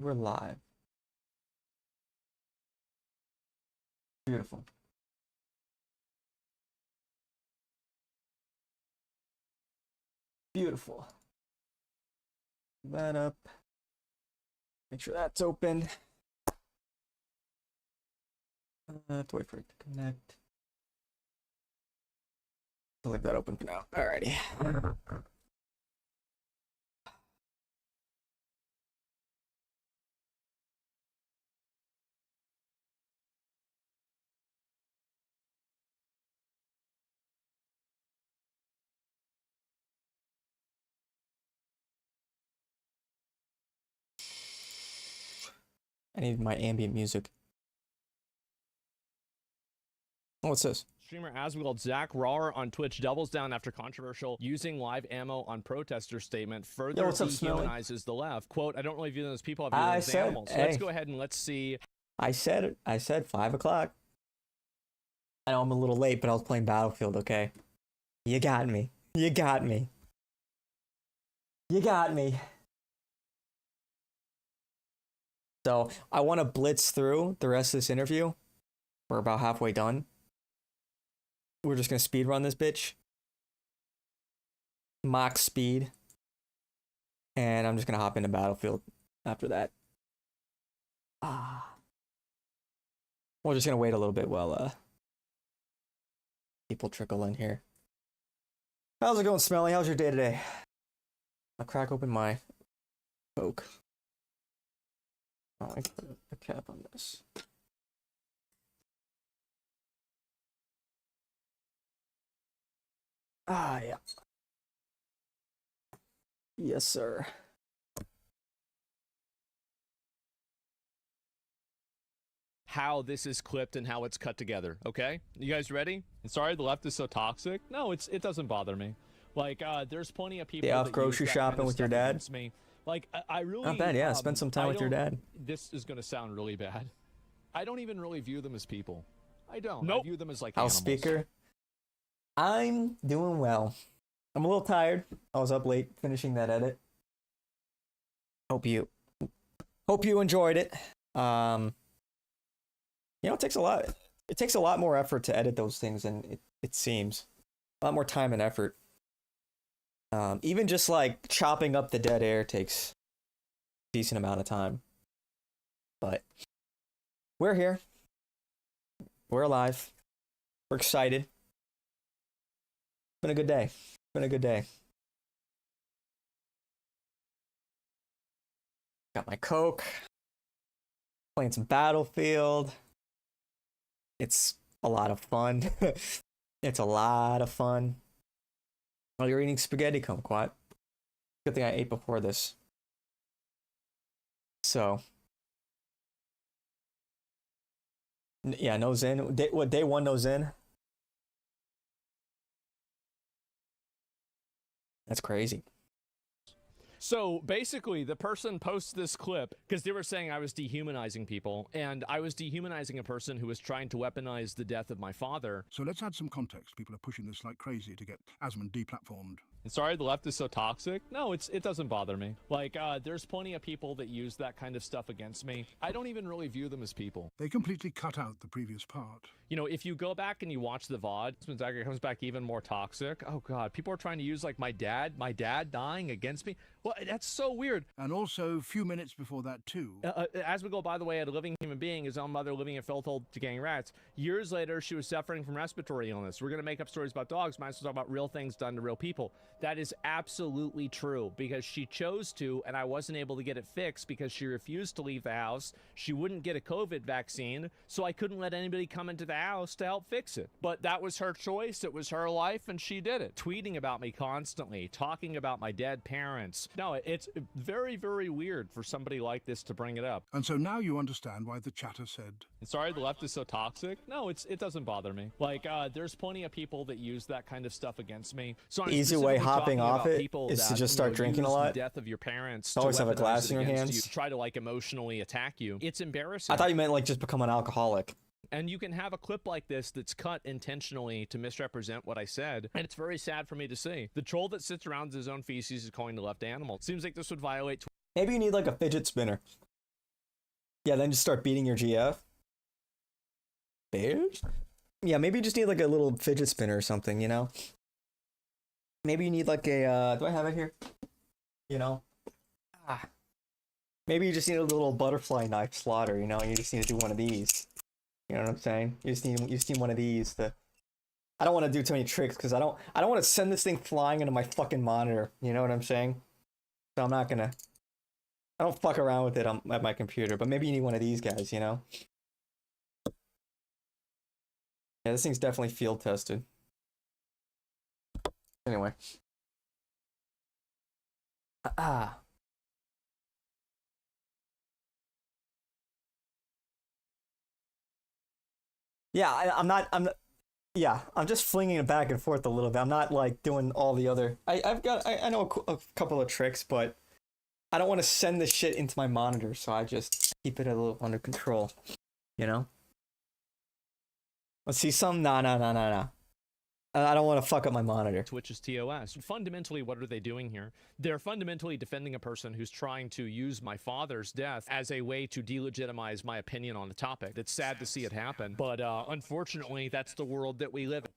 We're live. Beautiful. Beautiful. That up. Make sure that's open. Have to wait for it to connect. I'll leave that open for now. Alrighty. I need my ambient music. What's this? Streamer Aswell Zach Rawr on Twitch doubles down after controversial using live ammo on protester statement further dehumanizes the left. Quote, I don't really view them as people, I view them as animals. So let's go ahead and let's see. I said it. I said 5 o'clock. I know I'm a little late, but I was playing Battlefield, okay? You got me. You got me. You got me. So I want to blitz through the rest of this interview. We're about halfway done. We're just going to speed run this bitch. Mach speed. And I'm just going to hop into Battlefield after that. We're just going to wait a little bit while people trickle in here. How's it going, Smelly? How's your day today? I'll crack open my Coke. I'll put a cap on this. Yeah. Yes, sir. How this is clipped and how it's cut together, okay? You guys ready? And sorry the left is so toxic. No, it doesn't bother me. Like, there's plenty of people off grocery shopping with your dad. Me. Like, I really... Not bad, yeah. Spend some time with your dad. This is going to sound really bad. I don't even really view them as people. I don't. Nope. I view them as like House animals. speaker. I'm doing well. I'm a little tired. I was up late finishing that edit. Hope you enjoyed it. You know, it takes a lot. It takes a lot more effort to edit those things than it seems. A lot more time and effort. Even just like chopping up the dead air takes a decent amount of time. But we're here. We're alive. We're excited. Been a good day. Been a good day. Got my Coke. Playing some Battlefield. It's a lot of fun. It's a lot of fun. Oh, you're eating spaghetti, kumquat. Good thing I ate before this. So. Yeah, no Zen. Day 1, no Zen? That's crazy. So basically, the person posts this clip because they were saying I was dehumanizing people, and I was dehumanizing a person who was trying to weaponize the death of my father. So let's add some context. People are pushing this like crazy to get Asman deplatformed. And sorry the left is so toxic. No, it doesn't bother me. Like, there's plenty of people that use that kind of stuff against me. I don't even really view them as people. They completely cut out the previous part. You know, if you go back and you watch the VOD, Spinzagger comes back even more toxic. Oh God, people are trying to use like my dad dying against me. Well, that's so weird. And also, a few minutes before that too. As we go, by the way, a living human being, his own mother living in filth-hole decaying rats. Years later, she was suffering from respiratory illness. We're gonna make up stories about dogs. Might as well talk about real things done to real people. That is absolutely true because she chose to, and I wasn't able to get it fixed because she refused to leave the house. She wouldn't get a COVID vaccine, so I couldn't let anybody come into the house to help fix it. But that was her choice. It was her life, and she did it. Tweeting about me constantly, talking about my dead parents. No, it's very, very weird for somebody like this to bring it up. And so now you understand why the chatter said... And sorry the left is so toxic. No, it doesn't bother me. Like, there's plenty of people that use that kind of stuff against me. So I'm easy way hopping off it is to just start drinking a lot. The death of your parents. Always have a glass in your hands. You, try to like emotionally attack you. It's embarrassing. I thought you meant like just become an alcoholic. And you can have a clip like this that's cut intentionally to misrepresent what I said, and it's very sad for me to see. The troll that sits around his own feces is calling the left animal. Seems like this would violate... Maybe you need like a fidget spinner. Yeah, then just start beating your GF. Bears? Yeah, maybe you just need like a little fidget spinner or something, you know? Maybe you need like a, do I have it here? You know? Ah. Maybe you just need a little butterfly knife slaughter, you know? You just need to do one of these. You know what I'm saying? You just need one of these to... I don't want to do too many tricks because I don't want to send this thing flying into my fucking monitor. You know what I'm saying? So I'm not gonna... I don't fuck around with it at my computer, but maybe you need one of these guys, you know? Yeah, this thing's definitely field tested. Anyway. Yeah, I'm just flinging it back and forth a little bit. I'm not like doing all the other. I know a couple of tricks, but I don't want to send this shit into my monitor, so I just keep it a little under control. You know? Let's see some. Nah. I don't want to fuck up my monitor. Twitch's TOS. Fundamentally, what are they doing here? They're fundamentally defending a person who's trying to use my father's death as a way to delegitimize my opinion on the topic. It's sad to see it happen, but unfortunately, that's the world that we live in.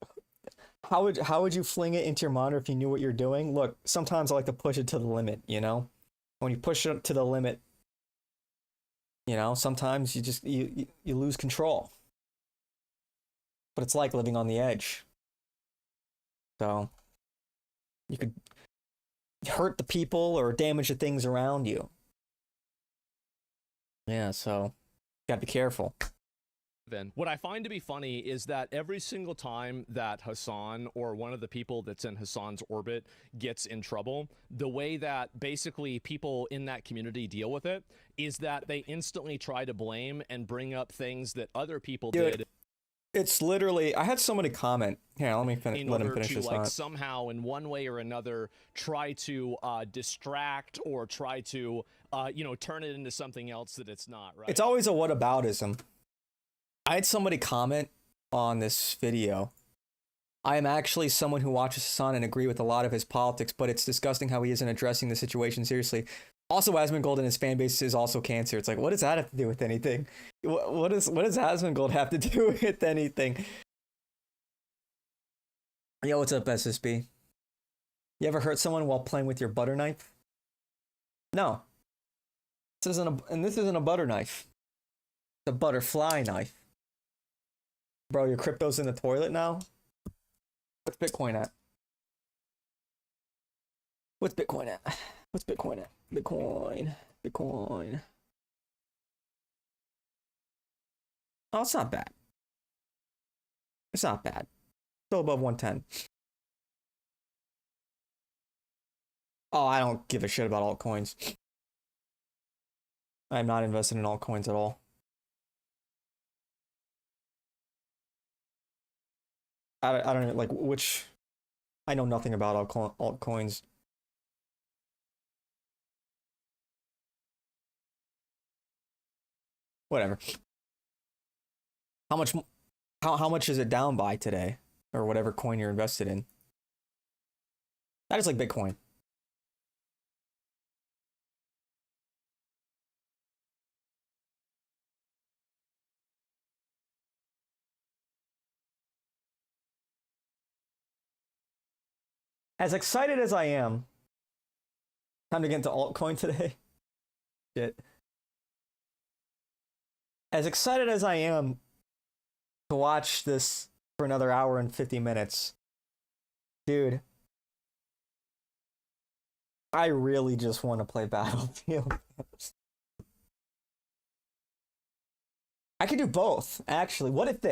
How would you fling it into your monitor if you knew what you're doing? Look, sometimes I like to push it to the limit, you know? When you push it to the limit, you know, sometimes you lose control. But it's like living on the edge. So you could hurt the people or damage the things around you. Yeah, so gotta be careful. What I find to be funny is that every single time that Hassan or one of the people that's in Hassan's orbit gets in trouble, the way that basically people in that community deal with it is that they instantly try to blame and bring up things that other people did. It's literally, I had somebody comment. Here, let him finish to this like thought. somehow in one way or another try to distract or try to turn it into something else that it's not, right? It's always a whataboutism. I had somebody comment on this video. I am actually someone who watches Hassan and agree with a lot of his politics, but it's disgusting how he isn't addressing the situation seriously. Also, Asmongold and his fan base is also cancer. It's like, what does that have to do with anything? What does Asmongold have to do with anything? Yo, what's up, SSB? You ever hurt someone while playing with your butter knife? No. This isn't a butter knife. It's a butterfly knife. Bro, your crypto's in the toilet now? What's Bitcoin at? What's Bitcoin at? What's Bitcoin at? Bitcoin. Oh, it's not bad. It's not bad. Still above 110. Oh, I don't give a shit about altcoins. I'm not invested in altcoins at all. I don't know, like, which... I know nothing about altcoins. Whatever. How much is it down by today? Or whatever coin you're invested in? That is like Bitcoin. As excited as I am, time to get into altcoin today. Shit. As excited as I am to watch this for another hour and 50 minutes, dude, I really just want to play Battlefield. I could do both, actually. What if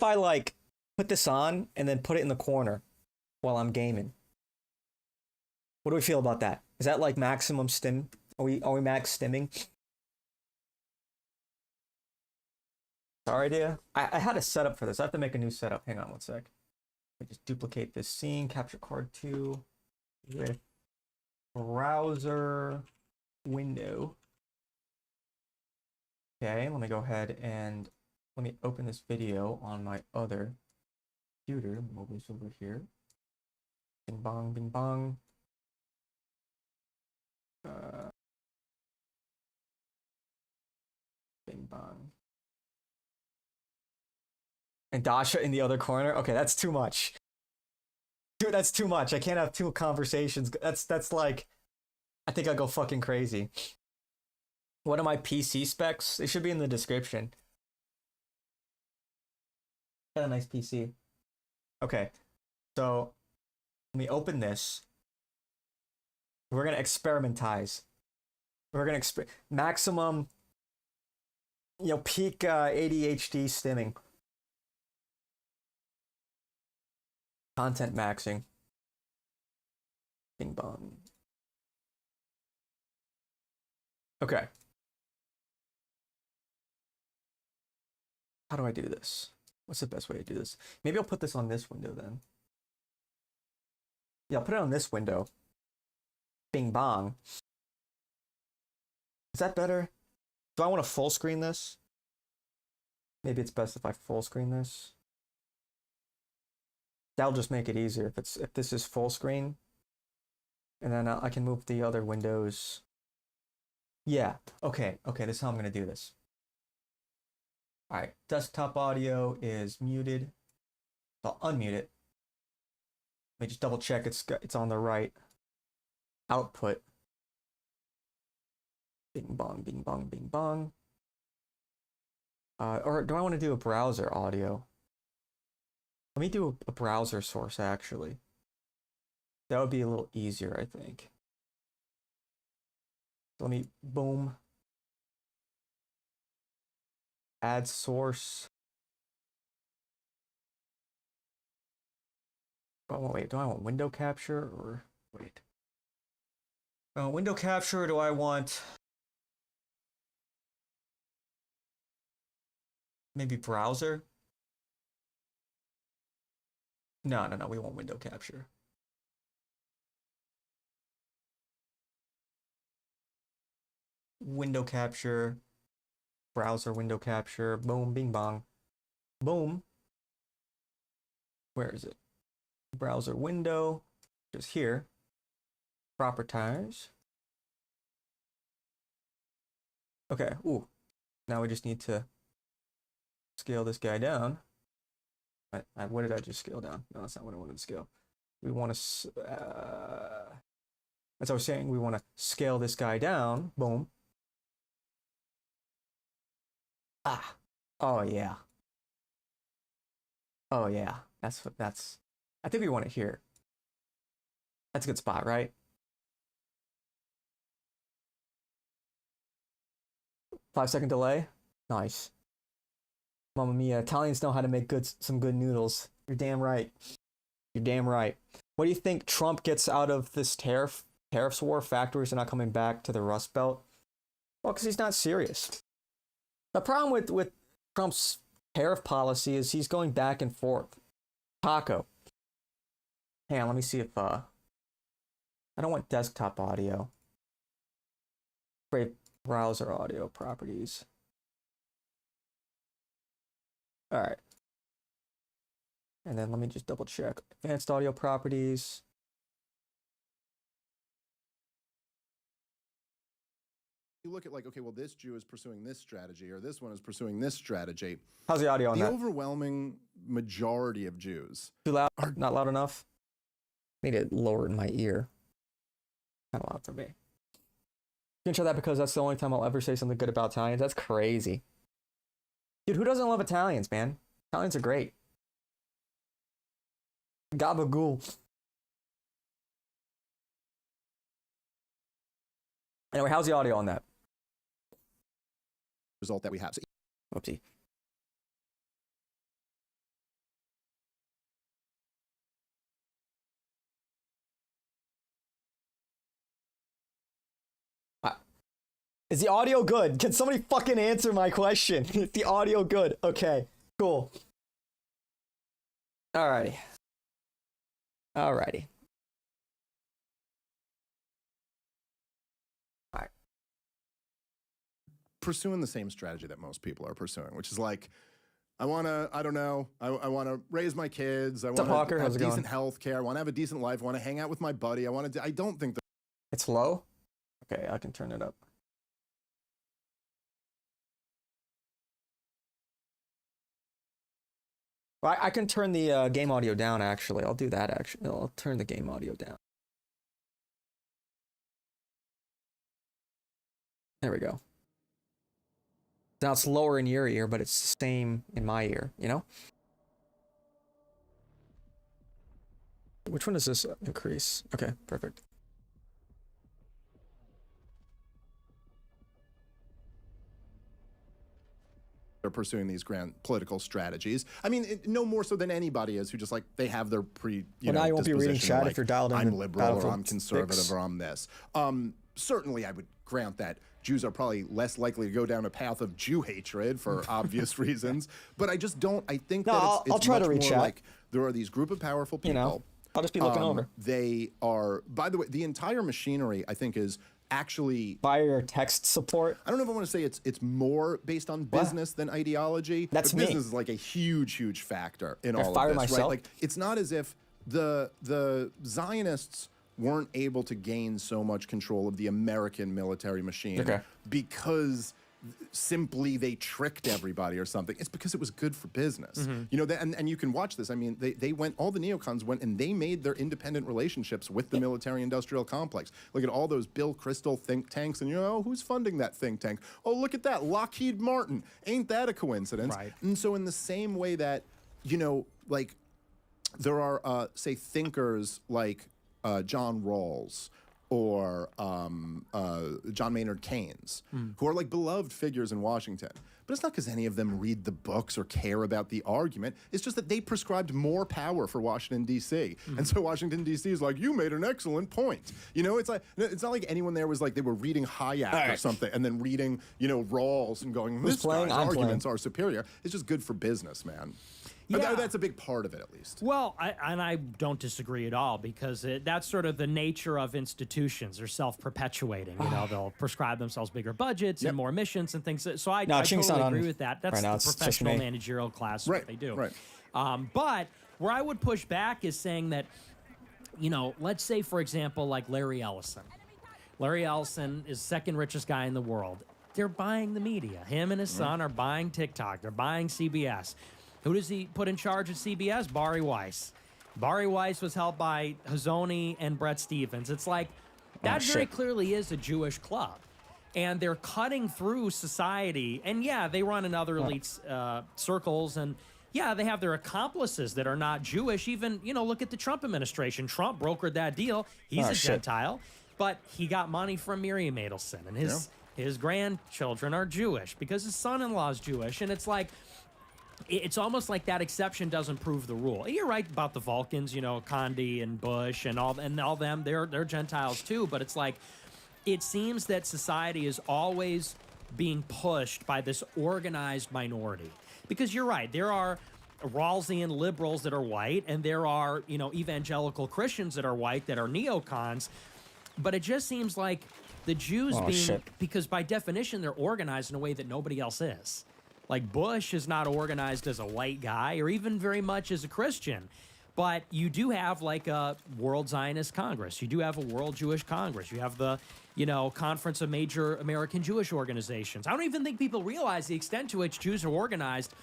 I like put this on and then put it in the corner while I'm gaming? What do we feel about that? Is that like maximum stim? Are we max stimming? Sorry, idea. I had a setup for this. I have to make a new setup. Hang on one sec. I just duplicate this scene, capture card 2 with browser window. Okay, let me go ahead and let me open this video on my other computer. Move this over here. Bing bong, bing bong. bing bong. And Dasha in the other corner. Okay, that's too much. Dude, that's too much. I can't have two conversations. That's like, I think I'll go fucking crazy. What are my PC specs? They should be in the description. Got a nice PC. Okay, so let me open this. We're gonna experimentize. We're gonna maximum, peak ADHD stimming. Content maxing. Bing bong. Okay. How do I do this? What's the best way to do this? Maybe I'll put this on this window then. Yeah, I'll put it on this window. Bing bong. Is that better? Do I want to full screen this? Maybe it's best if I full screen this. That'll just make it easier if this is full screen. And then I can move the other windows. Yeah, okay, this is how I'm gonna do this. All right, desktop audio is muted. So I'll unmute it. Let me just double check it's on the right output. Bing bong, bing bong, bing bong. Or do I want to do a browser audio? Let me do a browser source, actually. That would be a little easier, I think. So let me, boom. Add source. Oh, wait, do I want window capture or, wait. Window capture, do I want maybe browser? No, we want window capture. Window capture, browser window capture, boom, bing bong, boom. Where is it? Browser window, just here. Properties. Okay, ooh. Now we just need to scale this guy down. What did I just scale down? No, that's not what I wanted to scale. We want to, as I was saying, we want to scale this guy down. Boom. Ah. Oh, yeah. Oh, yeah. That's, I think we want it here. That's a good spot, right? 5-second delay. Nice. Mamma mia, Italians know how to make some good noodles. You're damn right. You're damn right. What do you think Trump gets out of this tariffs war? Factories are not coming back to the Rust Belt. Well, because he's not serious. The problem with Trump's tariff policy is he's going back and forth. Taco. Hang on, let me see if I don't want desktop audio. Great browser audio properties. All right. And then let me just double check. Advanced audio properties. You look at like, okay, well, this Jew is pursuing this strategy, or this one is pursuing this strategy. How's the audio on The that? overwhelming majority of Jews. Too loud? Not loud enough? Need it lower in my ear. Not loud for me. You can try that because that's the only time I'll ever say something good about Italians. That's crazy. Dude, who doesn't love Italians, man? Italians are great. Gabagool. Anyway, how's the audio on that? Result that we have. So Whoopsie. Is the audio good? Can somebody fucking answer my question? Is the audio good? Okay, cool. Alrighty. Alrighty. Alright. pursuing the same strategy that most people are pursuing, which is like, I want to, I don't know, I want to raise my kids. I want to have decent health care. I want to have a decent life. I want to hang out with my buddy. I don't think that. It's low? Okay, I can turn it up. Well, I can turn the game audio down, actually. I'll do that, actually. I'll turn the game audio down. There we go. Now it's lower in your ear, but it's the same in my ear, you know? Which one does this increase? Okay, perfect. They're pursuing these grand political strategies. I mean, no more so than anybody is who just like they have their now you won't be reading chat if you're dialed in. I'm liberal or I'm conservative or I'm this. Certainly, I would grant that Jews are probably less likely to go down a path of Jew hatred for obvious reasons. But I just don't. I think that it's I'll try to read more chat. like there are these group of powerful people. You know, I'll just be looking over. They are. By the way, the entire machinery, I think, is actually fire text support. I don't know if I want to say it's more based on business than ideology. That's but me. Business is like a huge factor in all fire of this, myself. right? Like it's not as if the Zionists weren't able to gain so much control of the American military machine because simply they tricked everybody or something. It's because it was good for business. You know, and you can watch this. I mean, they went, all the neocons went and they made their independent relationships with the military industrial complex. Look at all those Bill Kristol think tanks and, you know, who's funding that think tank? Oh, look at that, Lockheed Martin. Ain't that a coincidence? Right. And so in the same way that, you know, like there are, say, thinkers like John Rawls or John Maynard Keynes, who are like beloved figures in Washington. But it's not because any of them read the books or care about the argument. It's just that they prescribed more power for Washington, D.C. And so Washington, D.C. is like, you made an excellent point. You know, it's not like anyone there was like they were reading Hayek or something and then reading, you know, Rawls and going, this guy's arguments are superior. It's just good for business, man. Yeah. That's a big part of it, at least. Well, I don't disagree at all because that's sort of the nature of institutions. They're self-perpetuating. You know, they'll prescribe themselves bigger budgets and more missions and things. So I totally agree with that. That's the professional managerial class, what they do. Right. But where I would push back is saying that, you know, let's say, for example, like Larry Ellison. Larry Ellison is the second richest guy in the world. They're buying the media. Him and his son are buying TikTok. They're buying CBS. Who does he put in charge of CBS? Bari Weiss. Bari Weiss was held by Hazony and Brett Stevens. It's like, that very clearly is a Jewish club. And they're cutting through society. And yeah, they run in other elite circles. And yeah, they have their accomplices that are not Jewish. Even, you know, look at the Trump administration. Trump brokered that deal. He's a Gentile. But he got money from Miriam Adelson. And his grandchildren are Jewish because his son-in-law is Jewish. And it's like, it's almost like that exception doesn't prove the rule. And you're right about the Vulcans, you know, Condi and Bush and all them. They're Gentiles too. But it's like, it seems that society is always being pushed by this organized minority. Because you're right, there are Rawlsian liberals that are white, and there are, you know, evangelical Christians that are white that are neocons. But it just seems like the Jews because by definition they're organized in a way that nobody else is. Like Bush is not organized as a white guy or even very much as a Christian. But you do have like a World Zionist Congress. You do have a World Jewish Congress. You have the, you know, Conference of Major American Jewish Organizations. I don't even think people realize the extent to which Jews are organized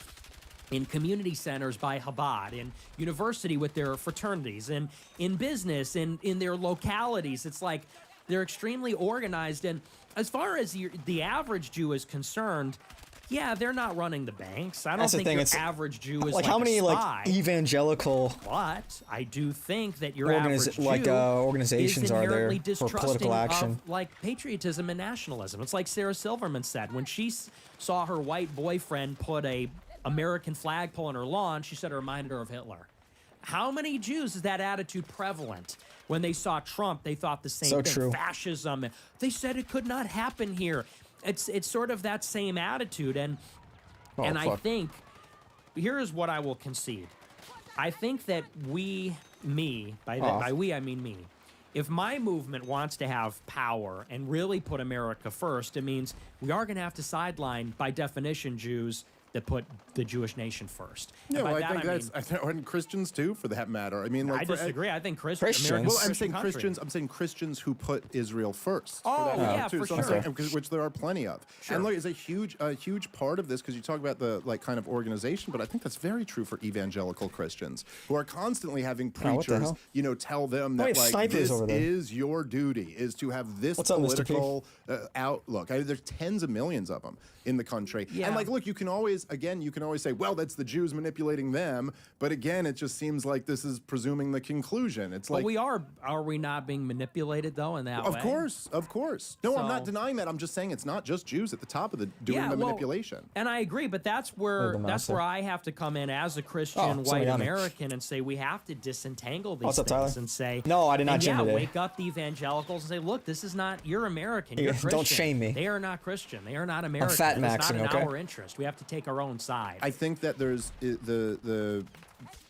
in community centers by Chabad, in university with their fraternities, and in business, in their localities. It's like they're extremely organized. And as far as the average Jew is concerned, yeah, they're not running the banks. I don't think your average Jew is like how many a spy. like evangelical? But I do think that your average Jew organizations is are there inherently for political action, of, like patriotism and nationalism. It's like Sarah Silverman said when she saw her white boyfriend put a American flagpole on her lawn. She said it reminded her of Hitler. How many Jews is that attitude prevalent? When they saw Trump, they thought the same thing. True. Fascism. They said it could not happen here. It's sort of that same attitude, and I think here's what I will concede. I think that by we I mean me. If my movement wants to have power and really put America first, it means we are going to have to sideline, by definition, Jews that put the Jewish nation first. Yeah, And by well, that, I think mean, that's and Christians too, for that matter. I mean, like I disagree. I think Christians. America's well, I'm a saying country. Christians. I'm saying Christians who put Israel first. Oh, for that matter, yeah, too. for So I'm sure. saying, which there are plenty of. Sure. And look, it's a huge part of this because you talk about the like kind of organization, but I think that's very true for evangelical Christians who are constantly having Oh, what the preachers, hell? tell them we that have like snipers this over there. is your duty, is to have this What's up, Mr. P? political outlook. There's tens of millions of them in the country. Yeah. And like, look, you can always say, well, that's the Jews manipulating them. But again, it just seems like this is presuming the conclusion. It's like, But are we not being manipulated though in that way? of course. No, I'm not So- denying that. I'm just saying it's not just Jews at the top of the doing Yeah, the well, manipulation. And I agree, but that's where Wait, the master. I have to come in as a Christian Oh, white somebody on it. American and say we have to disentangle these What's up, things Tyler? and say No, I did not and gym yeah, today. wake up the evangelicals and say, look, this is not you're American. Yeah, You're don't Christian. shame me. They are not Christian. They are not American. fat It's not maxing, in okay? our interest. We have to take our own side. I think that there's the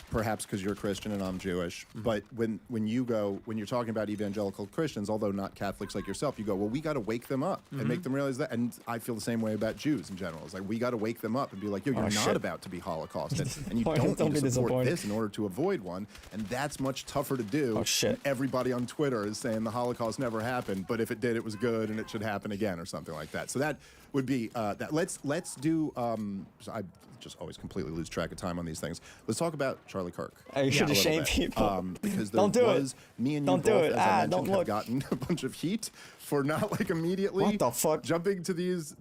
perhaps because you're Christian and I'm Jewish, but when you're talking about evangelical Christians, although not Catholics like yourself, you go, well, we got to wake them up and make them realize that. And I feel the same way about Jews in general. It's like we got to wake them up and be like, yo, you're not shit. about to be Holocausted, and you Don't don't need be to support disappointed. this in order to avoid one. And that's much tougher to do. Oh, shit. Everybody on Twitter is saying the Holocaust never happened, but if it did, it was good and it should happen again or something like that. So that would be that. Let's do. I just always completely lose track of time on these things. Let's talk about Charlie Kirk. You should a just little shame bit. people. Because there Don't do it. was me and you Don't do both, it. as I Don't mentioned, have look. gotten a bunch of heat for not like immediately What the fuck? jumping to these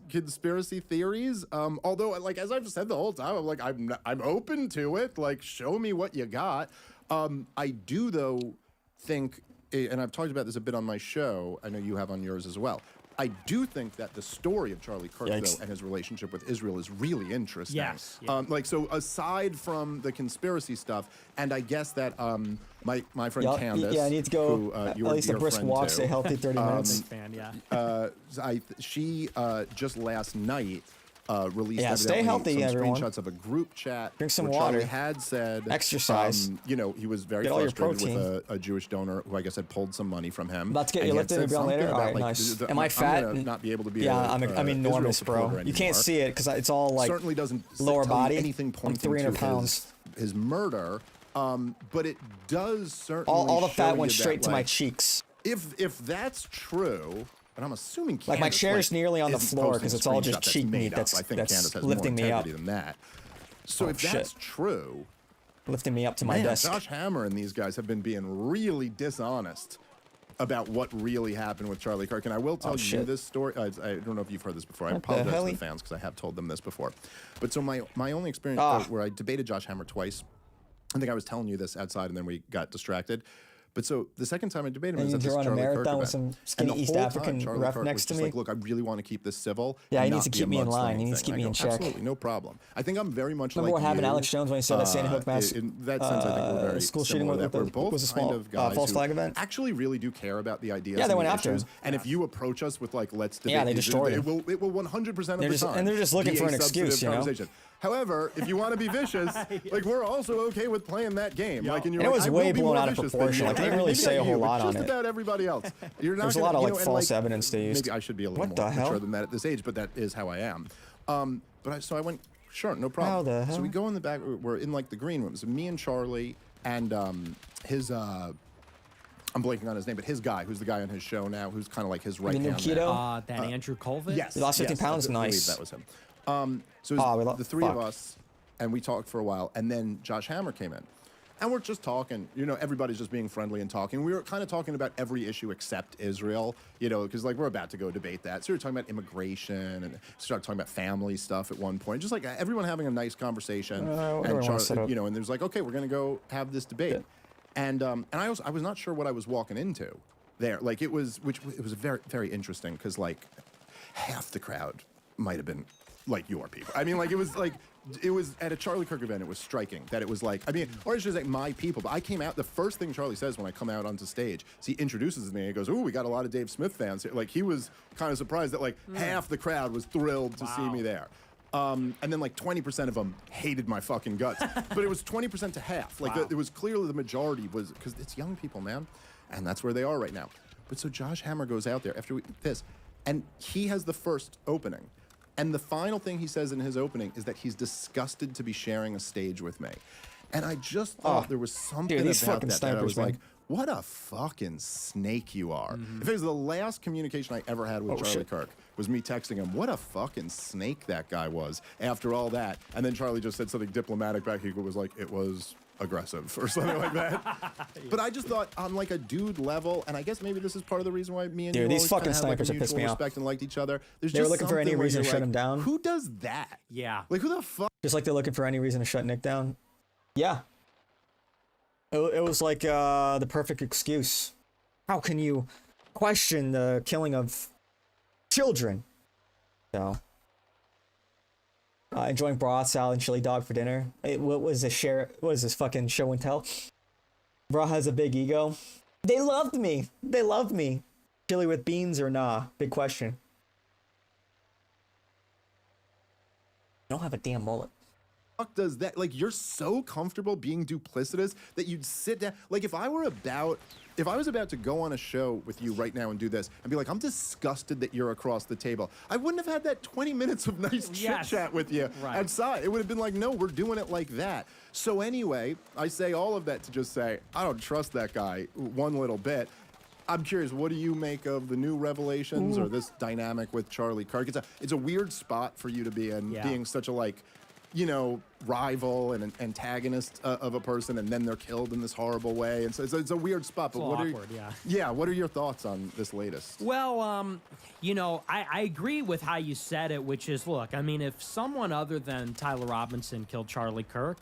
conspiracy theories. Although, like as I've said the whole time, I'm like I'm open to it. Like, show me what you got. I do though think, and I've talked about this a bit on my show. I know you have on yours as well. I do think that the story of Charlie Kirk, Yikes. though, and his relationship with Israel is really interesting. Yes, yeah. So aside from the conspiracy stuff, and I guess that my friend Yeah, Candace, I need to go who, at you're least a dear brisk friend walk, too, stay healthy 30 minutes. Big fan, yeah. she just last night released Yeah, stay evidently healthy, some everyone. screenshots of a group chat. Drink some where Charlie water. had said Exercise. he was very Get all your frustrated with protein. a Jewish donor who I guess had pulled some money from him. About to get And you he had lifted and said be on later? something All about, right, like, nice. the- Am I fat? I'm gonna not be able to be. Yeah, I'm Israel enormous, bro. supporter You can't anymore. see it because it's all like Certainly doesn't lower tell you body. anything I'm pointing 300 to pounds. his murder. But it does certainly All the show fat you went that, straight to my like, cheeks. If that's true, and I'm assuming Like, my Candace, chair's nearly on the isn't floor posting 'cause it's all just screenshots that's cheek made meat up. that's- I think that's Candace has lifting more me up. integrity than that. So Oh, if shit. that's true, Lifting me up to my man, desk. Josh Hammer and these guys have been being really dishonest about what really happened with Charlie Kirk. And I will tell you shit. this story. I don't know if you've heard this before. I What the apologize to hell? the fans because I have told them this before. But so my only experience where I debated Josh Hammer twice. I think I was telling you this outside, and then we got distracted. But so the second time I debated him And was you at this run a Charlie Kirk marathon with event. some skinny And the East whole African time, Charlie ref Kirk next was to just me. like, look, I really want to keep this civil. Yeah, he and needs not to be a keep me in line. He mudslinging needs to thing." keep me I in go, check. Absolutely, no problem. I think I'm very much Remember like what happened to you, Alex Jones when he said that Sandy Hook mass? In that sense, I think we're very school shooting similar, with that we're the- both was a kind small, of guys false who flag event? actually really do care about the ideas. Yeah, they and went the after issues. him. And if you approach us with like, let's debate, Yeah, they these, destroyed it him. will 100% of They're the just- time. and they're just looking be for a an excuse, substantive you know? conversation. However, if you want to be vicious, like we're also okay with playing that game. Like, and you're And it like, was I way will be blown more out of vicious than proportion. you. Like, they didn't Maybe really not say a you, whole but lot on just it. about everybody else. You're not There's a gonna, lot of you like know, and, false evidence they used. Maybe I should be a little What more the hell? mature than that at this age, but that is how I am. So I went, sure, no problem. How the So hell? we go in the back. We're in like the green room. So me and Charlie and his. I'm blanking on his name, but his guy, who's the guy on his show now, who's kind of like his right new hand keto? man. That Andrew Colvin? Yes, He lost 15 pounds, I believe nice. that was him. So Oh, we the three of fuck. us, and we talked for a while, and then Josh Hammer came in. And we're just talking, you know, everybody's just being friendly and talking. We were kind of talking about every issue except Israel, you know, because like we're about to go debate that. So we were talking about immigration and started talking about family stuff at one point. Just like everyone having a nice conversation. what do I And wanna set up? you know, and there's like, okay, we're gonna go have this debate. And I was not sure what I was walking into there. Like it was very, very interesting because like half the crowd might have been like your people. I mean, like it was at a Charlie Kirk event. It was striking that it was like, I mean, or it's just like my people. But I came out. The first thing Charlie says when I come out onto stage, is he introduces me and he goes, "Ooh, we got a lot of Dave Smith fans here." Like he was kind of surprised that like half the crowd was thrilled to see me there. And then like 20% of them hated my fucking guts. But it was 20% to half. Like it was clearly the majority was because it's young people, man, and that's where they are right now. But so Josh Hammer goes out there after this, and he has the first opening. And the final thing he says in his opening is that he's disgusted to be sharing a stage with me. And I just thought there was something these about fucking that I was snipers, man. like, what a fucking snake you are. If it was the last communication I ever had with Charlie shit. Kirk, was me texting him, what a fucking snake that guy was after all that. And then Charlie just said something diplomatic back. He was like, it was aggressive or something like that. But I just thought on like a dude level, and I guess maybe this is part of the reason why me and Dude, you these always fucking kinda had, like, a snipers have pissed mutual me off. respect and liked each other. There's They were just looking for any something where reason to you're shut like, him down. Who does that? Yeah. Like, who the fuck? Just like they're looking for any reason to shut Nick down. Yeah. It was like the perfect excuse. How can you question the killing of children? So, enjoying broth, salad, and chili dog for dinner. What was this fucking show and tell? Bra has a big ego. They loved me. They loved me. Chili with beans or nah? Big question. I don't have a damn mullet. Fuck does that? Like, you're so comfortable being duplicitous that you'd sit down. Like, if I was about to go on a show with you right now and do this and be like, I'm disgusted that you're across the table, I wouldn't have had that 20 minutes of nice Yes. chit chat with you Right. outside. It would have been like, no, we're doing it like that. So anyway, I say all of that to just say, I don't trust that guy one little bit. I'm curious, what do you make of the new revelations or this dynamic with Charlie Kirk? It's a weird spot for you to be in, Yeah. being such a, like, you know, rival and an antagonist of a person, and then they're killed in this horrible way. And so it's a weird spot. But a what little are awkward, yeah. yeah? What are your thoughts on this latest? Well, you know, I agree with how you said it, which is, look, I mean, if someone other than Tyler Robinson killed Charlie Kirk,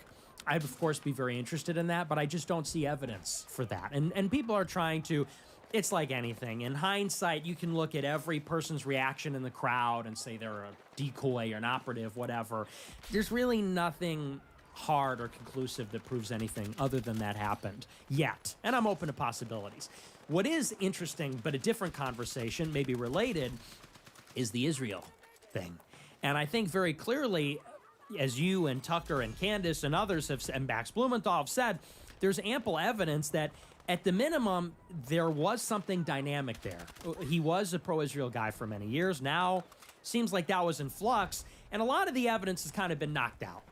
I'd, of course, be very interested in that, but I just don't see evidence for that. And people are trying to... It's like anything. In hindsight, you can look at every person's reaction in the crowd and say they're a decoy or an operative, whatever. There's really nothing hard or conclusive that proves anything other than that happened yet. And I'm open to possibilities. What is interesting, but a different conversation, maybe related, is the Israel thing. And I think very clearly, as you and Tucker and Candace and others have, and Max Blumenthal have said, there's ample evidence that at the minimum, there was something dynamic there. He was a pro-Israel guy for many years. Now, seems like that was in flux, and a lot of the evidence has kind of been knocked out.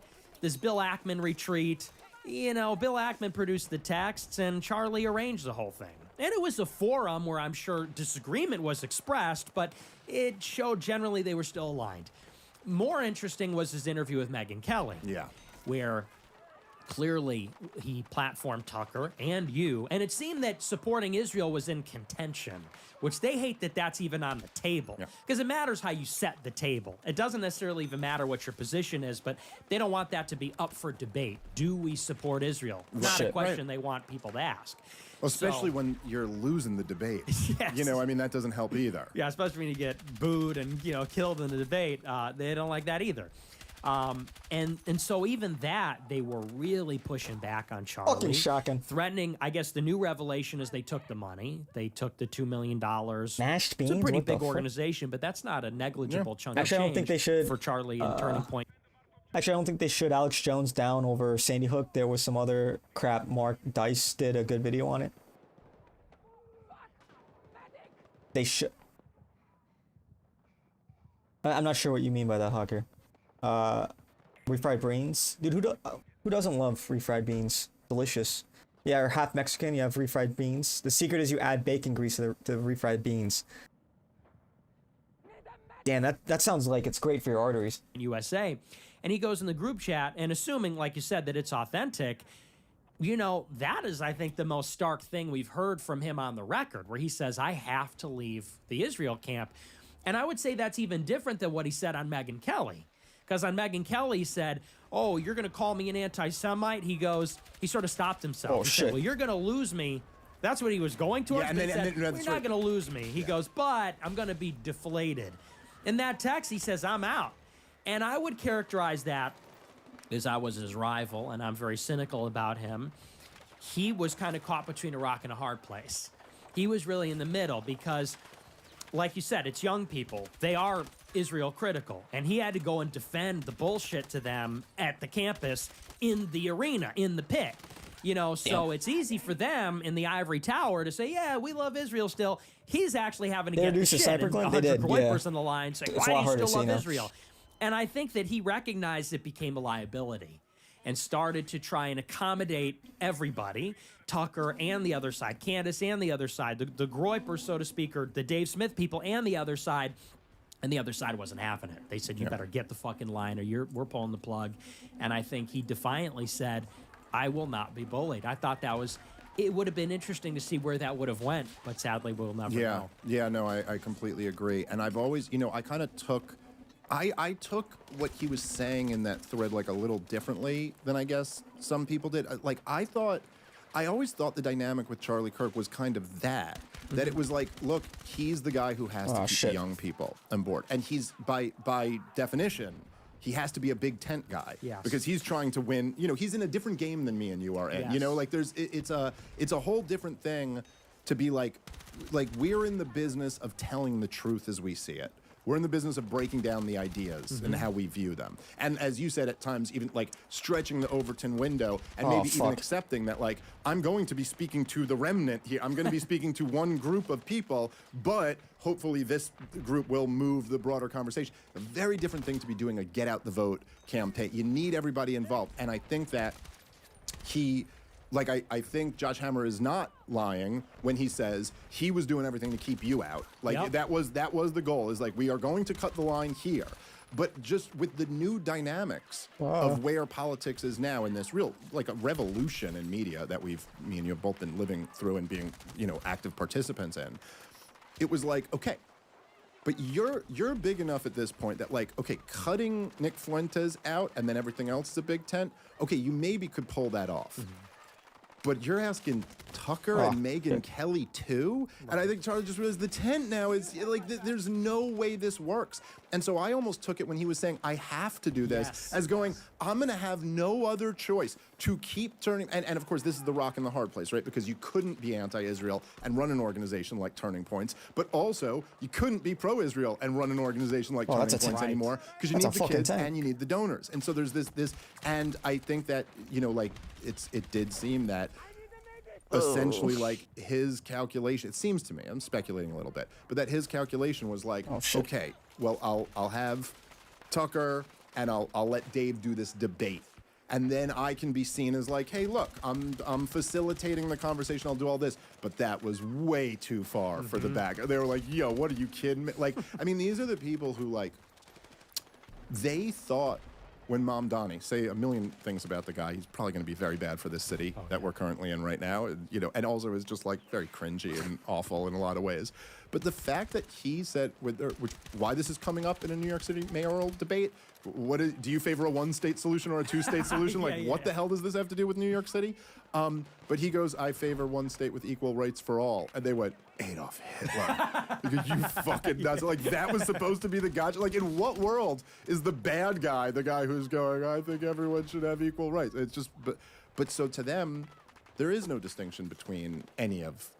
This Bill Ackman retreat, you know, Bill Ackman produced the texts, and Charlie arranged the whole thing. And it was a forum where I'm sure disagreement was expressed, but it showed generally they were still aligned. More interesting was his interview with Megyn Kelly. Yeah. Where... clearly, he platformed Tucker and you, and it seemed that supporting Israel was in contention, which they hate that that's even on the table. Because it matters how you set the table. It doesn't necessarily even matter what your position is, but they don't want that to be up for debate. Do we support Israel? Not a question they want people to ask. Well, especially when you're losing the debate. Yes. You know, I mean, that doesn't help either. Yeah, especially when you get booed and, you know, killed in the debate. They don't like that either. And so even that, they were really pushing back on Charlie. Fucking shocking. Threatening, I guess the new revelation is they took the money. They took the $2 million. Mashed It's a beans? pretty What the big fuck? organization, but that's not a negligible chunk Actually, I of don't think change they should, for Charlie and Turning Point. Actually, I don't think they should Alex Jones down over Sandy Hook. There was some other crap. Mark Dice did a good video on it. They should. I'm not sure what you mean by that, Hawker. Refried beans, dude. Who doesn't love refried beans? Delicious. Yeah, or half Mexican. You have refried beans. The secret is you add bacon grease to the refried beans. Damn, that sounds like it's great for your arteries. USA. And he goes in the group chat, and assuming, like you said, that it's authentic, you know, that is, I think, the most stark thing we've heard from him on the record, where he says, I have to leave the Israel camp. And I would say that's even different than what he said on Megyn Kelly. Because on Megyn Kelly, he said, oh, you're going to call me an anti-Semite? He sort of stopped himself. Oh, he shit. said, well, you're going to lose me. That's what he was going towards. Yeah, and but he then- said, and then you're that's not right. going to lose me. He goes, but I'm going to be deflated. In that text, he says, I'm out. And I would characterize that as I was his rival, and I'm very cynical about him. He was kind of caught between a rock and a hard place. He was really in the middle because, like you said, it's young people. They are Israel critical. And he had to go and defend the bullshit to them at the campus, in the arena, in the pit. You know, so it's easy for them in the ivory tower to say, yeah, we love Israel still. He's actually having to They get the introduced a shit. sniper And clip? They 100 did, yeah. Groypers on the line saying, It's a why lot do you harder to still love see now. Israel? And I think that he recognized it became a liability and started to try and accommodate everybody, Tucker and the other side, Candace and the other side, the Groypers, so to speak, or the Dave Smith people and the other side. And the other side wasn't having it. They said, you better get the fucking line or we're pulling the plug. And I think he defiantly said, I will not be bullied. I thought it would have been interesting to see where that would have went, but sadly we'll never know. Yeah, no, I completely agree. And I've always, I kind of took, I took what he was saying in that thread like a little differently than I guess some people did. Like, I always thought the dynamic with Charlie Kirk was kind of that it was like, look, he's the guy who has to keep the young people on board. And he's, by definition, he has to be a big tent guy. Yes. Because he's trying to win. He's in a different game than me and you are in. Yes. Like it's a whole different thing to be like we're in the business of telling the truth as we see it. We're in the business of breaking down the ideas and how we view them. And as you said, at times, even like stretching the Overton window and maybe even accepting that, like, I'm going to be speaking to the remnant here. I'm going to be speaking to one group of people, but hopefully this group will move the broader conversation. A very different thing to be doing a get out the vote campaign. You need everybody involved. And I think that I think Josh Hammer is not lying when he says he was doing everything to keep you out. Like, that was the goal, is like, we are going to cut the line here. But just with the new dynamics of where politics is now in this real, like, a revolution in media that me and you have both been living through and being, active participants in, it was like, okay, but you're big enough at this point that, like, okay, cutting Nick Fuentes out and then everything else is a big tent, okay, you maybe could pull that off. But you're asking Tucker and Megyn Kelly too? And I think Charlie just realized the tent now is like, there's no way this works. And so I almost took it when he was saying, I have to do this, as going, I'm going to have no other choice to keep turning. And of course, this is the rock and the hard place, right? Because you couldn't be anti-Israel and run an organization like Turning Points, but also you couldn't be pro-Israel and run an organization like Turning Points anymore, because you need the kids and you need the donors. And so there's this, and I think that, it did seem that essentially, like, his calculation, it seems to me, I'm speculating a little bit, but that his calculation was like, okay, well, I'll have Tucker and I'll let Dave do this debate. And then I can be seen as like, hey, look, I'm facilitating the conversation. I'll do all this. But that was way too far for the back. They were like, yo, what are you kidding me? Like, I mean, these are the people who, like, they thought when Mom Donnie, say a million things about the guy, he's probably going to be very bad for this city that we're currently in right now, and also is just, like, very cringy and awful in a lot of ways. But the fact that he said, why this is coming up in a New York City mayoral debate, do you favor a one-state solution or a two-state solution? What the hell does this have to do with New York City? But he goes, I favor one state with equal rights for all. And they went, Adolf Hitler. Because you fucking nuts. Like, that was supposed to be the gotcha. Like, in what world is the bad guy the guy who's going, I think everyone should have equal rights? It's just, but so to them, there is no distinction between any of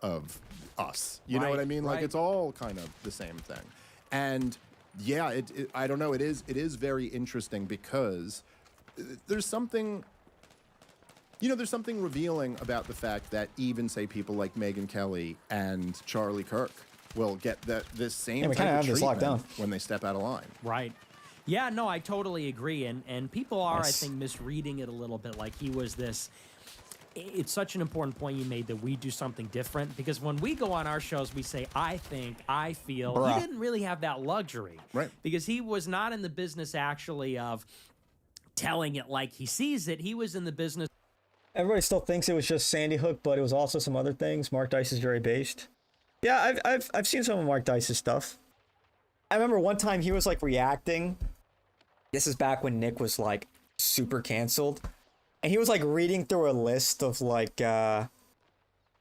us. You know what I mean? Like, it's all kind of the same thing. And yeah, I don't know. It is very interesting because there's something, there's something revealing about the fact that even, say, people like Megyn Kelly and Charlie Kirk will get this same type of treatment when they step out of line. Right. Yeah, no, I totally agree. And people are, I think, misreading it a little bit. Like, he was this. It's such an important point you made that we do something different, because when we go on our shows, we say, I think, I feel. Bruh. He didn't really have that luxury. Right. Because he was not in the business actually of telling it like he sees it. He was in the business. Everybody still thinks it was just Sandy Hook, but it was also some other things. Mark Dice is very based. Yeah, I've seen some of Mark Dice's stuff. I remember one time he was, like, reacting. This is back when Nick was, like, super canceled. And he was, like, reading through a list of, like,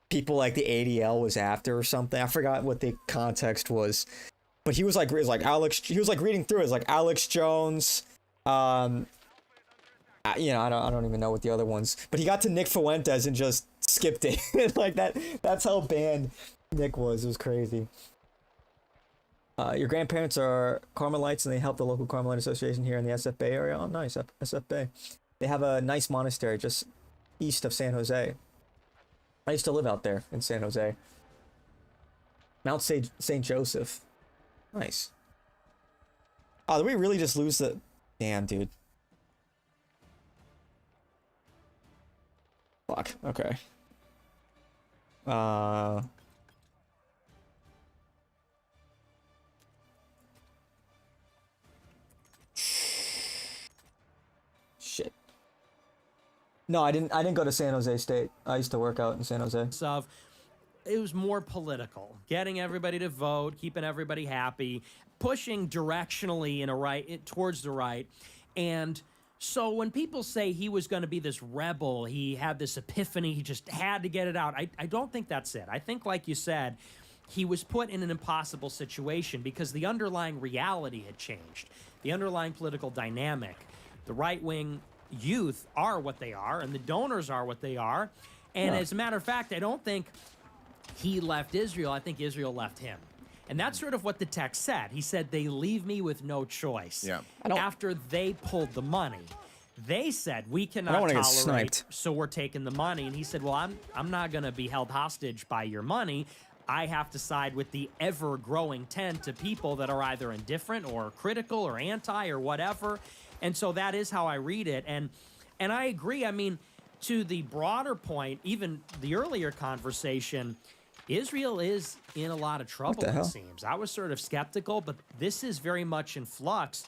people, like, the ADL was after or something. I forgot what the context was. But he was, like, he was, like, reading through it. It was, like, Alex Jones. I don't even know what the other ones. But he got to Nick Fuentes and just skipped it. Like, that's how banned Nick was. It was crazy. Your grandparents are Carmelites, and they help the local Carmelite Association here in the SF Bay area. Oh, nice. SF Bay. They have a nice monastery just east of San Jose. I used to live out there in San Jose. Mount St. Joseph. Nice. Oh, did we really just lose the... Damn, dude. Fuck, okay. Shit. No, I didn't go to San Jose State. I used to work out in San Jose. Of it was more political, getting everybody to vote, keeping everybody happy, pushing directionally towards the right. And so when people say he was going to be this rebel, he had this epiphany, he just had to get it out, I don't think that's it. I think, like you said, he was put in an impossible situation because the underlying reality had changed. The underlying political dynamic. The right-wing youth are what they are, and the donors are what they are. And as a matter of fact, I don't think he left Israel. I think Israel left him. And that's sort of what the text said. He said, they leave me with no choice. Yeah. After they pulled the money. They said, we cannot wanna get tolerate, sniped. so we're taking the money. And he said, well, I'm not going to be held hostage by your money. I have to side with the ever-growing tent of people that are either indifferent or critical or anti or whatever. And so that is how I read it. And I agree. I mean, to the broader point, even the earlier conversation, Israel is in a lot of trouble, it seems. I was sort of skeptical, but this is very much in flux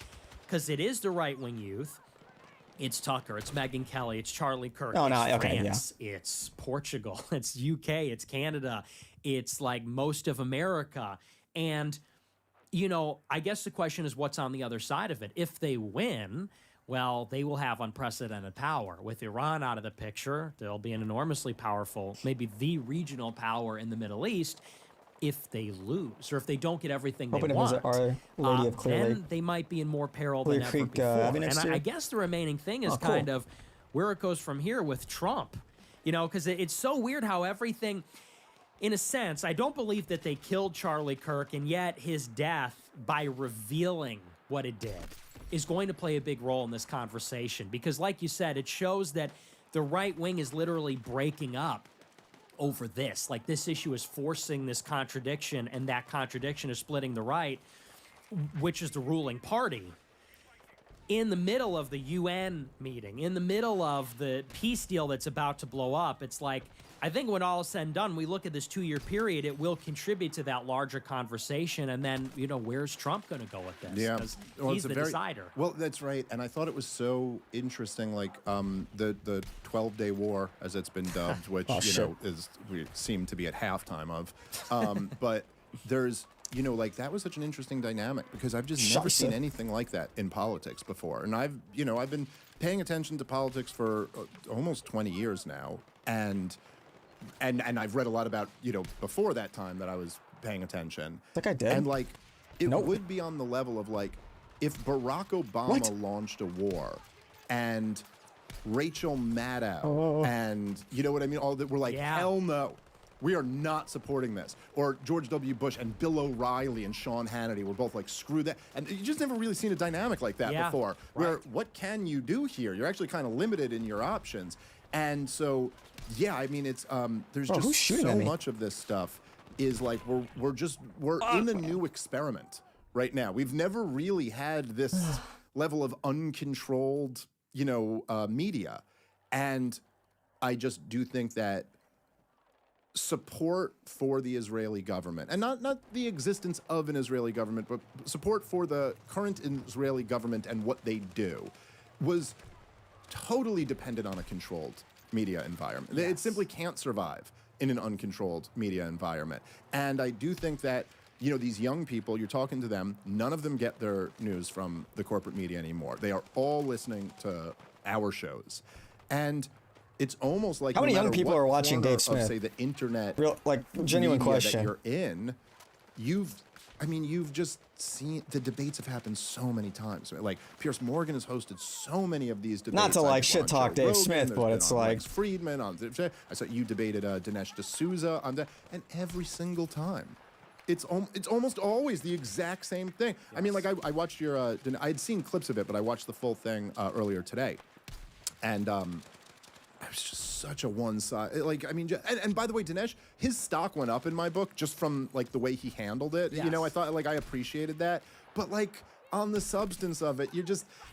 because it is the right-wing youth. It's Tucker, it's Megyn Kelly, it's Charlie Kirk, it's France, it's Portugal, it's UK, it's Canada, it's like most of America. And, you know, I guess the question is what's on the other side of it. If they win, well, they will have unprecedented power. With Iran out of the picture, they'll be an enormously powerful, maybe the regional power in the Middle East. If they lose, or if they don't get everything they want, then they might be in more peril than ever before. And I guess the remaining thing is kind of where it goes from here with Trump. You know, because it's so weird how everything, in a sense, I don't believe that they killed Charlie Kirk, and yet his death, by revealing what it did, is going to play a big role in this conversation. Because like you said, it shows that the right wing is literally breaking up over this. Like, this issue is forcing this contradiction, and that contradiction is splitting the right, which is the ruling party. In the middle of the UN meeting, in the middle of the peace deal that's about to blow up, it's like, I think when all is said and done, we look at this 2-year period, it will contribate to that larger conversation. And then, you know, where's Trump going to go with this? Yeah, well, he's the decider. Well, that's right. And I thought it was so interesting, like the 12-day war, as it's been dubbed, which, we seem to be at halftime of. But there's, you know, like that was such an interesting dynamic because I've just never seen anything like that in politics before. And I've been paying attention to politics for almost 20 years now. And I've read a lot about, you know, before that time that I was paying attention. I think I did. And like, it would be on the level of like, if Barack Obama launched a war and Rachel Maddow and, you know what I mean? All that were like, hell no, we are not supporting this. Or George W. Bush and Bill O'Reilly and Sean Hannity were both like, screw that. And you just never really seen a dynamic like that before. Where what can you do here? You're actually kind of limited in your options. And so, yeah, I mean, it's there's just so much of this stuff is like we're in a new experiment right now. We've never really had this level of uncontrolled, you know, media, and I just do think that support for the Israeli government, and not the existence of an Israeli government, but support for the current Israeli government and what they do, was totally dependent on a controlled media environment. Yes. It simply can't survive in an uncontrolled media environment. And I do think that, you know, these young people, you're talking to them, none of them get their news from the corporate media anymore. They are all listening to our shows. And it's almost like how many young people are watching Dave Smith? Say the internet, real, like, genuine question. That you're in, you've just seen the debates have happened so many times. Like Piers Morgan has hosted so many of these debates. Not to like shit talk Dave Smith, but it's like Lex Friedman on. I saw you debated Dinesh D'Souza on that, and every single time, it's almost always the exact same thing. Yes. I mean, like I watched your I had seen clips of it, but I watched the full thing earlier today, and was just such a one side. Like, I mean, and by the way, Dinesh, his stock went up in my book just from like the way he handled it. You know, I thought like I appreciated that, but like on the substance of it,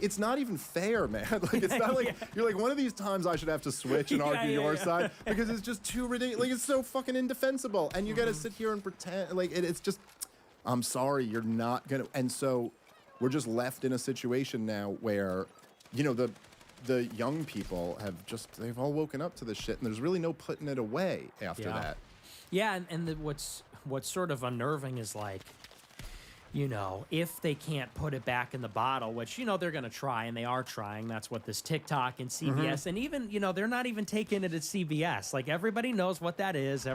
it's not even fair, man. Like, it's not like you're like, one of these times I should have to switch and argue your side because it's just too ridiculous. Like, it's so fucking indefensible, and you got to sit here and pretend like it's just. I'm sorry, you're not gonna. And so, we're just left in a situation now where, you know, the young people they've all woken up to this shit, and there's really no putting it away after that. Yeah, and what's sort of unnerving is like, you know, if they can't put it back in the bottle, which, you know, they're going to try, and they are trying. That's what this TikTok and CBS, and even, you know, they're not even taking it at CBS. Like, everybody knows what that is.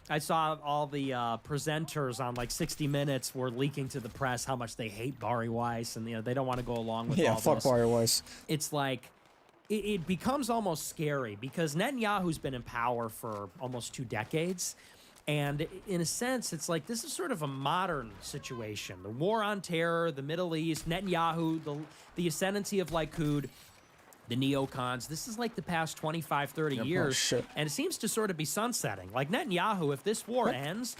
I saw all the presenters on, like, 60 Minutes were leaking to the press how much they hate Bari Weiss, and, you know, they don't want to go along with all this. Yeah, fuck Bari Weiss. It's like, it becomes almost scary because Netanyahu's been in power for almost 2 decades. And in a sense, it's like this is sort of a modern situation. The war on terror, the Middle East, Netanyahu, the ascendancy of Likud, the neocons. This is like the past 25, 30 years. And it seems to sort of be sunsetting. Like Netanyahu, if this war ends,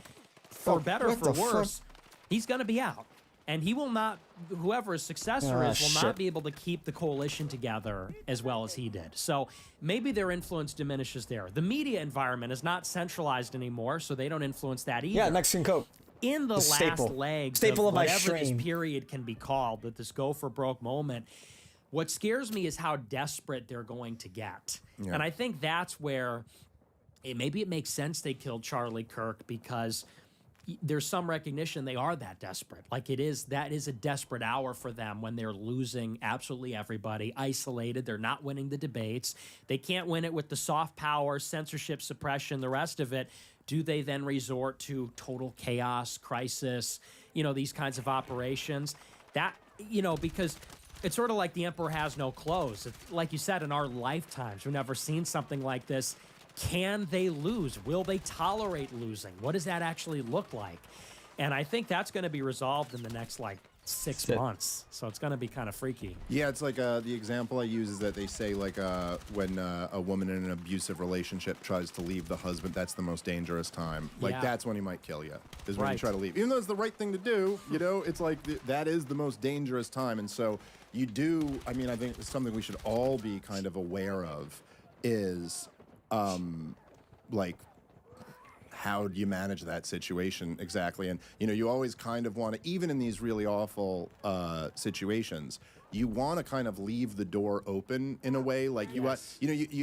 for better or for worse, he's going to be out. And he will not, whoever his successor is, will not be able to keep the coalition together as well as he did. So maybe their influence diminishes there. The media environment is not centralized anymore, so they don't influence that either. Yeah, Mexican Coke. In the last legs of whatever this period can be called, that this go for broke moment, what scares me is how desperate they're going to get. Yeah. And I think that's where maybe it makes sense they killed Charlie Kirk, because there's some recognition they are that desperate. Like that is a desperate hour for them when they're losing absolutely everybody, isolated. They're not winning the debates. They can't win it with the soft power, censorship, suppression, the rest of it. Do they then resort to total chaos, crisis, you know, these kinds of operations? That, you know, because it's sort of like the emperor has no clothes. Like you said, in our lifetimes, we've never seen something like this. Can they lose? Will they tolerate losing? What does that actually look like? And I think that's going to be resolved in the next, like, 6 months. So it's going to be kind of freaky. Yeah, it's like the example I use is that they say, like, when a woman in an abusive relationship tries to leave the husband, that's the most dangerous time. Like, that's when he might kill you, is when you try to leave. Even though it's the right thing to do, you know, it's like that is the most dangerous time. And so you do, I mean, I think it's something we should all be kind of aware of is... like, how do you manage that situation exactly? And, you know, you always kind of want to, even in these really awful situations, you want to kind of leave the door open in a way. Like, you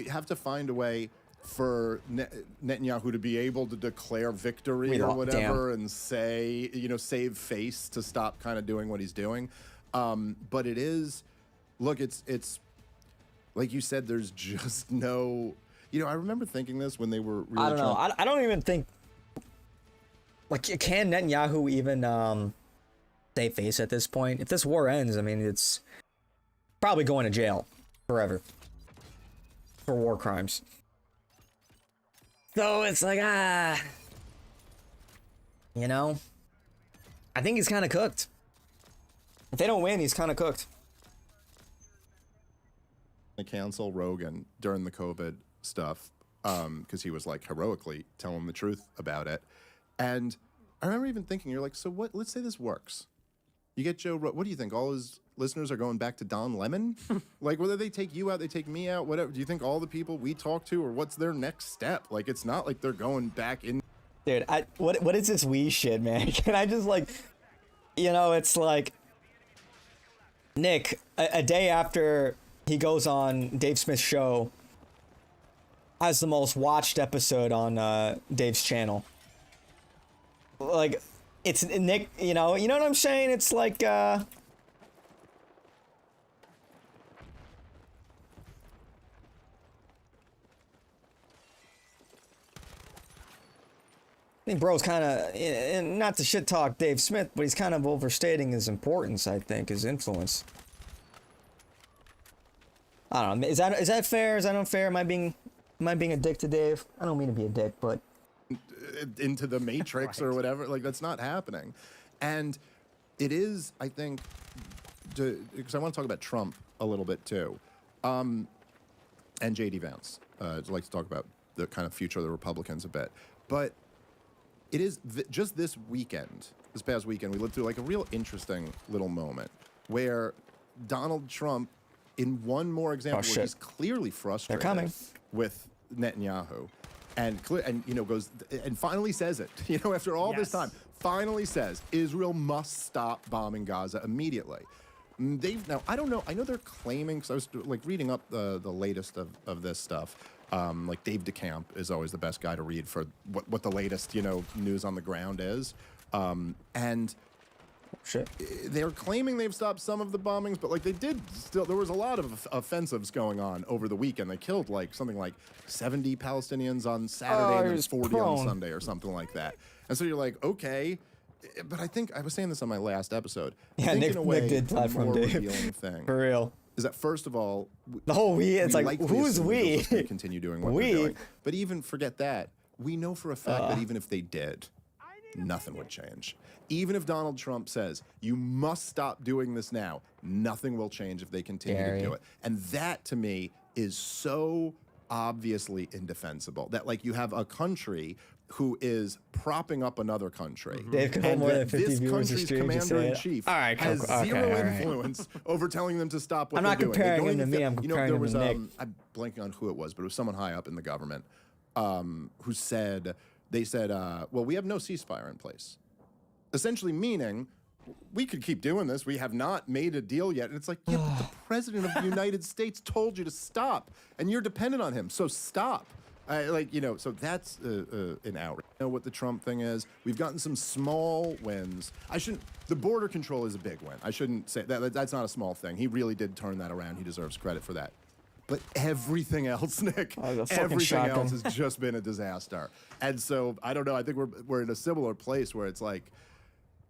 have to find a way for Netanyahu to be able to declare victory or whatever and say, you know, save face to stop kind of doing what he's doing. But it is, look, it's like you said, there's just no... You know, I remember thinking this when they were really I don't know. I don't even think... Like, can Netanyahu even save face at this point? If this war ends, I mean, it's probably going to jail forever for war crimes. So it's like, you know? I think he's kind of cooked. If they don't win, he's kind of cooked. They cancel Rogan during the COVID stuff because he was like heroically telling the truth about it. And I remember even thinking, you're like, so what? Let's say this works. You get Joe. What do you think? All his listeners are going back to Don Lemon? Like, whether they take you out, they take me out, whatever. Do you think all the people we talk to, or what's their next step? Like, it's not like they're going back in. Dude, what is this we shit, man? Can I just, like, you know, it's like Nick, a day after he goes on Dave Smith's show, has the most watched episode on Dave's channel. Like, it's Nick, you know what I'm saying? It's like, I think bro's kind of, not to shit talk Dave Smith, but he's kind of overstating his importance, I think, his influence. I don't know, is that fair? Is that unfair? Am I being a dick to Dave? I don't mean to be a dick, but... into the Matrix or whatever. Like, that's not happening. And it is, I think, because I want to talk about Trump a little bit too. and J.D. Vance. I'd like to talk about the kind of future of the Republicans a bit. But it is just this past weekend, we lived through like a real interesting little moment where Donald Trump, in one more example, where he's clearly frustrated with Netanyahu, and goes and finally says it. After all this time, finally says Israel must stop bombing Gaza immediately. I don't know. I know they're claiming, because I was like reading up the latest of this stuff. Like Dave DeCamp is always the best guy to read for what the latest news on the ground is. And they're claiming they've stopped some of the bombings, but like they did still, there was a lot of offensives going on over the weekend. They killed like something like 70 Palestinians on Saturday and then 40 on Sunday or something like that. And so you're like, okay. But I think I was saying this on my last episode. Yeah, Nick did platform Dave. Thing For real. Is that first of all, the whole it's like, who's we? Continue doing what they're doing. But even forget that. We know for a fact that even if they did, nothing would change. Even if Donald Trump says, you must stop doing this now, nothing will change if they continue to do it. And that, to me, is so obviously indefensible. That, like, you have a country who is propping up another country. Dave can hold more than 50 this viewers country's stream, commander-in-chief has zero influence over telling them to stop what they're doing. I'm not comparing him to me, I'm comparing him to Nick. I'm blanking on who it was, but it was someone high up in the government who said, well, we have no ceasefire in place. Essentially meaning, we could keep doing this. We have not made a deal yet. And it's like, yeah, but the president of the United States told you to stop, and you're dependent on him, so stop. So that's an outrage. You know what the Trump thing is? We've gotten some small wins. The border control is a big win. I shouldn't say that. That's not a small thing. He really did turn that around. He deserves credit for that. But everything else, Nick, everything else has just been a disaster. And so, I don't know. I think we're in a similar place where it's like,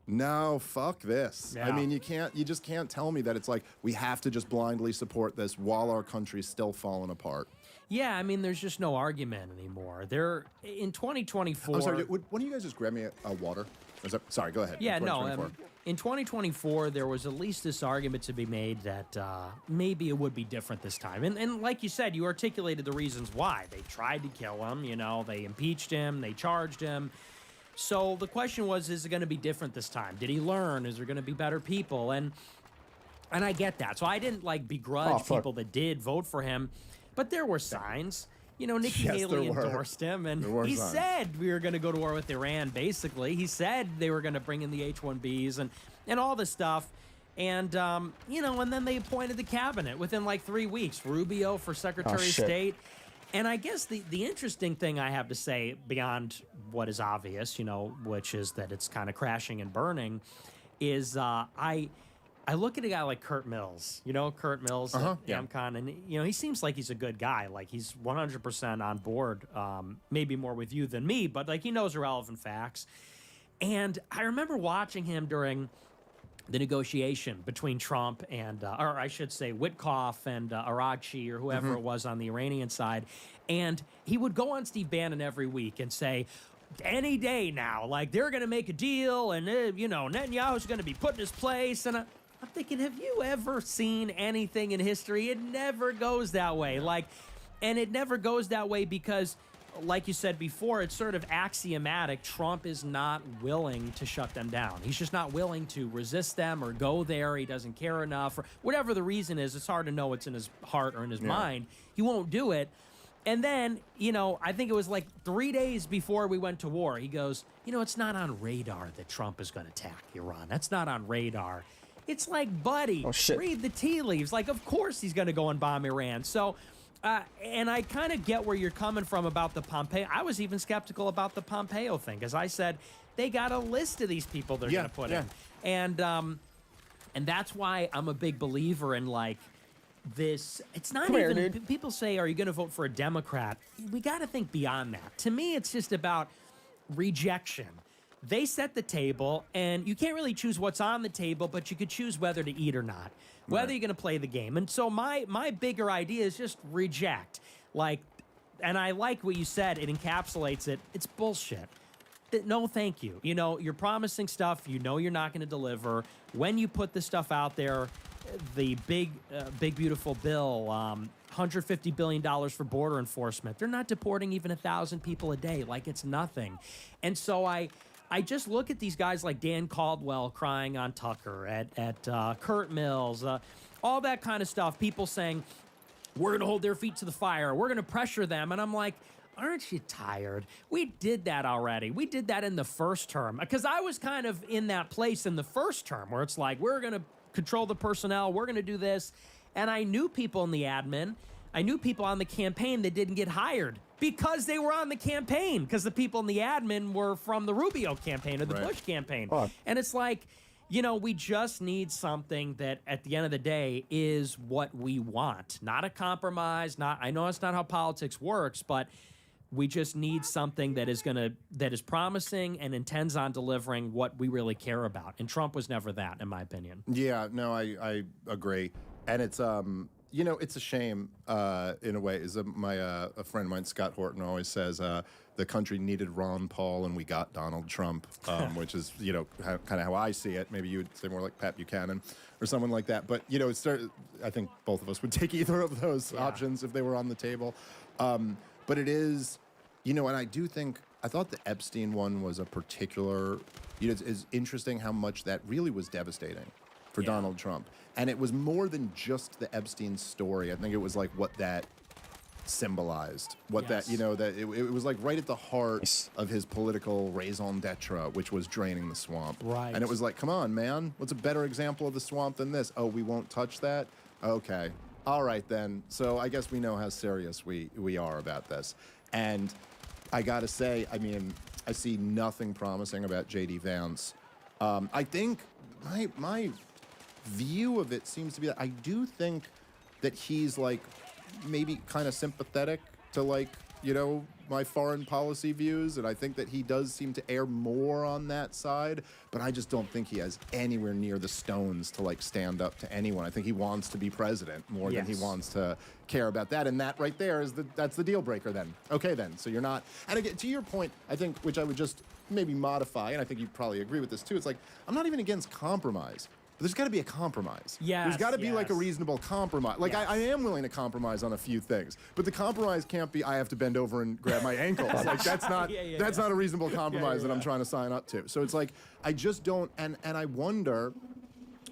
no, fuck this. Yeah. I mean, you just can't tell me that it's like we have to just blindly support this while our country's still falling apart. Yeah, I mean, there's just no argument anymore. In 2024. I'm sorry, why don't you guys just grab me a water? Sorry, go ahead. Yeah, no. In 2024, there was at least this argument to be made that maybe it would be different this time. And like you said, you articulated the reasons why. They tried to kill him, they impeached him, they charged him. So the question was, is it going to be different this time? Did he learn? Is there going to be better people? And I get that. So I didn't begrudge people that did vote for him, but there were signs. Nikki Haley endorsed him, and he said we were going to go to war with Iran, basically. He said they were going to bring in the H-1Bs and all this stuff. And, and then they appointed the cabinet within 3 weeks. Rubio for Secretary of State. And I guess the interesting thing I have to say, beyond what is obvious, which is that it's kind of crashing and burning, is I look at a guy like Kurt Mills, Kurt Mills at AmCon, and, he seems like he's a good guy. Like, he's 100% on board, maybe more with you than me, but, he knows relevant facts. And I remember watching him during the negotiation between Trump and, or I should say, Witkoff and Araghchi or whoever it was on the Iranian side. And he would go on Steve Bannon every week and say, any day now, they're going to make a deal and, Netanyahu's going to be put in his place. And I'm thinking, have you ever seen anything in history? It never goes that way. And it never goes that way because, like you said before, it's sort of axiomatic. Trump is not willing to shut them down. He's just not willing to resist them or go there. He doesn't care enough or whatever the reason is. It's hard to know what's in his heart or in his mind. He won't do it. And then, I think it was 3 days before we went to war, he goes, it's not on radar that Trump is going to attack Iran. That's not on radar. It's buddy, read the tea leaves. Of course he's going to go and bomb Iran. So, and I kind of get where you're coming from about the Pompeo. I was even skeptical about the Pompeo thing because I said they got a list of these people they're going to put in. And that's why I'm a big believer in this. It's not people say, are you going to vote for a Democrat? We got to think beyond that. To me, it's just about rejection. They set the table, and you can't really choose what's on the table, but you could choose whether to eat or not, whether you're going to play the game. And so my bigger idea is just reject. And I like what you said. It encapsulates it. It's bullshit. No, thank you. You're promising stuff. You're not going to deliver. When you put this stuff out there, the big beautiful bill, $150 billion for border enforcement. They're not deporting even 1,000 people a day, like it's nothing. And so I just look at these guys like Dan Caldwell crying on Tucker, at Kurt Mills, all that kind of stuff. People saying, we're going to hold their feet to the fire. We're going to pressure them. And I'm like, aren't you tired? We did that already. We did that in the first term. Because I was kind of in that place in the first term where it's like, we're going to control the personnel. We're going to do this. And I knew people in the admin. I knew people on the campaign that didn't get hired because they were on the campaign. Because the people in the admin were from the Rubio campaign or the Bush campaign. Fuck. And it's like, you know, we just need something that at the end of the day is what we want. Not a compromise. I know it's not how politics works, but we just need something that is promising and intends on delivering what we really care about. And Trump was never that, in my opinion. Yeah, no, I agree. And it's you know, it's a shame in a way. A friend of mine, Scott Horton, always says the country needed Ron Paul and we got Donald Trump, which is, you know, kind of how I see it. Maybe you would say more like Pat Buchanan or someone like that. But, you know, I think both of us would take either of those options if they were on the table. But it is, you know, and I thought the Epstein one was a particular, you know, it's interesting how much that really was devastating for Donald Trump. And it was more than just the Epstein story. I think it was like what that symbolized, that, you know, that it was like right at the heart of his political raison d'etre, which was draining the swamp. Right. And it was like, come on, man, what's a better example of the swamp than this? Oh, we won't touch that? Okay. All right, then. So I guess we know how serious we are about this. And I got to say, I mean, I see nothing promising about J.D. Vance. I think my view of it seems to be that I do think that he's like maybe kind of sympathetic to, like, you know, my foreign policy views, and I think that he does seem to err more on that side, but I just don't think he has anywhere near the stones to, like, stand up to anyone. I think he wants to be president more than he wants to care about that, and that right there is that's the deal breaker then. Okay, then, so you're not, and again, to your point, I think, which I would just maybe modify, and I think you probably agree with this too, it's like, I'm not even against compromise. There's got to be a compromise. Yes, there's got to be like a reasonable compromise. Like I am willing to compromise on a few things, but the compromise can't be I have to bend over and grab my ankles. Like that's not not a reasonable compromise that I'm trying to sign up to. So it's like I just don't, and I wonder,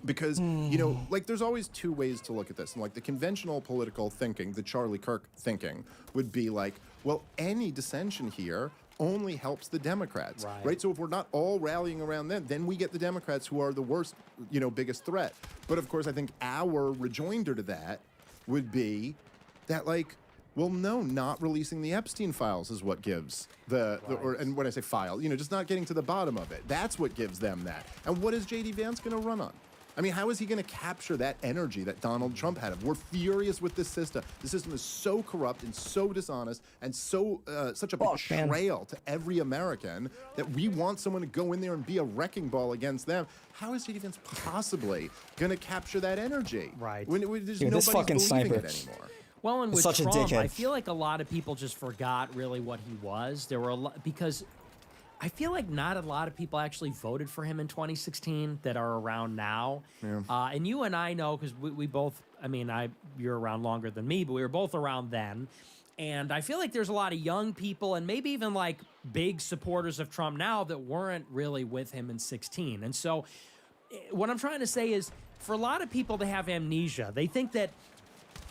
because you know, like there's always two ways to look at this, and like the conventional political thinking, the Charlie Kirk thinking, would be like, well, any dissension here only helps the Democrats, right? So if we're not all rallying around them, then we get the Democrats who are the worst, you know, biggest threat. But of course, I think our rejoinder to that would be that, like, well, no, not releasing the Epstein files is what gives and when I say file, you know, just not getting to the bottom of it. That's what gives them that. And what is J.D. Vance going to run on? I mean, how is he going to capture that energy that Donald Trump had? We're furious with this system. The system is so corrupt and so dishonest and so such a betrayal to every American that we want someone to go in there and be a wrecking ball against them. How is J.D. Vance possibly going to capture that energy? Right. When there's Dude, nobody's this fucking believing sniper. it anymore. Well, and with Such a Trump, dickhead. I feel like a lot of people just forgot really what he was. There were a lot, because I feel like not a lot of people actually voted for him in 2016 that are around now. Yeah. And you and I know, because we both, I mean, you're around longer than me, but we were both around then. And I feel like there's a lot of young people and maybe even like big supporters of Trump now that weren't really with him in 16. And so what I'm trying to say is, for a lot of people, they have amnesia. They think that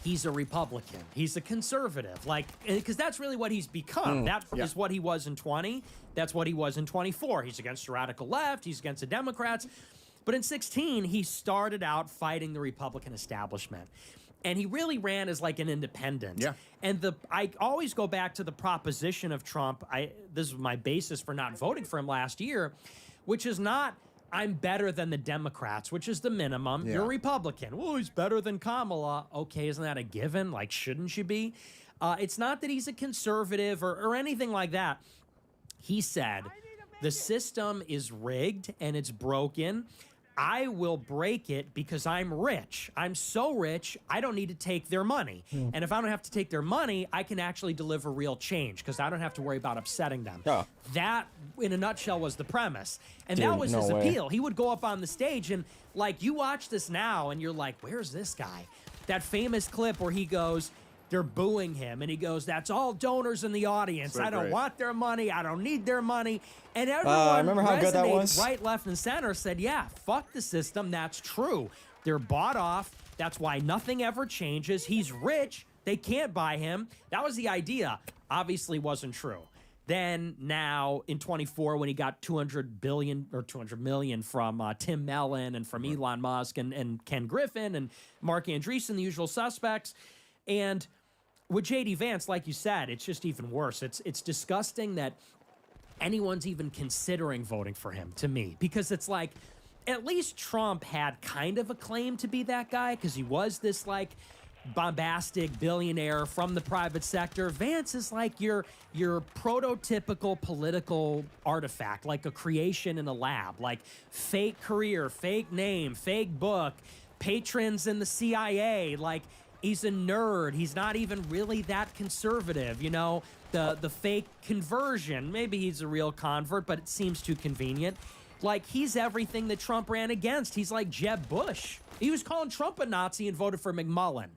he's a Republican. He's a conservative. Like, because that's really what he's become. That is what he was in 20. That's what he was in 24. He's against the radical left. He's against the Democrats. But in 16, he started out fighting the Republican establishment. And he really ran as like an independent. Yeah. And I always go back to the proposition of Trump. This is my basis for not voting for him last year, which is not, I'm better than the Democrats, which is the minimum. Yeah. You're a Republican. Well, he's better than Kamala. Okay, isn't that a given? Like, shouldn't you be? It's not that he's a conservative or anything like that. He said, the system is rigged and it's broken. I will break it because I'm rich. I'm so rich, I don't need to take their money. And if I don't have to take their money, I can actually deliver real change because I don't have to worry about upsetting them. Oh. That, in a nutshell, was the premise. And Dude, that was no his way. appeal. He would go up on the stage and, like, you watch this now and you're like, where's this guy? That famous clip where he goes, they're booing him, and he goes, that's all donors in the audience. So I don't great. want their money. I don't need their money. And everyone remember how good that resonated, was? right, left, and center said, yeah, fuck the system. That's true. They're bought off. That's why nothing ever changes. He's rich. They can't buy him. That was the idea. Obviously wasn't true. Then now in 24, when he got 200 billion or 200 million from Tim Mellon and from Elon Musk and Ken Griffin and Mark Andreessen, the usual suspects. And with JD Vance, like you said, it's just even worse. It's disgusting that anyone's even considering voting for him, to me, because it's like, at least Trump had kind of a claim to be that guy because he was this like bombastic billionaire from the private sector. Vance is like your prototypical political artifact, like a creation in a lab, like fake career, fake name, fake book, patrons in the CIA, like he's a nerd. He's not even really that conservative, you know? The fake conversion. Maybe he's a real convert, but it seems too convenient. Like, he's everything that Trump ran against. He's like Jeb Bush. He was calling Trump a Nazi and voted for McMullen,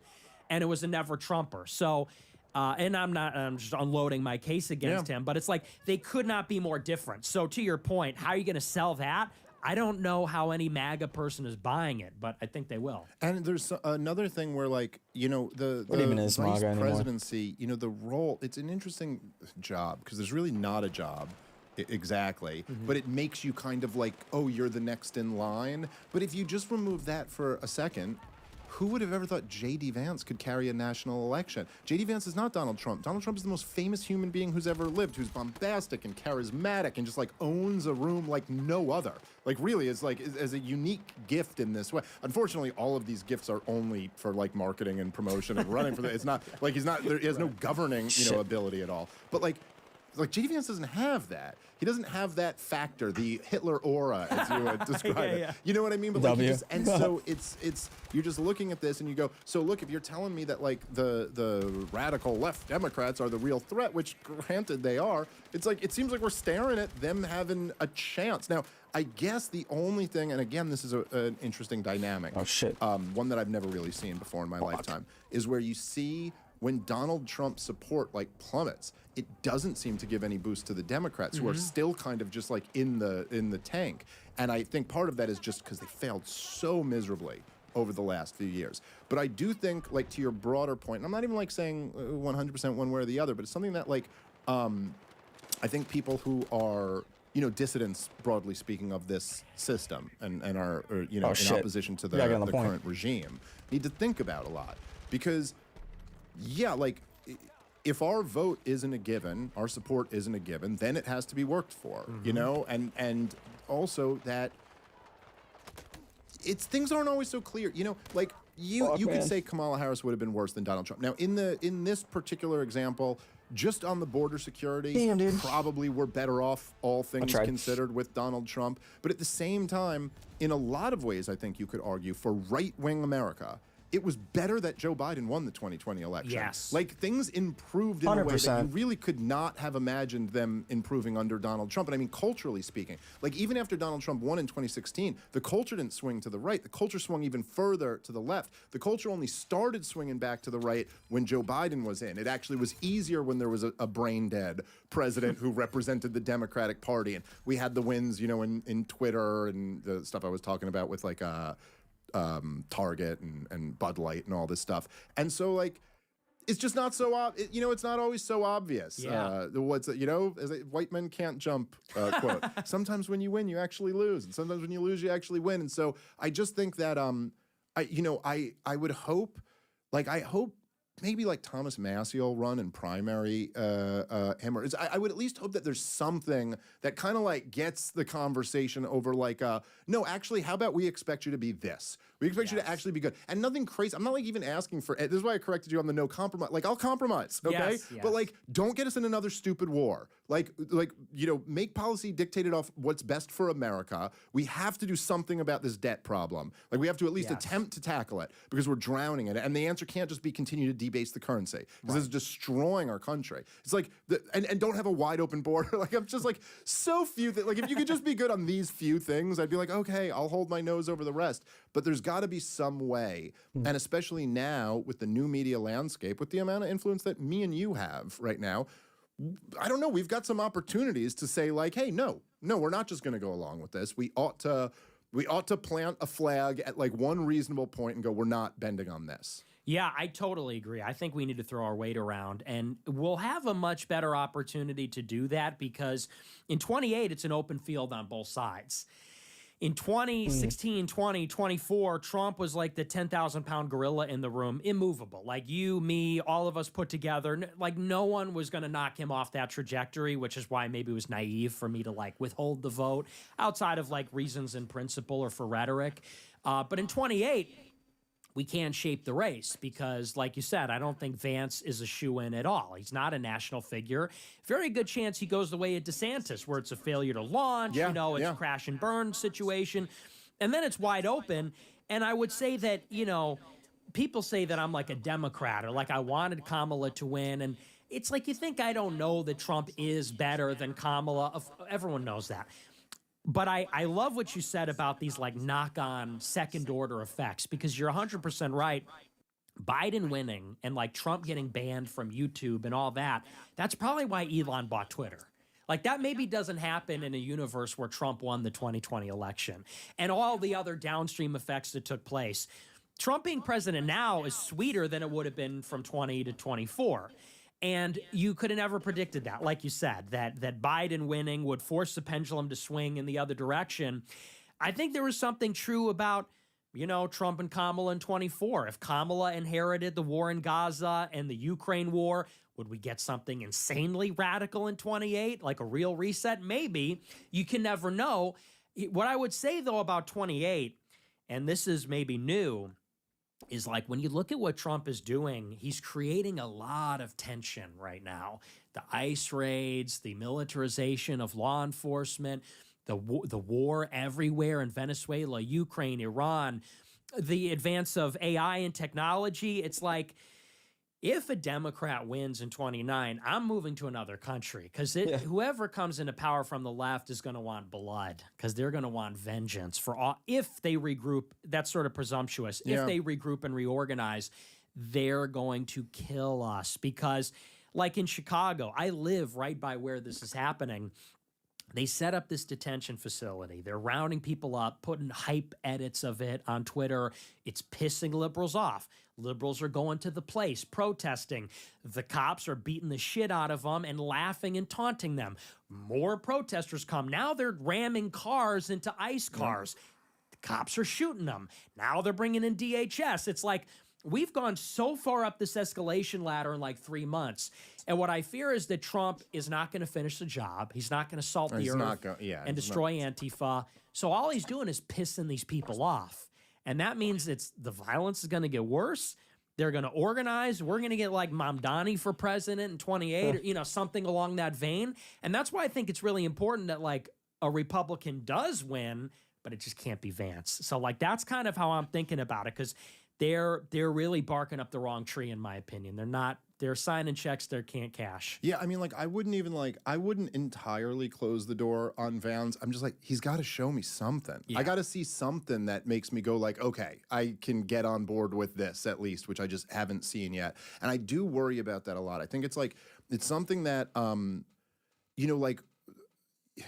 and it was a never-Trumper. So, and I'm just unloading my case against him, but it's like they could not be more different. So, to your point, how are you going to sell that? I don't know how any MAGA person is buying it, but I think they will. And there's another thing where, like, you know, the even is vice MAGA anymore? presidency, you know, the role, it's an interesting job because there's really not a job exactly, but it makes you kind of like, oh, you're the next in line. But if you just remove that for a second, who would have ever thought J.D. Vance could carry a national election? J.D. Vance is not Donald Trump. Donald Trump is the most famous human being who's ever lived, who's bombastic and charismatic and just like owns a room like no other. Like really is like as a unique gift in this way. Unfortunately, all of these gifts are only for like marketing and promotion and running for the. It's not like he has no governing ability at all. But like J.D. Vance doesn't have that. He doesn't have that factor, the Hitler aura, as you would describe it. You know what I mean? But like, and so it's you're just looking at this and you go, so look, if you're telling me that like the radical left Democrats are the real threat, which granted they are, it's like it seems like we're staring at them having a chance. Now, I guess the only thing, and again, this is an interesting dynamic. Oh shit. One that I've never really seen before in my lifetime is where you see when Donald Trump's support like plummets, it doesn't seem to give any boost to the Democrats who are still kind of just like in the tank. And I think part of that is just because they failed so miserably over the last few years. But I do think, like, to your broader point, and I'm not even like saying 100% one way or the other, but it's something that like I think people who are, you know, dissidents, broadly speaking, of this system and are you know, in opposition to the current regime need to think about a lot. Because yeah, like, if our vote isn't a given, our support isn't a given, then it has to be worked for, you know? And also that things aren't always so clear. You know, like you could say Kamala Harris would have been worse than Donald Trump. Now, in this particular example, just on the border security, probably we're better off, all things considered, with Donald Trump. But at the same time, in a lot of ways, I think you could argue for right-wing America, it was better that Joe Biden won the 2020 election. Yes. Like, things improved in 100%. A way that you really could not have imagined them improving under Donald Trump. And I mean, culturally speaking, like, even after Donald Trump won in 2016, the culture didn't swing to the right. The culture swung even further to the left. The culture only started swinging back to the right when Joe Biden was in. It actually was easier when there was a brain-dead president who represented the Democratic Party. And we had the wins, you know, in Twitter and the stuff I was talking about with, like, Target and Bud Light and all this stuff. And so, like, it's just not so you know, it's not always so obvious. What's you know, as white men can't jump quote. Sometimes when you win, you actually lose, and sometimes when you lose, you actually win. And so I just think that I would hope, like, I hope maybe like Thomas Massey will run in primary him, or I would at least hope that there's something that kind of like gets the conversation over, like, no, actually, how about we expect you to be this? We expect you to actually be good. And nothing crazy. I'm not like even asking for, this is why I corrected you on the no compromise. Like, I'll compromise, okay? Yes, But like, don't get us in another stupid war. Like, you know, make policy dictated off what's best for America. We have to do something about this debt problem. Like, we have to at least attempt to tackle it because we're drowning in it. And the answer can't just be continue to debase the currency because it's destroying our country. It's like, and don't have a wide open border. Like, I'm just like, so few things. Like, if you could just be good on these few things, I'd be like, okay, I'll hold my nose over the rest. But there's got to be some way, and especially now with the new media landscape, with the amount of influence that me and you have right now, I don't know, we've got some opportunities to say like, hey, no, we're not just going to go along with this. We ought to plant a flag at like one reasonable point and go, we're not bending on this. Yeah, I totally agree. I think we need to throw our weight around, and we'll have a much better opportunity to do that because in 28, it's an open field on both sides. In 2016, 20, 24, Trump was like the 10,000-pound gorilla in the room, immovable. Like you, me, all of us put together. Like no one was going to knock him off that trajectory, which is why maybe it was naive for me to like withhold the vote outside of like reasons in principle or for rhetoric. But in 28, we can shape the race because, like you said, I don't think Vance is a shoo-in at all. He's not a national figure. Very good chance he goes the way of DeSantis, where it's a failure to launch, you know, it's a crash and burn situation. And then it's wide open. And I would say that, you know, people say that I'm like a Democrat or like I wanted Kamala to win. And it's like you think I don't know that Trump is better than Kamala. Everyone knows that. But I love what you said about these like knock-on second-order effects because you're 100% right. Biden winning and like Trump getting banned from YouTube and all that, that's probably why Elon bought Twitter. Like that maybe doesn't happen in a universe where Trump won the 2020 election and all the other downstream effects that took place. Trump being president now is sweeter than it would have been from 20 to 24. And you could have never predicted that, like you said, that Biden winning would force the pendulum to swing in the other direction. I think there was something true about, you know, Trump and Kamala in 24. If Kamala inherited the war in Gaza and the Ukraine war, would we get something insanely radical in 28, like a real reset? Maybe. You can never know. What I would say, though, about 28, and this is maybe new, is like when you look at what Trump is doing, he's creating a lot of tension right now. The ICE raids, the militarization of law enforcement, the war everywhere in Venezuela, Ukraine, Iran, the advance of AI and technology. It's like if a Democrat wins in 29, I'm moving to another country because whoever comes into power from the left is going to want blood because they're going to want vengeance for all. If they regroup, that's sort of presumptuous. If they regroup and reorganize, they're going to kill us because like in Chicago, I live right by where this is happening. They set up this detention facility. They're rounding people up, putting hype edits of it on Twitter. It's pissing liberals off. Liberals are going to the place, protesting. The cops are beating the shit out of them and laughing and taunting them. More protesters come. Now they're ramming cars into ICE cars. The cops are shooting them. Now they're bringing in DHS. It's like we've gone so far up this escalation ladder in like 3 months. And what I fear is that Trump is not going to finish the job. He's not going to salt the earth and destroy Antifa. So all he's doing is pissing these people off. And that means the violence is going to get worse. They're going to organize. We're going to get like Mamdani for president in 28, or, you know, something along that vein. And that's why I think it's really important that like a Republican does win, but it just can't be Vance. So like that's kind of how I'm thinking about it because they're really barking up the wrong tree in my opinion. They're signing checks they can't cash. Yeah, I mean, like, I wouldn't entirely close the door on Vance. I'm just like, he's got to show me something. Yeah. I got to see something that makes me go like, okay, I can get on board with this at least, which I just haven't seen yet. And I do worry about that a lot. I think it's like, it's something that, you know, like,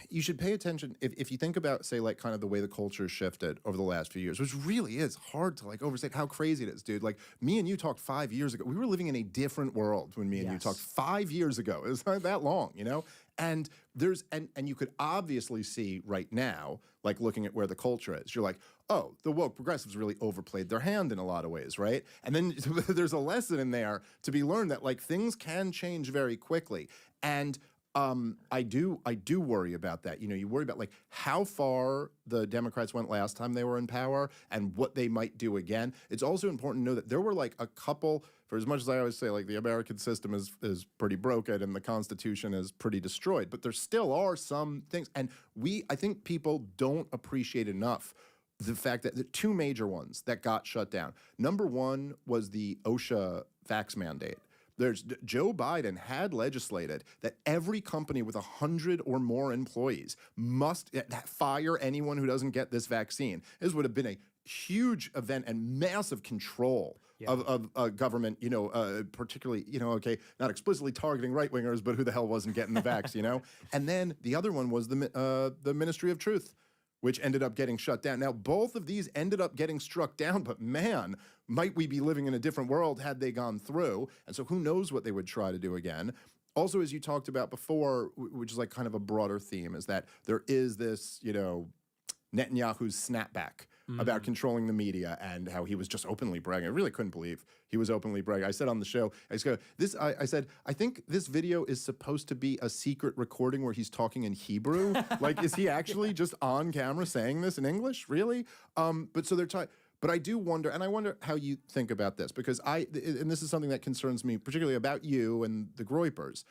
you should pay attention if you think about, say, like kind of the way the culture shifted over the last few years, which really is hard to like overstate how crazy it is, dude. Like me and you talked 5 years ago. We were living in a different world when me and you talked 5 years ago. It's not that long, you know? And there's and you could obviously see right now, like looking at where the culture is, you're like, oh, the woke progressives really overplayed their hand in a lot of ways, right? And then there's a lesson in there to be learned that like things can change very quickly. And I do worry about that. You know, you worry about like how far the Democrats went last time they were in power and what they might do again. It's also important to know that there were like a couple, for as much as I always say, like the American system is pretty broken and the Constitution is pretty destroyed, but there still are some things. And I think people don't appreciate enough the fact that the two major ones that got shut down. Number one was the OSHA vax mandate. Joe Biden had legislated that every company with 100 or more employees must fire anyone who doesn't get this vaccine. This would have been a huge event and massive control of government, you know, particularly, you know, okay, not explicitly targeting right-wingers, but who the hell wasn't getting the vax, you know? And then the other one was the Ministry of Truth, which ended up getting shut down. Now, both of these ended up getting struck down, but man, might we be living in a different world had they gone through. And so who knows what they would try to do again. Also, as you talked about before, which is like kind of a broader theme, is that there is this, you know, Netanyahu's snapback about controlling the media and how he was just openly bragging. I really couldn't believe he was openly bragging. I said on the show, I said, I think this video is supposed to be a secret recording where he's talking in Hebrew. Like, is he actually just on camera saying this in English? Really? But so they're talking. But I do wonder, and I wonder how you think about this, because and this is something that concerns me, particularly about you and the Groypers,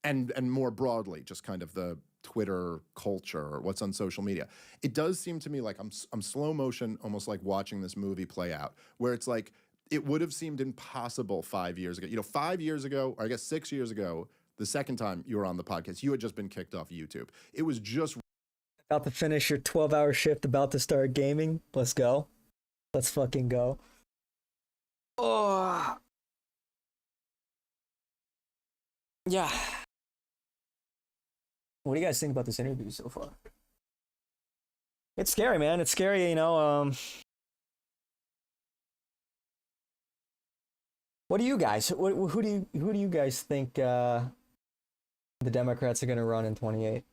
and more broadly, just kind of the Twitter culture or what's on social media. It does seem to me like I'm slow motion, almost like watching this movie play out, where it's like, it would have seemed impossible 5 years ago. You know, 5 years ago, or I guess 6 years ago, the second time you were on the podcast, you had just been kicked off YouTube. It was just About to finish your 12-hour shift, about to start gaming. Let's go. Let's fucking go. Oh. Yeah. What do you guys think about this interview so far? It's scary, man. It's scary, you know. What do you guys? Who do you guys think the Democrats are going to run in 28?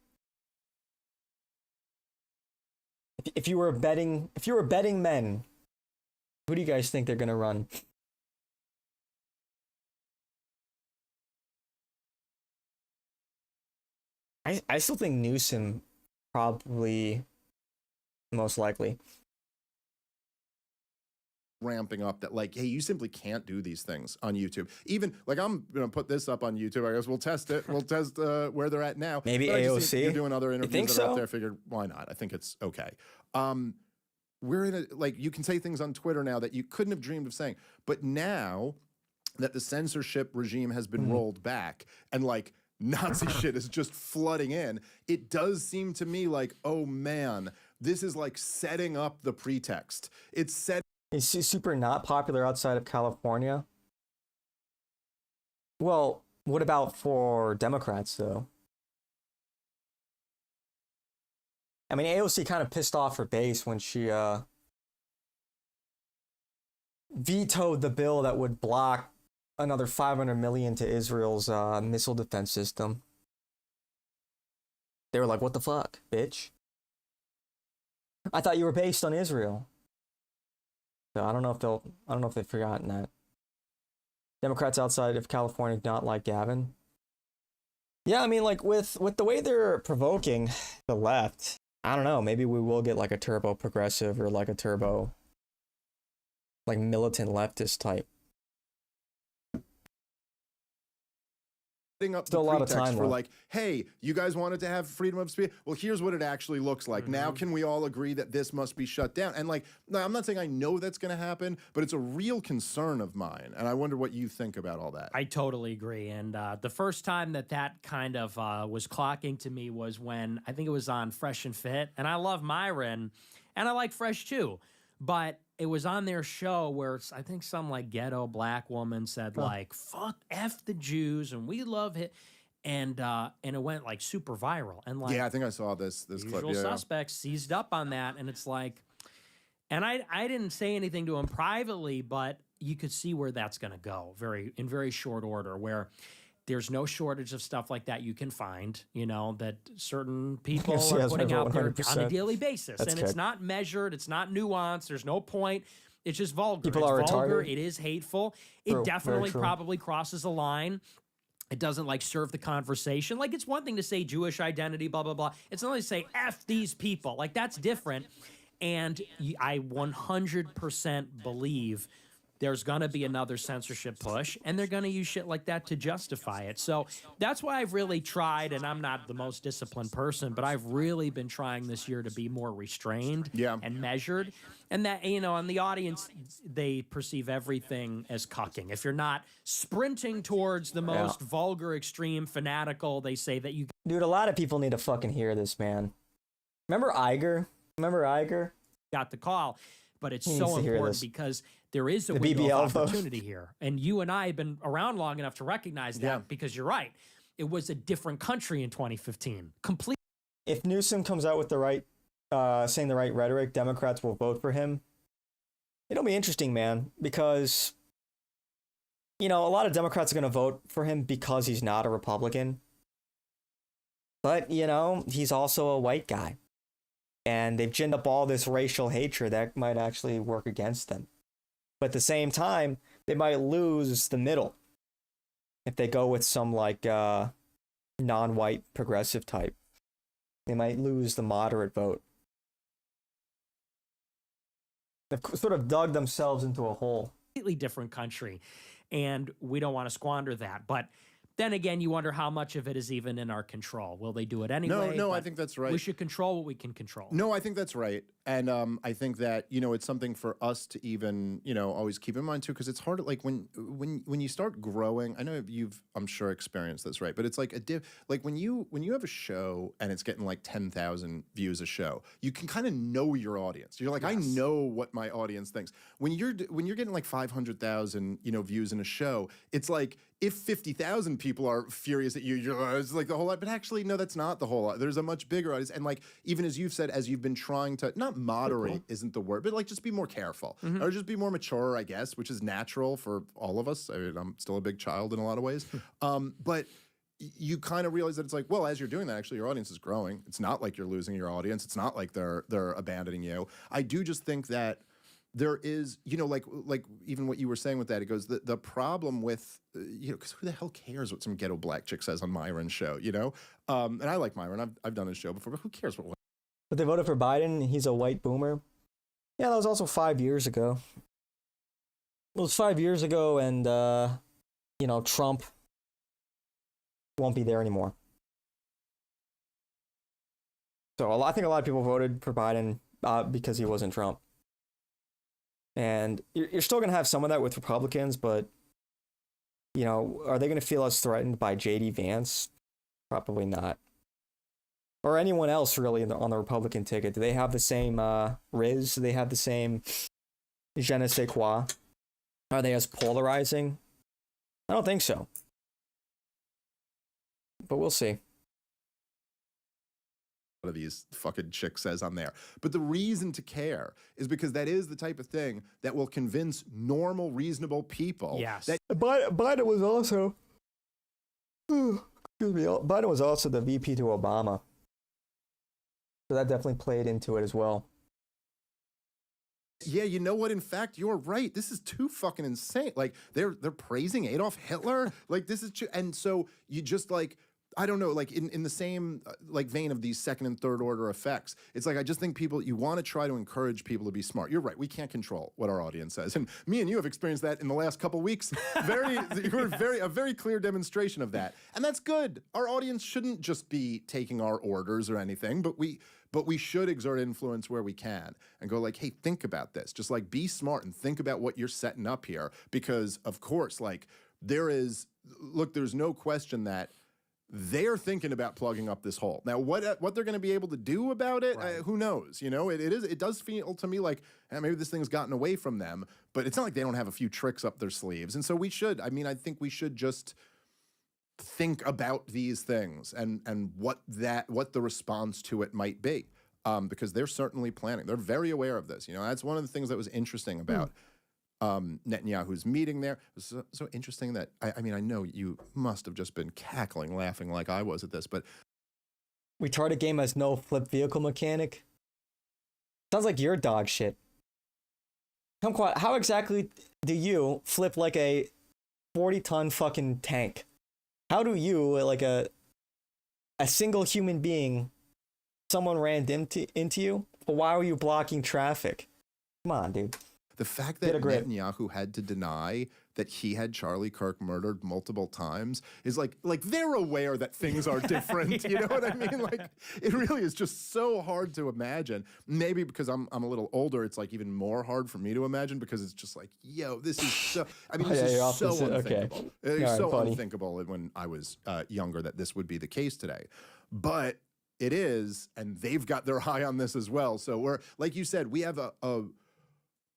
If you were betting men, who do you guys think they're going to run? I still think Newsom probably most likely. ramping up that like, hey, you simply can't do these things on YouTube. Even like I'm gonna put this up on YouTube. I guess we'll test it. We'll test where they're at now. Maybe but AOC. You're doing other interviews that are out there. So? Figured why not? I think it's okay. We're in a like you can say things on Twitter now that you couldn't have dreamed of saying, but now that the censorship regime has been rolled back and like Nazi shit is just flooding in, it does seem to me like, oh man, this is like setting up the pretext. It's set. Is he super not popular outside of California? Well, what about for Democrats, though? I mean, AOC kind of pissed off her base when she vetoed the bill that would block another $500 million to Israel's missile defense system. They were like, what the fuck, bitch? I thought you were based on Israel. So I don't know if they've forgotten that. Democrats outside of California do not like Gavin. Yeah, I mean, like with the way they're provoking the left, I don't know, maybe we will get like a turbo progressive or like a turbo like militant leftist type. Up Still the a lot of pretext time for left. like, hey, you guys wanted to have freedom of speech. Well, here's what it actually looks like. Now, can we all agree that this must be shut down? And like, no, I'm not saying I know that's going to happen, but it's a real concern of mine. And I wonder what you think about all that. I totally agree. And the first time that kind of was clocking to me was when I think it was on Fresh and Fit. And I love Myron, and I like Fresh too. But it was on their show where I think some like ghetto black woman said like, fuck F the Jews and we love it. And it went like super viral. And like, yeah, I think I saw this clip. Usual Yeah. Suspects seized up on that. And it's like, and I didn't say anything to him privately, but you could see where that's going to go in very short order, where there's no shortage of stuff like that you can find, you know, that certain people Yes, are yes, putting out there on a 100%. daily basis. That's And it's kicked. not measured. It's not nuanced. There's no point. It's just vulgar. People It's are vulgar. retarded. It is hateful. True, It very definitely true. probably crosses a line. It doesn't like serve the conversation. Like, it's one thing to say Jewish identity, blah, blah, blah. It's another to say F these people. Like, that's different. And I 100% believe there's going to be another censorship push, and they're going to use shit like that to justify it. So that's why I've really tried, and I'm not the most disciplined person, but I've really been trying this year to be more restrained and measured. And that, you know, and the audience, they perceive everything as cucking. If you're not sprinting towards the most vulgar, extreme, fanatical, they say that you... Dude, a lot of people need to fucking hear this, man. Remember Iger? Got the call. But it's He so needs to hear important this. because there is a The window BBL of vote. opportunity here. And you and I have been around long enough to recognize that because you're right. It was a different country in 2015. Complete. If Newsom comes out with the right, saying the right rhetoric, Democrats will vote for him. It'll be interesting, man, because, you know, a lot of Democrats are going to vote for him because he's not a Republican. But, you know, he's also a white guy. And they've ginned up all this racial hatred that might actually work against them. But at the same time, they might lose the middle if they go with some, like, non-white progressive type. They might lose the moderate vote. They've sort of dug themselves into a hole. Completely different country. And we don't want to squander that. But then again, you wonder how much of it is even in our control. Will they do it anyway? No, I But think that's right. we should control what we can control. No, I think that's right. And I think that, you know, it's something for us to even, you know, always keep in mind too, because it's hard. Like when you start growing, I know you've, I'm sure, experienced this, right? But it's like like when you have a show and it's getting like 10,000 views a show, you can kind of know your audience. You're like, I know what my audience thinks. When you're getting like 500,000, you know, views in a show, it's like, if 50,000 people are furious at you, it's like the whole lot. But actually, no, that's not the whole lot. There's a much bigger audience. And like, even as you've said, as you've been trying to, not moderate isn't the word, but like just be more careful. Or just be more mature, I guess, which is natural for all of us. I mean, I'm still a big child in a lot of ways. But you kind of realize that it's like, well, as you're doing that, actually, your audience is growing. It's not like you're losing your audience. It's not like they're abandoning you. I do just think that there is, you know, like even what you were saying with that, it goes, the problem with, you know, because who the hell cares what some ghetto black chick says on Myron's show, you know? And I like Myron. I've done his show before, but who cares what? But they voted for Biden. He's a white boomer. Yeah, that was also 5 years ago. It was 5 years ago, and, you know, Trump won't be there anymore. So I think a lot of people voted for Biden because he wasn't Trump. And you're still going to have some of that with Republicans, but, you know, are they going to feel as threatened by J.D. Vance? Probably not. Or anyone else really on the Republican ticket. Do they have the same Riz? Do they have the same je ne sais quoi? Are they as polarizing? I don't think so. But we'll see. Of these fucking chick says on there. But the reason to care is because that is the type of thing that will convince normal, reasonable people. Yes. That Biden was also... excuse me. Biden was also the VP to Obama. So that definitely played into it as well. yeah, you know what? In fact, you're right. This is too fucking insane. Like they're praising Adolf Hitler. Like this is and so you just like, I don't know, like in the same like vein of these second and third order effects, it's like I just think people, you want to try to encourage people to be smart. You're right. We can't control what our audience says, and me and you have experienced that in the last couple weeks. A very clear demonstration of that, and that's good. Our audience shouldn't just be taking our orders or anything, but we should exert influence where we can and go like, hey, think about this. Just like be smart and think about what you're setting up here, because of course, like there's no question that they're thinking about plugging up this hole. Now, what they're going to be able to do about it, Right. Who knows? You know, it does feel to me like maybe this thing's gotten away from them, but it's not like they don't have a few tricks up their sleeves. And so I think we should just think about these things and what the response to it might be, because they're certainly planning. They're very aware of this. You know, that's one of the things that was interesting about Netanyahu's meeting there. It was so interesting that, I mean, I know you must have just been cackling, laughing like I was at this, but... Retarded game has no flip vehicle mechanic. Sounds like your dog shit. Kumquat, how exactly do you flip like a 40-ton fucking tank? How do you, like a single human being, someone ran into you, but why were you blocking traffic? Come on, dude. The fact Get that a grip. Netanyahu had to deny that he had Charlie Kirk murdered multiple times is like they're aware that things are different. You know what I mean? Like, it really is just so hard to imagine. Maybe because I'm a little older, it's like even more hard for me to imagine, because it's just like, yo, this is so. I mean, this Yeah, is you're so opposite. Okay. unthinkable. All It's right, so buddy. unthinkable when I was younger that this would be the case today, but it is, and they've got their eye on this as well. So we're, like you said, we have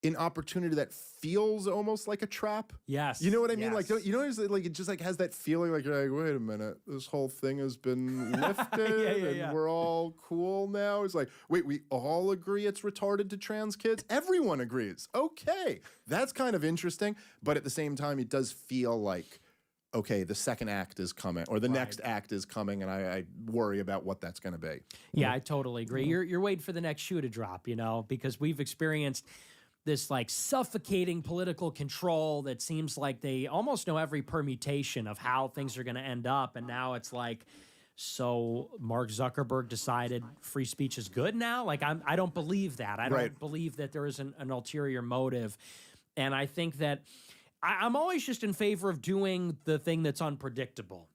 an opportunity that feels almost like a trap. Yes. You know what I mean? Yes. Like, you know, it's like it just like has that feeling like you're like, wait a minute, this whole thing has been lifted and we're all cool now. It's like, wait, we all agree it's retarded to trans kids? Everyone agrees. Okay. That's kind of interesting. But at the same time, it does feel like, okay, the second act is coming, or the next act is coming, and I worry about what that's going to be. Yeah, I totally agree. You're waiting for the next shoe to drop, you know, because we've experienced this like suffocating political control that seems like they almost know every permutation of how things are going to end up. And now it's like, so Mark Zuckerberg decided free speech is good now? Like, I don't believe that. I don't believe that there is an ulterior motive. And I think that I'm always just in favor of doing the thing that's unpredictable.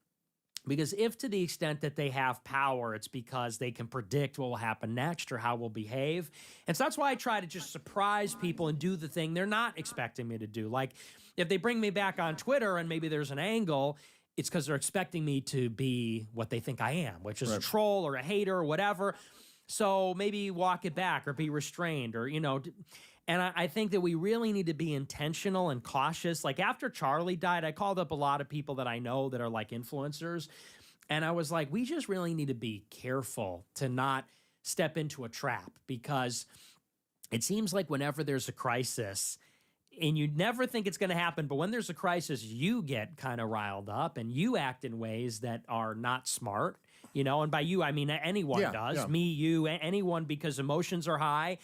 Because if to the extent that they have power, it's because they can predict what will happen next or how we'll behave. And so that's why I try to just surprise people and do the thing they're not expecting me to do. Like, if they bring me back on Twitter and maybe there's an angle, it's because they're expecting me to be what they think I am, which is a troll or a hater or whatever. So maybe walk it back or be restrained or, you know. And I think that we really need to be intentional and cautious. Like, after Charlie died, I called up a lot of people that I know that are like influencers. And I was like, we just really need to be careful to not step into a trap, because it seems like whenever there's a crisis, and you never think it's going to happen, but when there's a crisis, you get kind of riled up and you act in ways that are not smart, you know. And by you, I mean anyone does. Me, you, anyone, because emotions are high.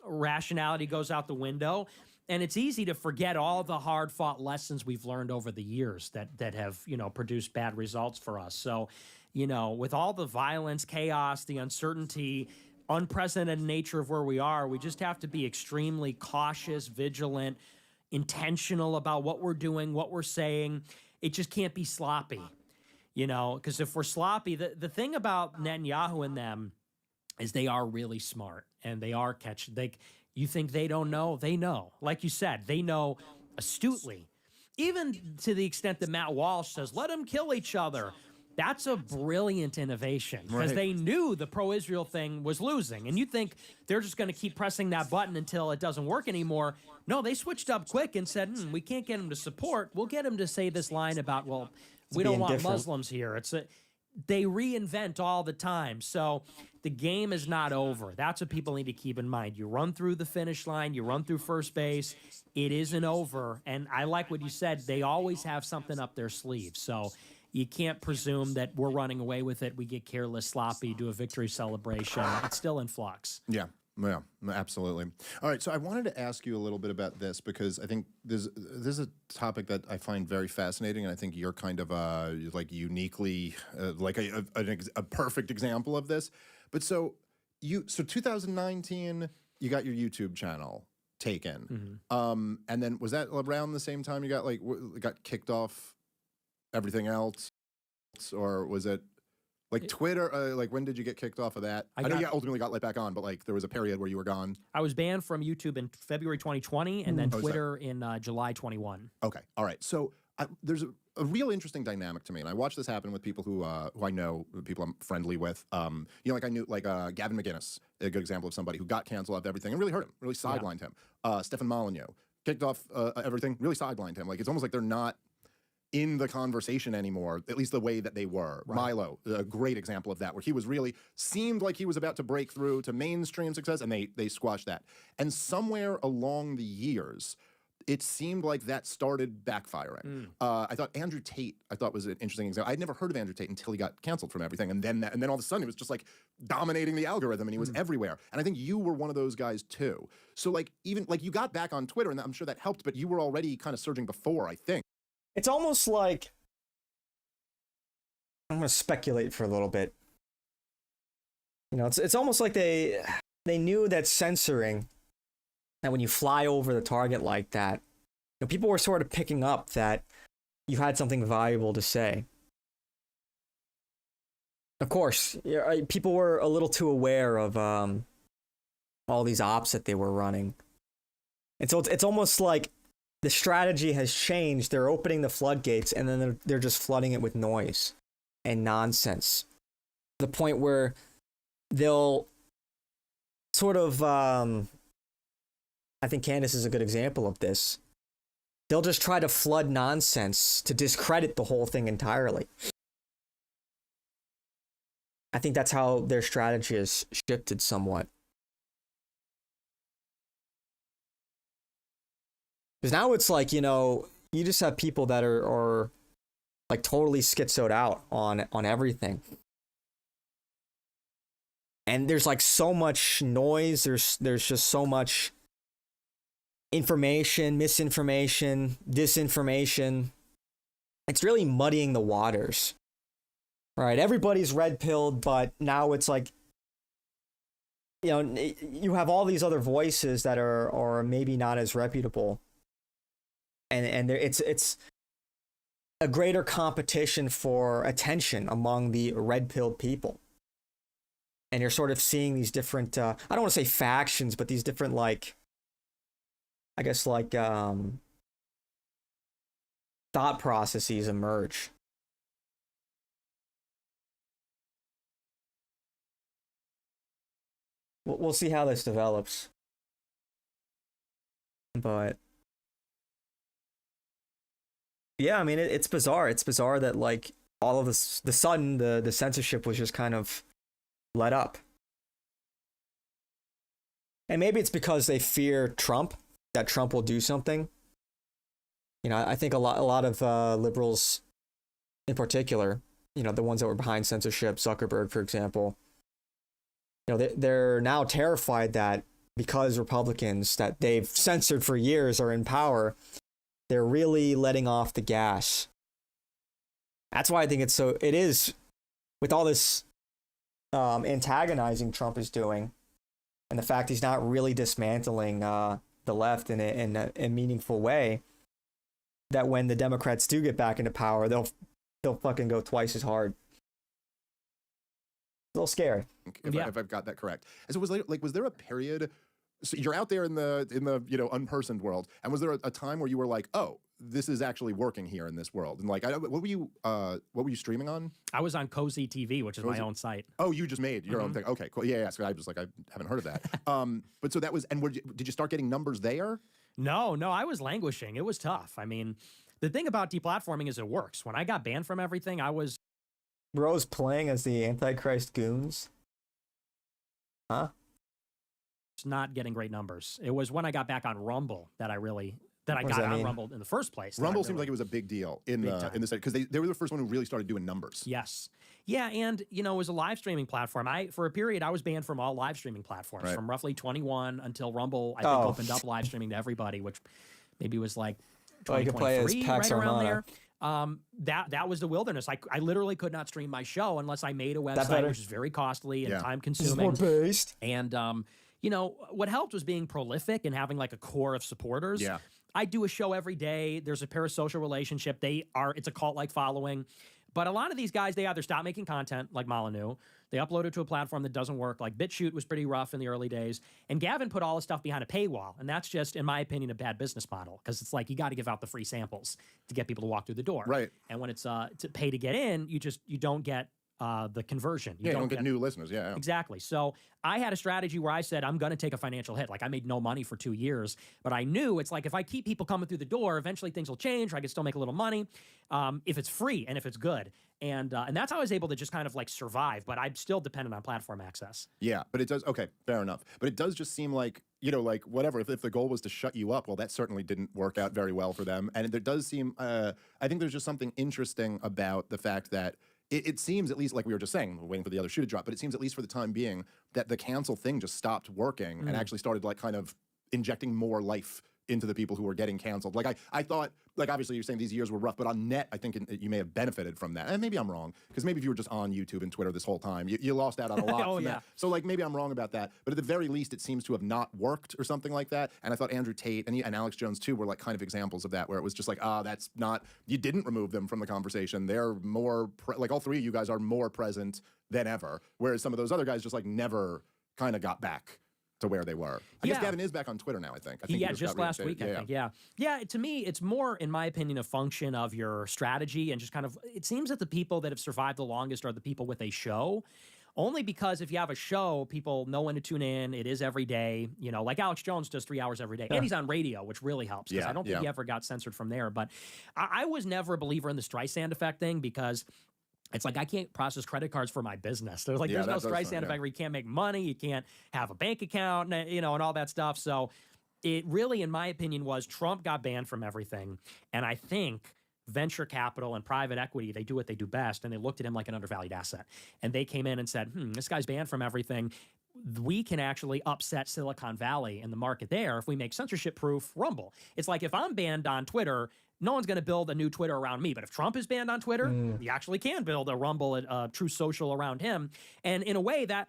Rationality goes out the window, and it's easy to forget all the hard-fought lessons we've learned over the years that have, you know, produced bad results for us. So, you know, with all the violence, chaos, the uncertainty, unprecedented nature of where we are, we just have to be extremely cautious, vigilant, intentional about what we're doing, what we're saying. It just can't be sloppy, you know, because if we're sloppy, the thing about Netanyahu and them is they are really smart, and they are catching. You think they don't know? They know. Like you said, they know astutely. Even to the extent that Matt Walsh says, let them kill each other. That's a brilliant innovation, because they knew the pro-Israel thing was losing. And you think they're just going to keep pressing that button until it doesn't work anymore. No, they switched up quick and said, we can't get him to support. We'll get him to say this line about, well, we don't want Muslims here. They reinvent all the time. So the game is not over. That's what people need to keep in mind. You run through the finish line, you run through first base. It isn't over. And I like what you said. They always have something up their sleeve. So you can't presume that we're running away with it. We get careless, sloppy, do a victory celebration. It's still in flux. Yeah, absolutely. All right, so I wanted to ask you a little bit about this, because I think this is a topic that I find very fascinating, and I think you're kind of like uniquely like a perfect example of this. But so 2019, you got your YouTube channel taken, and then was that around the same time you got got kicked off everything else, or was it? Like Twitter, like when did you get kicked off of that? I know you ultimately got let back on, but like there was a period where you were gone. I was banned from YouTube in February 2020, and then Twitter in July 21. Okay, all right. So there's a real interesting dynamic to me, and I watched this happen with people who I know, people I'm friendly with. You know, like I knew Gavin McInnes, a good example of somebody who got canceled off everything and really hurt him, really sidelined him. Stefan Molyneux kicked off everything, really sidelined him. Like it's almost like they're not in the conversation anymore, at least the way that they were. Milo, a great example of that, where he was really, seemed like he was about to break through to mainstream success, and they squashed that. And somewhere along the years, it seemed like that started backfiring. I thought Andrew Tate, was an interesting example. I'd never heard of Andrew Tate until he got canceled from everything, and then all of a sudden it was just like dominating the algorithm, and he was everywhere. And I think you were one of those guys too. So like even like you got back on Twitter, and I'm sure that helped, but you were already kind of surging before, I think. It's almost like I'm gonna speculate for a little bit. You know, it's almost like they knew that censoring, that when you fly over the target like that, you know, people were sort of picking up that you had something valuable to say. Of course, people were a little too aware of all these ops that they were running. And so it's almost like the strategy has changed. They're opening the floodgates, and then they're just flooding it with noise and nonsense. The point where they'll sort of, I think Candace is a good example of this. They'll just try to flood nonsense to discredit the whole thing entirely. I think that's how their strategy has shifted somewhat. Because now it's like, you know, you just have people that are like totally schizoed out on everything. And there's like so much noise, there's just so much information, misinformation, disinformation. It's really muddying the waters. Right? Everybody's red-pilled, but now it's like, you know, you have all these other voices that are maybe not as reputable. And it's a greater competition for attention among the red-pilled people. And you're sort of seeing these different, I don't want to say factions, but these different, like, I guess, like, thought processes emerge. We'll see how this develops. But yeah, I mean, it's bizarre. It's bizarre that, like, all of this, the sudden, the censorship was just kind of let up. And maybe it's because they fear Trump, that Trump will do something. You know, I think a lot of liberals in particular, you know, the ones that were behind censorship, Zuckerberg, for example, you know, they're now terrified that because Republicans that they've censored for years are in power, they're really letting off the gas. That's why I think it is, with all this antagonizing Trump is doing, and the fact he's not really dismantling the left in a meaningful way, that when the Democrats do get back into power, they'll fucking go twice as hard. A little scary. If I've got that correct. And so was there a period? So you're out there in the you know, unpersoned world, and was there a time where you were like, oh, this is actually working here in this world? And like, what were you streaming on? I was on Cozy TV, which is my own site. Oh, you just made your own thing. Okay, cool. Yeah. So I was like, I haven't heard of that. But so that was, and did you start getting numbers there? No, I was languishing. It was tough. I mean, the thing about deplatforming is it works. When I got banned from everything, I was playing as the Antichrist goons. Huh? Not getting great numbers. It was when I got back on Rumble that I got on Rumble in the first place. Rumble seemed like it was a big deal in the site, because they were the first one who really started doing numbers. Yes. Yeah, and you know, it was a live streaming platform. For a period I was banned from all live streaming platforms, from roughly 21 until Rumble I think opened up live streaming to everybody, which maybe was like 2023, right around there. That was the wilderness. I literally could not stream my show unless I made a website, which is very costly and time consuming. Based. And you know, what helped was being prolific and having like a core of supporters. Yeah. I do a show every day. There's a parasocial relationship. It's a cult-like following. But a lot of these guys, they either stop making content, like Molyneux, they upload it to a platform that doesn't work, like BitChute was pretty rough in the early days, and Gavin put all his stuff behind a paywall, and that's just, in my opinion, a bad business model, because it's like you got to give out the free samples to get people to walk through the door. Right. And when it's to pay to get in, you don't get the conversion. You don't get new listeners. Yeah. Exactly. So I had a strategy where I said, I'm going to take a financial hit. Like, I made no money for 2 years, but I knew it's like, if I keep people coming through the door, eventually things will change. I can still make a little money if it's free and if it's good. And that's how I was able to just kind of like survive, but I'm still dependent on platform access. Yeah, but it does, okay, fair enough. But it does just seem like, you know, like whatever, if the goal was to shut you up, well, that certainly didn't work out very well for them. And there does seem, I think there's just something interesting about the fact that it seems, at least like we were just saying, we're waiting for the other shoe to drop, but it seems, at least for the time being, that the cancel thing just stopped working and actually started like kind of injecting more life into the people who were getting canceled. Like I thought, like obviously you're saying these years were rough, but on net, I think you may have benefited from that. And maybe I'm wrong, because maybe if you were just on YouTube and Twitter this whole time, you lost out on a lot from that. So like maybe I'm wrong about that, but at the very least, it seems to have not worked or something like that. And I thought Andrew Tate and Alex Jones too were like kind of examples of that, where it was just like, that's not, you didn't remove them from the conversation. They're more, like all three of you guys are more present than ever, whereas some of those other guys just like never kind of got back to where they were. I guess Gavin is back on Twitter now, I think. He just last week, I think, Yeah, to me, it's more, in my opinion, a function of your strategy and just kind of, it seems that the people that have survived the longest are the people with a show. Only because if you have a show, people know when to tune in. It is every day. You know, like Alex Jones does 3 hours every day. And he's on radio, which really helps, because I don't think he ever got censored from there. But I was never a believer in the Streisand effect thing, because it's like I can't process credit cards for my business. There's like there's no Streisand effect where you can't make money, you can't have a bank account, and all that stuff. So it really, in my opinion, was Trump got banned from everything. And I think venture capital and private equity, they do what they do best, and they looked at him like an undervalued asset. And they came in and said, this guy's banned from everything. We can actually upset Silicon Valley in the market there if we make censorship-proof Rumble. It's like if I'm banned on Twitter, no one's going to build a new Twitter around me. But if Trump is banned on Twitter, you actually can build a Rumble, a True Social around him. And in a way, that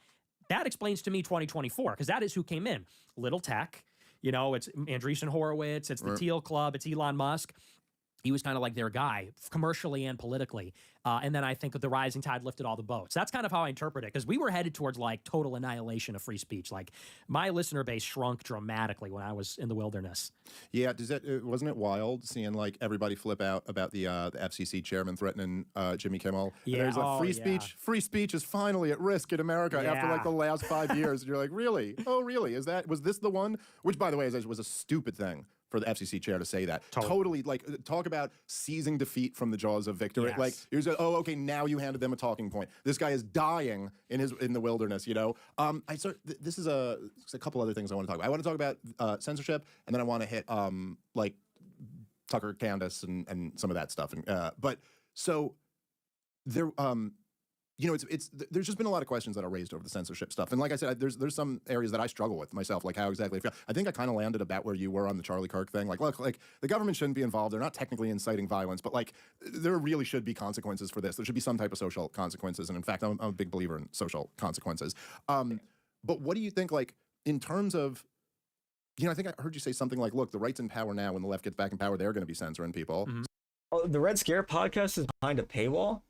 explains to me 2024, because that is who came in. Little tech, it's Andreessen Horowitz, it's the Teal Club, it's Elon Musk. He was kind of like their guy, commercially and politically. And then I think the rising tide lifted all the boats. That's kind of how I interpret it, because we were headed towards like total annihilation of free speech. Like my listener base shrunk dramatically when I was in the wilderness. Yeah, wasn't it wild seeing like everybody flip out about the FCC chairman threatening Jimmy Kimmel? Yeah, and there's like free speech is finally at risk in America after like the last 5 years. And you're like, really? Oh, really? Was this the one? Which, by the way, was a stupid thing for the FCC chair to say that. Totally, like, talk about seizing defeat from the jaws of victory. Like, you're just, okay, now you handed them a talking point. This guy is dying in the wilderness, This is a couple other things I want to talk about. I want to talk about censorship, and then I want to hit, like, Tucker Candace and some of that stuff. But, so, there, there's just been a lot of questions that are raised over the censorship stuff. And like I said, there's some areas that I struggle with myself, like how exactly I feel. I think I kind of landed about where you were on the Charlie Kirk thing. Like, look, like the government shouldn't be involved. They're not technically inciting violence, but like there really should be consequences for this. There should be some type of social consequences. And in fact, I'm a big believer in social consequences. But what do you think, like, in terms of, I think I heard you say something like, look, the right's in power now. When the left gets back in power, they're going to be censoring people. Mm-hmm. Oh, the Red Scare podcast is behind a paywall?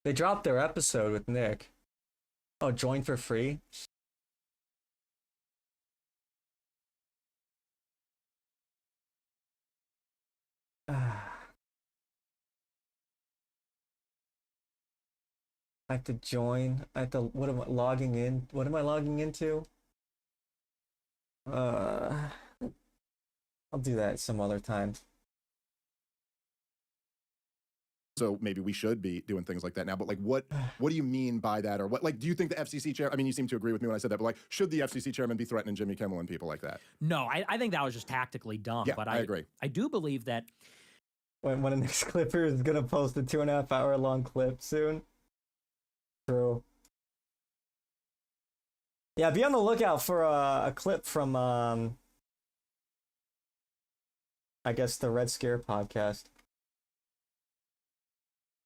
They dropped their episode with Nick. Oh, join for free? I have to join. What am I logging in? What am I logging into? I'll do that some other time. So maybe we should be doing things like that now. But like, what do you mean by that? Or what, like, do you think the FCC chair, I mean, you seem to agree with me when I said that, but like, should the FCC chairman be threatening Jimmy Kimmel and people like that? No, I think that was just tactically dumb. Yeah, but I agree. I do believe that when one of the next clippers is going to post a 2.5 hour long clip soon. True. Yeah, be on the lookout for a clip from, I guess, the Red Scare podcast.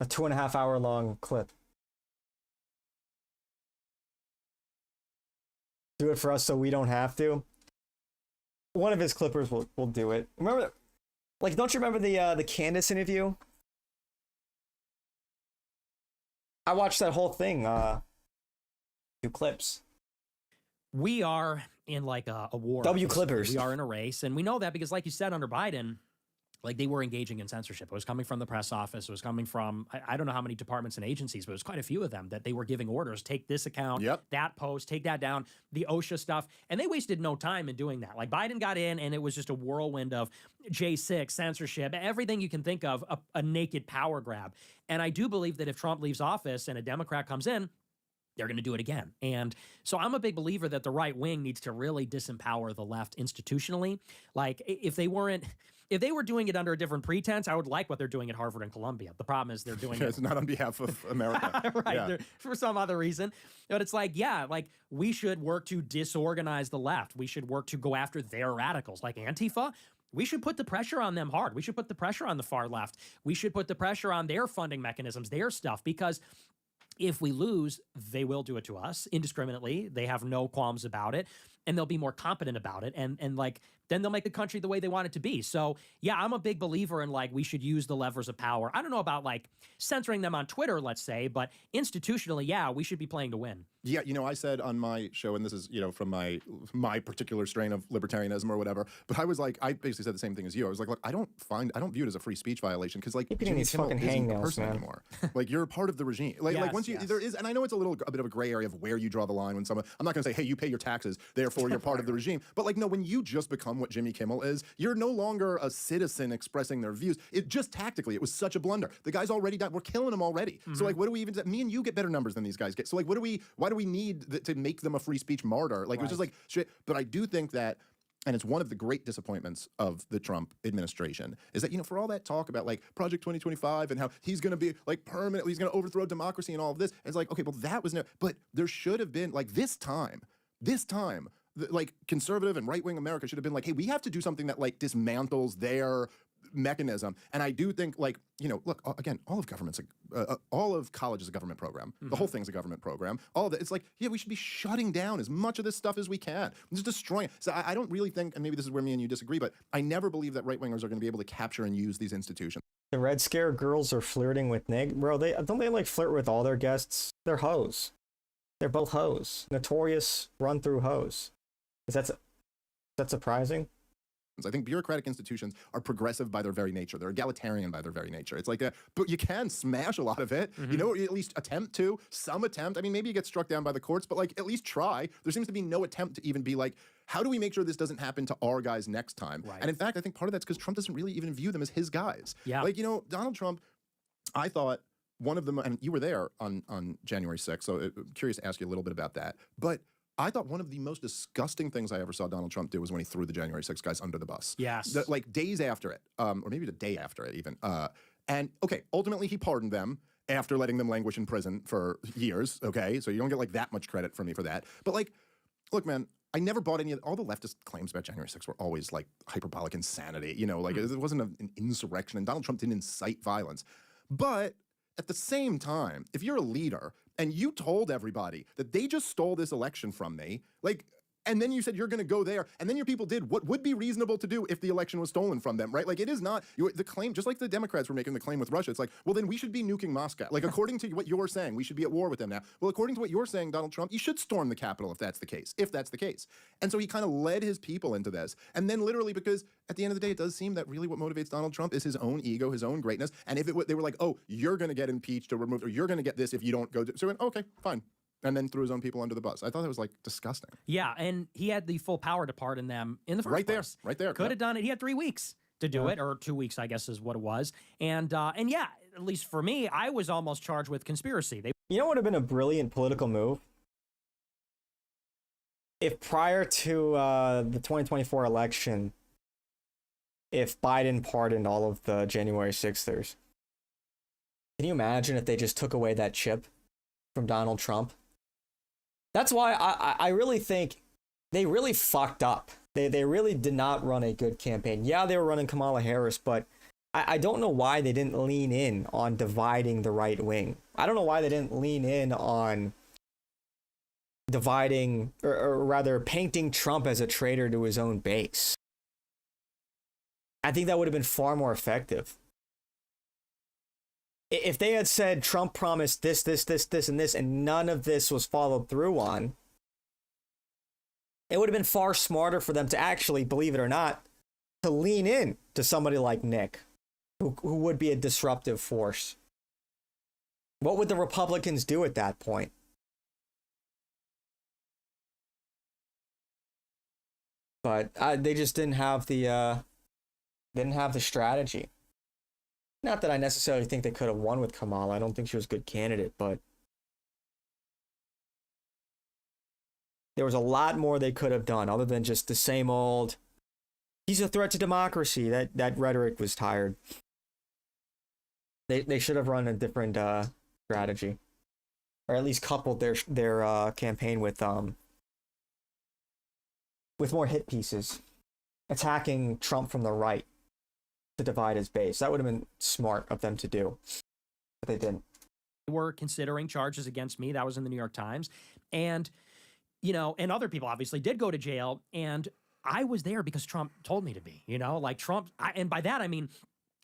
A 2.5 hour long clip. Do it for us so we don't have to. One of his clippers will do it. Remember, like, don't you remember the Candace interview? I watched that whole thing. 2 clips. We are in like a war. W Clippers. We are in a race, and we know that because, like you said, under Biden, like they were engaging in censorship. It was coming from the press office. It was coming from, I don't know how many departments and agencies, but it was quite a few of them that they were giving orders. Take this account, that post, take that down, the OSHA stuff. And they wasted no time in doing that. Like Biden got in and it was just a whirlwind of J6, censorship, everything you can think of, a naked power grab. And I do believe that if Trump leaves office and a Democrat comes in, they're going to do it again. And so I'm a big believer that the right wing needs to really disempower the left institutionally. Like if they were doing it under a different pretense, I would like what they're doing at Harvard and Columbia. The problem is they're doing It's not on behalf of America. right, Yeah. for some other reason. But it's like, yeah, like we should work to disorganize the left. We should work to go after their radicals, like Antifa. We should put the pressure on them hard. We should put the pressure on the far left. We should put the pressure on their funding mechanisms, their stuff, because if we lose, they will do it to us indiscriminately. They have no qualms about it, and they'll be more competent about it. And like, then they'll make the country the way they want it to be. So yeah, I'm a big believer in like, we should use the levers of power. I don't know about like censoring them on Twitter, let's say, but institutionally, yeah, we should be playing to win. Yeah, I said on my show, and this is, from my particular strain of libertarianism or whatever, but I was like, I basically said the same thing as you. I was like, look, I don't view it as a free speech violation because like getting Jimmy these Kimmel fucking isn't the hangnails, person man. anymore. Like you're part of the regime. Like Yes, once yes. there is, and I know it's a bit of a gray area of where you draw the line when someone. I'm not going to say, hey, you pay your taxes, therefore you're part of the regime. But like, no, when you just become what Jimmy Kimmel is, you're no longer a citizen expressing their views. It just tactically, it was such a blunder. The guy's already died. We're killing him already. So like, what do we even? Me and you get better numbers than these guys get. So like, why do we need to make them a free speech martyr? Like, it was just like shit. But I do think that, and it's one of the great disappointments of the Trump administration, is that, for all that talk about like Project 2025 and how he's going to be like permanently, he's going to overthrow democracy and all of this, it's like, okay, well, that was but there should have been like this time, like conservative and right-wing America should have been like, hey, we have to do something that like dismantles their mechanism. And I do think like, look, again, all of college is a government program. The whole thing's a government program. All of it, it's like, yeah, we should be shutting down as much of this stuff as we can. Just destroying it. So I don't really think, and maybe this is where me and you disagree, but I never believe that right-wingers are going to be able to capture and use these institutions. The Red Scare girls are flirting with Nick. Bro, don't they like flirt with all their guests? They're hoes. They're both hoes. Notorious run-through hoes. Is that surprising? I think bureaucratic institutions are progressive by their very nature. They're egalitarian by their very nature. It's like, but you can smash a lot of it. At least attempt to. Some attempt. I mean, maybe you get struck down by the courts, but like at least try. There seems to be no attempt to even be like, how do we make sure this doesn't happen to our guys next time? Right. And in fact, I think part of that's because Trump doesn't really even view them as his guys. Yeah. Like, Donald Trump, I thought one of them, and you were there on January 6th, so I'm curious to ask you a little bit about that. But I thought one of the most disgusting things I ever saw Donald Trump do was when he threw the January 6th guys under the bus. Yes. Like days after it, or maybe the day after it even. And okay, ultimately he pardoned them after letting them languish in prison for years, okay? So you don't get like that much credit from me for that. But like, look, man, I never bought all the leftist claims about January 6th were always like hyperbolic insanity, it wasn't an insurrection, and Donald Trump didn't incite violence. But at the same time, if you're a leader and you told everybody that they just stole this election from me, like, and then you said you're going to go there, and then your people did what would be reasonable to do if the election was stolen from them, right? Like, it is not the claim, just like the Democrats were making the claim with Russia. It's like, well, then we should be nuking Moscow. Like, according to what you're saying, we should be at war with them now. Well, according to what you're saying, Donald Trump, you should storm the Capitol if that's the case. And so he kind of led his people into this. And then literally, because at the end of the day, it does seem that really what motivates Donald Trump is his own ego, his own greatness. And if they were like, oh, you're going to get impeached or removed, or you're going to get this if you don't go so he went, okay, fine. And then threw his own people under the bus. I thought that was like disgusting. Yeah, and he had the full power to pardon them in the first place. Right there. Could have done it. He had 3 weeks to do it, or 2 weeks, I guess, is what it was. And yeah, at least for me, I was almost charged with conspiracy. You know what would have been a brilliant political move? If prior to the 2024 election, if Biden pardoned all of the January 6thers. Can you imagine if they just took away that chip from Donald Trump? That's why I really think they really fucked up. They really did not run a good campaign. Yeah, they were running Kamala Harris, but I don't know why they didn't lean in on dividing the right wing. I don't know why they didn't lean in on dividing, or rather painting Trump as a traitor to his own base. I think that would have been far more effective. If they had said Trump promised this, and this, and none of this was followed through on, it would have been far smarter for them to actually, believe it or not, to lean in to somebody like Nick, who would be a disruptive force. What would the Republicans do at that point? But they just didn't have the strategy. Not that I necessarily think they could have won with Kamala. I don't think she was a good candidate, but There was a lot more they could have done other than just the same old, he's a threat to democracy. That rhetoric was tired. They should have run a different strategy, or at least coupled their campaign with more hit pieces, attacking Trump from the right to divide his base. That would have been smart of them to do, but they didn't. They were considering charges against me. That was in the New York Times. And, you know, and other people obviously did go to jail. And I was there because Trump told me to be, you know, like Trump. And by that, I mean,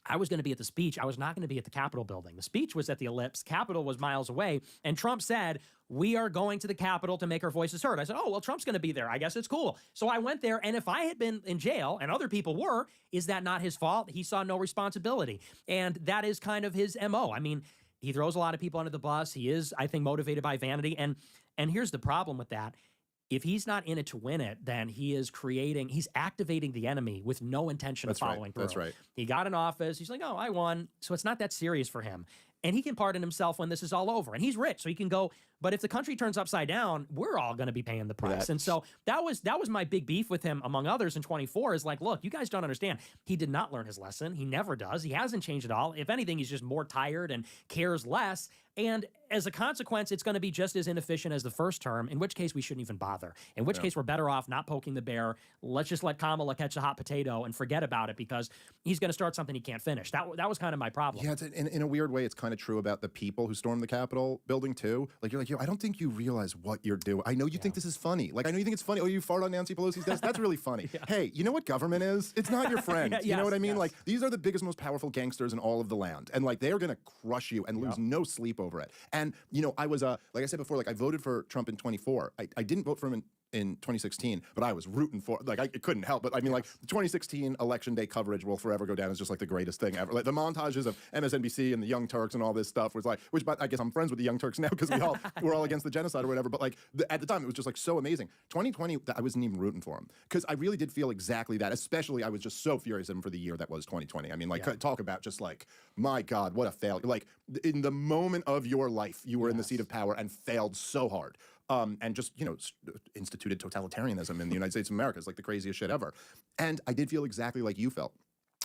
I was going to be at the speech. I was not going to be at the Capitol building. The speech was at the Ellipse. Capitol was miles away. And Trump said, we are going to the Capitol to make our voices heard. I said, oh, well, Trump's going to be there. I guess it's cool. So I went there. And if I had been in jail and other people were, is that not his fault? He saw no responsibility. And that is kind of his MO. I mean, he throws a lot of people under the bus. He is, I think, motivated by vanity. And here's the problem with that. If he's not in it to win it, then he's activating the enemy with no intention of following through. That's right. He got in office. He's like, oh, I won. So it's not that serious for him. And he can pardon himself when this is all over. And he's rich, so he can go. But if the country turns upside down, we're all going to be paying the price. And so that was my big beef with him, among others, in 24, is like, look, you guys don't understand. He did not learn his lesson. He never does. He hasn't changed at all. If anything, he's just more tired and cares less. And as a consequence, it's going to be just as inefficient as the first term, in which case we shouldn't even bother. In which case we're better off not poking the bear. Let's just let Kamala catch a hot potato and forget about it, because he's going to start something he can't finish. That was kind of my problem. Yeah, in a weird way, it's kind of true about the people who stormed the Capitol building too. Like, you're like, yo, I don't think you realize what you're doing. I know you think this is funny. Like, I know you think it's funny. Oh, you fart on Nancy Pelosi's desk? That's really funny. Hey, you know what government is? It's not your friend. You know what I mean? Like, these are the biggest, most powerful gangsters in all of the land. And like, they are going to crush you and lose no sleep over it. And, you know, I was, like I said before, like, I voted for Trump in 24. I didn't vote for him in 2016, but I was rooting for, like, I couldn't help. But I mean, like, the 2016 election day coverage will forever go down as just like the greatest thing ever. Like, the montages of MSNBC and the Young Turks and all this stuff was like, but I guess I'm friends with the Young Turks now because we're all against the genocide or whatever. But like, at the time, it was just like so amazing. 2020, I wasn't even rooting for him because I really did feel exactly that. Especially, I was just so furious at him for the year that was 2020. I mean, like, talk about just like, my God, what a failure. Like, in the moment of your life, you were in the seat of power and failed so hard. And just, you know, instituted totalitarianism in the United States of America. It's like the craziest shit ever. And I did feel exactly like you felt,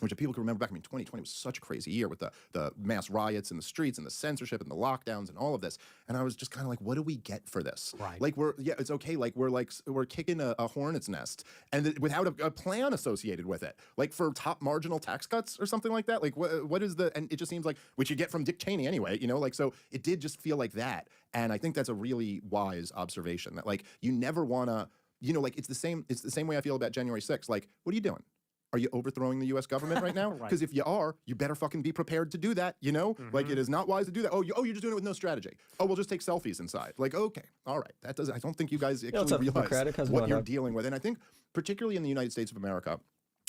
which people can remember back. I mean, 2020 was such a crazy year with the mass riots in the streets and the censorship and the lockdowns and all of this. And I was just kind of like, what do we get for this? Right. Like, it's okay. Like, we're kicking a hornet's nest and without a plan associated with it. Like, for top marginal tax cuts or something like that. Like, what is and it just seems like, which you get from Dick Cheney anyway, you know, like, so it did just feel like that. And I think that's a really wise observation, that like, you never want to, you know, like, it's the same way I feel about January 6th. Like, what are you doing? Are you overthrowing the U.S. government right now? Because if you are, you better fucking be prepared to do that, you know? Like, it is not wise to do that. Oh, you're just doing it with no strategy. Oh, we'll just take selfies inside. Like, okay, all right. I don't think you guys actually realize what you're dealing with. And I think, particularly in the United States of America,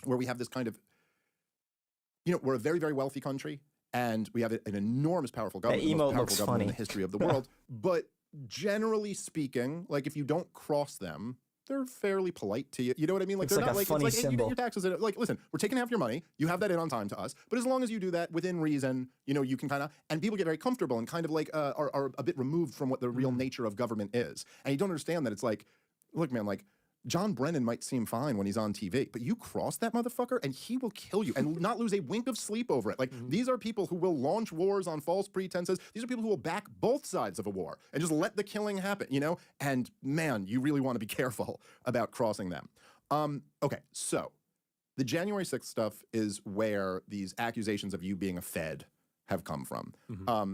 where we have this kind of, you know, we're a very, very wealthy country, and we have an enormous, powerful government, the most powerful government in the history of the world. But generally speaking, like, if you don't cross them, they're fairly polite to you. You know what I mean? Like, it's they're like not a like, funny it's like, hey, you symbol. get your taxes. Like, listen, we're taking half your money. You have that in on time to us. But as long as you do that within reason, you know, you can kind of, and people get very comfortable and kind of like are a bit removed from what the real nature of government is. And you don't understand that it's like, look, man, like, John Brennan might seem fine when he's on TV, but you cross that motherfucker and he will kill you and not lose a wink of sleep over it. Like, these are people who will launch wars on false pretenses. These are people who will back both sides of a war and just let the killing happen, you know? And man, you really want to be careful about crossing them. Okay, so the January 6th stuff is where these accusations of you being a Fed have come from,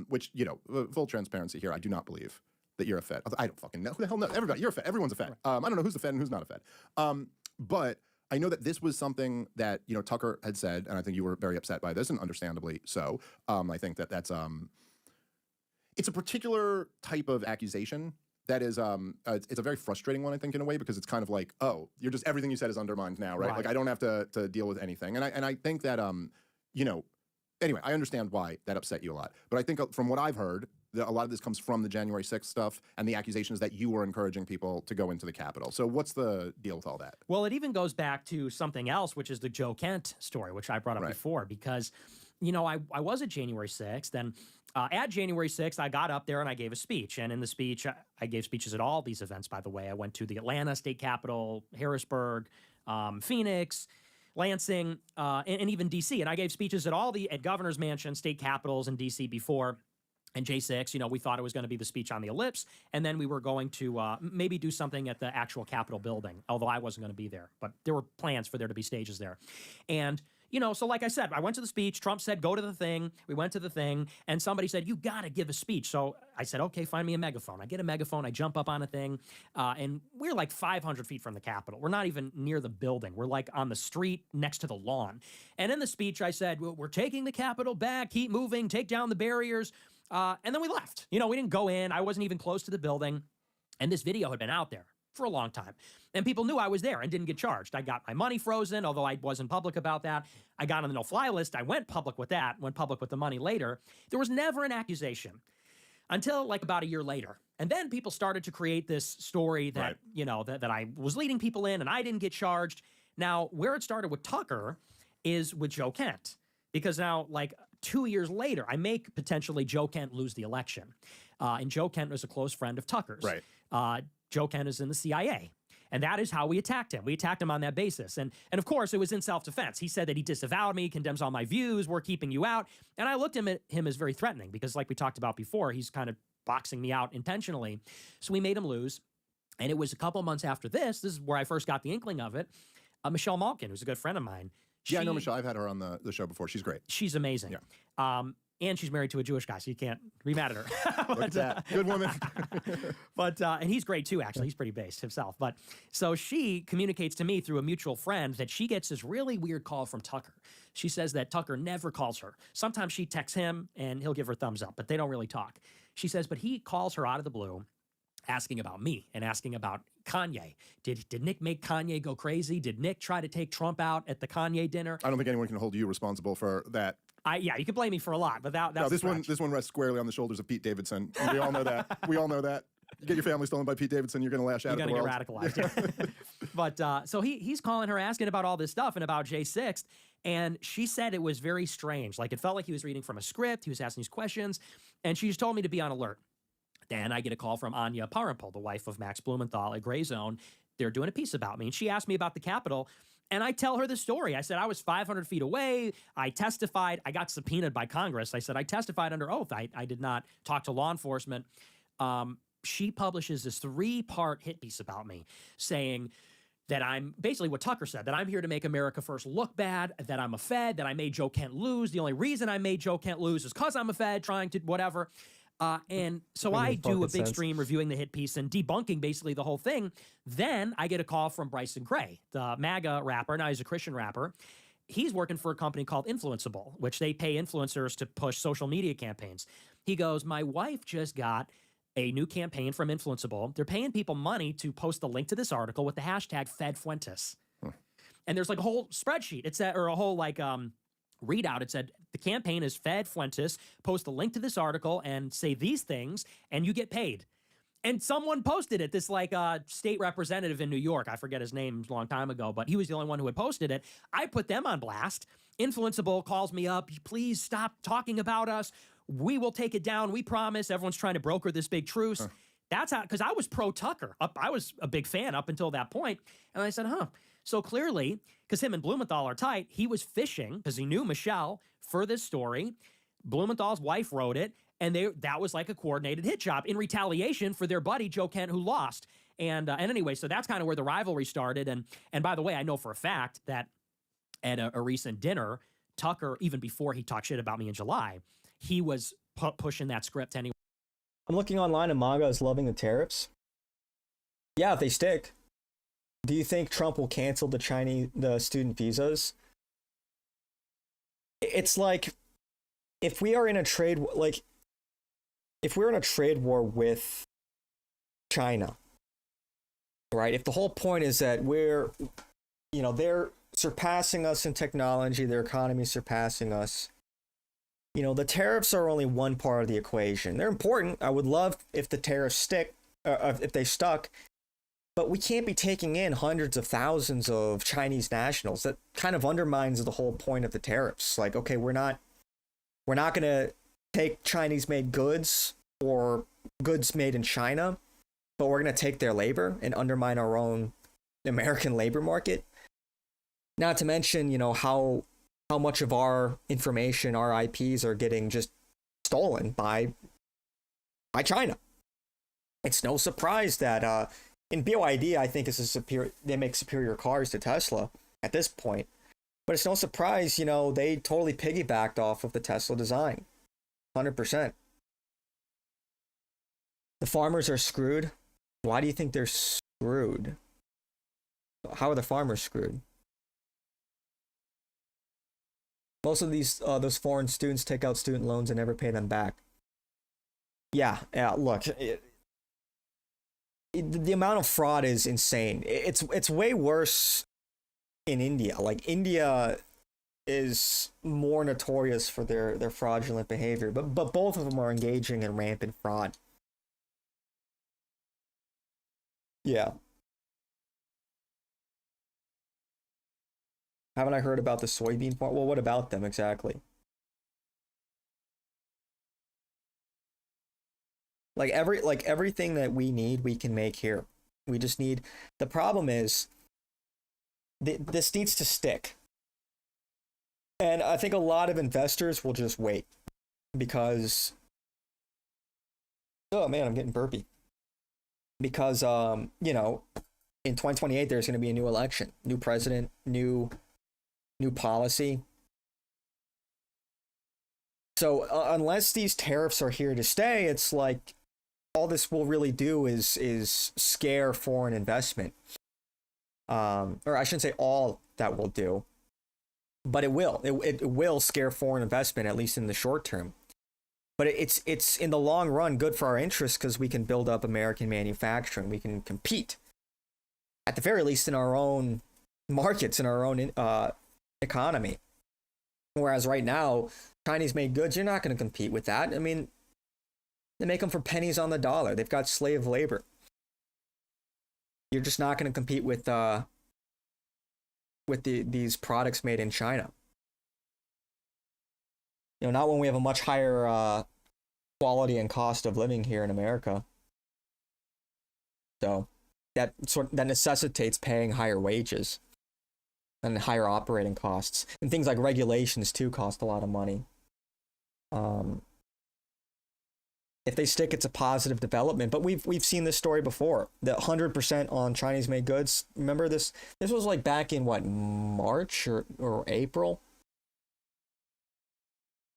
which, you know, full transparency here, I do not believe that you're a Fed. I don't fucking know. Who the hell knows? Everybody, you're a Fed. Everyone's a Fed. I don't know who's a Fed and who's not a Fed. But I know that this was something that, you know, Tucker had said, and I think you were very upset by this, and understandably so. I think that that's it's a particular type of accusation that is it's a very frustrating one, I think, in a way, because it's kind of like, oh, you're just, everything you said is undermined now, right? Like, I don't have to deal with anything. And I think that you know, anyway, I understand why that upset you a lot. But I think from what I've heard, a lot of this comes from the January 6th stuff and the accusations that you were encouraging people to go into the Capitol. So what's the deal with all that? Well, it even goes back to something else, which is the Joe Kent story, which I brought up before, because, you know, I was at January 6th, and at January 6th, I got up there and I gave a speech. And in the speech, I gave speeches at all these events, by the way. I went to the Atlanta State Capitol, Harrisburg, Phoenix, Lansing, and even D.C. And I gave speeches at governor's mansion, state capitals in D.C. before. And J6, you know, we thought it was going to be the speech on the ellipse. And then we were going to maybe do something at the actual Capitol building, although I wasn't going to be there. But there were plans for there to be stages there. And, you know, so like I said, I went to the speech. Trump said, go to the thing. We went to the thing. And somebody said, you got to give a speech. So I said, okay, find me a megaphone. I get a megaphone. I jump up on a thing. And we're like 500 feet from the Capitol. We're not even near the building. We're like on the street next to the lawn. And in the speech, I said, well, we're taking the Capitol back. Keep moving. Take down the barriers. And then we left. You know, we didn't go in. I wasn't even close to the building. And this video had been out there for a long time. And people knew I was there and didn't get charged. I got my money frozen, although I wasn't public about that. I got on the no-fly list. I went public with that, went public with the money later. There was never an accusation until like about a year later. And then people started to create this story that, you know, that I was leading people in and I didn't get charged. Now, where it started with Tucker is with Joe Kent. Because now, like 2 years later, I make potentially Joe Kent lose the election. And Joe Kent was a close friend of Tucker's. Right. Joe Kent is in the CIA. And that is how we attacked him. We attacked him on that basis. And of course, it was in self-defense. He said that he disavowed me, condemns all my views, we're keeping you out. And I looked at him as very threatening because like we talked about before, he's kind of boxing me out intentionally. So we made him lose. And it was a couple months after this is where I first got the inkling of it, Michelle Malkin, who's a good friend of mine. Yeah, I know Michelle. I've had her on the show before. She's great. She's amazing. Yeah. And she's married to a Jewish guy, so you can't be mad at her. Look at that. Good woman. But and he's great too, actually. He's pretty based himself. But so she communicates to me through a mutual friend that she gets this really weird call from Tucker. She says that Tucker never calls her. Sometimes she texts him and he'll give her thumbs up, but they don't really talk. She says, but he calls her out of the blue, asking about me and asking about Kanye. Did Nick make Kanye go crazy? Did Nick try to take Trump out at the Kanye dinner? I don't think anyone can hold you responsible for that. Yeah, you can blame me for a lot, but that's no, this one rests squarely on the shoulders of Pete Davidson. And we all know that. We all know that. You get your family stolen by Pete Davidson, you're going to lash out at the world. You're going to get radicalized. Yeah. But so he's calling her asking about all this stuff and about J6. And she said it was very strange. Like it felt like he was reading from a script. He was asking these questions. And she just told me to be on alert. Then I get a call from Anya Parampil, the wife of Max Blumenthal at Gray Zone. They're doing a piece about me. And she asked me about the Capitol. And I tell her the story. I said, I was 500 feet away. I testified. I got subpoenaed by Congress. I said, I testified under oath. I did not talk to law enforcement. She publishes this 3-part hit piece about me saying that I'm basically what Tucker said, that I'm here to make America first look bad, that I'm a Fed, that I made Joe Kent lose. The only reason I made Joe Kent lose is because I'm a Fed trying to whatever. And so I do a big stream reviewing the hit piece and debunking basically the whole thing. Then I get a call from Bryson Gray, the MAGA rapper. Now he's a Christian rapper. He's working for a company called Influenceable, which they pay influencers to push social media campaigns. He goes, my wife just got a new campaign from Influenceable. They're paying people money to post the link to this article with the hashtag FedFuentes. And there's like a whole spreadsheet. It's or a whole like readout. It said the campaign is Fed Fuentes. Post a link to this article and say these things, and you get paid. And someone posted it. This like state representative in New York. I forget his name a long time ago, but he was the only one who had posted it. I put them on blast. Influenceable calls me up. Please stop talking about us. We will take it down. We promise. Everyone's trying to broker this big truce. That's how, because I was pro Tucker. I was a big fan up until that point. And I said, So clearly, because him and Blumenthal are tight, he was fishing because he knew Michelle for this story. Blumenthal's wife wrote it, and that was like a coordinated hit job in retaliation for their buddy Joe Kent, who lost. And anyway, so that's kind of where the rivalry started. And by the way, I know for a fact that at a recent dinner, Tucker, even before he talked shit about me in July, he was pushing that script anyway. I'm looking online and MAGA is loving the tariffs. Yeah, if they stick. Do you think Trump will cancel the student visas? It's like if we're in a trade war with China, right? If the whole point is that they're surpassing us in technology, their economy is surpassing us. The tariffs are only one part of the equation. They're important. I would love if the tariffs stick, if they stuck. But we can't be taking in hundreds of thousands of Chinese nationals. That kind of undermines the whole point of the tariffs. Like, okay, we're not going to take Chinese made goods or goods made in China, but we're going to take their labor and undermine our own American labor market. Not to mention, you know, how much of our information, our IPs are getting just stolen by China. It's no surprise that in BYD, I think they make superior cars to Tesla at this point. But it's no surprise, you know, they totally piggybacked off of the Tesla design. 100%. The farmers are screwed. Why do you think they're screwed? How are the farmers screwed? Most of those foreign students take out student loans and never pay them back. Yeah, look, the amount of fraud is insane. It's way worse in India. Like, India is more notorious for their fraudulent behavior, but both of them are engaging in rampant fraud. Yeah. Haven't I heard about the soybean farm? Well, what about them exactly? Like everything that we need, we can make here. We just need. The problem is, this needs to stick. And I think a lot of investors will just wait because. Oh man, I'm getting burpy. Because you know, in 2028 there's going to be a new election, new president, new policy. So unless these tariffs are here to stay, it's like all this will really do is scare foreign investment. Or I shouldn't say all that will do, but it will. It will scare foreign investment, at least in the short term. But it's in the long run good for our interests because we can build up American manufacturing. We can compete, at the very least, in our own markets, in our own economy. Whereas right now, Chinese-made goods, you're not going to compete with that. I mean, they make them for pennies on the dollar. They've got slave labor. You're just not going to compete with these products made in China. You know, not when we have a much higher quality and cost of living here in America. So that necessitates paying higher wages and higher operating costs, and things like regulations too cost a lot of money. If they stick, it's a positive development. But we've seen this story before. The 100% on Chinese-made goods. Remember this? This was like back in what, March or April.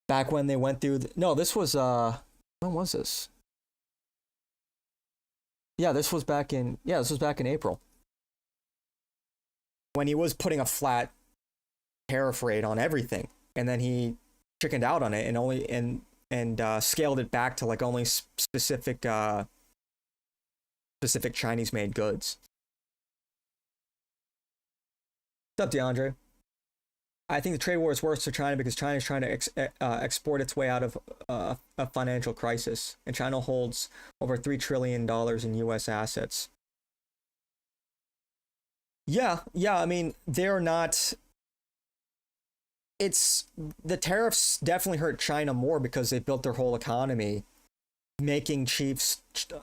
Back when they went through. No, this was when was this? Yeah, this was back in April. When he was putting a flat tariff rate on everything, and then he chickened out on it and scaled it back to like only specific Chinese-made goods. What's up, DeAndre? I think the trade war is worse for China because China is trying to export its way out of a financial crisis, and China holds over $3 trillion in U.S. assets. Yeah. I mean, they're not. It's the tariffs definitely hurt China more because they built their whole economy making cheap.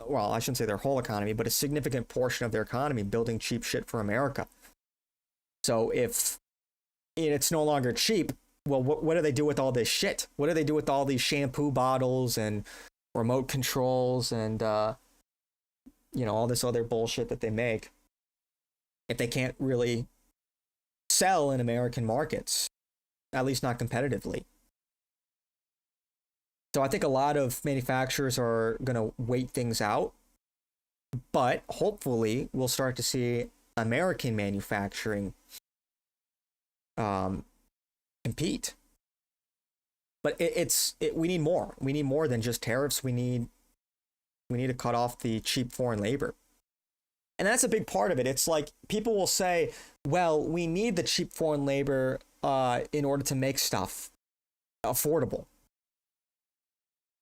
Well, I shouldn't say their whole economy, but a significant portion of their economy building cheap shit for America. So if it's no longer cheap, well, what do they do with all this shit? What do they do with all these shampoo bottles and remote controls and all this other bullshit that they make if they can't really sell in American markets, at least not competitively? So I think a lot of manufacturers are going to wait things out, but hopefully we'll start to see American manufacturing compete. But we need more. We need more than just tariffs. We need to cut off the cheap foreign labor. And that's a big part of it. It's like people will say, well, we need the cheap foreign labor in order to make stuff affordable.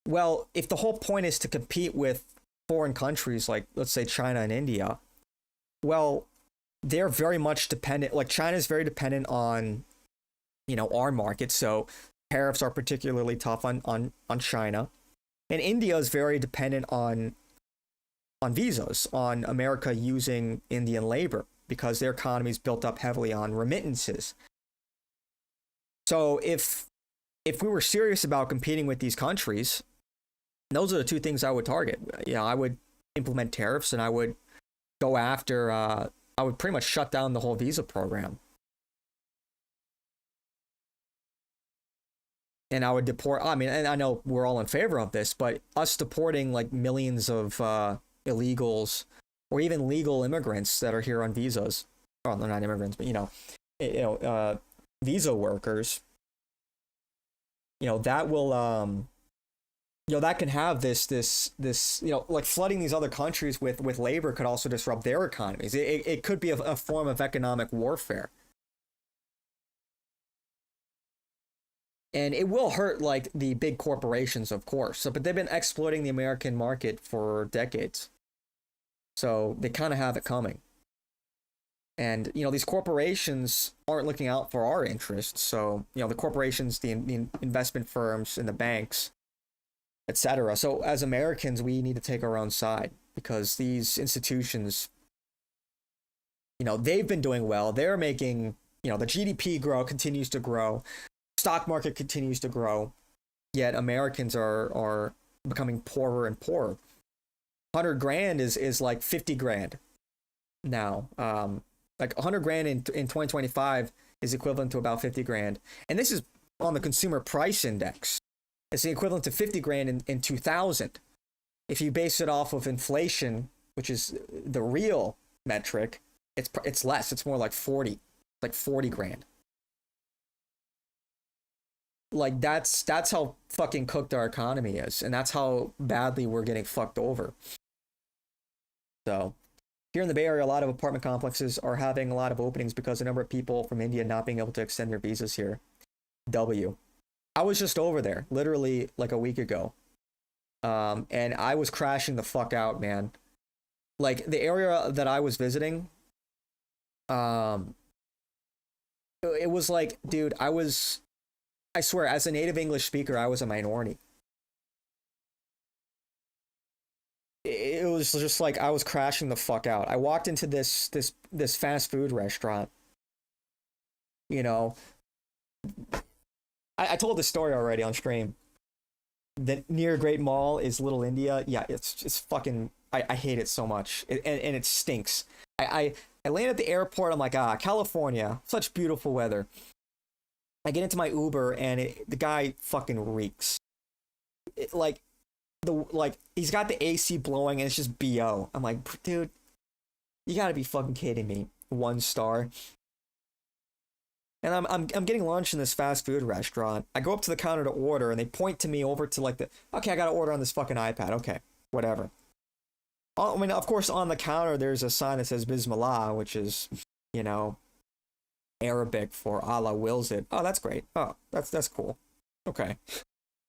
Well, if the whole point is to compete with foreign countries like, let's say, China and India, well, they're very much dependent. Like, China's very dependent on, our market. So tariffs are particularly tough on China. And India is very dependent on visas, on America using Indian labor, because their economy is built up heavily on remittances. So if we were serious about competing with these countries, those are the two things I would target. You know, I would implement tariffs, and I would go after, I would pretty much shut down the whole visa program. And I would deport, I mean, and I know we're all in favor of this, but us deporting like millions of illegals or even legal immigrants that are here on visas, well, they're not immigrants, but visa workers, that will, that can have this, like flooding these other countries with labor could also disrupt their economies. It could be a form of economic warfare. And it will hurt like the big corporations, of course. So, but they've been exploiting the American market for decades. So they kind of have it coming. And, these corporations aren't looking out for our interests. So, the corporations, the investment firms and the banks, etc. So as Americans, we need to take our own side, because these institutions, they've been doing well. They're making, the GDP continues to grow. Stock market continues to grow, yet Americans are becoming poorer and poorer. 100 grand is like 50 grand now. Like 100 grand in 2025 is equivalent to about 50 grand. And this is on the consumer price index. It's the equivalent to 50 grand in 2000. If you base it off of inflation, which is the real metric, it's less. It's more like 40 grand. Like that's how fucking cooked our economy is, and that's how badly we're getting fucked over. So here in the Bay Area, a lot of apartment complexes are having a lot of openings because the number of people from India not being able to extend their visas here. I was just over there literally like a week ago, and I was crashing the fuck out, man. Like the area that I was visiting, it was like, dude, I swear, as a native English speaker, I was a minority. It was just like I was crashing the fuck out. I walked into this fast food restaurant. I told this story already on stream. The near Great Mall is Little India. Yeah, it's fucking. I hate it so much, and it stinks. I land at the airport. I'm like, California, such beautiful weather. I get into my Uber and the guy fucking reeks. He's got the AC blowing and it's just BO. I'm like, dude, you gotta be fucking kidding me. 1 star. And I'm getting lunch in this fast food restaurant. I go up to the counter to order and they point to me over to okay, I gotta order on this fucking iPad. Okay, whatever. I mean, of course, on the counter there's a sign that says Bismillah, which is, Arabic for Allah wills it. Oh, that's great. Oh, that's cool. Okay.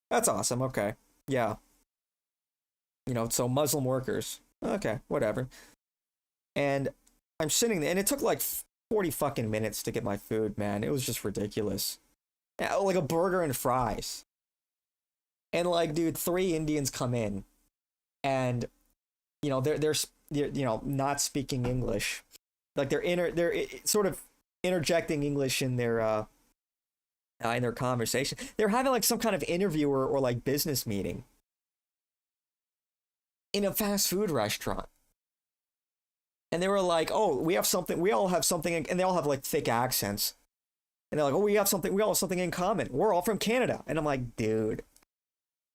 That's awesome. Okay. Yeah. So Muslim workers. Okay, whatever. And I'm sitting there, and it took like 40 fucking minutes to get my food, man. It was just ridiculous. Like a burger and fries. And like, dude, 3 Indians come in, and they're not speaking English. Like they're sort of interjecting English in their conversation. They're having like some kind of interview or like business meeting in a fast food restaurant. And they were like, oh, we all have something, and they all have like thick accents. And they're like, oh, we all have something in common. We're all from Canada. And I'm like, dude.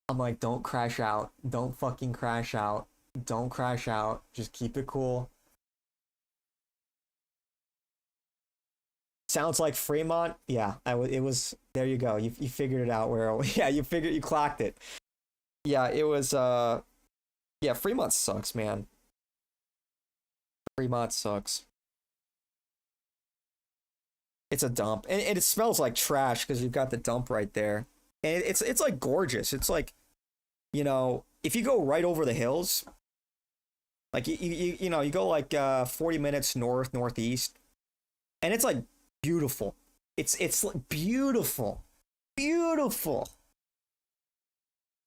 I'm like, don't crash out. Don't fucking crash out. Don't crash out. Just keep it cool. Sounds like Fremont. Yeah, it was. There you go. You figured it out. Yeah, you clocked it. Yeah, it was. Yeah, Fremont sucks, man. Fremont sucks. It's a dump, and it smells like trash because you've got the dump right there, and it's like gorgeous. It's like, if you go right over the hills, like you go like 40 minutes northeast, and it's like beautiful. It's beautiful. beautiful.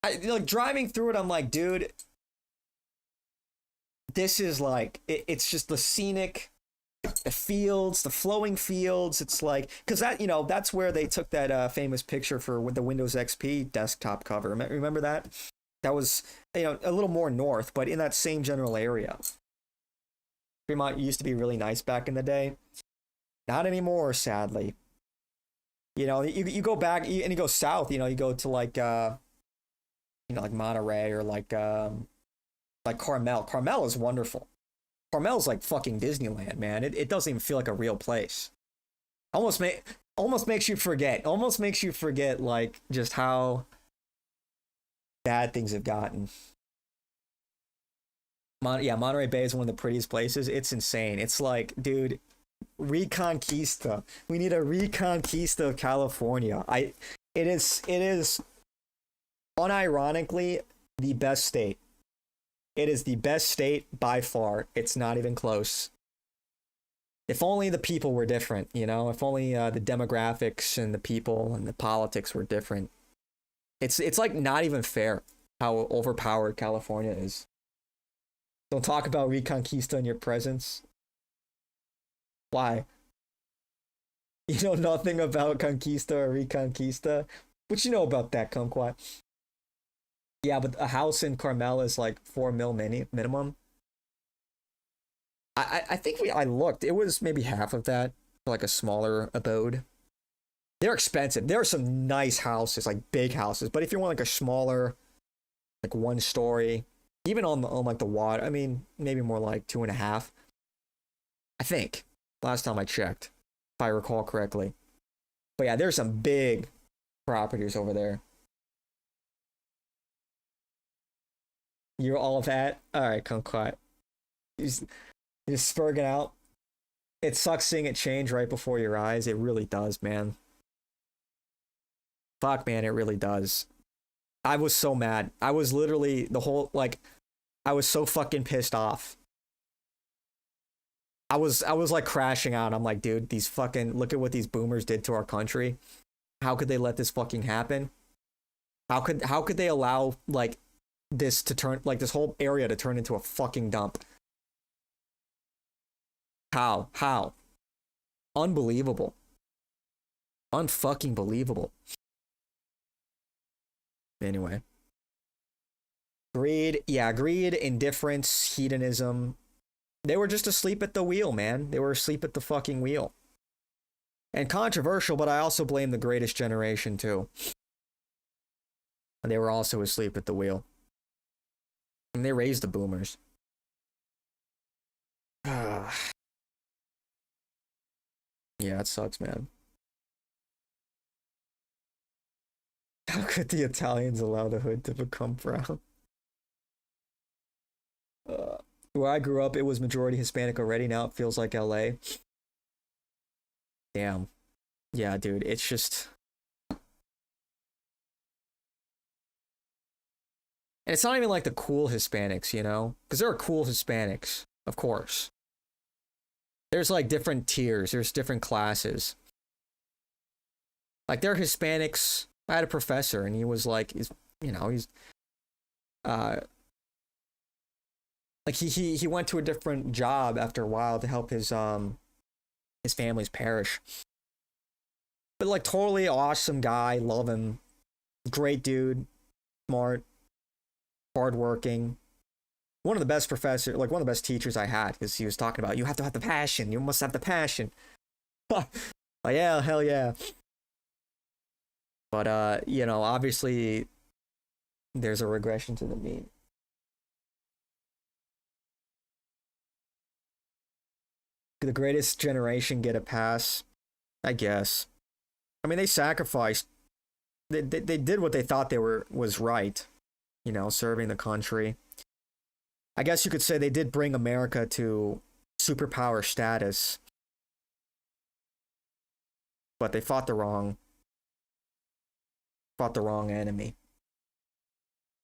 Like driving through it, I'm like, dude, this is like it's just the scenic, the fields, the flowing fields. It's like, because that, you know, that's where they took that famous picture for with the Windows XP desktop cover. Remember that? That was, you know, a little more north, but in that same general area. Fremont used to be really nice back in the day. Not anymore, sadly. You know, you go back and you go south. You know, you go to like you know, like Monterey or like Carmel. Carmel is wonderful. Carmel's like fucking Disneyland, man. It doesn't even feel like a real place. Almost makes you forget. Almost makes you forget like just how bad things have gotten. Monterey Bay is one of the prettiest places. It's insane. It's like, dude, Reconquista. We need a Reconquista of California. It is unironically the best state. It is the best state by far. It's not even close. If only the people were different, you know? If only the demographics and the people and the politics were different. It's like not even fair how overpowered California is. Don't talk about Reconquista in your presence. Why? You know nothing about Conquista or Reconquista? What you know about that, Kumquat? Yeah, but a house in Carmel is like $4 million minimum. I think I looked. It was maybe half of that for like a smaller abode. They're expensive. There are some nice houses, like big houses. But if you want like a smaller, like 1 story, even on like the water, I mean, maybe more like 2.5. I think last time I checked, if I recall correctly. But yeah, there's some big properties over there. You're all of that? Alright, come quiet. You're spurging out. It sucks seeing it change right before your eyes. It really does, man. Fuck, man, it really does. I was so mad. I was literally the whole, like, I was so fucking pissed off. I was like crashing out. I'm like, dude, these fucking, look at what these boomers did to our country. How could they let this fucking happen? How could they allow like this to turn, like this whole area to turn into a fucking dump? How? Unbelievable. Unfucking believable. Anyway. Greed, indifference, hedonism. They were just asleep at the wheel, man. They were asleep at the fucking wheel. And controversial, but I also blame the greatest generation too. And they were also asleep at the wheel. And they raised the boomers. Yeah, it sucks, man. How could the Italians allow the hood to become brown? Where I grew up, it was majority Hispanic already. Now it feels like LA. Damn. Yeah, dude, it's just... And it's not even like the cool Hispanics, you know? Because there are cool Hispanics, of course. There's like different tiers. There's different classes. Like there are Hispanics... I had a professor and he was like, he's like he went to a different job after a while to help his family's parish. But like totally awesome guy, love him. Great dude, smart, hardworking. One of the best professors, like one of the best teachers I had, because he was talking about you have to have the passion. You must have the passion. Like, yeah, hell yeah. But, you know, obviously there's a regression to the mean. Did the greatest generation get a pass? I guess. I mean, they sacrificed. They did what they thought was right. You know, serving the country. I guess you could say they did bring America to superpower status. But they fought the wrong enemy.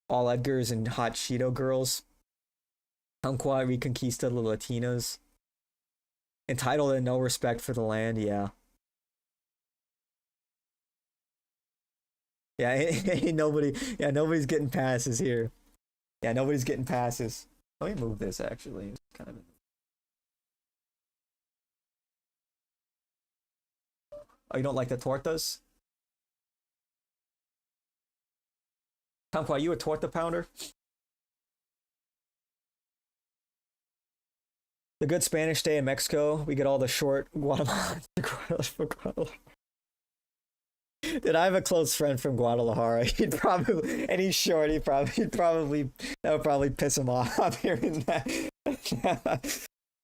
All Edgars and hot Cheeto girls. Unqua Reconquista the Latinas. Entitled and no respect for the land, yeah. Yeah, ain't nobody. Yeah, nobody's getting passes here. Yeah, nobody's getting passes. Let me move this actually. It's kind of. Oh, you don't like the tortas? Tomko, are you a torta pounder? The good Spanish stay in Mexico. We get all the short Guatemala. Dude, I have a close friend from Guadalajara. He'd probably, and he's short. That would probably piss him off hearing that.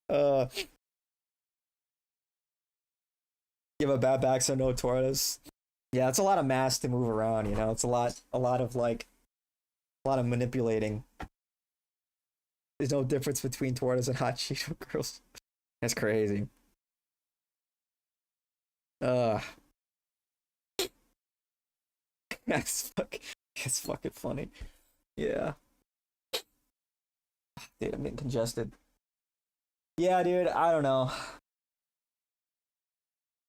uh, you have a bad back, so no tortas. Yeah, it's a lot of mass to move around. You know, it's a lot of like, a lot of manipulating. There's no difference between tortas and hot Cheeto girls. That's crazy. That's fucking funny. Yeah. Dude, I'm getting congested. Yeah, dude, I don't know.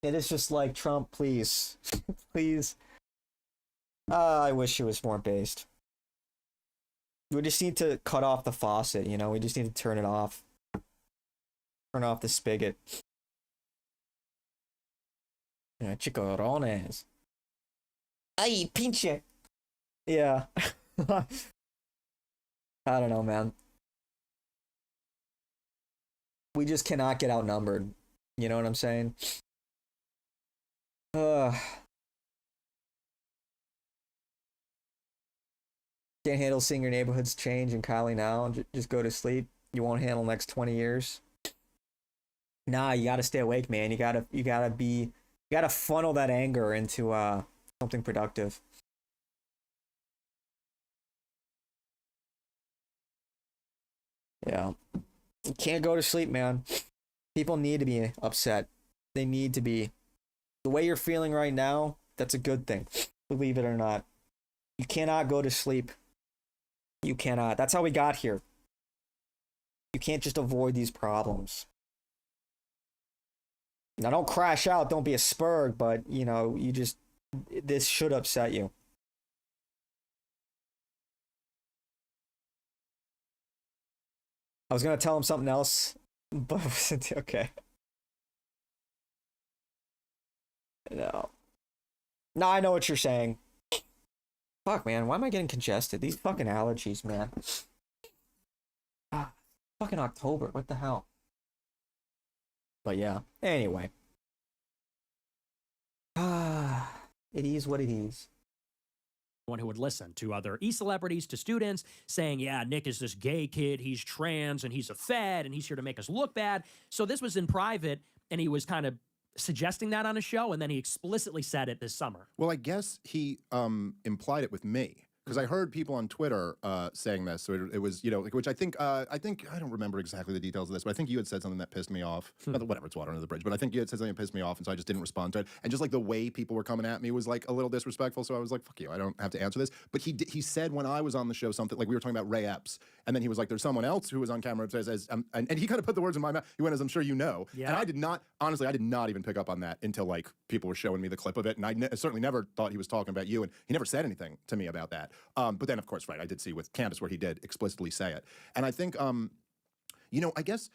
It is just like, Trump, please. Please. I wish it was more based. We just need to cut off the faucet, you know? We just need to turn it off. Turn off the spigot. Yeah, chicharrones. Ay, pinche. Yeah. I don't know, man. We just cannot get outnumbered. You know what I'm saying? Can't handle seeing your neighborhoods change in Cali now. Just go to sleep. You won't handle the next 20 years. Nah, you gotta stay awake, man. You gotta funnel that anger into something productive. Yeah. You can't go to sleep, man. People need to be upset. They need to be. The way you're feeling right now, that's a good thing. Believe it or not. You cannot go to sleep. You cannot. That's how we got here. You can't just avoid these problems. Now, don't crash out. Don't be a spurg, but, you know, this should upset you. I was going to tell him something else, but okay. No. No, I know what you're saying. Fuck, man. Why am I getting congested? These fucking allergies, man. Fucking October. What the hell? But yeah. Anyway. It is what it is. One who would listen to other e-celebrities, to students, saying, yeah, Nick is this gay kid, he's trans, and he's a fed, and he's here to make us look bad. So this was in private, and he was kind of suggesting that on a show, and then he explicitly said it this summer. Well, I guess he implied it with me. Because I heard people on Twitter saying this, so it was, you know, like, which I think I don't remember exactly the details of this, but I think you had said something that pissed me off. Whatever, it's water under the bridge, but I think you had said something that pissed me off, and so I just didn't respond to it. And just like the way people were coming at me was like a little disrespectful, so I was like, fuck you, I don't have to answer this. But he said when I was on the show something, like we were talking about Ray Epps, and then he was like, there's someone else who was on camera says, and he kind of put the words in my mouth. He went, as I'm sure you know. Yeah. And I did not, honestly, I did not even pick up on that until like people were showing me the clip of it, and I certainly never thought he was talking about you, and he never said anything to me about that. But then, of course, right, I did see with Candace where he did explicitly say it. And I think, you know, I guess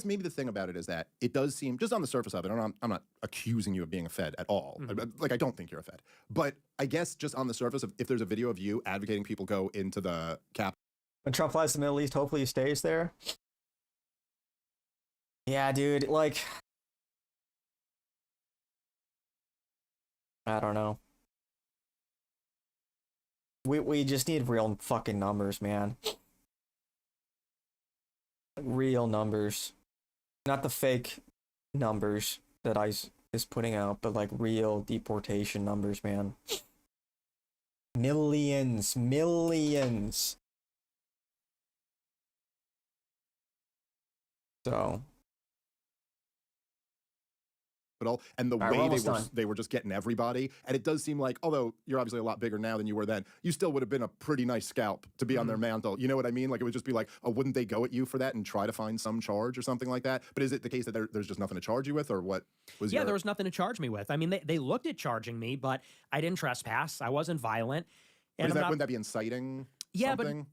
maybe the thing about it is that it does seem, just on the surface of it, and I'm not accusing you of being a Fed at all. Like, I don't think you're a Fed. But I guess just on the surface of, if there's a video of you advocating people go into the Capitol. When Trump flies to the Middle East, hopefully he stays there. Yeah, dude, like, I don't know. We just need real fucking numbers, man. Real numbers. Not the fake numbers that ICE is putting out, but like real deportation numbers, man. Millions. So hospital, and the All right, we're way almost done. they were just getting everybody. And it does seem like, although you're obviously a lot bigger now than you were then, you still would have been a pretty nice scalp to be on their mantle. You know what I mean? Like, it would just be like, oh, wouldn't they go at you for that and try to find some charge or something like that? But is it the case that there's just nothing to charge you with, or what was Yeah, there was nothing to charge me with. I mean, they looked at charging me, but I didn't trespass. I wasn't violent. And wouldn't that be inciting? Yeah, something?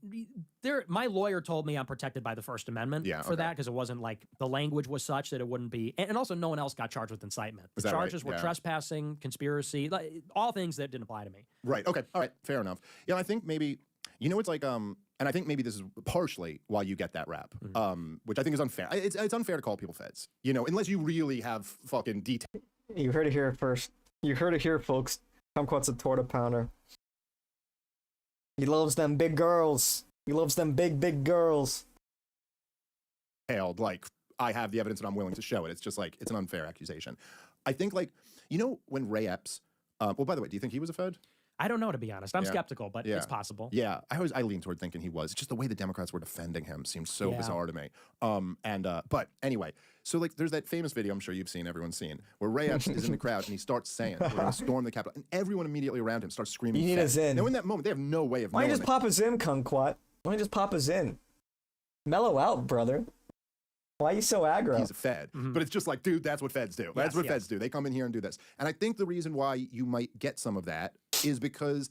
but my lawyer told me I'm protected by the First Amendment for that, because it wasn't like the language was such that it wouldn't be. And also, no one else got charged with incitement. The charges were trespassing, conspiracy, all things that didn't apply to me. Right. Okay. All right. Fair enough. Yeah, I think maybe, it's like, and I think maybe this is partially why you get that rap, which I think is unfair. It's unfair to call people feds, unless you really have fucking detail. You heard it here first. You heard it here, folks. Kumquat's a torta pounder. He loves them big girls. He loves them big girls. Like, I have the evidence and I'm willing to show it. It's just like, it's an unfair accusation. I think, like, when Ray Epps, well, by the way, do you think he was a fed? I don't know, to be honest. I'm skeptical, but it's possible. Yeah, I lean toward thinking he was. Just the way the Democrats were defending him seems so bizarre to me. But anyway, so like, there's that famous video I'm sure you've seen, everyone's seen, where Ray Epps is in the crowd and he starts saying, "We're gonna storm the Capitol," and everyone immediately around him starts screaming. You need a Zin. Now in that moment, they have no way of Why knowing. don't you just pop a Zin, Kumquat? Why don't you just pop a Zin? Mellow out, brother. Why are you so aggro? He's a fed. But it's just like, dude, that's what feds do. That's what feds do. They come in here and do this. And I think the reason why you might get some of that is because,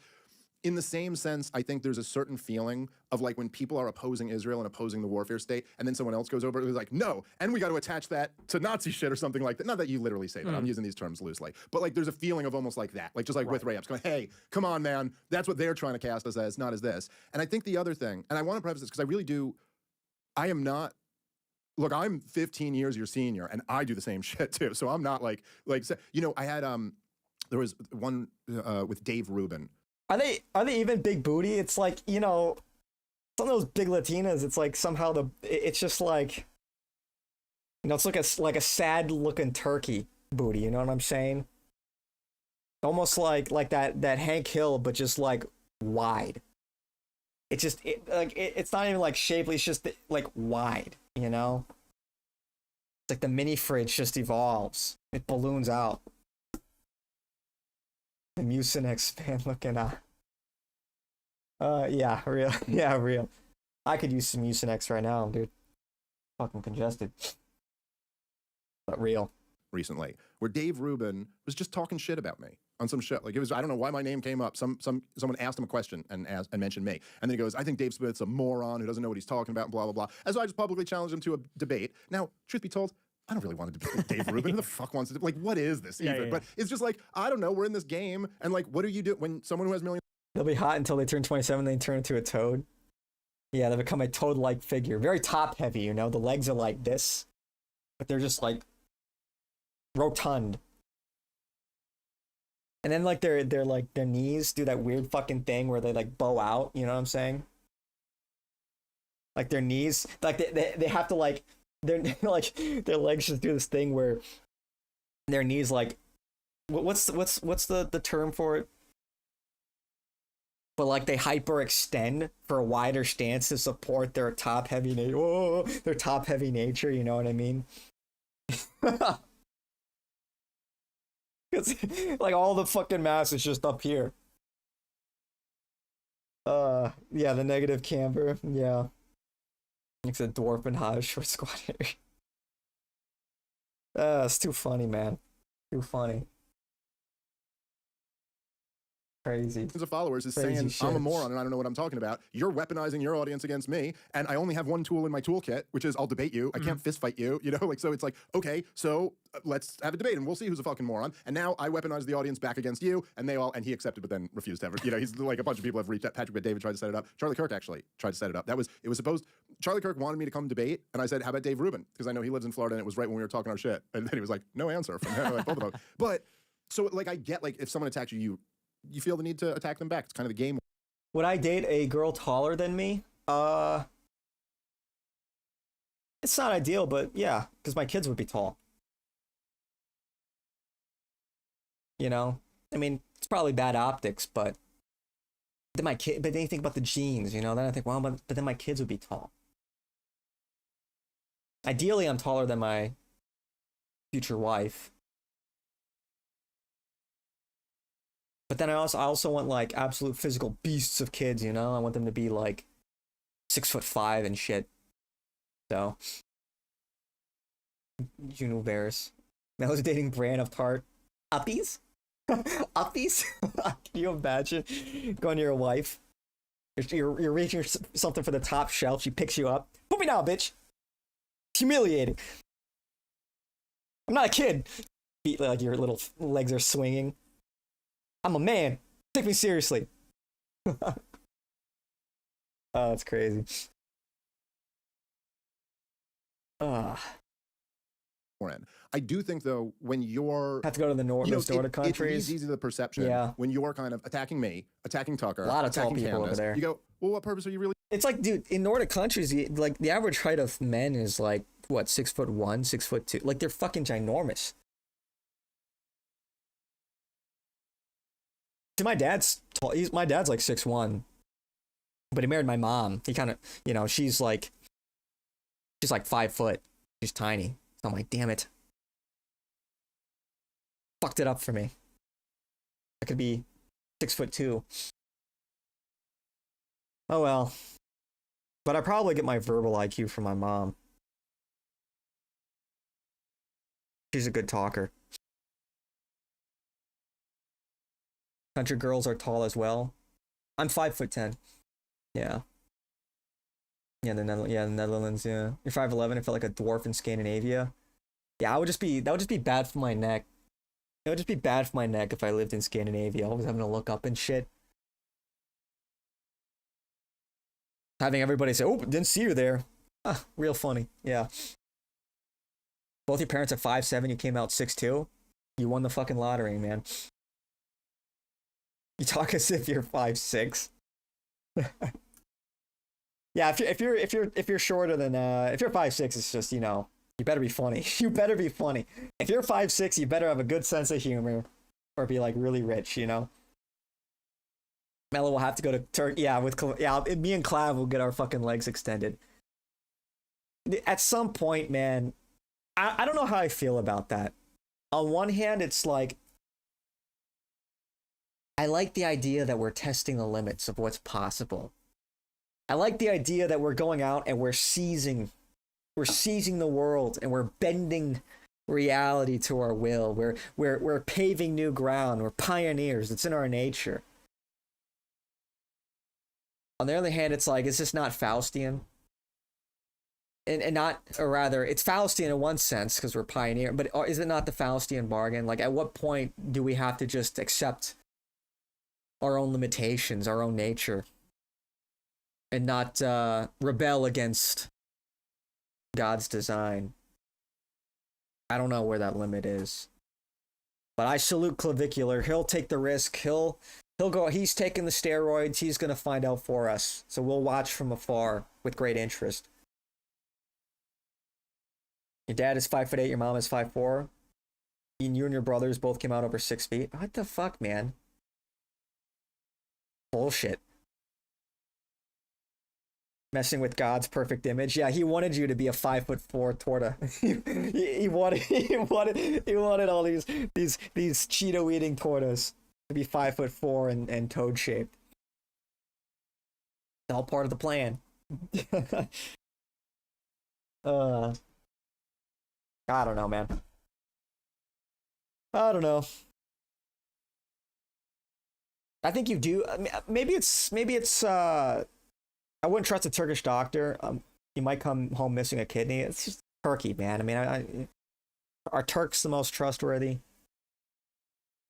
in the same sense, I think there's a certain feeling of like when people are opposing Israel and opposing the warfare state, and then someone else goes over and is like, no, and we got to attach that to Nazi shit or something like that. Not that you literally say that. I'm using these terms loosely. But like, there's a feeling of almost like that. Like, just like with Ray Epps going, hey, come on, man. That's what they're trying to cast us as, not as this. And I think the other thing, and I want to preface this because I really do, I am not, look, I'm 15 years your senior, and I do the same shit too. So I'm not like, I had, there was one with Dave Rubin. Are they even big booty? It's like, some of those big Latinas, it's like somehow it's just like, it's like a sad looking turkey booty, you know what I'm saying? Almost like that Hank Hill, but just like wide. It's just it's not even like shapely, it's just like wide, It's like the mini fridge just evolves. It balloons out. The Mucinex fan looking yeah, real. Yeah, real. I could use some Mucinex right now, dude. Fucking congested. But real. Recently, where Dave Rubin was just talking shit about me on some shit. Like, it was, I don't know why my name came up. Someone asked him a question and mentioned me. And then he goes, I think Dave Smith's a moron who doesn't know what he's talking about, and blah, blah, blah. And so I just publicly challenged him to a debate. Now, truth be told, I don't really want to debate with Dave Rubin. Who the fuck wants to, like, what is this even? But it's just like, I don't know, we're in this game, and like, what do you do when someone who has millions? They'll be hot until they turn 27, then they turn into a toad. Yeah, they become a toad-like figure. Very top-heavy, The legs are like this, but they're just like rotund. And then like their knees do that weird fucking thing where they like bow out, you know what I'm saying? Like their knees, like they have to like their like their legs just do this thing where their knees like what's the term for it? But like they hyperextend for a wider stance to support their top heavy nature. Oh, their top heavy nature, you know what I mean? It's like all the fucking mass is just up here. Yeah, the negative camber. Yeah. It's a dwarf and high short squat area. It's too funny, man. Too funny. Crazy. Of followers is Crazy saying, shit. I'm a moron and I don't know what I'm talking about. You're weaponizing your audience against me, and I only have one tool in my toolkit, which is I'll debate you. I can't fist fight you, like, so it's like, okay, so let's have a debate and we'll see who's a fucking moron. And now I weaponize the audience back against you, and and he accepted but then refused to ever, he's like, a bunch of people have reached out. Patrick Bet-David tried to set it up. Charlie Kirk actually tried to set it up. It was supposed, Charlie Kirk wanted me to come debate, and I said, how about Dave Rubin? Because I know he lives in Florida, and it was right when we were talking our shit. And then he was like, no answer from him. Like, both of them. But, so like, I get, like, if someone attacks you, you feel the need to attack them back. It's kind of the game. Would I date a girl taller than me? It's not ideal, but yeah, because my kids would be tall. I mean, it's probably bad optics, but then but then you think about the genes, then I think, well, but then my kids would be tall. Ideally, I'm taller than my future wife. But then I also want like absolute physical beasts of kids, you know? I want them to be like 6'5" and shit. So Juno Bears. Now was dating brand of tart. Uppies? Uppies? Can you imagine going to your wife? You're reaching something for the top shelf. She picks you up. Put me down, bitch. It's humiliating. I'm not a kid. Feet like your little legs are swinging. I'm a man. Take me seriously. Oh, that's crazy. I do think though, when you're Have to go to the north, those Nordic it countries. leads easy to the perception. Yeah. When you're kind of attacking me, attacking Tucker, A lot of tall attacking people over Candace, there. you go, well, what purpose are you really? It's like, dude, in Nordic countries, like the average height of men is like what, 6'1", 6'2". Like they're fucking ginormous. See, my dad's tall. My dad's like 6'1", but he married my mom. He kind of, you know, she's like 5 foot. She's tiny. So I'm like, damn it. Fucked it up for me. I could be 6'2". Oh well. But I probably get my verbal IQ from my mom. She's a good talker. Country girls are tall as well. I'm 5'10". Yeah. Yeah, the Netherlands. Yeah, you're 5'11". I felt like a dwarf in Scandinavia. Yeah, that would just be bad for my neck. It would just be bad for my neck if I lived in Scandinavia, always having to look up and shit. Having everybody say, "Oh, didn't see you there." Ah, real funny. Yeah. Both your parents are 5'7". You came out 6'2". You won the fucking lottery, man. You talk as if you're 5'6". Yeah, if you're shorter than if you're 5'6", it's just, you know, you better be funny. You better be funny. If you're 5'6", you better have a good sense of humor, or be like really rich, you know. Mello will have to go to Turkey. Yeah, me and Clav will get our fucking legs extended. At some point, man, I don't know how I feel about that. On one hand, it's like, I like the idea that we're testing the limits of what's possible. I like the idea that we're going out and we're seizing the world, and we're bending reality to our will. We're paving new ground. We're pioneers. It's in our nature. On the other hand, it's like, is this not Faustian? And not, or rather, it's Faustian in one sense because we're pioneer, but is it not the Faustian bargain? Like, at what point do we have to just accept our own limitations, our own nature, and not rebel against God's design? I don't know where that limit is, but I salute Clavicular. He'll take the risk. He'll go. He's taking the steroids. He's gonna find out for us. So we'll watch from afar with great interest. Your dad is 5'8". Your mom is 5'4". You and your brothers both came out over 6 feet. What the fuck, man? Bullshit. Messing with God's perfect image. Yeah, he wanted you to be a 5'4" torta. he wanted all these Cheeto eating tortas to be 5'4" and toad shaped. It's all part of the plan. I don't know, man. I don't know. I think you do. I mean, maybe it's I wouldn't trust a Turkish doctor. You might come home missing a kidney. It's just Turkey, man. I mean, are Turks the most trustworthy?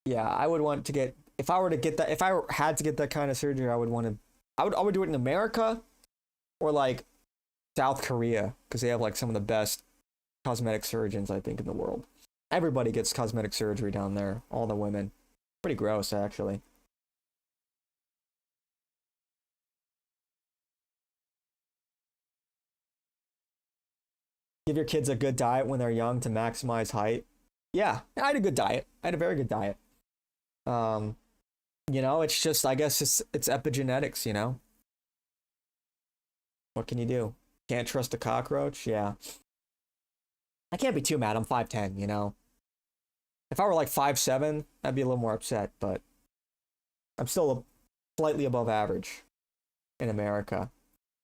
Yeah, I would want to get, if I had to get that kind of surgery, I would do it in America or like South Korea, because they have like some of the best cosmetic surgeons, I think, in the world. Everybody gets cosmetic surgery down there, all the women. Pretty gross, actually. Give your kids a good diet when they're young to maximize height. Yeah, I had a good diet. I had a very good diet. You know, it's just, I guess it's epigenetics, you know? What can you do? Can't trust a cockroach? Yeah. I can't be too mad. I'm 5'10", you know? If I were like 5'7", I'd be a little more upset, but I'm still slightly above average in America.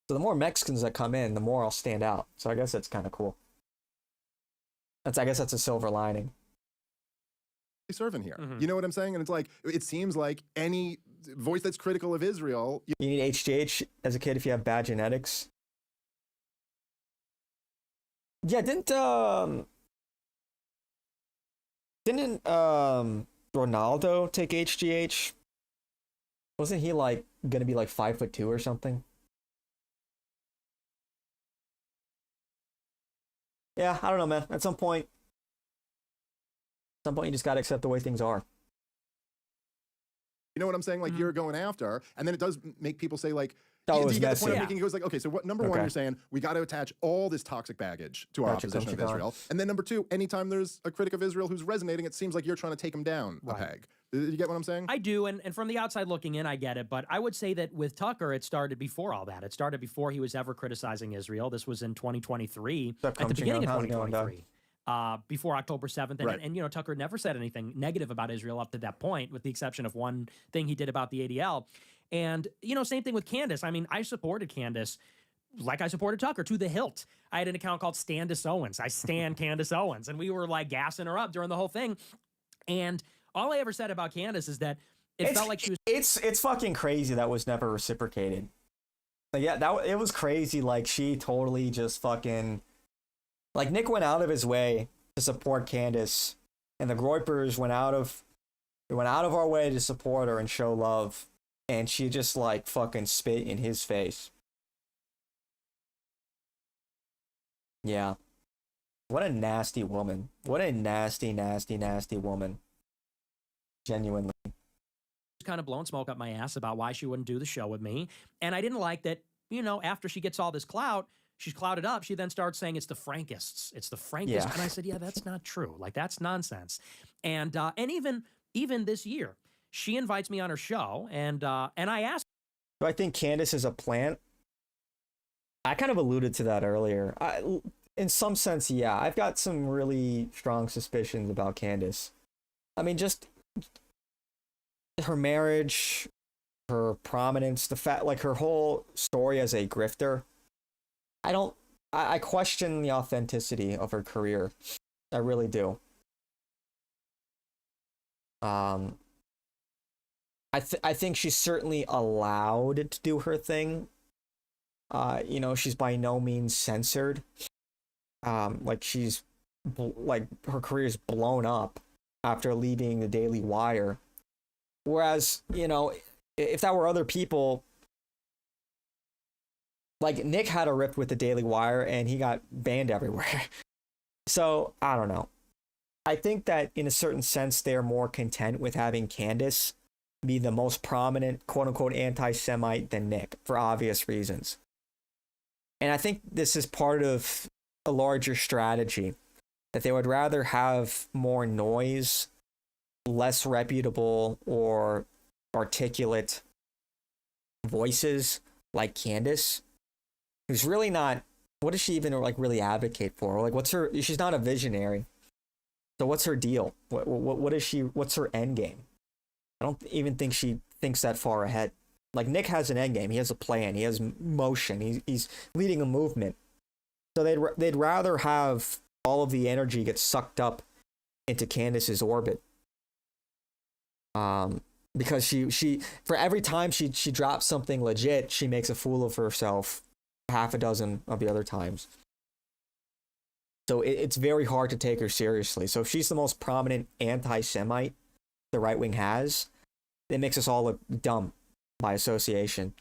So the more Mexicans that come in, the more I'll stand out. So I guess that's kind of cool. I guess that's a silver lining. Serving here. Mhm. You know what I'm saying? And it's like, it seems like any voice that's critical of Israel. You need HGH as a kid if you have bad genetics. Yeah, didn't Ronaldo take HGH? Wasn't he like gonna be like 5'2" or something? Yeah, I don't know, man. At some point you just gotta accept the way things are. You know what I'm saying? Like, you're going after, and then it does make people say, like, That do was you get the point messy. I'm making? He goes like, okay, so what, number one, Okay. you're saying we got to attach all this toxic baggage to our Gotcha, opposition of gotcha. Israel. And then number two, anytime there's a critic of Israel who's resonating, it seems like you're trying to take him down a peg. You get what I'm saying? I do, and from the outside looking in, I get it. But I would say that with Tucker, it started before all that. It started before he was ever criticizing Israel. This was in 2023, What's up, at the beginning of How's it going, Doug? 2023. Before October 7th. And, Right. and, you know, Tucker never said anything negative about Israel up to that point, with the exception of one thing he did about the ADL. And, you know, same thing with Candace. I mean, I supported Candace like I supported Tucker to the hilt. I had an account called Standis Owens. I stan Candace Owens. And we were like gassing her up during the whole thing. And all I ever said about Candace is that it felt like she was. It's fucking crazy that was never reciprocated. Like, yeah, it was crazy. Like, she totally just fucking. Like, Nick went out of his way to support Candace, and the Groypers went out of our way to support her and show love, and she just like fucking spit in his face. Yeah. What a nasty woman. What a nasty, nasty, nasty woman. Genuinely. Kind of blowing smoke up my ass about why she wouldn't do the show with me. And I didn't like that, you know, after she gets all this clout, she's clouded up, she then starts saying it's the Frankists. It's the Frankists. Yeah. And I said, yeah, that's not true. Like, that's nonsense. And even this year, she invites me on her show, and I asked. Do I think Candace is a plant? I kind of alluded to that earlier. In some sense, yeah. I've got some really strong suspicions about Candace. I mean, just her marriage, her prominence, the fact, like, her whole story as a grifter. I question the authenticity of her career. I really do. I think she's certainly allowed to do her thing. You know, she's by no means censored. Like, like, her career's blown up after leaving the Daily Wire. Whereas, you know, if that were other people, like, Nick had a rip with the Daily Wire and he got banned everywhere. So, I don't know. I think that in a certain sense, they're more content with having Candace be the most prominent, quote unquote, anti-Semite than Nick, for obvious reasons. And I think this is part of a larger strategy, that they would rather have more noise, less reputable or articulate voices like Candace, who's really not. What does she even like really advocate for? Like, she's not a visionary. So what's her deal? What is she? What's her end game? I don't even think she thinks that far ahead. Like, Nick has an end game. He has a plan. He has motion. He's leading a movement. So they'd rather have all of the energy get sucked up into Candace's orbit. Because she for every time she drops something legit, she makes a fool of herself half a dozen of the other times. So it's very hard to take her seriously. So if she's the most prominent anti-Semite the right wing has, it makes us all look dumb by association.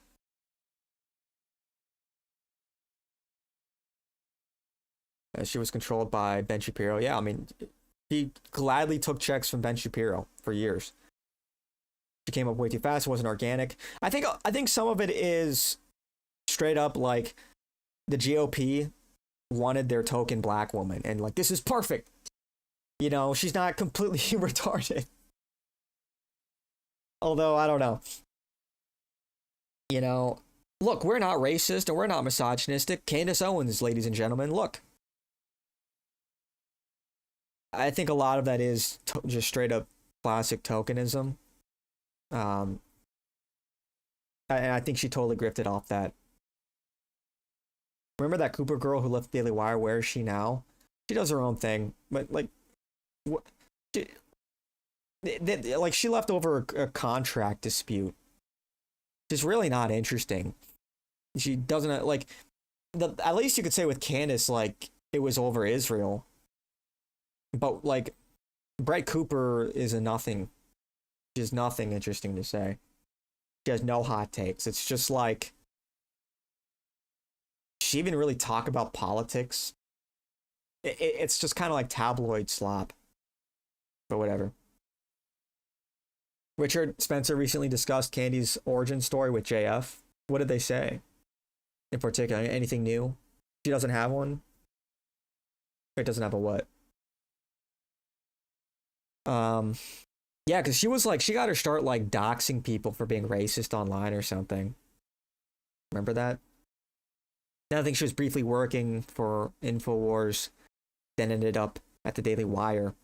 She was controlled by Ben Shapiro. Yeah, I mean, he gladly took checks from Ben Shapiro for years. She came up way too fast. It wasn't organic. I think some of it is straight up like the GOP wanted their token black woman, and like, this is perfect. You know, she's not completely retarded. Although, I don't know. You know, look, we're not racist and we're not misogynistic. Candace Owens, ladies and gentlemen, look. I think a lot of that is just straight up classic tokenism. And I think she totally grifted off that. Remember that Cooper girl who left Daily Wire? Where is she now? She does her own thing, but like, what? Like she left over a contract dispute. It's really not interesting. She doesn't like at least you could say with Candace, like it was over Israel. But like Brett Cooper is a nothing. She has nothing interesting to say. She has no hot takes. It's just like, she even really talk about politics. It's just kind of like tabloid slop. But whatever. Richard Spencer recently discussed Candy's origin story with JF. What did they say? In particular, anything new? She doesn't have one? It doesn't have a what? Yeah, because she was like, she got her start like doxing people for being racist online or something. Remember that? Then I think she was briefly working for InfoWars, then ended up at the Daily Wire.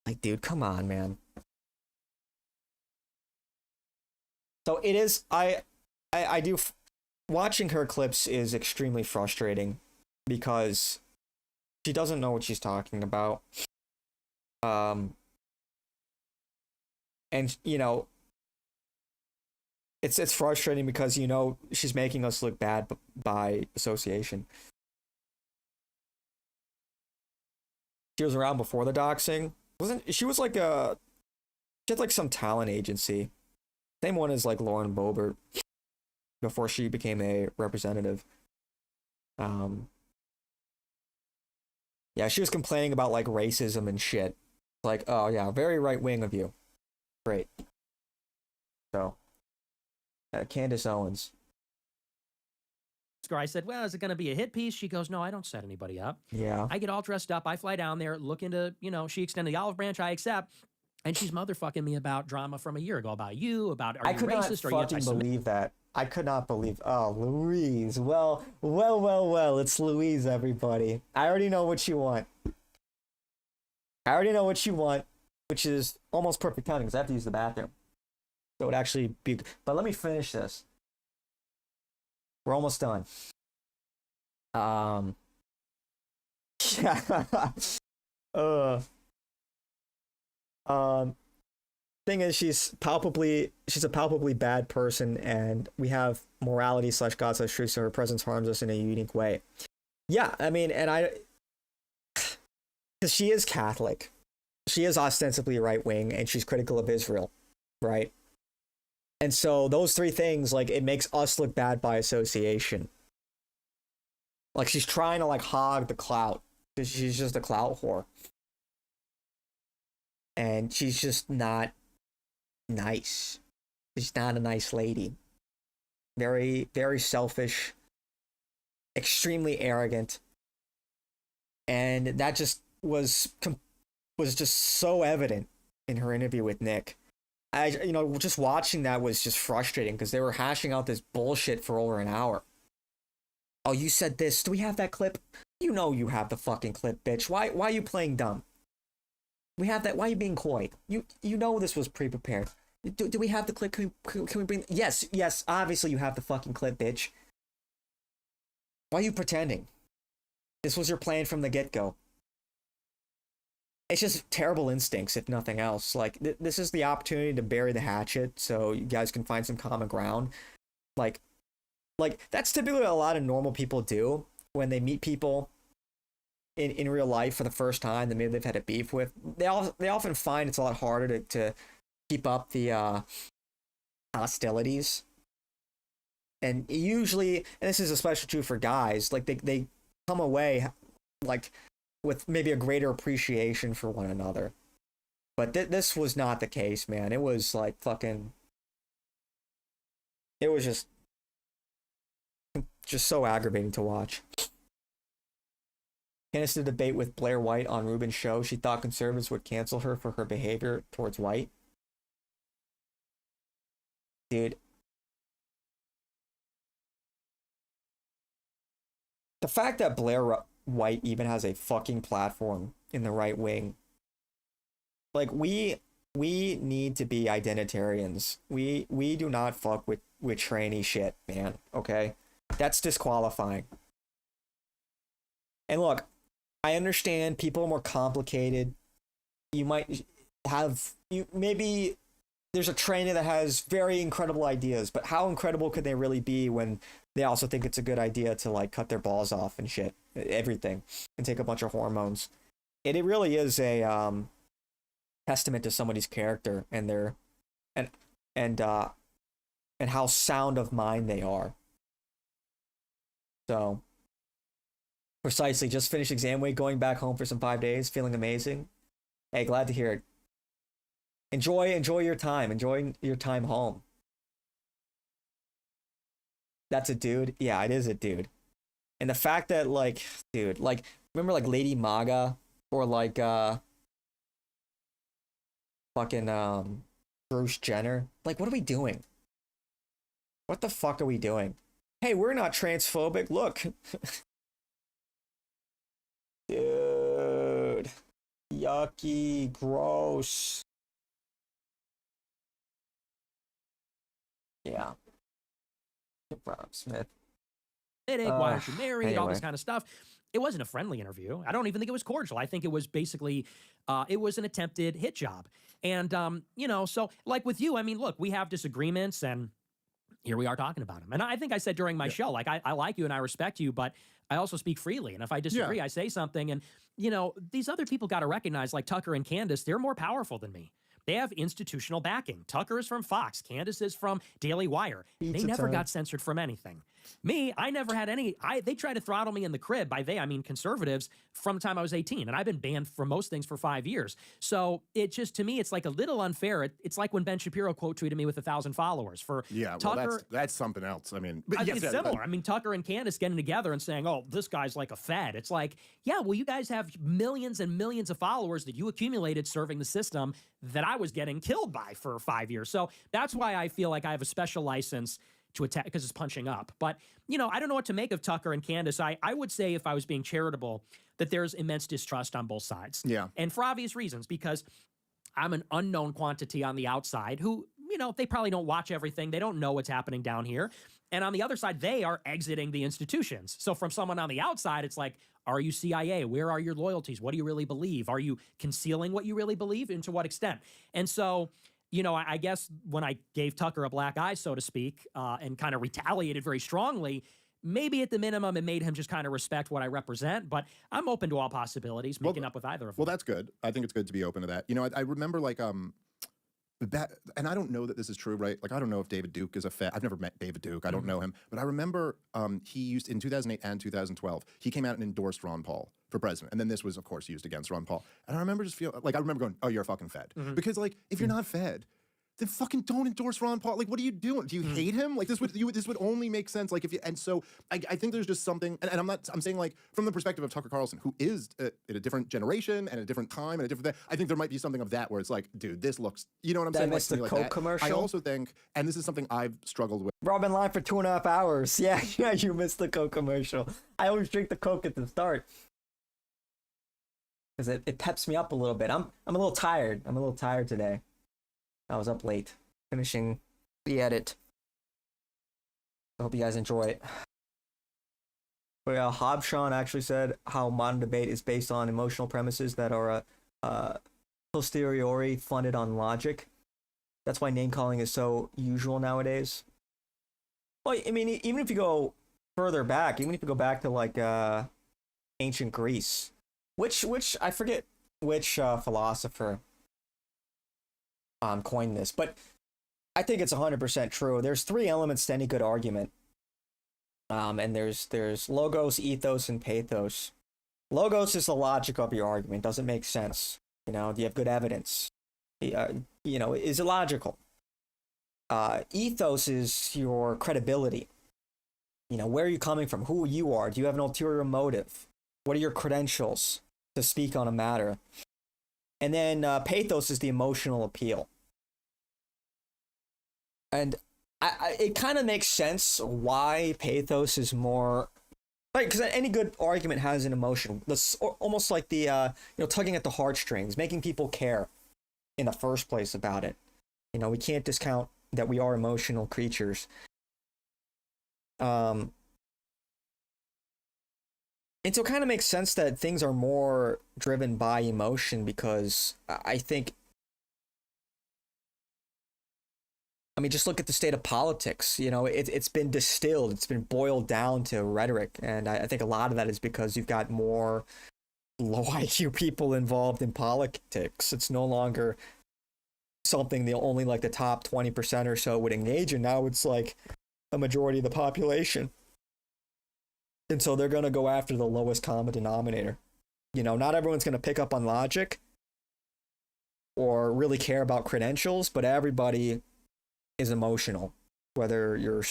Like, dude, come on, man. So it is, I do, watching her clips is extremely frustrating because she doesn't know what she's talking about. And, you know, it's frustrating because, you know, she's making us look bad by association. She was around before the doxing. She was like she had like some talent agency. Same one as like Lauren Boebert before she became a representative. Yeah, she was complaining about like racism and shit. Like, oh yeah, very right wing of you. Great. So, Candace Owens. I said, well, is it going to be a hit piece? She goes, no, I don't set anybody up. Yeah. I get all dressed up. I fly down there, look into, you know, she extended the olive branch. I accept. And she's motherfucking me about drama from a year ago, about you, about are you racist or are you fucking believe that. I could not believe. Oh, Louise. Well. It's Louise, everybody. I already know what you want. Which is almost perfect timing because I have to use the bathroom. So it would actually be. But let me finish this. We're almost done. Thing is, she's a palpably bad person, and we have morality / God / truth, so her presence harms us in a unique way. Yeah, I mean, and because she is Catholic, she is ostensibly right wing, and she's critical of Israel, right? And so those three things, like, it makes us look bad by association. Like, she's trying to like hog the clout because she's just a clout whore. And she's just not nice. She's not a nice lady. Very, very selfish, extremely arrogant. And that just was just so evident in her interview with Nick. Just watching that was just frustrating because they were hashing out this bullshit for over an hour. Oh, you said this. Do we have that clip? You know you have the fucking clip, bitch. Why are you playing dumb? We have that. Why are you being coy? You know this was pre-prepared. Do we have the clip? Can we bring? Yes. Obviously you have the fucking clip, bitch. Why are you pretending? This was your plan from the get-go. It's just terrible instincts, if nothing else. Like this is the opportunity to bury the hatchet, so you guys can find some common ground. Like that's typically what a lot of normal people do when they meet people in real life for the first time that maybe they've had a beef with. They often find it's a lot harder to keep up the hostilities. And usually, and this is especially true for guys, like they come away like with maybe a greater appreciation for one another. But this was not the case, man. It was like fucking. It was just so aggravating to watch. Candace did a debate with Blair White on Rubin's show. She thought conservatives would cancel her for her behavior towards White. Dude. The fact that Blair White even has a fucking platform in the right wing. Like, we we need to be identitarians. We do not fuck with tranny shit, man. Okay, that's disqualifying. And look, I understand people are more complicated. You might maybe there's a tranny that has very incredible ideas, but how incredible could they really be when they also think it's a good idea to like cut their balls off and shit, everything, and take a bunch of hormones? It really is a testament to somebody's character and their and how sound of mind they are. So precisely, just finished exam week, going back home for some 5 days, feeling amazing. Hey, glad to hear it. Enjoy your time. Enjoy your time home. That's a dude. Yeah, it is a dude. And the fact that like, dude, like, remember like Lady Maga or like fucking Bruce Jenner? Like, what are we doing? What the fuck are we doing? Hey, we're not transphobic. Look. Dude. Yucky. Gross. Yeah. Rob Smith. Why aren't you married? All this Anyway. kind of stuff. It wasn't a friendly interview. I don't even think it was cordial. I think it was basically, it was an attempted hit job. And, you know, so like with you, I mean, look, we have disagreements and here we are talking about them. And I think I said during my show, like, I like you and I respect you, but I also speak freely. And if I disagree, I say something. And, you know, these other people got to recognize, like Tucker and Candace, they're more powerful than me. They have institutional backing. Tucker is from Fox. Candace is from Daily Wire. They never got censored from anything. Me, I never had any. They tried to throttle me in the crib. By they, I mean conservatives from the time I was 18. And I've been banned from most things for 5 years. So it just, to me, it's like a little unfair. It's like when Ben Shapiro quote tweeted me with 1,000 followers. For Tucker, well, that's something else. I mean, it's similar. I mean, Tucker and Candace getting together and saying, oh, this guy's like a fed. It's like, yeah, well, you guys have millions and millions of followers that you accumulated serving the system that I was getting killed by for 5 years. So that's why I feel like I have a special license to attack, because it's punching up. But, you know, I don't know what to make of Tucker and Candace. I would say, if I was being charitable, that there's immense distrust on both sides. Yeah. And for obvious reasons, because I'm an unknown quantity on the outside who, you know, they probably don't watch everything. They don't know what's happening down here. And on the other side, they are exiting the institutions. So from someone on the outside, it's like, are you CIA? Where are your loyalties? What do you really believe? Are you concealing what you really believe? And to what extent? And so, you know, I guess when I gave Tucker a black eye, so to speak, and kind of retaliated very strongly, maybe at the minimum it made him just kind of respect what I represent. But I'm open to all possibilities, making up with either of them. Well, that's good. I think it's good to be open to that. You know, I remember like and I don't know that this is true, right? Like, I don't know if David Duke is a I've never met David Duke. I don't know him. But I remember he used, in 2008 and 2012, he came out and endorsed Ron Paul for president. And then this was, of course, used against Ron Paul. And I remember just I remember going, oh, you're a fucking fed. Because, like, if you're not fed, then fucking don't endorse Ron Paul. Like, what are you doing? Do you hate him? Like, this would only make sense. Like, if you, and so I think there's just something, and I'm saying, like, from the perspective of Tucker Carlson, who is in a different generation and a different time and a different, I think there might be something of that where it's like, dude, this looks, you know what I'm saying? That's the like Coke that. commercial. I also think, and this is something I've struggled with. Rob in line for 2.5 hours. Yeah, you missed the Coke commercial. I always drink the Coke at the start because it peps me up a little bit. I'm a little tired. I'm a little tired today. I was up late finishing the edit. I hope you guys enjoy it. But yeah, Hobshawn actually said how modern debate is based on emotional premises that are posteriori funded on logic. That's why name calling is so usual nowadays. Well, I mean, even if you go further back, even if you go back to like ancient Greece, which I forget which philosopher coined this, but I think it's 100% true. There's 3 elements to any good argument. And there's logos, ethos, and pathos. Logos is the logic of your argument. Does it make sense? You know, do you have good evidence? You know, is it logical? Ethos is your credibility. You know, where are you coming from? Who you are? Do you have an ulterior motive? What are your credentials to speak on a matter? And then pathos is the emotional appeal. And it kind of makes sense why pathos is more, like, because any good argument has an emotion. That's almost like the tugging at the heartstrings, making people care. in the first place about it. You know, we can't discount that we are emotional creatures. And so it kind of makes sense that things are more driven by emotion, because I think, I mean, just look at the state of politics. You know, it's been distilled, it's been boiled down to rhetoric. And I think a lot of that is because you've got more low IQ people involved in politics. It's no longer something the only like the top 20% or so would engage in. Now it's like a majority of the population. And so they're going to go after the lowest common denominator. You know, not everyone's going to pick up on logic or really care about credentials, but everybody is emotional, whether you're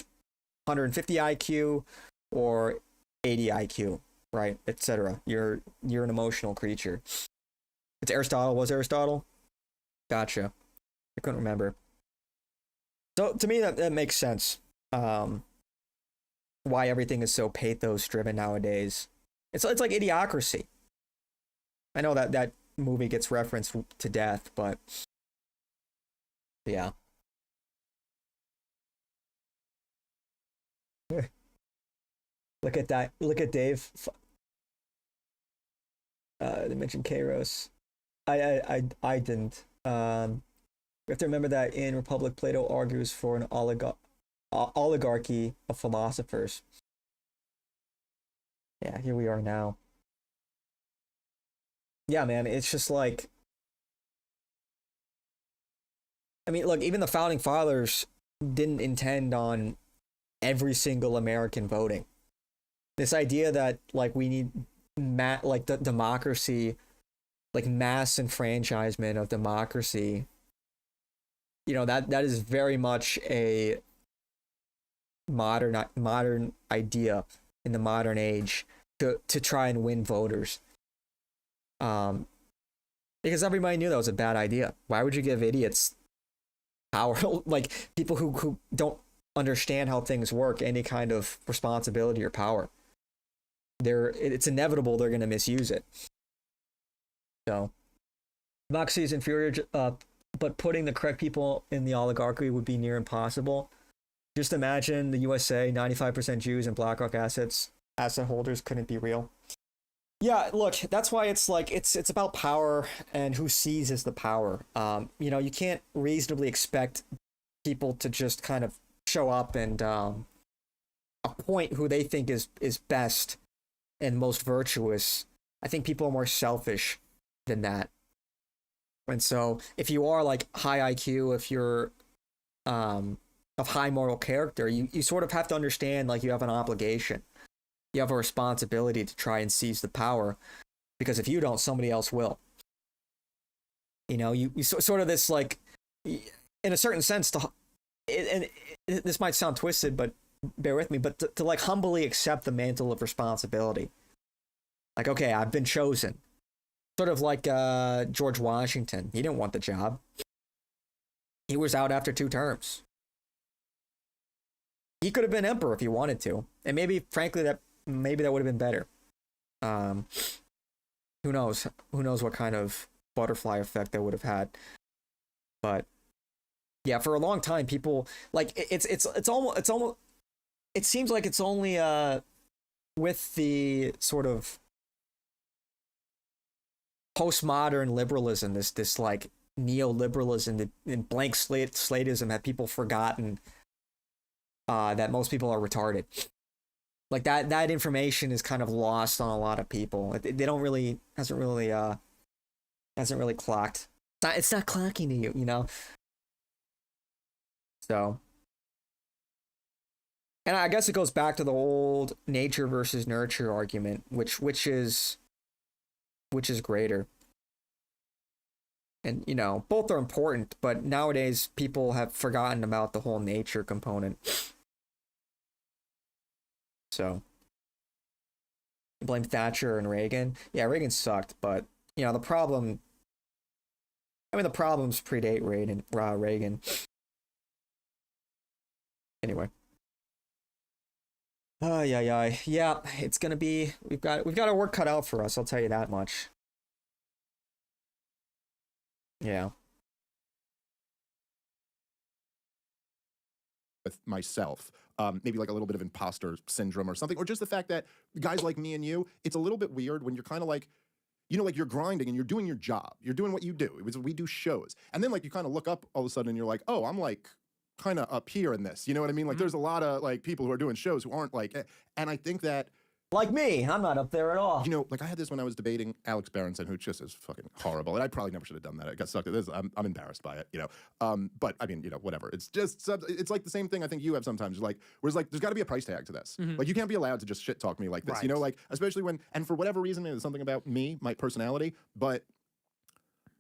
150 IQ or 80 IQ, right, etc. You're an emotional creature. It's Aristotle. Was Aristotle? Gotcha. I couldn't remember. So to me, that makes sense. Why everything is so pathos driven nowadays. It's like Idiocracy. I know that movie gets referenced to death, but yeah. Look at that. Look at Dave. They mentioned Kairos. I didn't. We have to remember that in Republic, Plato argues for an oligarchy of philosophers. Yeah, here we are now. Yeah, man, it's just like, I mean, look, even the founding fathers didn't intend on every single American voting. This idea that like we need like the democracy, like mass enfranchisement of democracy, you know, that is very much a modern idea in the modern age to try and win voters. Because everybody knew that was a bad idea. Why would you give idiots power, like people who don't understand how things work, any kind of responsibility or power? It's inevitable they're going to misuse it. So democracy is inferior, but putting the correct people in the oligarchy would be near impossible. Just imagine the USA, 95% Jews and BlackRock asset holders couldn't be real. Yeah, look, that's why it's like it's about power and who seizes the power. You know, you can't reasonably expect people to just kind of show up and appoint who they think is best and most virtuous. I think people are more selfish than that. And so if you are like high IQ, if you're of high moral character, you sort of have to understand like you have an obligation. You have a responsibility to try and seize the power, because if you don't, somebody else will. You know, you sort of this like, in a certain sense, this might sound twisted, but bear with me, but to like humbly accept the mantle of responsibility. Like, okay, I've been chosen. Sort of like George Washington. He didn't want the job. He was out after 2 terms. He could have been emperor if he wanted to. And maybe, frankly, that would have been better. Who knows? Who knows what kind of butterfly effect that would have had. But yeah, for a long time, people like it's almost it seems like it's only with the sort of postmodern liberalism, this like neoliberalism and blank slatism, have people forgotten that most people are retarded. Like that information is kind of lost on a lot of people. They don't really hasn't really clocked. It's not clocking to you, you know. So, and I guess it goes back to the old nature versus nurture argument, which is greater. And, you know, both are important, but nowadays people have forgotten about the whole nature component. So, blame Thatcher and Reagan. Yeah, Reagan sucked, but, you know, the problems predate Reagan. Anyway. Yeah, it's gonna be, we've got our work cut out for us, I'll tell you that much. Yeah. with myself. Maybe like a little bit of imposter syndrome or something, or just the fact that guys like me and you, it's a little bit weird when you're kind of like, you know, like you're grinding and you're doing your job. You're doing what you do. We do shows. And then like you kind of look up all of a sudden and you're like, oh, I'm like kind of up here in this. You know what I mean? Like there's a lot of like people who are doing shows who aren't like, and I think that, Like me, I'm not up there at all. you know, like I had this when I was debating Alex Berenson, who just is fucking horrible. And I probably never should have done that. I got stuck at this. I'm embarrassed by it, you know. But I mean, you know, whatever. It's just, it's like the same thing I think you have sometimes. Like, whereas like, there's got to be a price tag to this. Like, you can't be allowed to just shit talk me like this, you know, like, especially when, and for whatever reason, it's something about me, my personality, but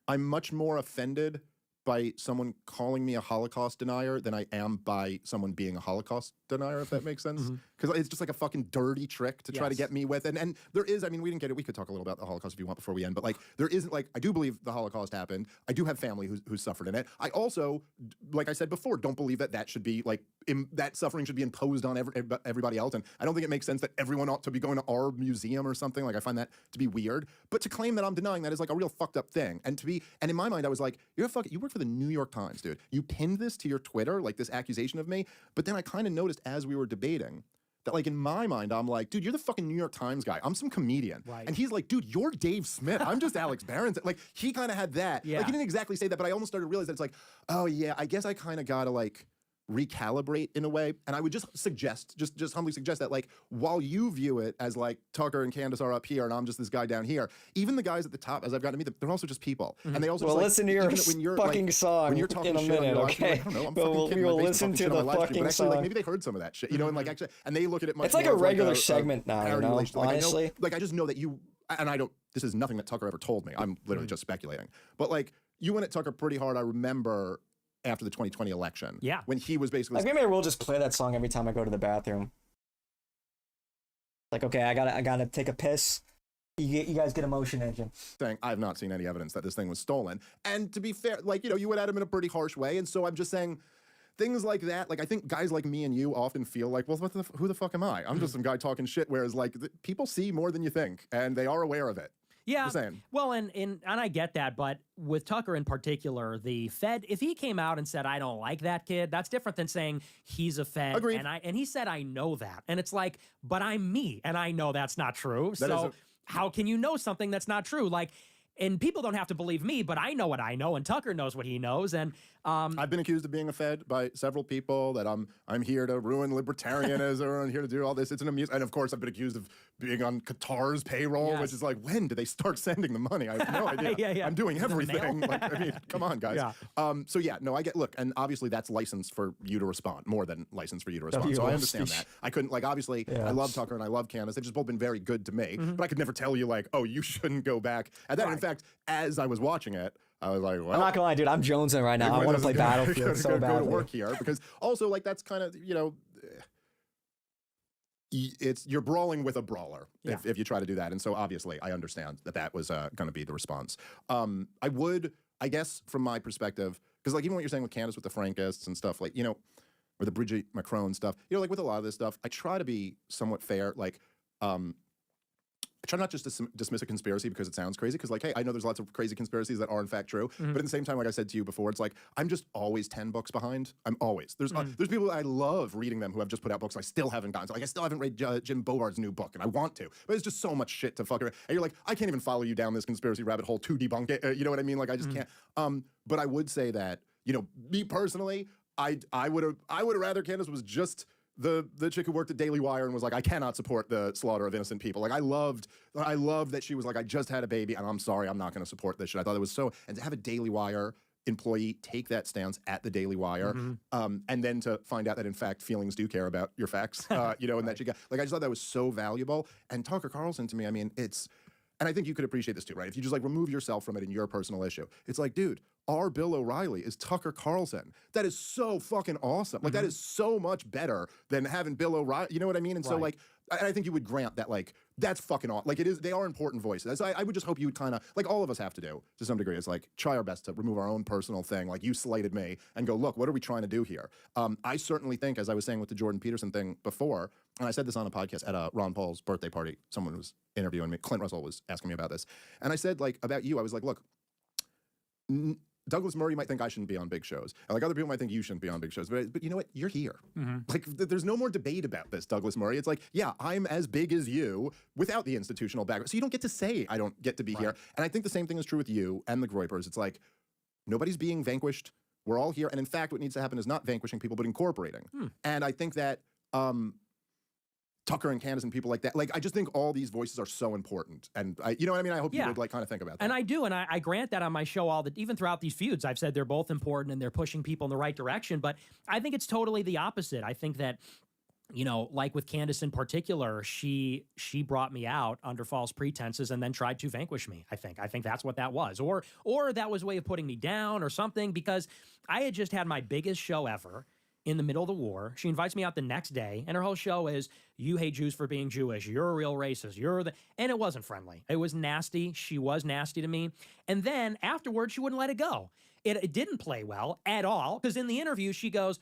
I'm much more offended by someone calling me a Holocaust denier than I am by someone being a Holocaust denier, if that makes sense. Because it's just like a fucking dirty trick to try to get me with. And there is, I mean, we didn't get it. We could talk a little about the Holocaust if you want before we end. But like, there isn't like, I do believe the Holocaust happened. I do have family who suffered in it. I also, like I said before, don't believe that that should be like, that suffering should be imposed on everybody else. And I don't think it makes sense that everyone ought to be going to our museum or something. Like, I find that to be weird. But to claim that I'm denying that is like a real fucked up thing. And to be, and in my mind, I was like, you work for the New York Times, dude. You pinned this to your Twitter, like this accusation of me. But then I kind of noticed as we were debating that, like, in my mind, I'm like, dude, you're the fucking New York Times guy. I'm some comedian. Right. And he's like, dude, you're Dave Smith. I'm just Alex Berenson. Like, he kind of had that. Yeah. Like, he didn't exactly say that, but I almost started to realize that it's like, oh yeah, I guess I kind of gotta like recalibrate in a way. And I would just suggest, just humbly suggest that, like, while you view it as like Tucker and Candace are up here and I'm just this guy down here, even the guys at the top, as I've gotten to meet them, they're also just people. And they also Well, just, listen like, to your fucking song when you're talking in a shit on minute, your live stream, okay? like, I don't know, I'm But fucking kidding. we'll My listen Facebook to talking shit on the my live stream, fucking but actually, like, song. maybe they heard some of that shit, you know, and like actually, and they look at it much It's like more a of regular a segment now, you parody know, relation. Like, honestly. I know, like, I just know that you, and I don't, this is nothing that Tucker ever told me. I'm literally just speculating. But like, you went at Tucker pretty hard, I remember, after the 2020 election. Yeah. When he was basically... Like, maybe I will just play that song every time I go to the bathroom. Like, okay, I gotta take a piss. You guys get a motion engine. Saying, I have not seen any evidence that this thing was stolen. And to be fair, like, you know, you went at him in a pretty harsh way. And so I'm just saying, things like that, like, I think guys like me and you often feel like, well, who the fuck am I? I'm just some guy talking shit, whereas, like, people see more than you think, and they are aware of it. Yeah, well, and I get that, but with Tucker in particular, the Fed, if he came out and said, I don't like that kid, that's different than saying he's a Fed. Agreed. And he said, I know that. And it's like, but I'm me, and I know that's not true. So how can you know something that's not true? Like, and people don't have to believe me, but I know what I know, and Tucker knows what he knows. And I've been accused of being a Fed by several people, that I'm here to ruin libertarianism and here to do all this. It's an amusement. And of course, I've been accused of being on Qatar's payroll, which is like, when did they start sending the money? I have no idea. I'm doing everything. Like, I mean, come on, guys. So yeah, no, I get, look, and obviously that's license for you to respond, more than license for you to respond. So I understand that. I couldn't, like, obviously, I love Tucker and I love Candace. They've just both been very good to me, but I could never tell you, like, oh, you shouldn't go back. And then, in fact, as I was watching it, I was like, well, I'm not gonna lie, dude. I'm jonesing right now. I want to play Battlefield so badly. Go to work here, because also, like, that's kind of, you know, you're brawling with a brawler if you try to do that. And so obviously I understand that was going to be the response. I would, I guess, from my perspective, because like even what you're saying with Candace with the Frankists and stuff, like, you know, or the Bridget Macron stuff, you know, like with a lot of this stuff, I try to be somewhat fair. Like, I try not just to dismiss a conspiracy because it sounds crazy, because, like, hey, I know there's lots of crazy conspiracies that are in fact true, but at the same time, like I said to you before, it's like, I'm just always 10 books behind. I'm always. There's people I love reading them who have just put out books I still haven't gotten. So, like, I still haven't read Jim Bovar's new book, and I want to, but it's just so much shit to fuck around. And you're like, I can't even follow you down this conspiracy rabbit hole to debunk it. You know what I mean? Like, I just can't. But I would say that, you know, me personally, I would have rather Candace was just the chick who worked at Daily Wire and was like, I cannot support the slaughter of innocent people. Like, I loved that she was like, I just had a baby and I'm sorry, I'm not going to support this shit. I thought it was so, and to have a Daily Wire employee take that stance at the Daily Wire, and then to find out that in fact feelings do care about your facts, you know, and that she got, like, I just thought that was so valuable. And Tucker Carlson, to me, I mean, it's, and I think you could appreciate this too, right? If you just like remove yourself from it in your personal issue, it's like, dude, our Bill O'Reilly is Tucker Carlson. That is so fucking awesome. Like, that is so much better than having Bill O'Reilly. You know what I mean? And so, like, I think you would grant that, like, that's fucking awesome. Like, it is, they are important voices. I would just hope you would kind of, like, all of us have to do to some degree, is like try our best to remove our own personal thing. Like, you slighted me, and go, look, what are we trying to do here? I certainly think, as I was saying with the Jordan Peterson thing before, and I said this on a podcast at Ron Paul's birthday party, someone was interviewing me, Clint Russell was asking me about this, and I said, like, about you, I was like, look, Douglas Murray might think I shouldn't be on big shows. And like other people might think you shouldn't be on big shows. But you know what? You're here. Like there's no more debate about this, Douglas Murray. It's like, yeah, I'm as big as you without the institutional background. So you don't get to say I don't get to be here. And I think the same thing is true with you and the Groypers. It's like nobody's being vanquished. We're all here. And in fact, what needs to happen is not vanquishing people, but incorporating. And I think that Tucker and Candace and people like that. Like, I just think all these voices are so important. And you know what I mean? I hope you would like kind of think about that. And I do. And I grant that on my show even throughout these feuds, I've said they're both important and they're pushing people in the right direction. But I think it's totally the opposite. I think that, you know, like with Candace in particular, she brought me out under false pretenses and then tried to vanquish me. I think that's what that was. Or that was a way of putting me down or something, because I had just had my biggest show ever in the middle of the war. She invites me out the next day, and her whole show is, you hate Jews for being Jewish. You're a real racist. And it wasn't friendly. It was nasty. She was nasty to me. And then afterwards, she wouldn't let it go. It didn't play well at all, because in the interview, she goes,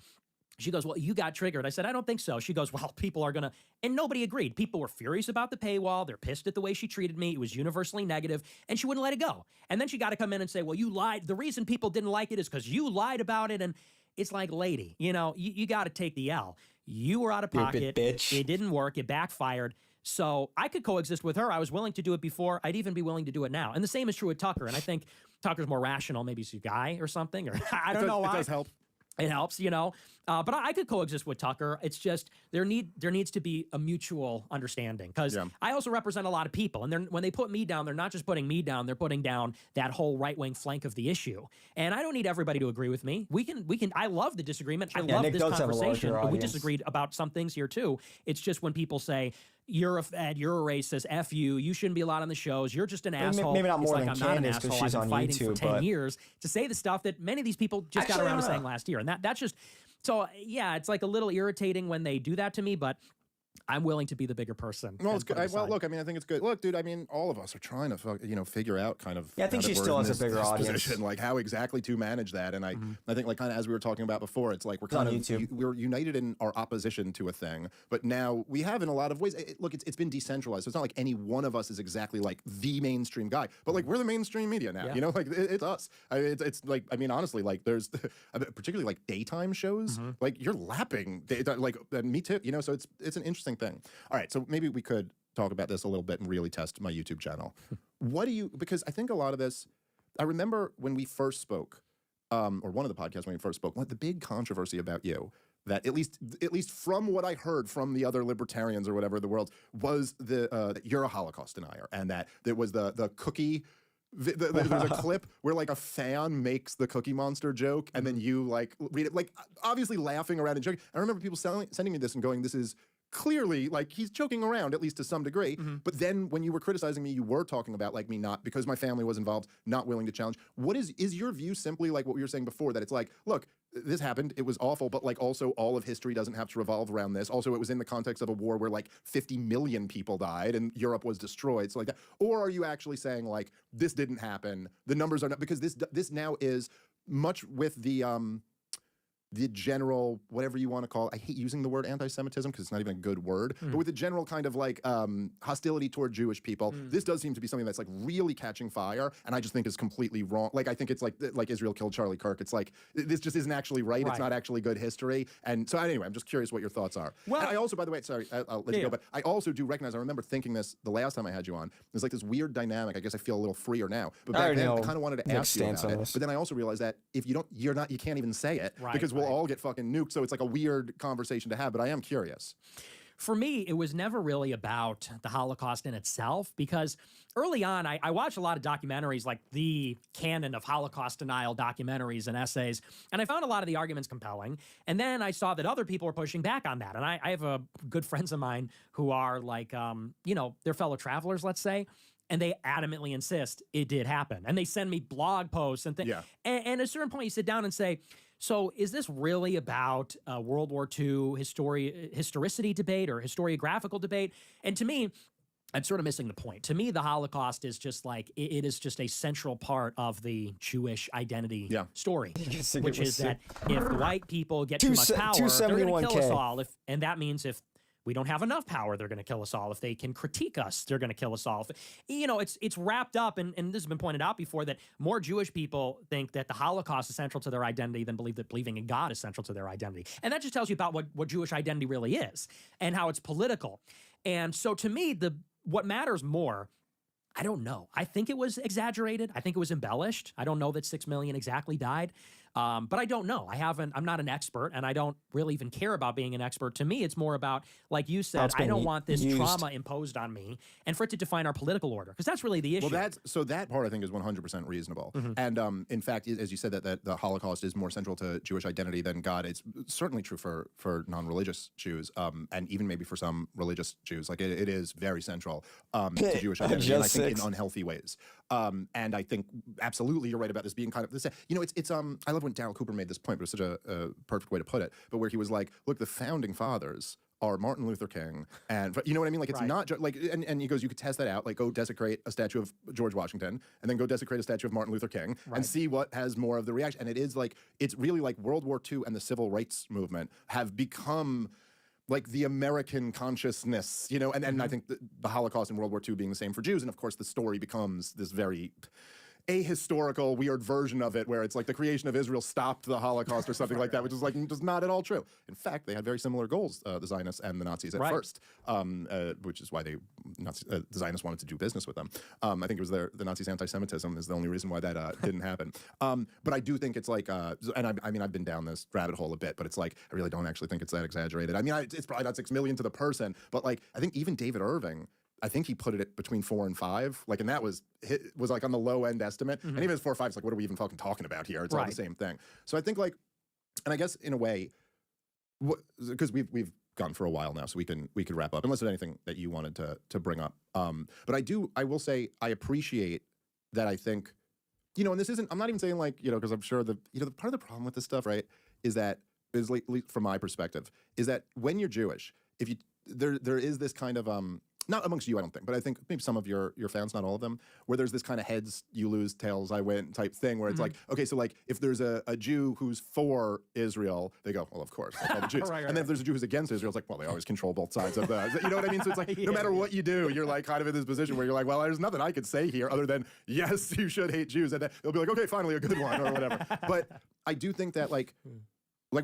well, you got triggered. I said, I don't think so. She goes, well, people are going to, and nobody agreed. People were furious about the paywall. They're pissed at the way she treated me. It was universally negative, and she wouldn't let it go. And then she got to come in and say, well, you lied. The reason people didn't like it is because you lied about it. And it's like, lady, you know, you got to take the L. You were out of pocket. Bitch. It didn't work. It backfired. So I could coexist with her. I was willing to do it before. I'd even be willing to do it now. And the same is true with Tucker. And I think Tucker's more rational. Maybe he's a guy or something, or I don't know why. It does help. It helps, you know. But I could coexist with Tucker. It's just there needs to be a mutual understanding, because I also represent a lot of people, and when they put me down, they're not just putting me down; they're putting down that whole right-wing flank of the issue. And I don't need everybody to agree with me. We can. I love the disagreement. I love Nick this does have a conversation. larger But we audience. disagreed about some things here too. It's just when people say, you're a fed, you're a racist, F you shouldn't be allowed on the shows, you're just an asshole. Maybe not more it's than like, I'm not an Candace, 'cause asshole. she's I've been on fighting YouTube, for 10 but- years to say the stuff that many of these people just got Actually, around to I don't saying know. last year. And that's just, so yeah, it's like a little irritating when they do that to me, but I'm willing to be the bigger person. Well, and it's good. put it Well, aside. look, I mean, I think it's good. Look, dude, I mean, all of us are trying to, figure out kind of. Yeah, I think now she that we're still in has a bigger this audience. position, like how exactly to manage that. And I think, like, kind of as we were talking about before, it's like we're on kind of YouTube. we're united in our opposition to a thing, but now we have in a lot of ways. Look, it's been decentralized, so it's not like any one of us is exactly like the mainstream guy, but like we're the mainstream media now. Yeah. You know, like it's us. It's like, I mean, honestly, like there's particularly like daytime shows, like you're lapping, like me too. You know, so it's an interesting thing. All right, so maybe we could talk about this a little bit and really test my YouTube channel. Because I think a lot of this, I remember when we first spoke, or one of the podcasts when we first spoke, the big controversy about you, that at least from what I heard from the other libertarians or whatever the world, was that you're a Holocaust denier, and that there was the cookie. There's a clip where like a fan makes the Cookie Monster joke, and then you like read it, like obviously laughing around and joking. I remember people sending me this and going, "This is clearly like he's joking around, at least to some degree." But then when you were criticizing me, you were talking about like me not, because my family was involved, not willing to challenge. What is your view simply like what we were saying before, that it's like, look, this happened, it was awful, but like also all of history doesn't have to revolve around this. Also, it was in the context of a war where like 50 million people died and Europe was destroyed, so like that. Or are you actually saying like this didn't happen, the numbers are not, because this now is much with the general, whatever you want to call it, I hate using the word anti-Semitism because it's not even a good word, but with the general kind of like hostility toward Jewish people, this does seem to be something that's like really catching fire, and I just think is completely wrong. Like I think it's like Israel killed Charlie Kirk. It's like this just isn't actually right. It's not actually good history. And so anyway, I'm just curious what your thoughts are. Well, and I also, by the way, sorry, I'll let you go, but I also do recognize, I remember thinking this the last time I had you on, there's like this weird dynamic. I guess I feel a little freer now, but back then I kind of wanted to ask you about it. But then I also realized that if you can't even say it, because we'll all get fucking nuked. So it's like a weird conversation to have, but I am curious. For me, it was never really about the Holocaust in itself, because early on, I watched a lot of documentaries, like the canon of Holocaust denial documentaries and essays, and I found a lot of the arguments compelling. And then I saw that other people were pushing back on that. And I have good friends of mine who are like, they're fellow travelers, let's say, and they adamantly insist it did happen. And they send me blog posts and things. Yeah. And at a certain point, you sit down and say, so is this really about World War II historicity debate or historiographical debate? And to me, I'm sort of missing the point. To me, the Holocaust is just like, it is just a central part of the Jewish identity story, which is that if the white people get too much power, they're going to kill us all. And that means if we don't have enough power, they're going to kill us all. If they can critique us, they're going to kill us all. You know, it's wrapped up, and this has been pointed out before, that more Jewish people think that the Holocaust is central to their identity than believe that believing in God is central to their identity. And that just tells you about what Jewish identity really is and how it's political. And so to me, what matters more, I don't know. I think it was exaggerated. I think it was embellished. I don't know that 6 million exactly died. But I don't know. I'm not an expert, and I don't really even care about being an expert. To me, it's more about, like you said, I don't want this trauma imposed on me, and for it to define our political order, because that's really the issue. Well, that part I think is 100% reasonable. And in fact, as you said, that the Holocaust is more central to Jewish identity than God. It's certainly true for non-religious Jews, and even maybe for some religious Jews. Like it is very central to Jewish identity, and I think in unhealthy ways. And I think absolutely you're right about this being kind of this. You know, it's I love when Darryl Cooper made this point, but it's such a perfect way to put it. But where he was like, look, the founding fathers are Martin Luther King, and you know what I mean? Like it's not like, and he goes, you could test that out. Like go desecrate a statue of George Washington, and then go desecrate a statue of Martin Luther King, and see what has more of the reaction. And it is like, it's really like World War II and the Civil Rights Movement have become like the American consciousness, you know, and I think the Holocaust and World War II being the same for Jews, and of course the story becomes this very ahistorical, weird version of it, where it's like the creation of Israel stopped the Holocaust or something like that, which is like just not at all true. In fact, they had very similar goals, the Zionists and the Nazis at first, which is why the Zionists wanted to do business with them. I think it was the Nazis' anti-Semitism is the only reason why that didn't happen. But I do think it's like, and I mean, I've been down this rabbit hole a bit, but it's like, I really don't actually think it's that exaggerated. I mean, it's probably not 6 million to the person, but like, I think even David Irving, I think he put it at between 4 and 5, like, and that was like on the low end estimate. And even if it's 4 or 5, it's like, what are we even fucking talking about here? It's all the same thing. So I think like, and I guess in a way, because we've gone for a while now, so we could wrap up. Unless there's anything that you wanted to bring up. But I will say I appreciate that. I think, you know, and this isn't. I'm not even saying like, you know, because I'm sure the part of the problem with this stuff, right, is that at least from my perspective, is that when you're Jewish, if you there is this kind of not amongst you, I don't think, but I think maybe some of your fans, not all of them, where there's this kind of heads you lose, tails I win type thing, where it's like, okay, so like if there's a Jew who's for Israel, they go, well, of course, like all the Jews. And then if there's a Jew who's against Israel, it's like, well, they always control both sides of the, you know what I mean? So it's like, no matter what you do, you're like kind of in this position where you're like, well, there's nothing I could say here other than, yes, you should hate Jews. And then they'll be like, okay, finally a good one or whatever. But I do think that like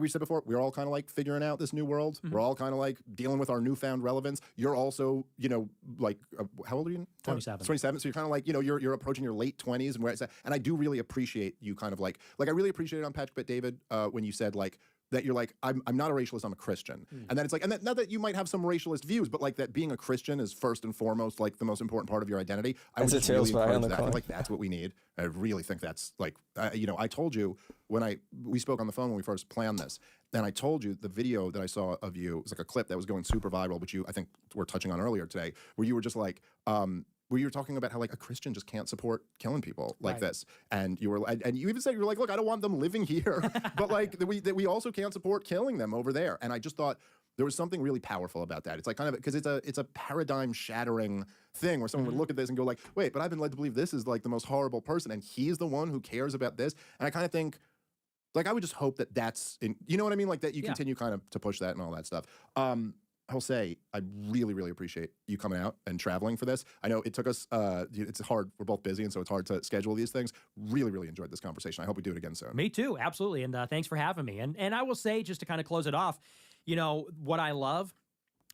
we said before, we're all kind of like figuring out this new world. We're all kind of like dealing with our newfound relevance. You're also, you know, like, how old are you? 27. 27. So you're kind of like, you know, you're approaching your late 20s and where it's at. And I do really appreciate you kind of like I really appreciated on Patrick Bet David when you said like, that you're like, I'm not a racialist, I'm a Christian. And then it's like, and that, not that you might have some racialist views, but like that being a Christian is first and foremost like the most important part of your identity. I would just really encourage that. I think like that's what we need. I really think that's like, you know, I told you when we spoke on the phone when we first planned this, and I told you the video that I saw of you was like a clip that was going super viral, which I think we're touching on earlier today, where you were just like, where you were talking about how like a Christian just can't support killing people like this, and you were, and you even said you were like, look, I don't want them living here, but like that we also can't support killing them over there. And I just thought there was something really powerful about that. It's like kind of because it's a paradigm shattering thing where someone would look at this and go like, wait, but I've been led to believe this is like the most horrible person, and he's the one who cares about this. And I kind of think, like, I would just hope that that's in, you know what I mean, like that you continue kind of to push that and all that stuff. I'll say I really, really appreciate you coming out and traveling for this. I know it took us, it's hard, we're both busy, and so it's hard to schedule these things. Really, really enjoyed this conversation. I hope we do it again soon. Me too, absolutely, and thanks for having me. And I will say, just to kind of close it off, you know, what I love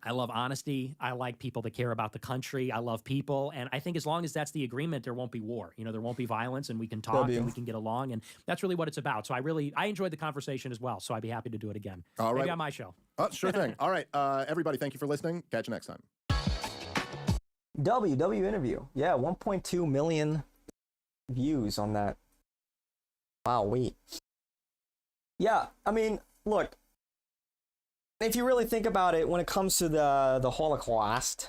honesty. I like people that care about the country. I love people. And I think as long as that's the agreement, there won't be war. You know, there won't be violence, and we can talk and we can get along. And that's really what it's about. So I enjoyed the conversation as well. So I'd be happy to do it again. All right. Maybe on my show. Oh, sure thing. All right. Everybody, thank you for listening. Catch you next time. W interview. Yeah, 1.2 million views on that. Wow, wait. Yeah, I mean, look, if you really think about it, when it comes to the Holocaust,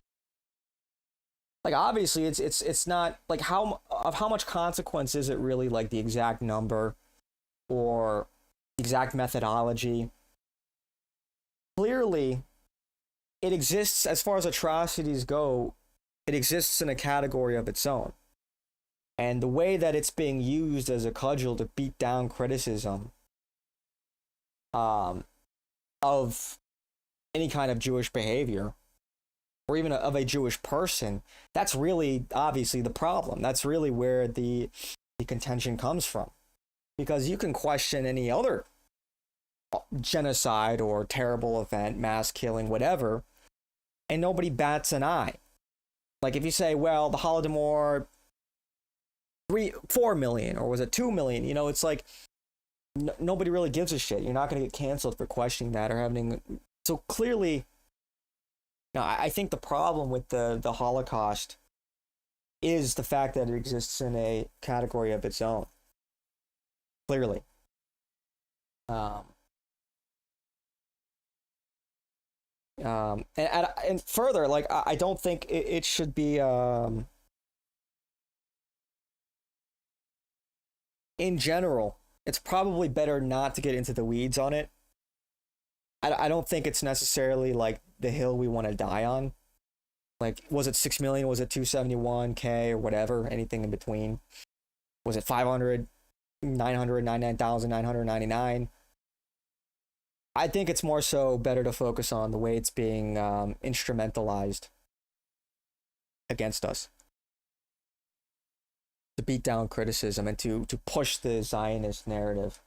like obviously it's not like how much consequence is it really, like the exact number or exact methodology. Clearly, it exists as far as atrocities go. It exists in a category of its own, and the way that it's being used as a cudgel to beat down criticism of any kind of Jewish behavior, or even of a Jewish person, that's really obviously the problem. That's really where the contention comes from. Because you can question any other genocide or terrible event, mass killing, whatever, and nobody bats an eye. Like if you say, well, the Holodomor, 4 million, or was it 2 million? You know, it's like nobody really gives a shit. You're not going to get canceled for questioning that or having. So clearly, now I think the problem with the Holocaust is the fact that it exists in a category of its own. Clearly. And further, like I don't think it should be in general, it's probably better not to get into the weeds on it. I don't think it's necessarily like the hill we want to die on. Like, was it 6 million? Was it 271K or whatever? Anything in between? Was it 500, 999,999? I think it's more so better to focus on the way it's being instrumentalized against us. To beat down criticism and to push the Zionist narrative.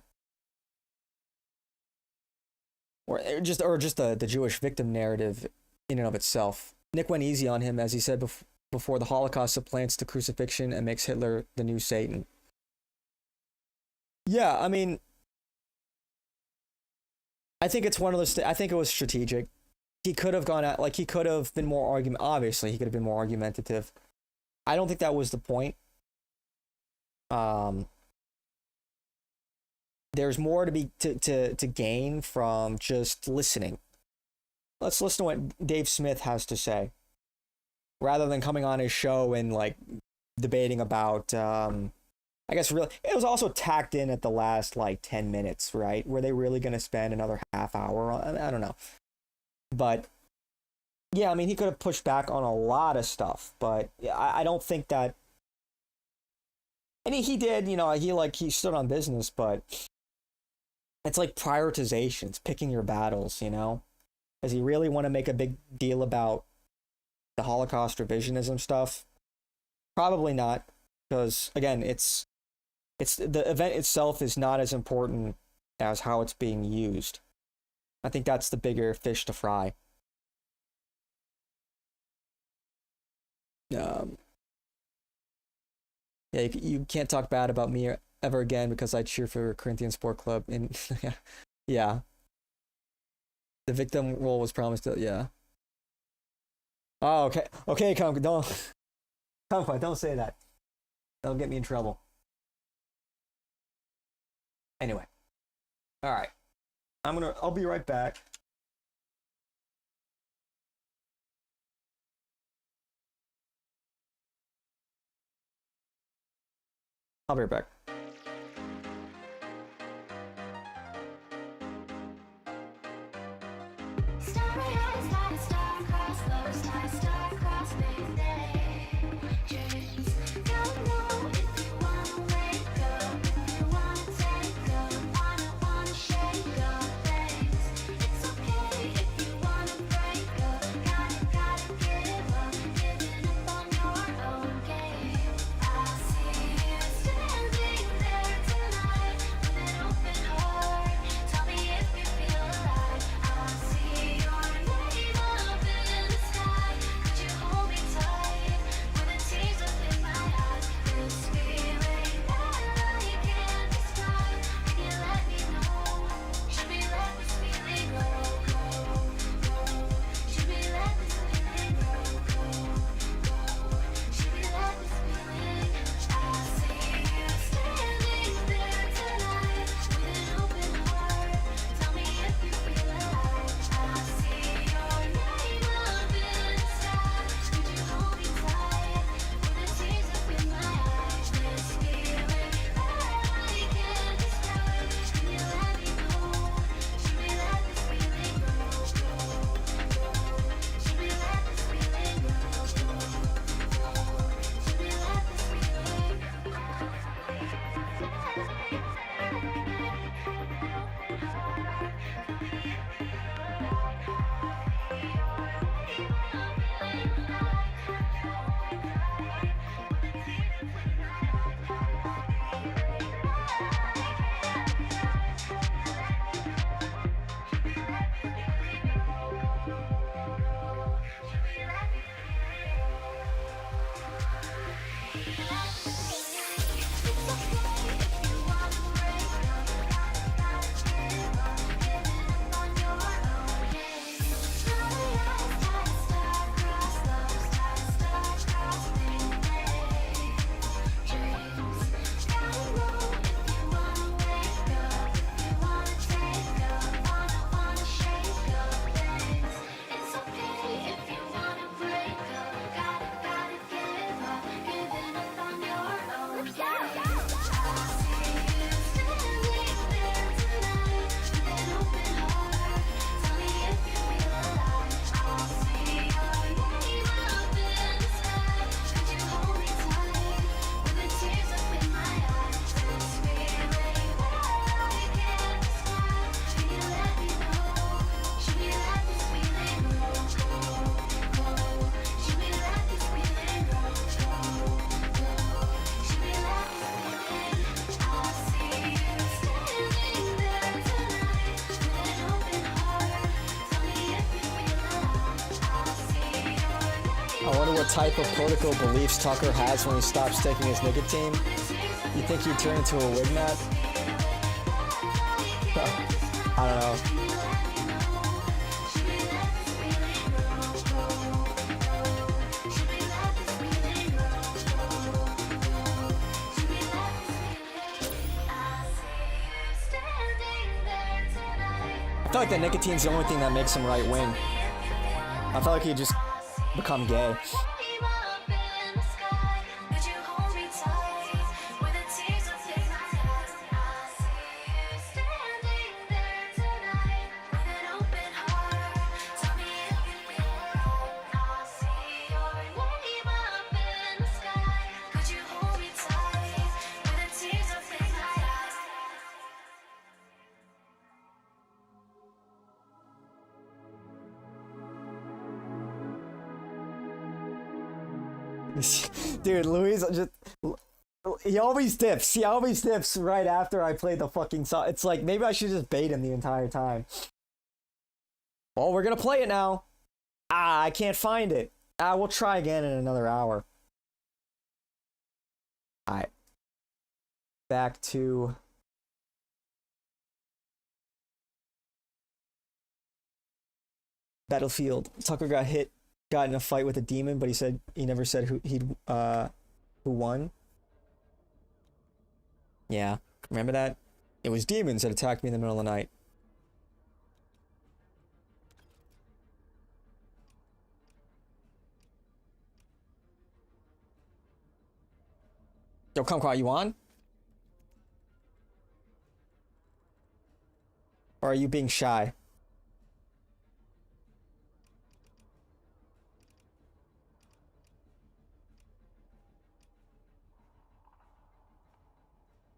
Or just the Jewish victim narrative in and of itself. Nick went easy on him, as he said before, the Holocaust supplants the crucifixion and makes Hitler the new Satan. Yeah, I mean, I think it's one of those. I think it was strategic. He could have gone out, like he could have been more obviously, he could have been more argumentative. I don't think that was the point. There's more to gain from just listening. Let's listen to what Dave Smith has to say, rather than coming on his show and like debating about. I guess really, it was also tacked in at the last like 10 minutes, right? Were they really going to spend another half hour on? I don't know, but yeah, I mean, he could have pushed back on a lot of stuff, but I don't think that. And he did, you know, he stood on business, but it's like prioritizations, picking your battles, you know? Does he really want to make a big deal about the Holocaust revisionism stuff? Probably not, because again, it's the event itself is not as important as how it's being used. I think that's the bigger fish to fry. Yeah, you can't talk bad about me ever again because I cheer for Corinthian Sport Club. And yeah, the victim role was promised to, yeah. Oh, okay, don't say that. That'll get me in trouble. Anyway, all right, I'll be right back. I'll be right back. I wonder what type of political beliefs Tucker has when he stops taking his nicotine. You think he'd turn into a wignut? I don't know. I feel like the nicotine's the only thing that makes him right wing. I feel like he'd just become gay. Dude, Luis just... He always dips. He always dips right after I play the fucking song. It's like, maybe I should just bait him the entire time. Oh, we're gonna play it now. Ah, I can't find it. Ah, we'll try again in another hour. Alright. Back to... Battlefield. Tucker got in a fight with a demon, but he never said who won. Yeah, remember that? It was demons that attacked me in the middle of the night. Yo, Kumquat, you on? Or are you being shy?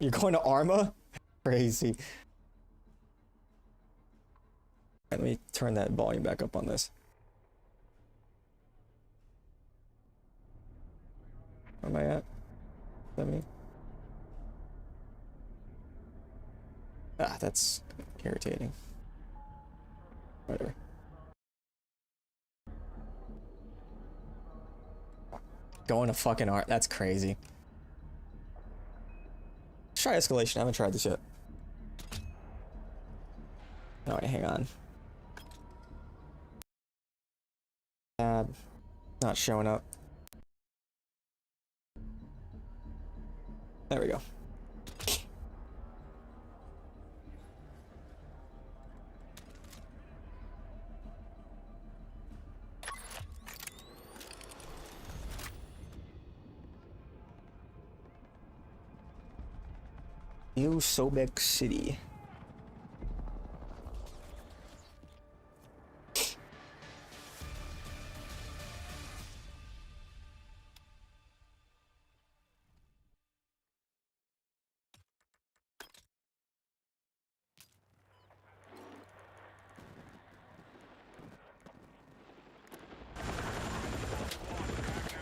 You're going to Arma? Crazy. Let me turn that volume back up on this. Where am I at? Is that me? Ah, that's irritating. Whatever. Going to fucking art. That's crazy. Let's try escalation. I haven't tried this yet. Alright, hang on. Tab. Not showing up. There we go. New Sobek City.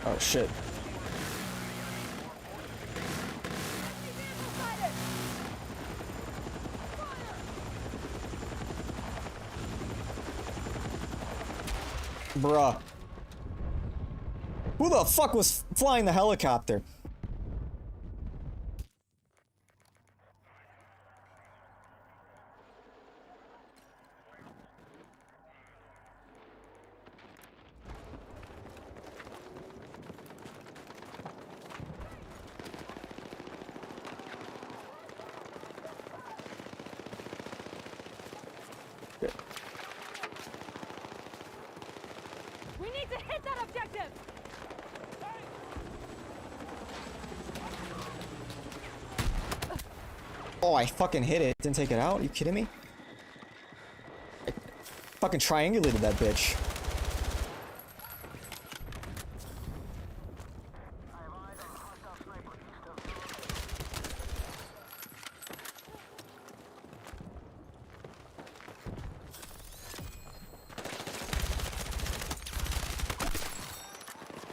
Oh shit. Bruh. Who the fuck was flying the helicopter? We need to hit that objective! Oh, I fucking hit it. Didn't take it out? Are you kidding me? I fucking triangulated that bitch.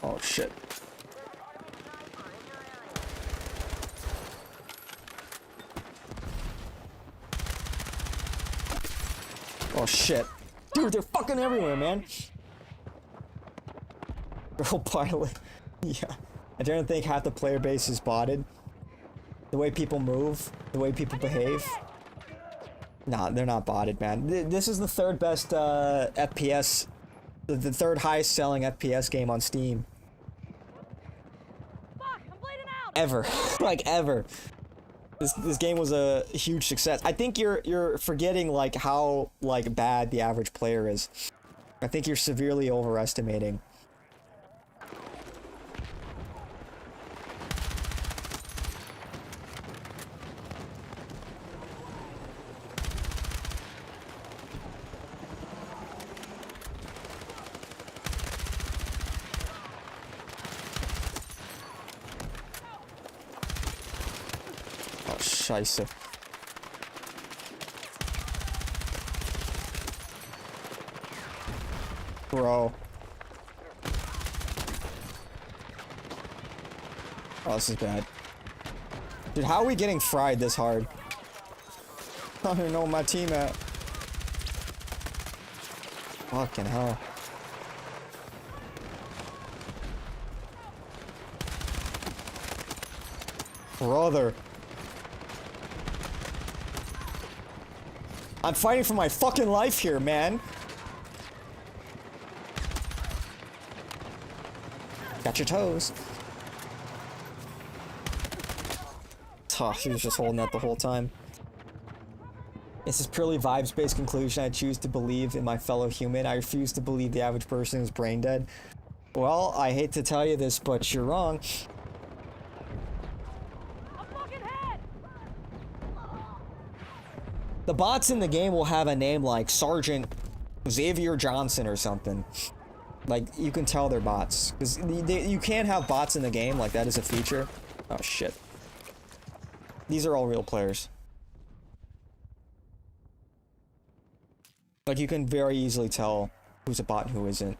Oh shit. Oh shit. Dude, they're fucking everywhere, man. Girl pilot. Yeah. I don't think half the player base is botted. The way people move, the way people behave. Nah, they're not botted, man. This is the third best FPS, the third highest selling FPS game on Steam. Fuck, I'm bleeding out. Ever. Like, ever. This game was a huge success. I think you're forgetting, like, how, like, bad the average player is. I think you're severely overestimating. Oh, scheisse. Bro. Oh, this is bad. Dude, how are we getting fried this hard? I don't even know where my team at. Fucking hell. Brother. I'm fighting for my fucking life here, man. Got your toes. Tough, he was just holding that the whole time. This is purely vibes-based conclusion. I choose to believe in my fellow human. I refuse to believe the average person is brain dead. Well, I hate to tell you this, but you're wrong. I'm fucking hit. The bots in the game will have a name like Sergeant Xavier Johnson or something. Like, you can tell they're bots. Because you can't have bots in the game, like that is a feature. Oh shit. These are all real players. Like, you can very easily tell who's a bot and who isn't.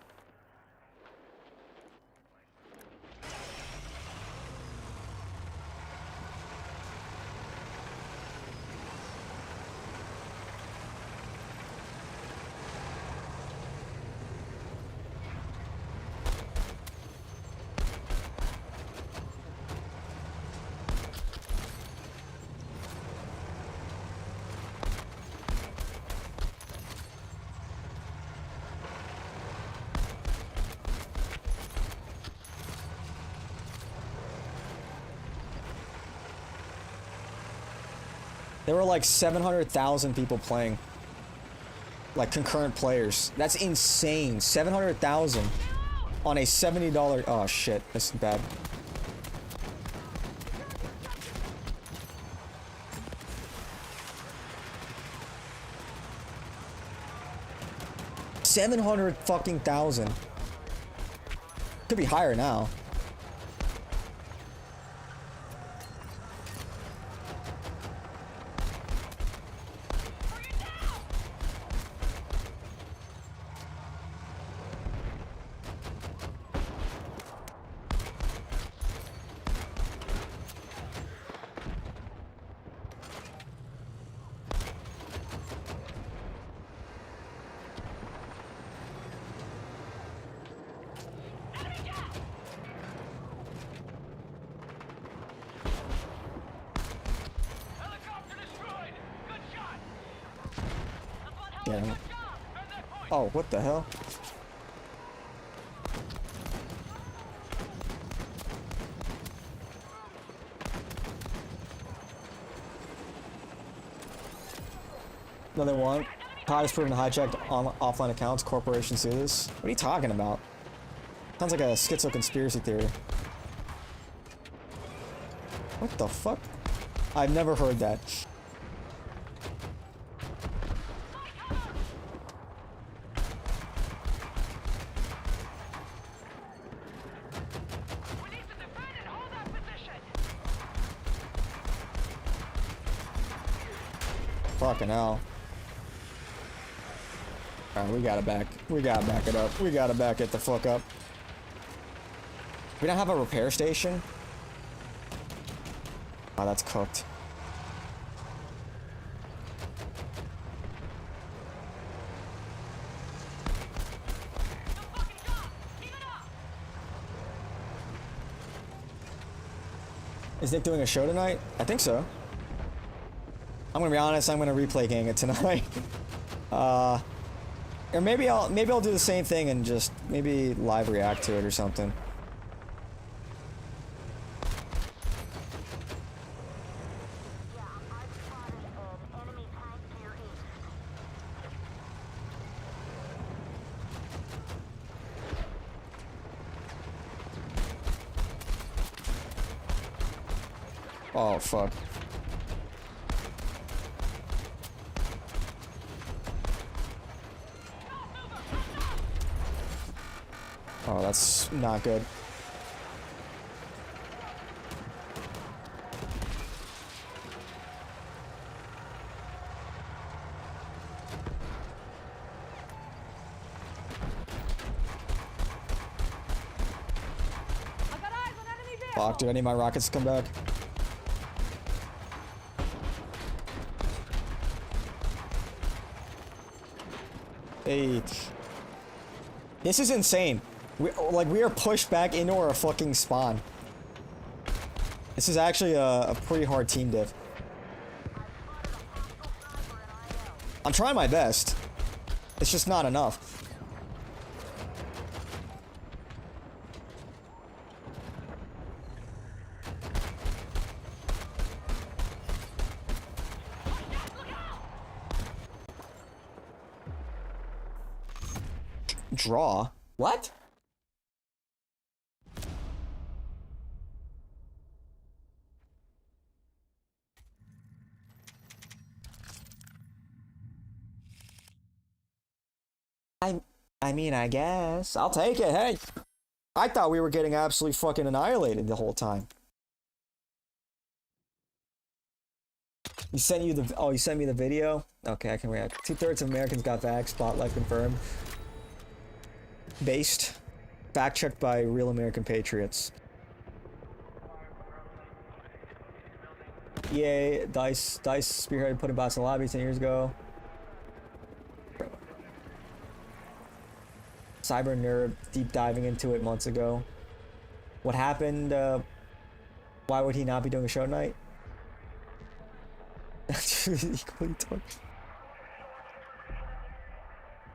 There were like 700,000 people playing. Like concurrent players. That's insane. 700,000 on a $70. Oh shit, this is bad. $700,000. Could be higher now. Yeah. Oh, what the hell? Another one. Todd has proven hijacked offline accounts. Corporations do this. What are you talking about? Sounds like a schizo conspiracy theory. What the fuck? I've never heard that. Fucking hell. Alright, we gotta back it up. We gotta back it the fuck up. We don't have a repair station? Oh, that's cooked. Is Nick doing a show tonight? I think so. I'm gonna be honest, I'm gonna replay gang it tonight. Or maybe I'll do the same thing and just maybe live react to it or something. Oh, fuck. Oh, that's not good. I got eyes on enemy vehicle. Fuck, do any of my rockets come back? Hey. This is insane. We are pushed back into our fucking spawn. This is actually a pretty hard team div. I'm trying my best. It's just not enough. Draw? What? I mean, I guess. I'll take it, hey! I thought we were getting absolutely fucking annihilated the whole time. He sent you the... Oh, he sent me the video? Okay, I can react. 2/3 of Americans got vax. Spotlight confirmed. Based. Fact checked by Real American Patriots. Yay, Dice spearheaded putting bots in the lobby 10 years ago. Cyber Nerd deep diving into it months ago. What happened? Why would he not be doing a show tonight? Equally touched.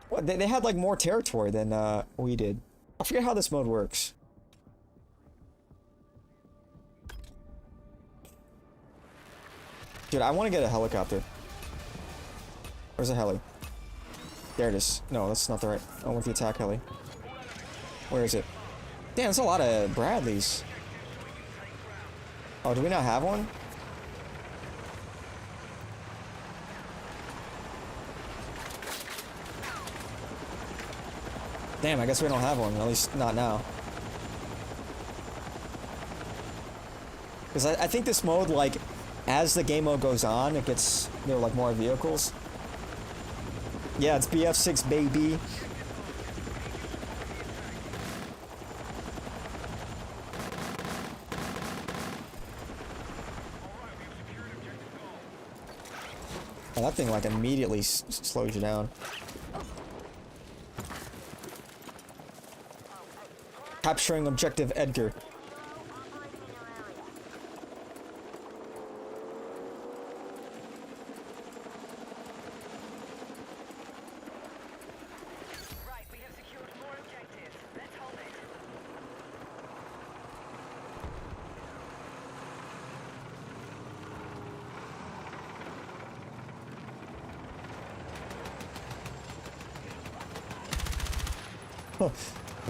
What, they had like more territory than we did. I forget how this mode works. Dude, I want to get a helicopter. Where's the heli? There it is. No, that's not the right. I want the attack heli. Where is it? Damn, that's a lot of Bradleys. Oh, do we not have one? Damn, I guess we don't have one. At least not now. Because I think this mode, like, as the game mode goes on, it gets, you know, like, more vehicles. Yeah, it's BF6, baby. Oh, that thing, like, immediately slows you down. Capturing objective Edgar. Right, we have secured more objectives. Let's hold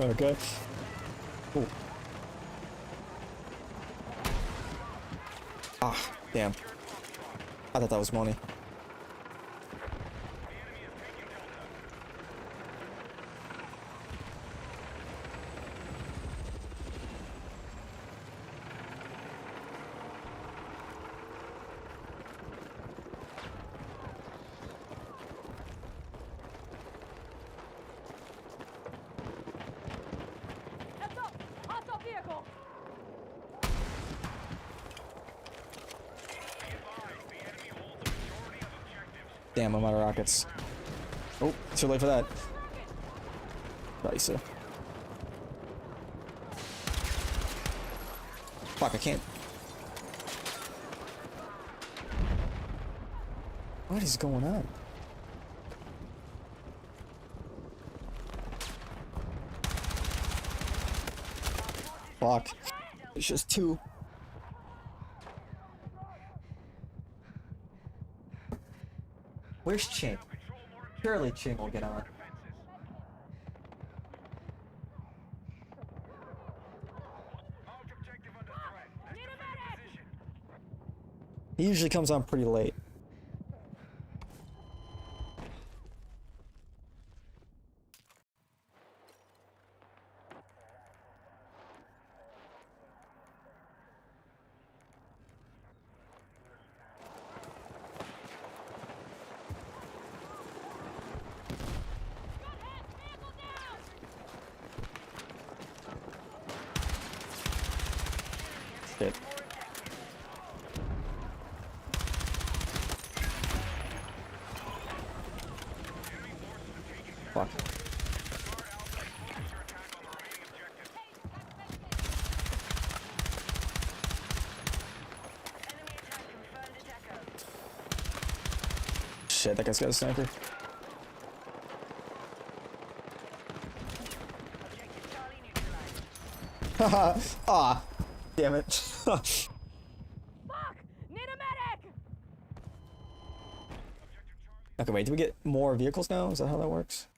it. Okay. Ooh. Ah, damn. I thought that was money. Heads up! Hostile vehicle! Damn, I'm out of rockets. Oh, too late for that. Nice. Fuck, I can't. What is going on? Fuck. It's just two. Where's Ching? Surely Ching will get on. He usually comes on pretty late. Shit. Fuck. Shit, that guy's got a sniper. Haha. Ah. Damn it. Fuck! Need a medic! Okay, wait, do we get more vehicles now? Is that how that works?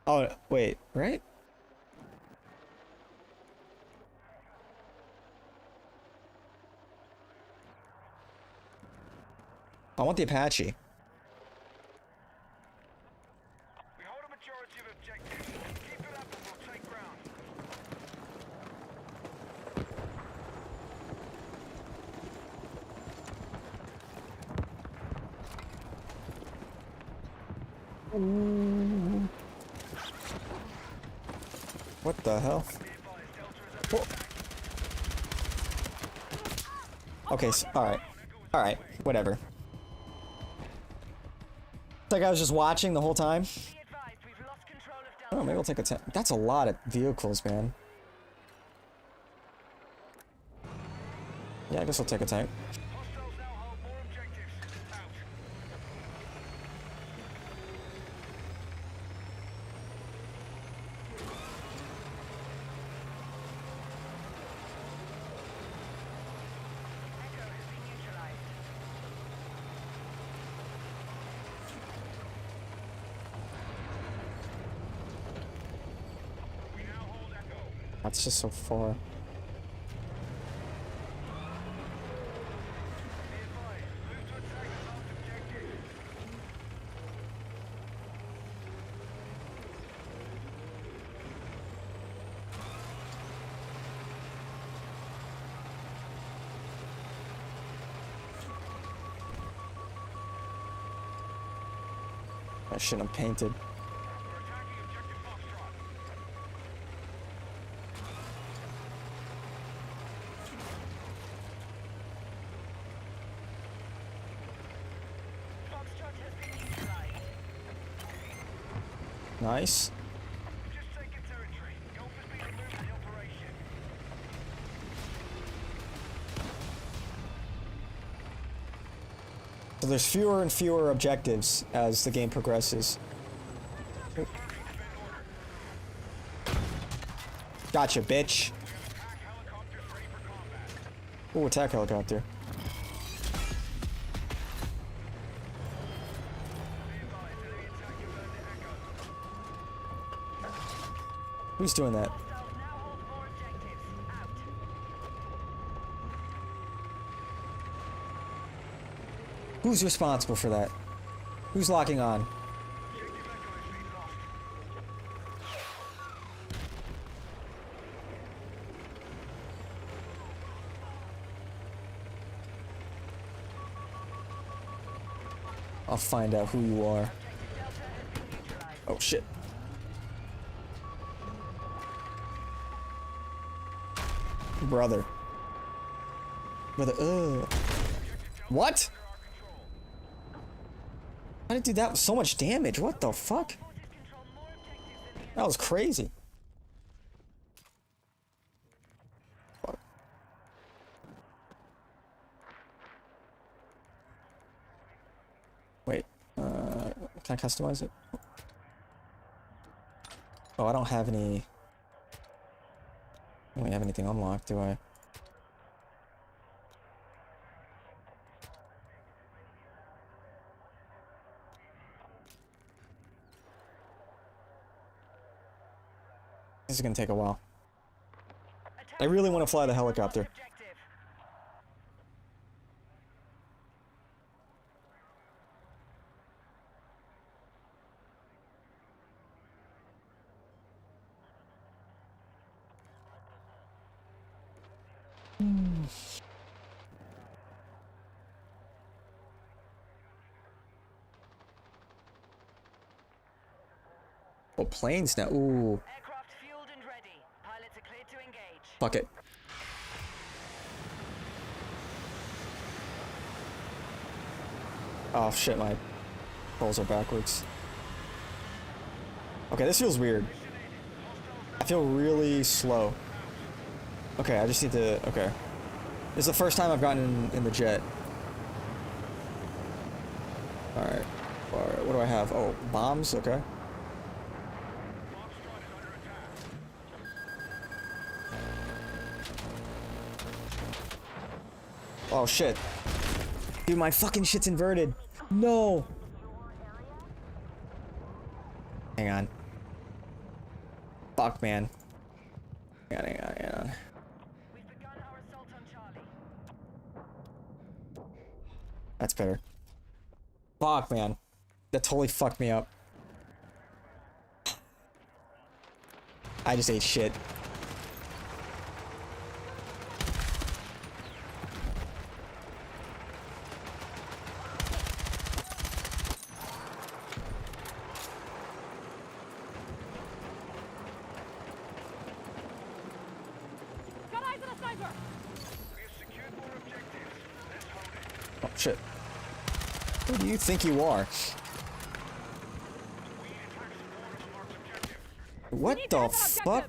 Oh, wait, right? I want the Apache. We hold a majority of objectives. Keep it up and we'll take ground. What the hell? Whoa. Okay, alright, whatever. It's like I was just watching the whole time. Be advised, we've lost control of Delta. Oh, maybe we'll take a tank. That's a lot of vehicles, man. Yeah, I guess I'll take a tank. Hostiles now hold more objectives. Out. Echo has been neutralized. We now hold Echo. That's just so far. Be advised, move to attack the last objective. I shouldn't have painted. We're attacking objective Foxtrot. Foxtrot has been neutralized. Nice. We've just taken territory. Golf has been removed from the operation. So there's fewer and fewer objectives as the game progresses. Gotcha, bitch. Attack helicopters ready for combat. Ooh, attack helicopter. Be advised, enemy attack confirmed at Echo. Who's doing that? Hostiles now hold more objectives. Out. Who's responsible for that? Who's locking on? Objective Echo has been lost. I'll find out who you are. Objective Delta has been neutralized. Oh shit. Brother. Brother, What? How did it do that with so much damage? What the fuck? Forces control more objectives than the That was crazy. Fuck. Can I customize it? Oh, I don't have any... I don't really have anything unlocked, do I? This is gonna take a while. I really want to fly the helicopter. Oh, planes now. Ooh. Aircraft fueled and ready. Pilots are cleared to engage. Fuck it. Oh shit, my rolls are backwards. Okay, this feels weird. I feel really slow. Okay, I just need to... Okay. This is the first time I've gotten in the jet. Alright. Alright, what do I have? Oh, bombs? Okay. Oh shit. Dude, my fucking shit's inverted. No. Hang on. Fuck, man. Hang on. We've begun our assault on Charlie. That's better. Fuck, man. That totally fucked me up. I just ate shit. Got eyes on a sniper! We've secured more objectives. Let's hold it. Oh, shit. Who do you think you are? What need to the hit that fuck?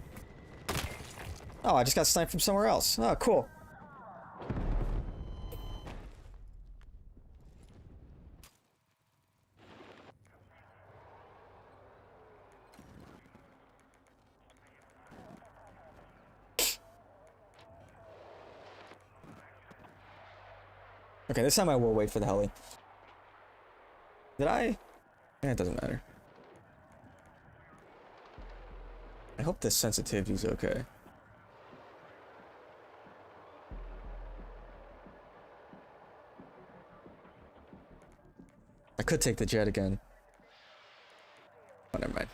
objective. Oh, I just got sniped from somewhere else. Oh, cool. Okay, this time I will wait for the heli. Did I? Yeah, it doesn't matter. I hope the sensitivity's okay. I could take the jet again. Oh, never mind.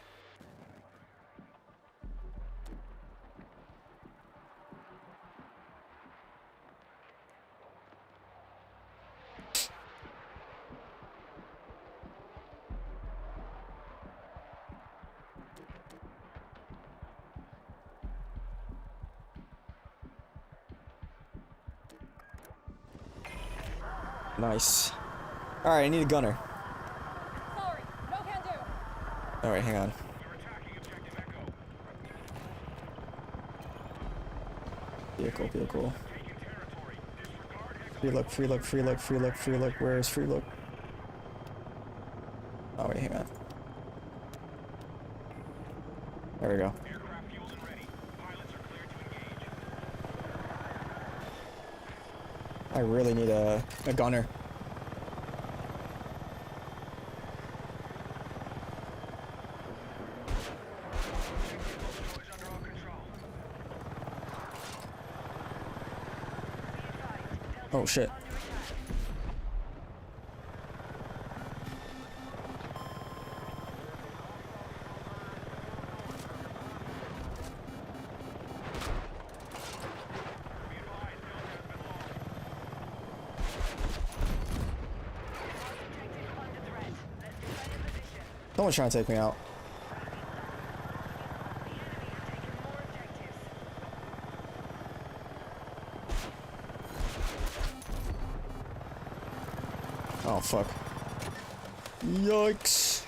Nice. Alright, I need a gunner. Sorry, no can do. Alright, hang on. Vehicle. Free look. Where is free look? Oh, wait, hang on. There we go. I really need a gunner. Oh shit. Someone's trying to take me out. Oh fuck. Yikes.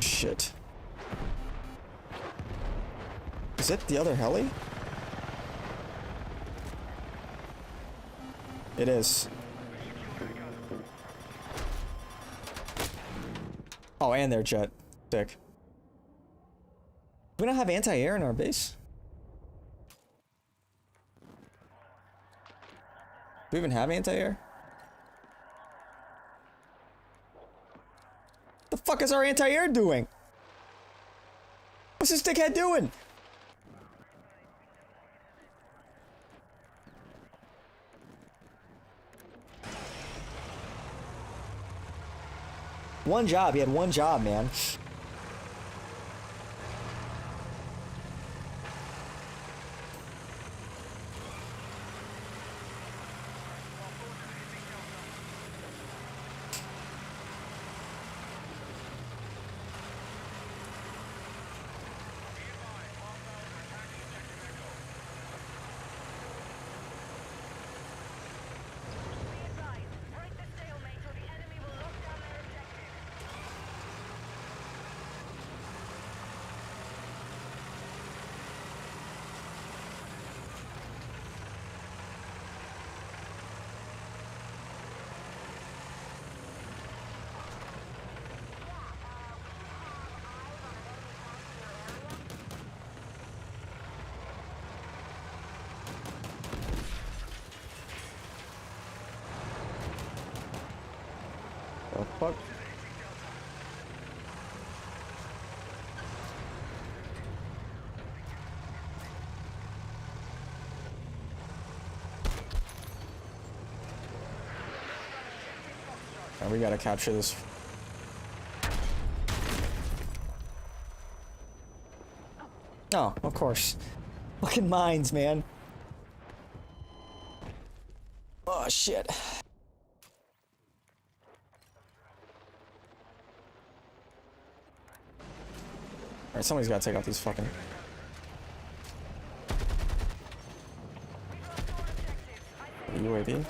Shit. Is it the other heli? It is. Oh, and their jet. Sick. We don't have anti-air in our base. Do we even have anti-air? The fuck is our anti-air doing? What's this dickhead doing? One job. He had one job, man. Be advised, break the stalemate or the enemy will lock down their objective. The fuck? We gotta capture this. Oh, of course. Fucking mines, man. Oh, shit. Alright, somebody's gotta take out these fucking... UAV?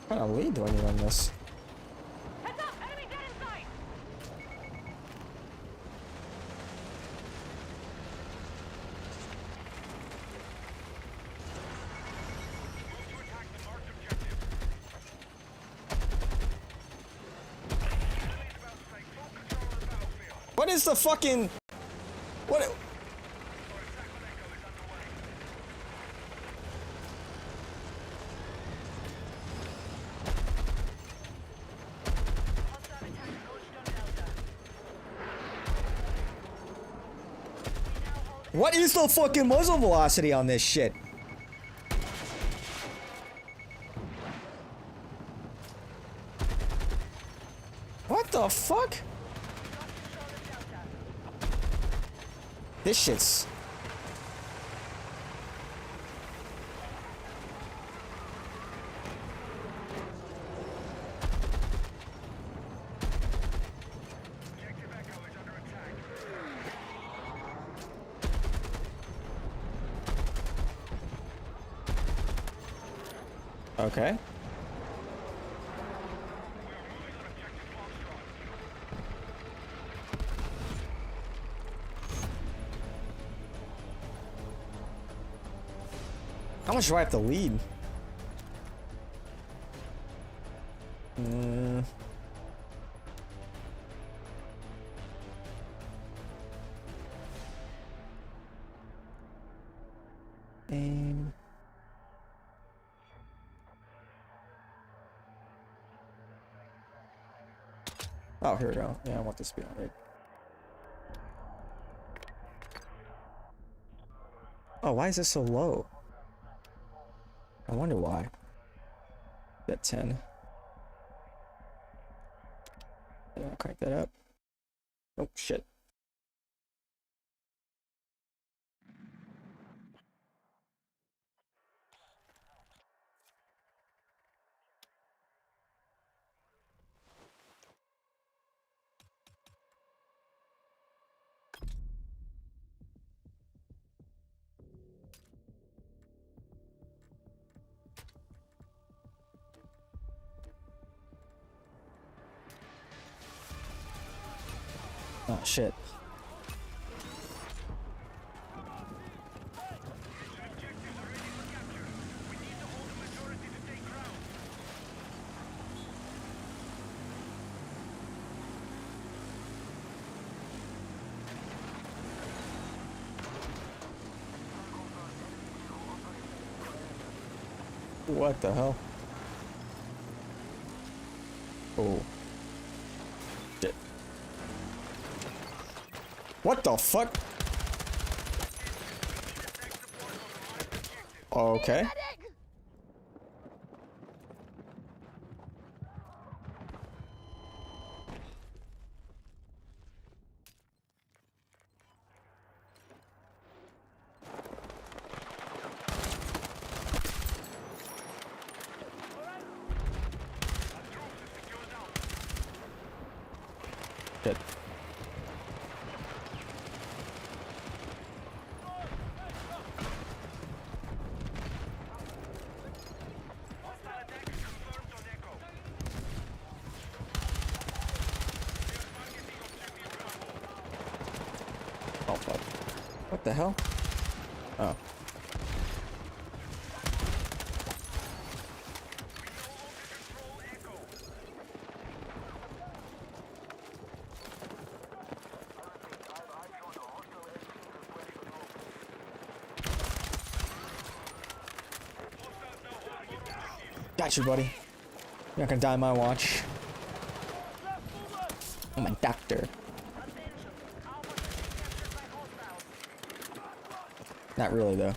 What kind of lead do I need on this? Heads up! Enemy dead inside! What is the fucking... What... What is the fucking muzzle velocity on this shit? What the fuck? This shit's... Okay. How much do I have to lead? Aim. Oh, here we go. Yeah, I want this to be on right. Oh, why is this so low? I wonder why. At 10. Yeah, crank that up. Oh, shit. Oh shit. What the hell? Oh. Shit. What the fuck? Okay. Shit. Oh fuck. What the hell? Oh. Got you, buddy. You're not gonna die on my watch. I'm a doctor. Not really, though.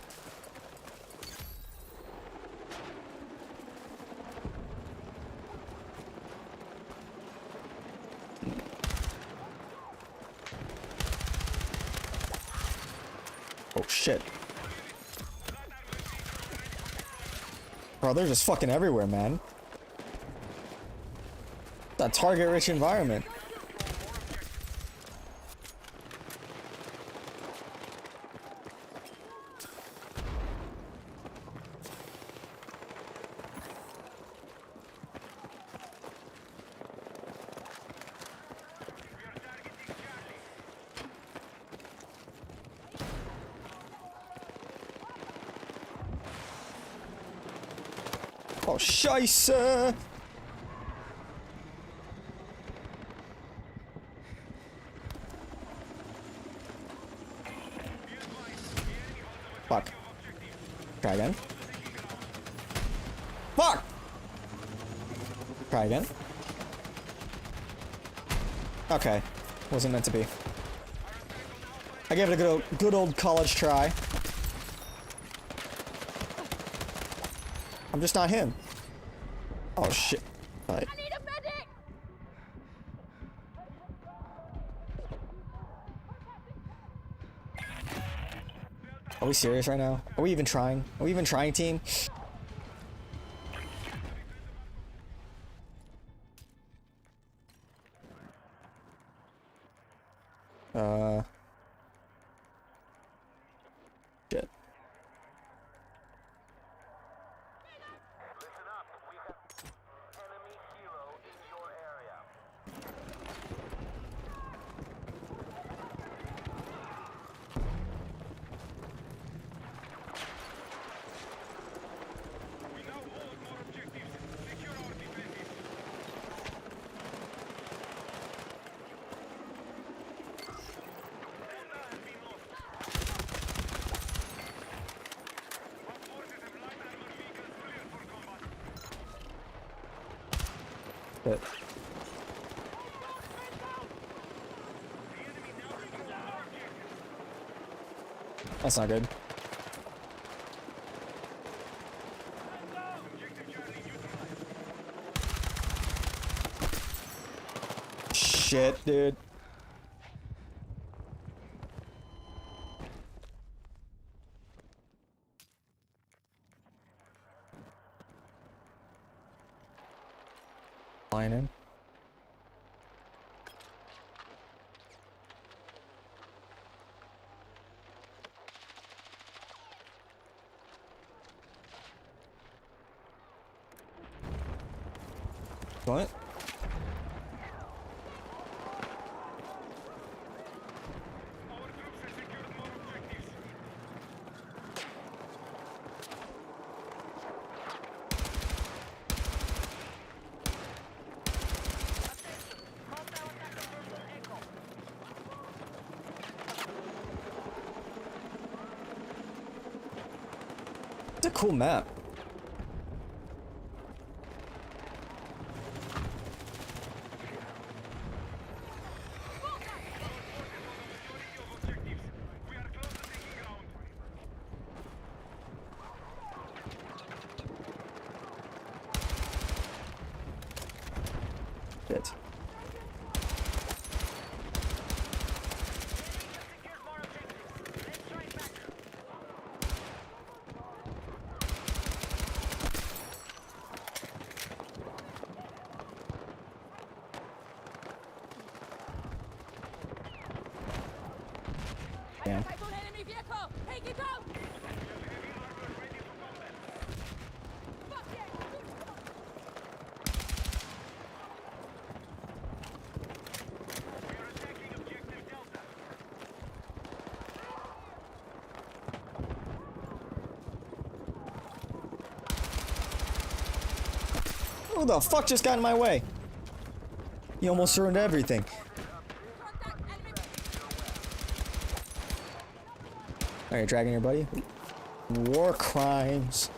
Oh, shit. Bro, they're just fucking everywhere, man. It's a target-rich environment. Oh, scheisse! Fuck. Try again. Fuck! Try again. Okay. Wasn't meant to be. I gave it a good old college try. I'm just not him. Oh shit. Alright. I need a medic! Are we serious right now? Are we even trying? Are we even trying, team? Shit. Listen up. We have enemy hero in your area. We now hold more objectives. Secure our defenses. Delta has been lost. Our forces have light armor vehicles cleared for combat. Shit. The enemy now controls our objectives. That's not good. Objective Charlie neutralized. Shit, dude. Flying in. What? cool map. We are close to taking ground. Shit. Secure more objectives. Let's try back. Damn. Typhoon enemy vehicle! Take it out! Fuck yeah! We are attacking objective Delta. Who the fuck just got in my way? He almost ruined everything. Contact enemy. Are you dragging your buddy? War crimes.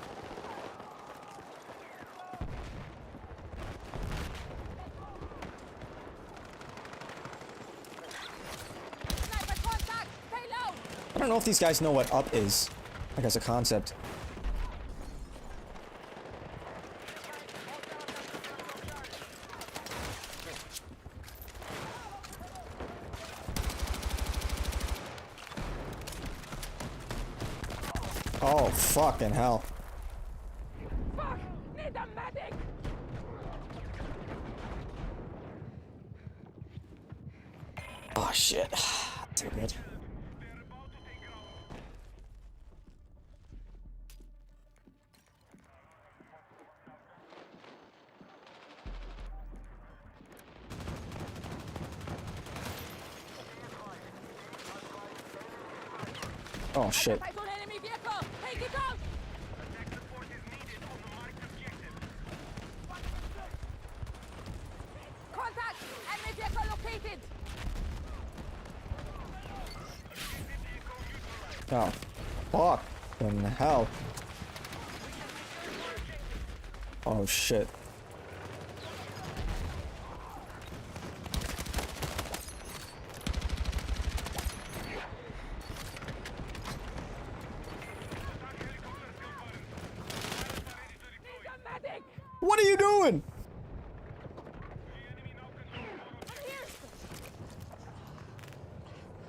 Sniper contact! Stay low! I don't know if these guys know what up is. Like as a concept. Oh, fucking hell. Fuck! Need a medic! Oh, shit. Too good. They're about to take ground. Oh, shit. Typhoon enemy vehicle! Take it out! Attack support is needed on the marked objective. Contact! Enemy vehicle located! Oh, fucking hell. Oh, shit. Need a medic! What are you doing?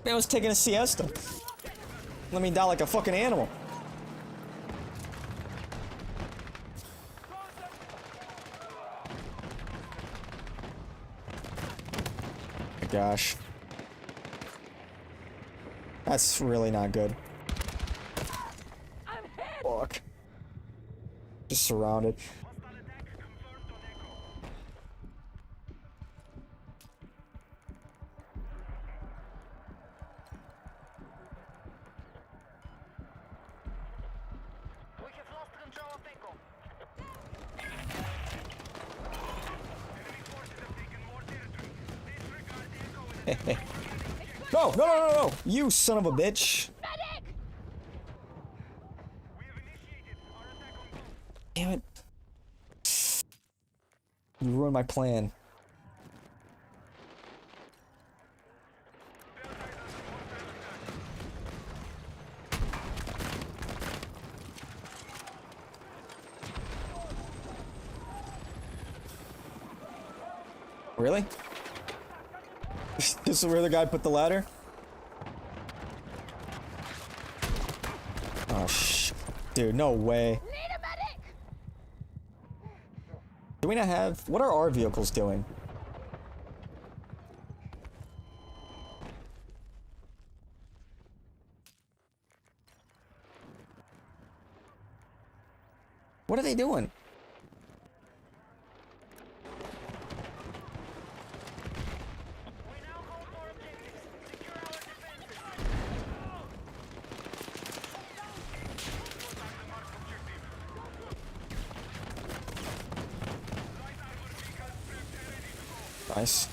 Man was taking a siesta. Let me die like a fucking animal. My gosh. That's really not good. I'm hit! Fuck. Just surrounded. Hostile attack confirmed on Echo. We have lost control of Echo. Enemy forces have taken more territory. Disregard Echo and No, no, no, no, no! You son of a bitch! Medic! we have initiated our attack on both. Damn it. You ruined my plan. Really? This is where the guy put the ladder? Oh, dude, no way. Need a medic! Do we not have... What are our vehicles doing? What are they doing? We now hold more objectives. Secure our defenses. Nice.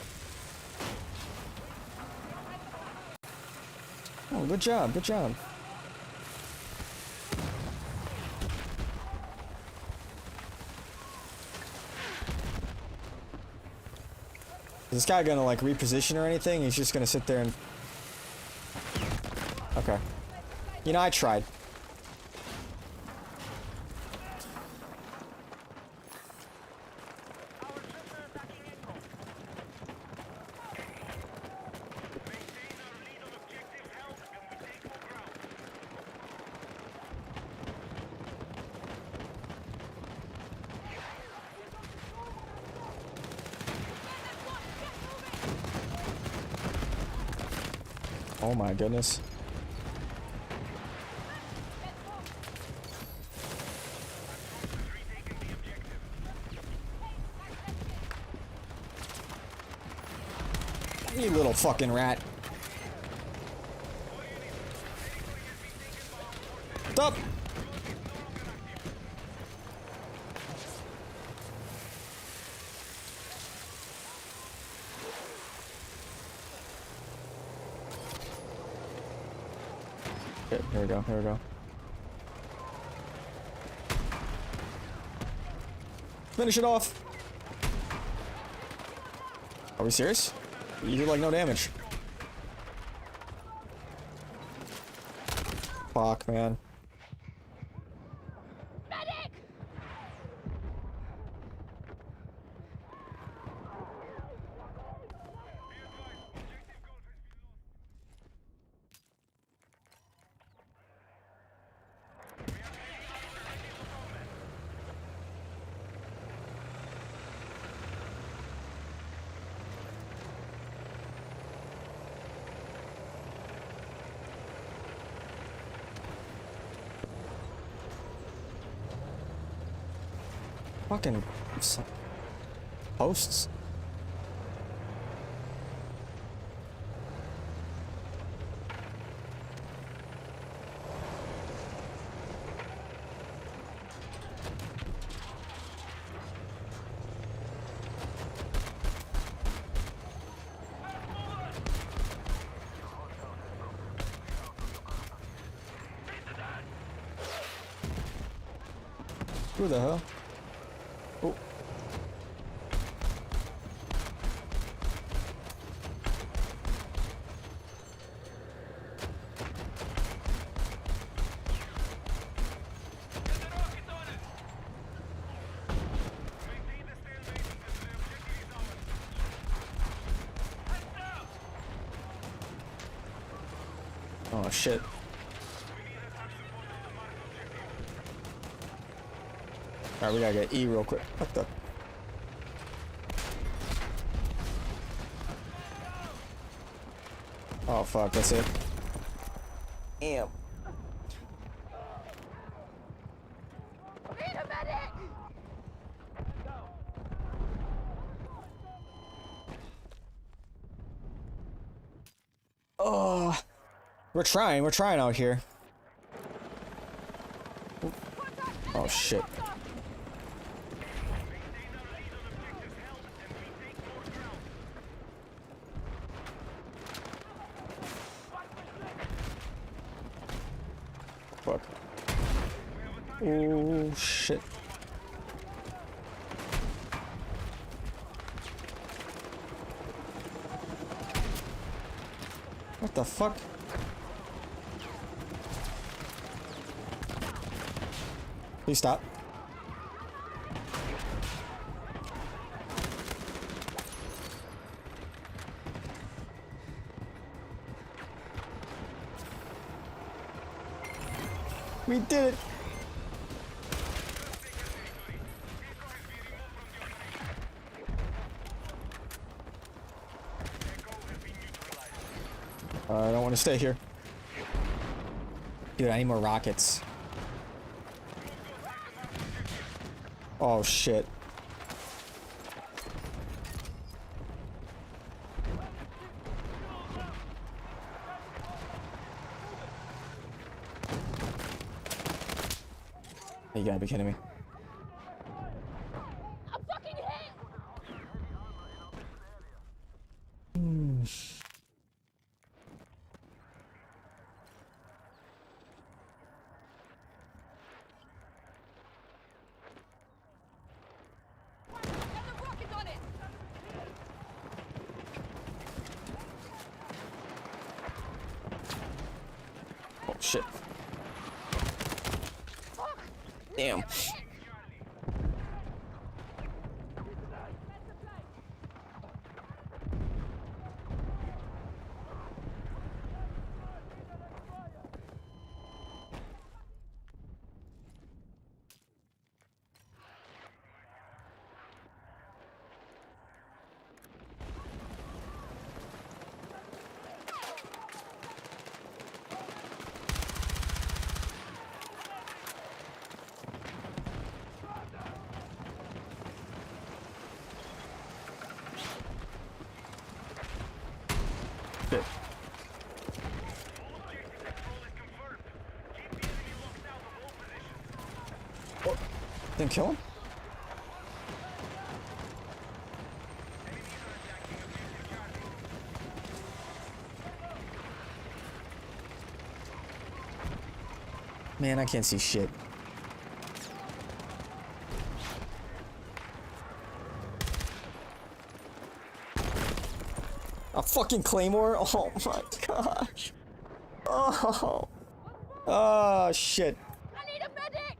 Oh, good job, good job. Is this guy gonna like reposition or anything? He's just gonna sit there and... Okay. You know, I tried. Our troops are attacking Echo. Maintain our lead on objective held, and we take more ground. Oh my goodness. You little fucking rat. Stop! Okay, here we go, here we go. Finish it off! Are we serious? You did like no damage. Fuck, man. Fucking posts. Who the hell? Oh. Oh shit. Alright, we gotta get E real quick. What the? Oh fuck, that's it. Damn. Oh, we're trying out here. Oh shit. Fuck. Oh shit. What the fuck? Please stop. We did it! I don't want to stay here. Dude, I need more rockets. Oh shit. You gotta be kidding me. I'm fucking hit! Got the rockets on it! shit. Damn. Shit. Oh, didn't kill him? Man, I can't see shit. A fucking claymore? Oh my gosh. Oh. Oh shit. I need a medic!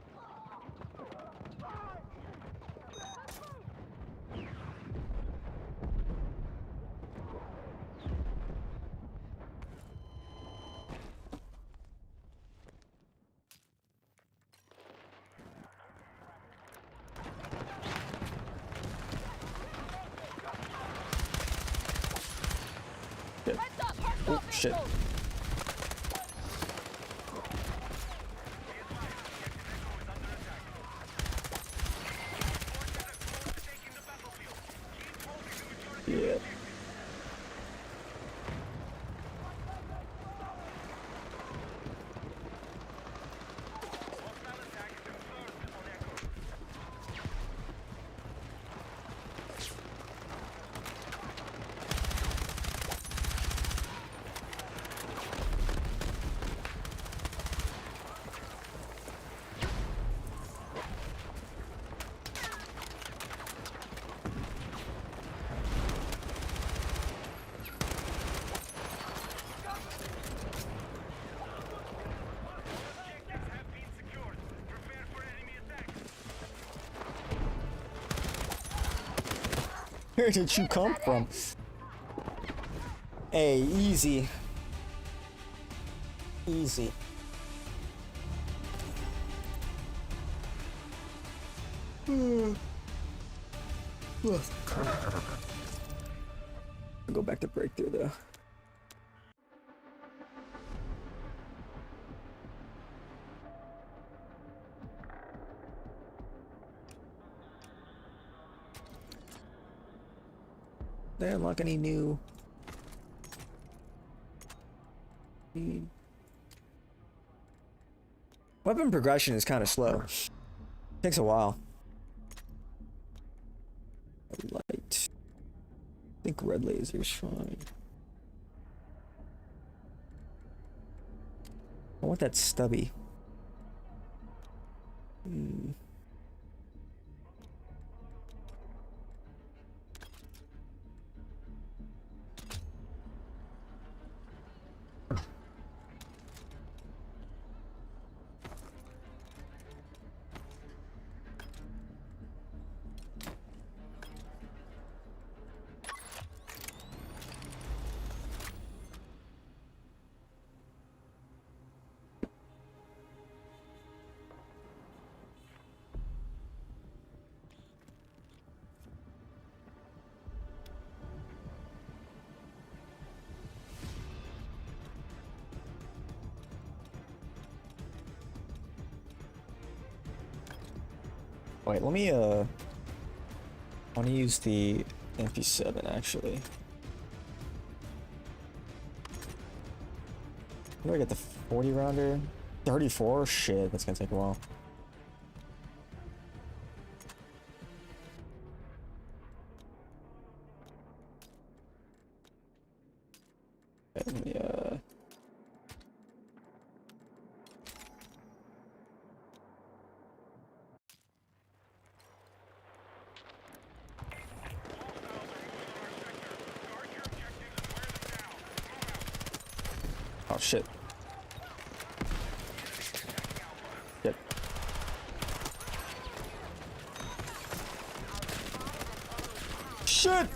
Shit. Heads up, hostile Oh shit. vehicles! Yeah. Where did you come from? Hey, easy. Easy. Go back to breakthrough though. Did I unlock any new? Weapon progression is kind of slow. Takes a while. Light. I think red laser's fine. I want that stubby. Wait, let me I want to use the MP7 actually. Where do I get the 40 rounder? 34? Shit, that's gonna take a while. Okay, let me oh shit. shit!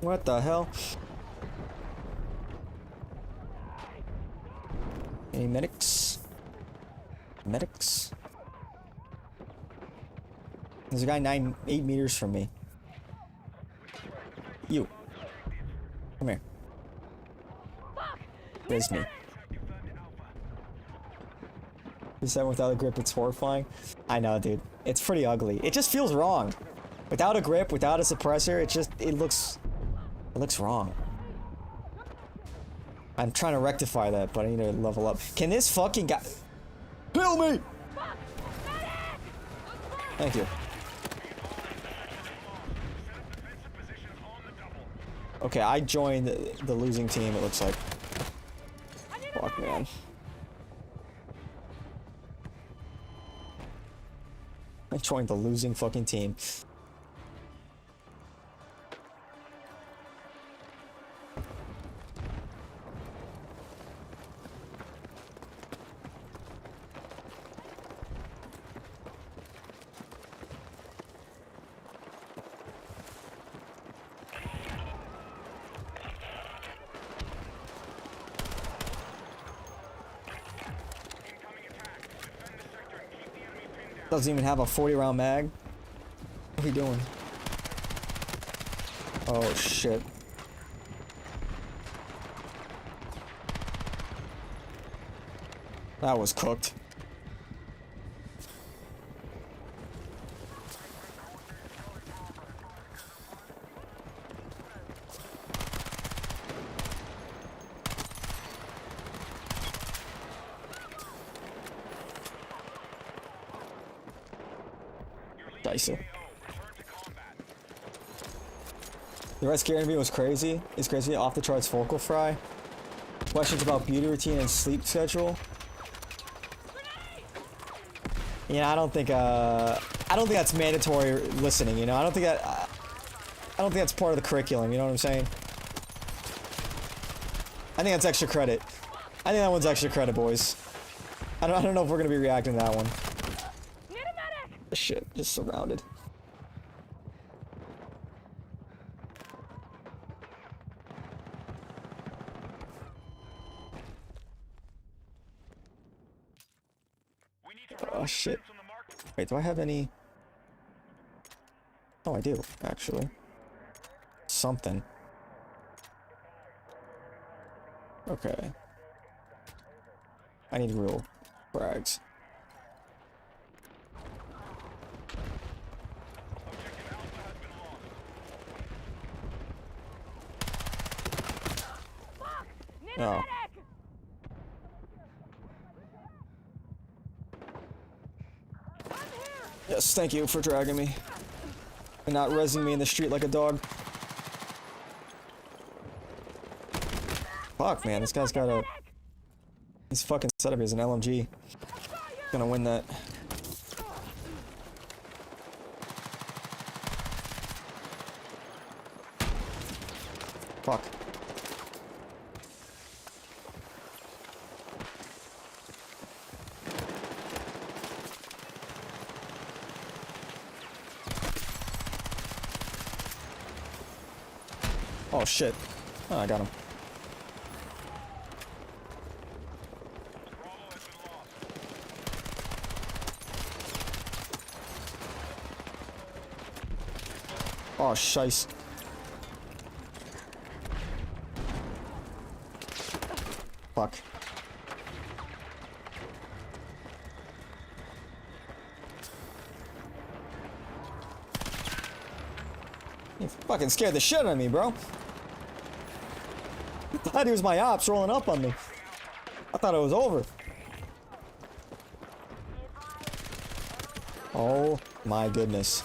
What the hell? Any medics? Medics? There's a guy 8 meters from me. You. Come here. There's me. You said without a grip, it's horrifying. I know, dude. It's pretty ugly. It just feels wrong. Without a grip, without a suppressor, it looks wrong. I'm trying to rectify that, but I need to level up. Can this fucking guy heal me? Thank you. Okay, I joined the losing team, it looks like. Fuck, man. I joined the losing fucking team. Doesn't even have a 40-round mag. What are we doing? Oh shit. That was cooked. Dicey. The red scare interview was crazy. It's crazy. Off the charts vocal fry. Questions about beauty routine and sleep schedule. Yeah, I don't think that's mandatory listening, you know? I don't think that's part of the curriculum, you know what I'm saying? I think that's extra credit. I think that one's extra credit, boys. I don't know if we're gonna be reacting to that one. Shit, just surrounded. Oh shit. Wait, do I have any? Oh, I do, actually. Something. Okay. I need real frags. Oh. Yes, thank you for dragging me. And not rezzing me in the street like a dog. Fuck, man, this guy's got a... His fucking setup is an LMG. Gonna win that. Fuck. Oh shit. Oh, I got him. Oh, shice. Fuck. You fucking scared the shit out of me, bro. I thought he was my ops rolling up on me. I thought it was over. Oh my goodness.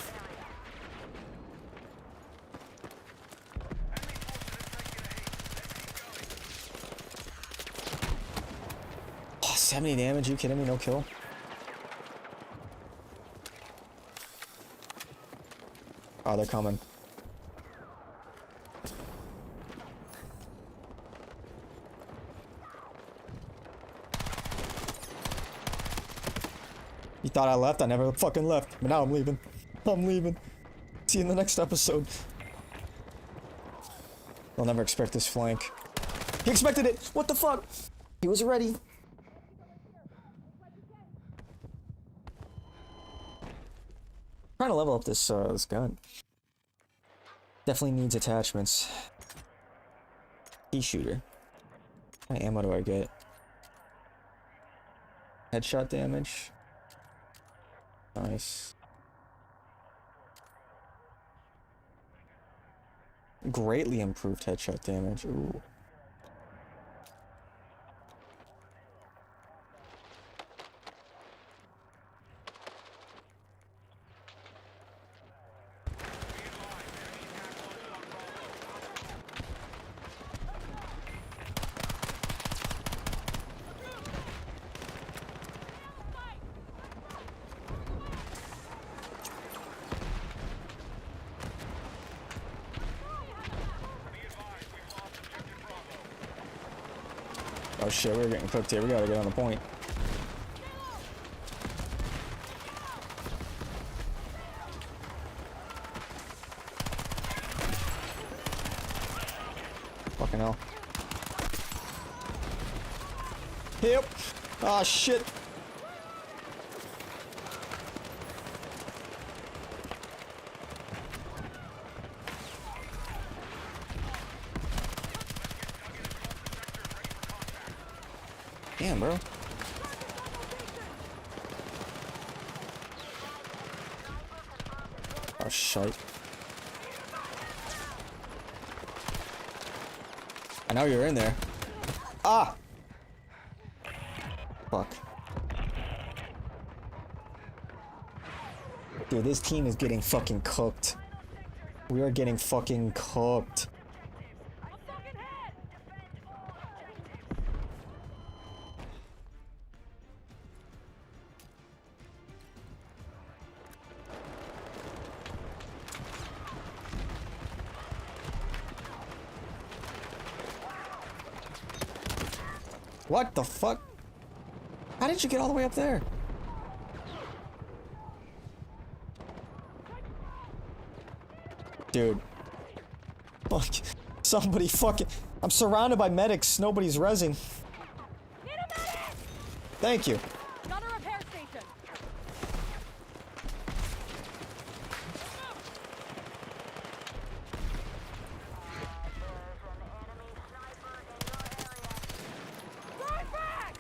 Oh, 70 damage, you kidding me? No kill? Oh, they're coming. You thought I left? I never fucking left. But now I'm leaving. I'm leaving. See you in the next episode. They'll never expect this flank. He expected it! What the fuck? He was ready. Trying to level up this this gun. Definitely needs attachments. Pea shooter. What kind of ammo do I get? Headshot damage. Nice. Greatly improved headshot damage. Ooh. Oh shit, we're getting cooked here. We gotta get on the point. Fucking hell. Yep. Ah shit. Damn, bro. Oh, shite. I know you're in there. Ah! Fuck. Dude, this team is getting fucking cooked. We are getting fucking cooked. What the fuck? How did you get all the way up there? Dude. Fuck. Somebody fucking... I'm surrounded by medics. Nobody's rezzing. Thank you. Got a repair station. Drive back!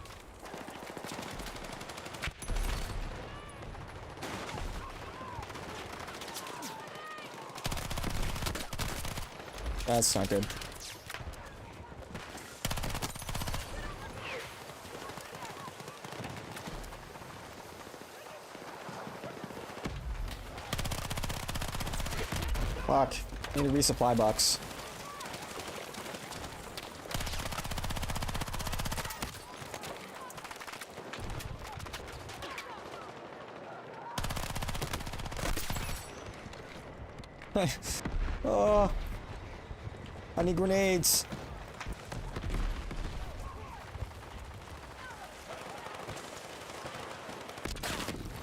That's not good. Fuck. Need a resupply box. Oh. I need grenades.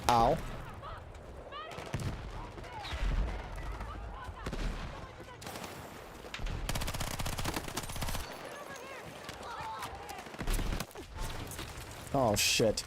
Ow. Oh shit.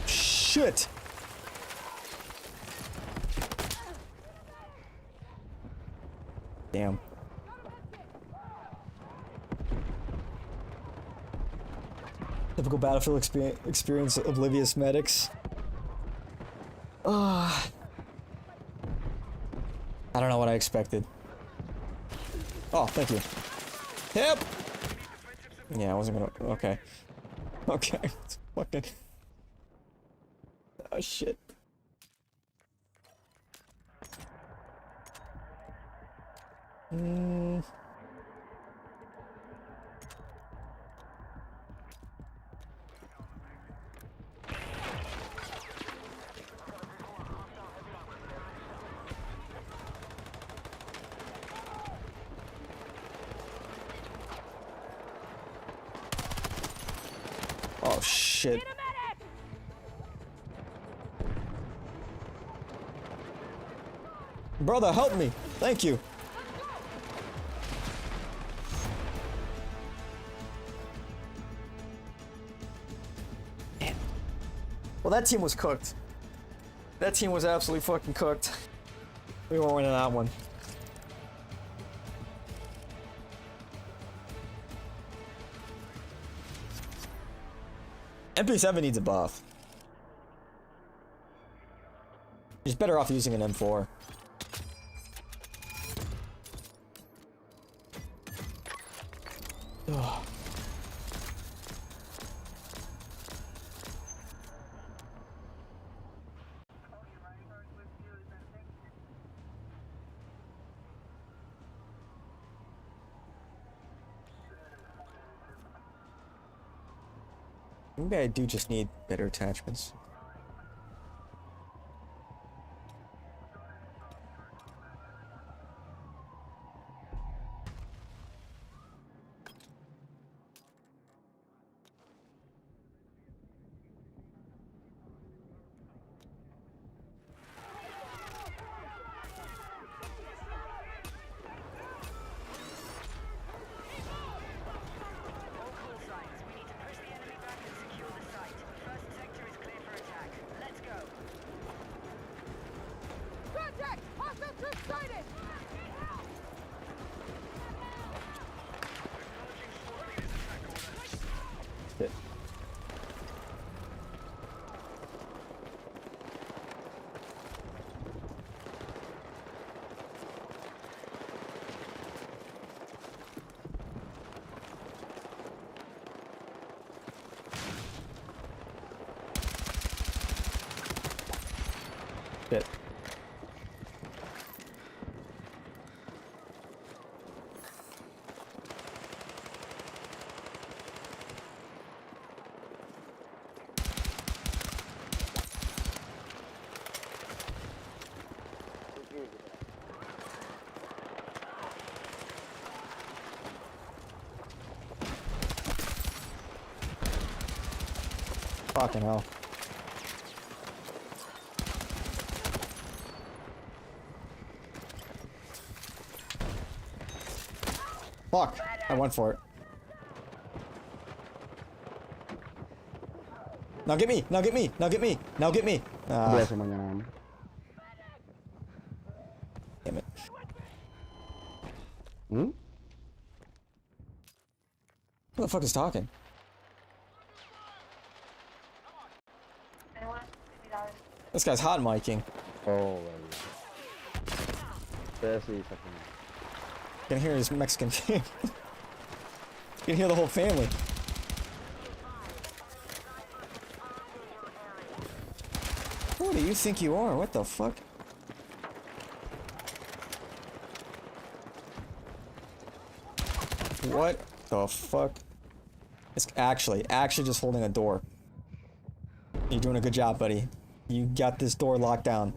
Shit. Damn. Typical battlefield experience oblivious medics. I don't know what I expected. Oh, thank you. Yep. Yeah, I wasn't gonna. Okay. Okay. It's fucking. Oh shit. Oh shit. Brother, help me. Thank you. Well, that team was cooked. That team was absolutely fucking cooked. We won't win that one. MP7 needs a buff. He's better off using an M4. Ugh. Maybe I do just need better attachments. All call signs. We need to push the enemy back and secure the site. First sector is clear for attack. Let's go. Contact! Hostile troops sighted! Shit. Shit. Fucking hell. Fuck! I went for it. Now get me! Now get me! Now get me! Now get me! Voy a hacer mañana. Damn it. ¿Mm? Who the fuck is talking? This guy's hot micing. Oh, ustedes sí, sacan. You can hear his Mexican team. You can hear the whole family. Who do you think you are? What the fuck? What the fuck? It's actually just holding a door. You're doing a good job, buddy. You got this door locked down.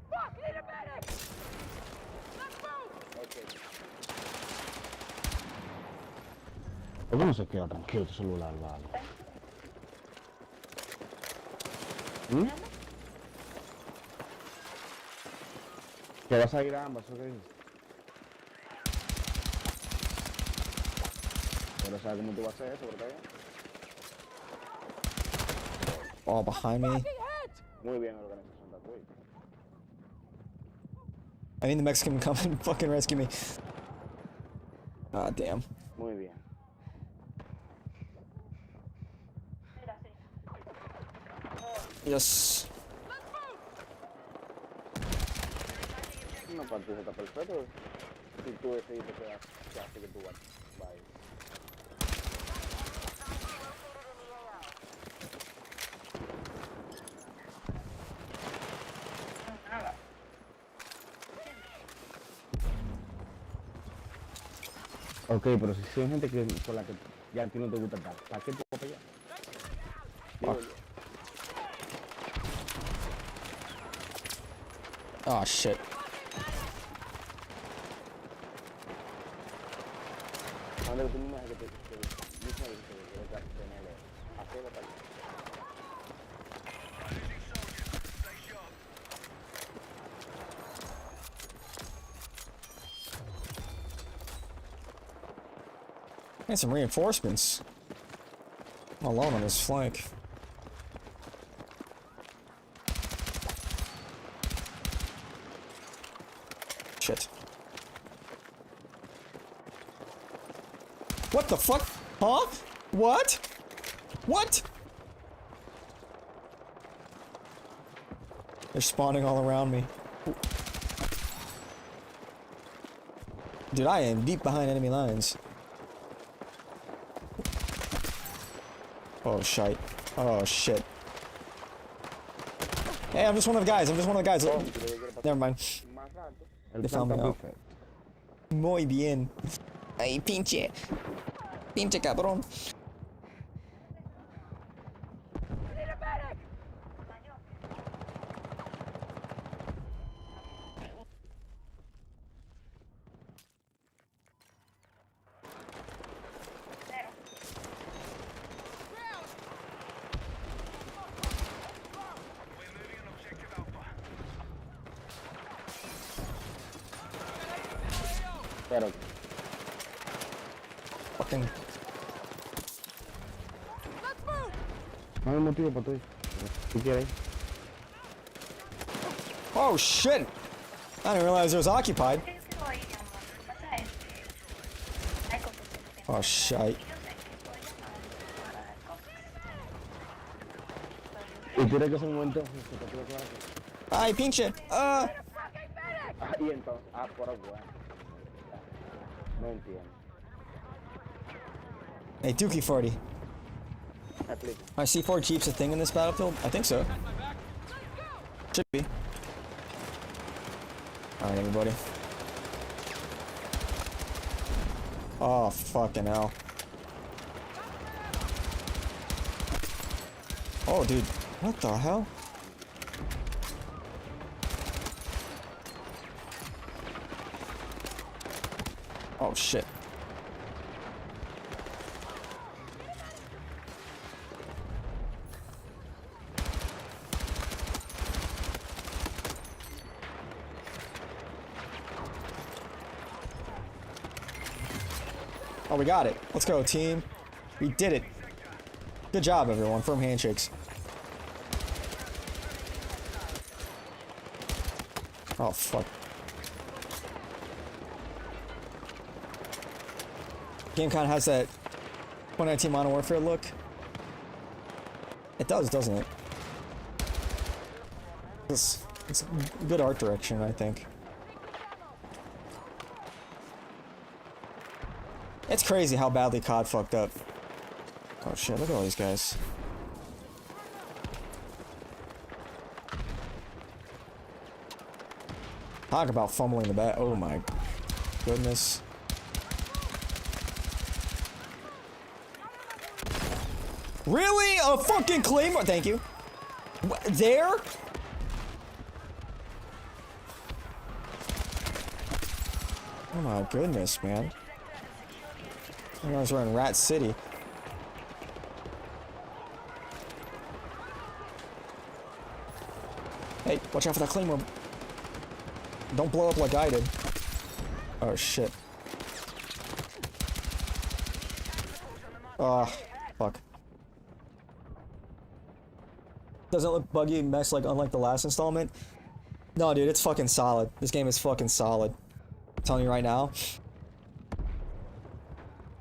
Fuck! Need a medic! Let's move! ¿Por qué no se queda tranquilo tu celular, vale? ¿Mm? ¿Que vas a ir a ambas o qué? Pero sabes cómo tú vas a hacer eso, ¿verdad? All behind me. Muy bien, organización de apoyo. I need the Mexican to come and fucking rescue me. Ah, damn. Muy bien. Yes. Una parte está perfecto. Si tú decidiste que hace que tú vayas. Ok, pero si son gente que, con la que ya a ti no te gusta estar, ¿para qué tú vas para allá? Oh shit. Mándale tu mensaje que te mismo dice que quiere tenerle a cero tal. Losing soldiers. Stay sharp. And some reinforcements. I'm alone on this flank. Shit. What the fuck? Huh? What? What? They're spawning all around me. Dude, I am deep behind enemy lines. Oh, shite. Oh, shit. Hey, I'm just one of the guys. I'm just one of the guys. Never mind. Más rato. They found me out. Muy bien. Ay, pinche. Pinche cabrón. I need a medic! We're moving on objective Alpha. Pero Fucking. Let's move! no hay motivo para todo. Si quieres. Oh, shit. I didn't realize it was occupied. Oh, shite. Y tiene que ser un momento. Se te puede quedar aquí. Ay, pinche. Fucking medic! Ah, y entonces. Ah, por algo. No entiendo. Hey, Dookie 40. Explica. Are C4 Jeeps a thing in this battlefield? I think so. Should be. Alright, everybody. Oh, fucking hell. Oh, dude. What the hell? Oh, shit. Oh, we got it. Let's go, team. We did it. Good job, everyone. Firm handshakes. Oh, fuck. Game kind of has that 2019 Modern Warfare look. It does, doesn't it? It's good art direction, I think. It's crazy how badly COD fucked up. Oh shit, look at all these guys. Talk about fumbling the bat. Oh my goodness. Really? A fucking claymore? Thank you. There? Oh my goodness, man. I was in Rat City. Hey, watch out for that claymore. Don't blow up like I did. Oh shit. Ah, fuck. Doesn't look buggy mess like unlike the last installment. No, dude, it's fucking solid. This game is fucking solid. I'm telling you right now.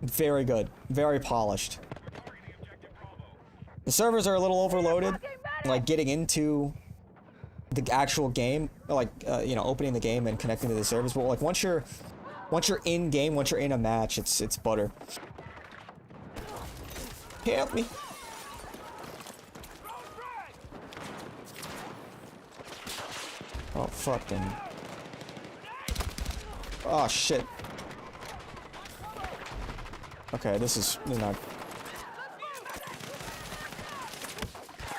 Very good. Very polished. The servers are a little overloaded. Like getting into the actual game, like you know, opening the game and connecting to the servers. But like once you're in game, once you're in a match, it's butter. Help me. Oh fucking. Oh shit. Okay, this is not.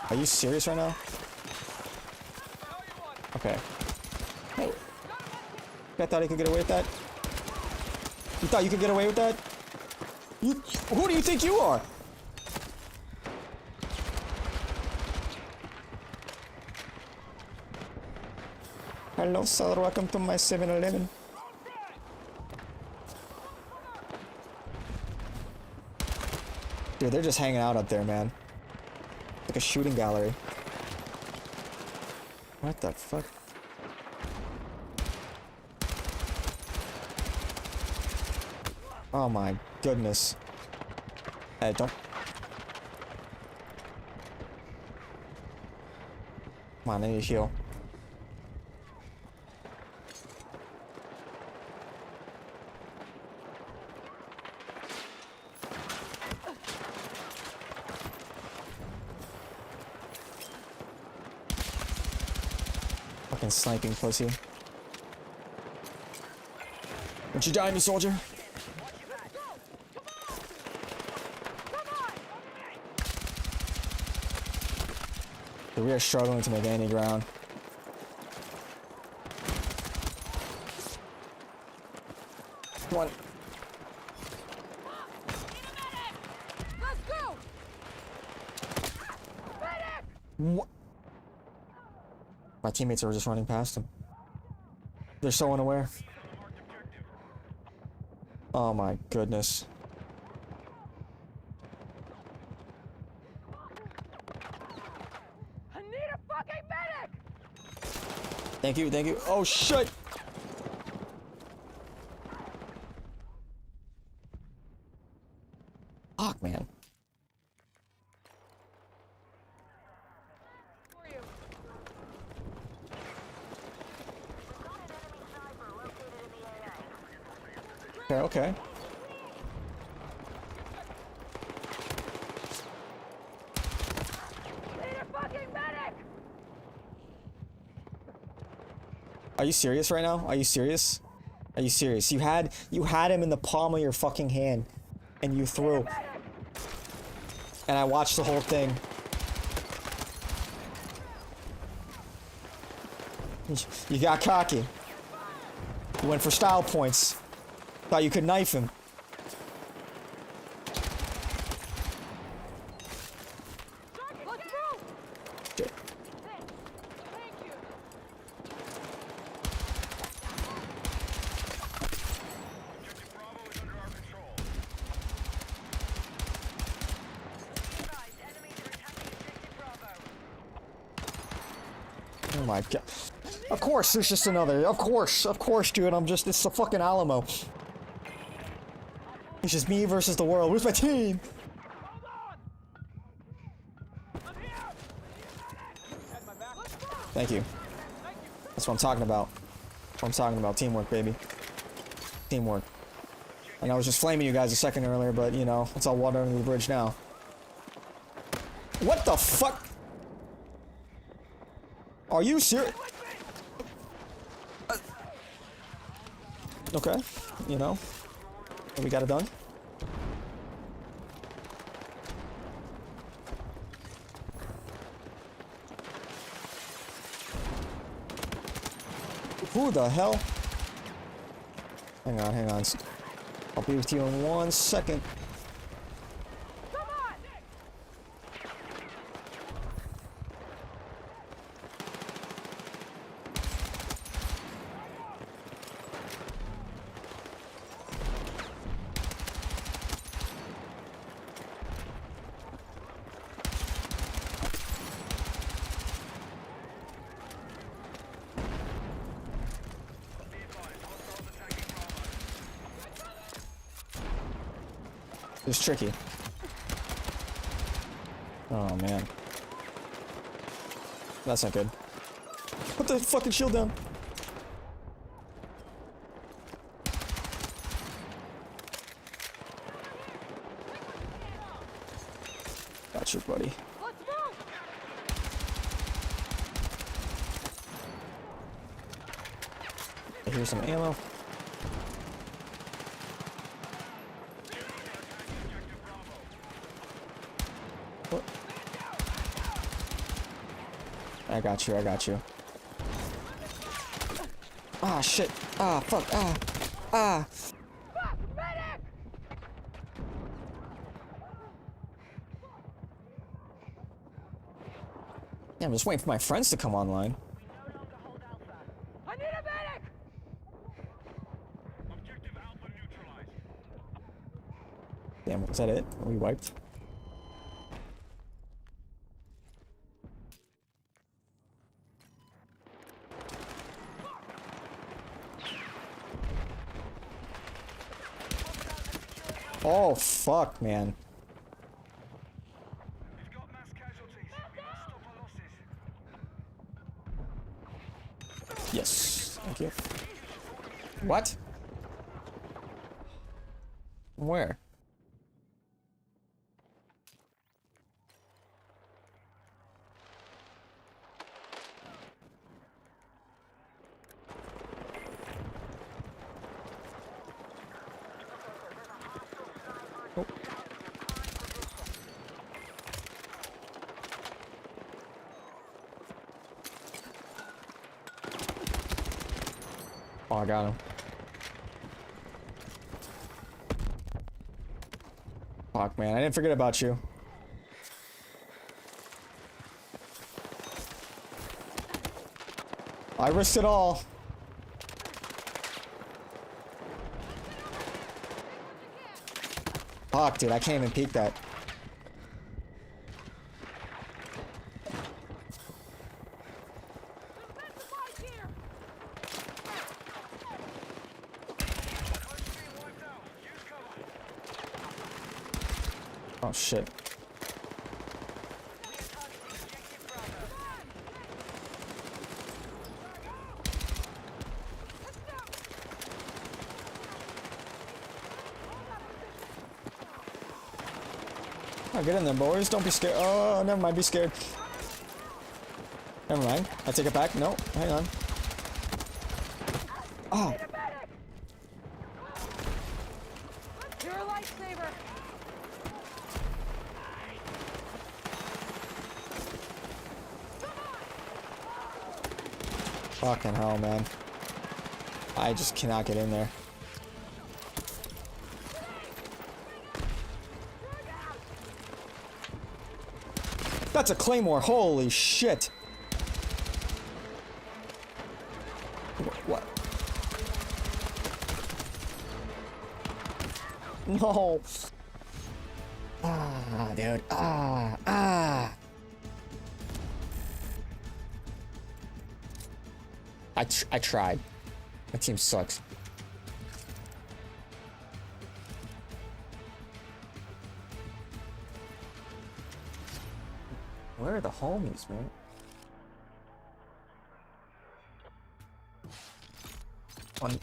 Are you serious right now? Okay. Hey. I thought he could get away with that? You thought you could get away with that? Who do you think you are? Hello, sir. Welcome to my 7-Eleven. Dude, they're just hanging out up there, man. Like a shooting gallery. What the fuck? Oh my goodness. Hey, don't. Come on, I need a heal. Fucking sniping pussy. Don't you die, me soldier? Dude, we are struggling to make any ground. Come on. Let's go! What? My teammates are just running past him. They're so unaware. Oh my goodness. I need a fucking medic! Thank you, thank you. Oh shit! Fuck, man. For you. Okay, okay. Need a fucking medic! Are you serious right now? Are you serious? Are you serious? You had him in the palm of your fucking hand, and you threw. And I watched the whole thing. You got cocky. You went for style points. Thought you could knife him. Let's move! Shit. Thank you. Objective Bravo is under our control. Advised, enemies are attacking objective Bravo. Oh my god. Of course, there's just another. Of course, dude. It's a fucking Alamo. It's just me versus the world. Where's my team? Thank you. That's what I'm talking about. That's what I'm talking about. Teamwork, baby. Teamwork. And I was just flaming you guys a second earlier, but you know, it's all water under the bridge now. What the fuck? Are you serious? Okay, you know, we got it done. Who the hell? Hang on. I'll be with you in 1 second. Come on! It's tricky. Oh man. That's not good. Put the fucking shield down. Got you, buddy. Let's move! Here's some ammo. What? I got you. Ah, shit. Ah, fuck. Ah. Fuck! Medic! Yeah, I'm just waiting for my friends to come online. We no longer hold Alpha. I need a medic! Objective Alpha neutralized. Damn, is that it? Are we wiped? Oh, fuck, man. We've got mass casualties. We must stop our losses. Yes. Thank you. What? Where? Oh. Oh, I got him. Fuck, man. I didn't forget about you. I risked it all. Fuck, dude. I can't even peek that. Supplies here! First team wiped out. Use cover. Oh, shit. We are targeting objective Bravo. Oh, get in there, boys. Don't be scared. Oh, never mind. Be scared. Never mind. I take it back. No, hang on. Oh, You're a lifesaver! fucking hell, man. I just cannot get in there. That's a claymore. Holy shit. What? No. Ah, dude. Ah. I tried. My team sucks. Where are the homies, man? One.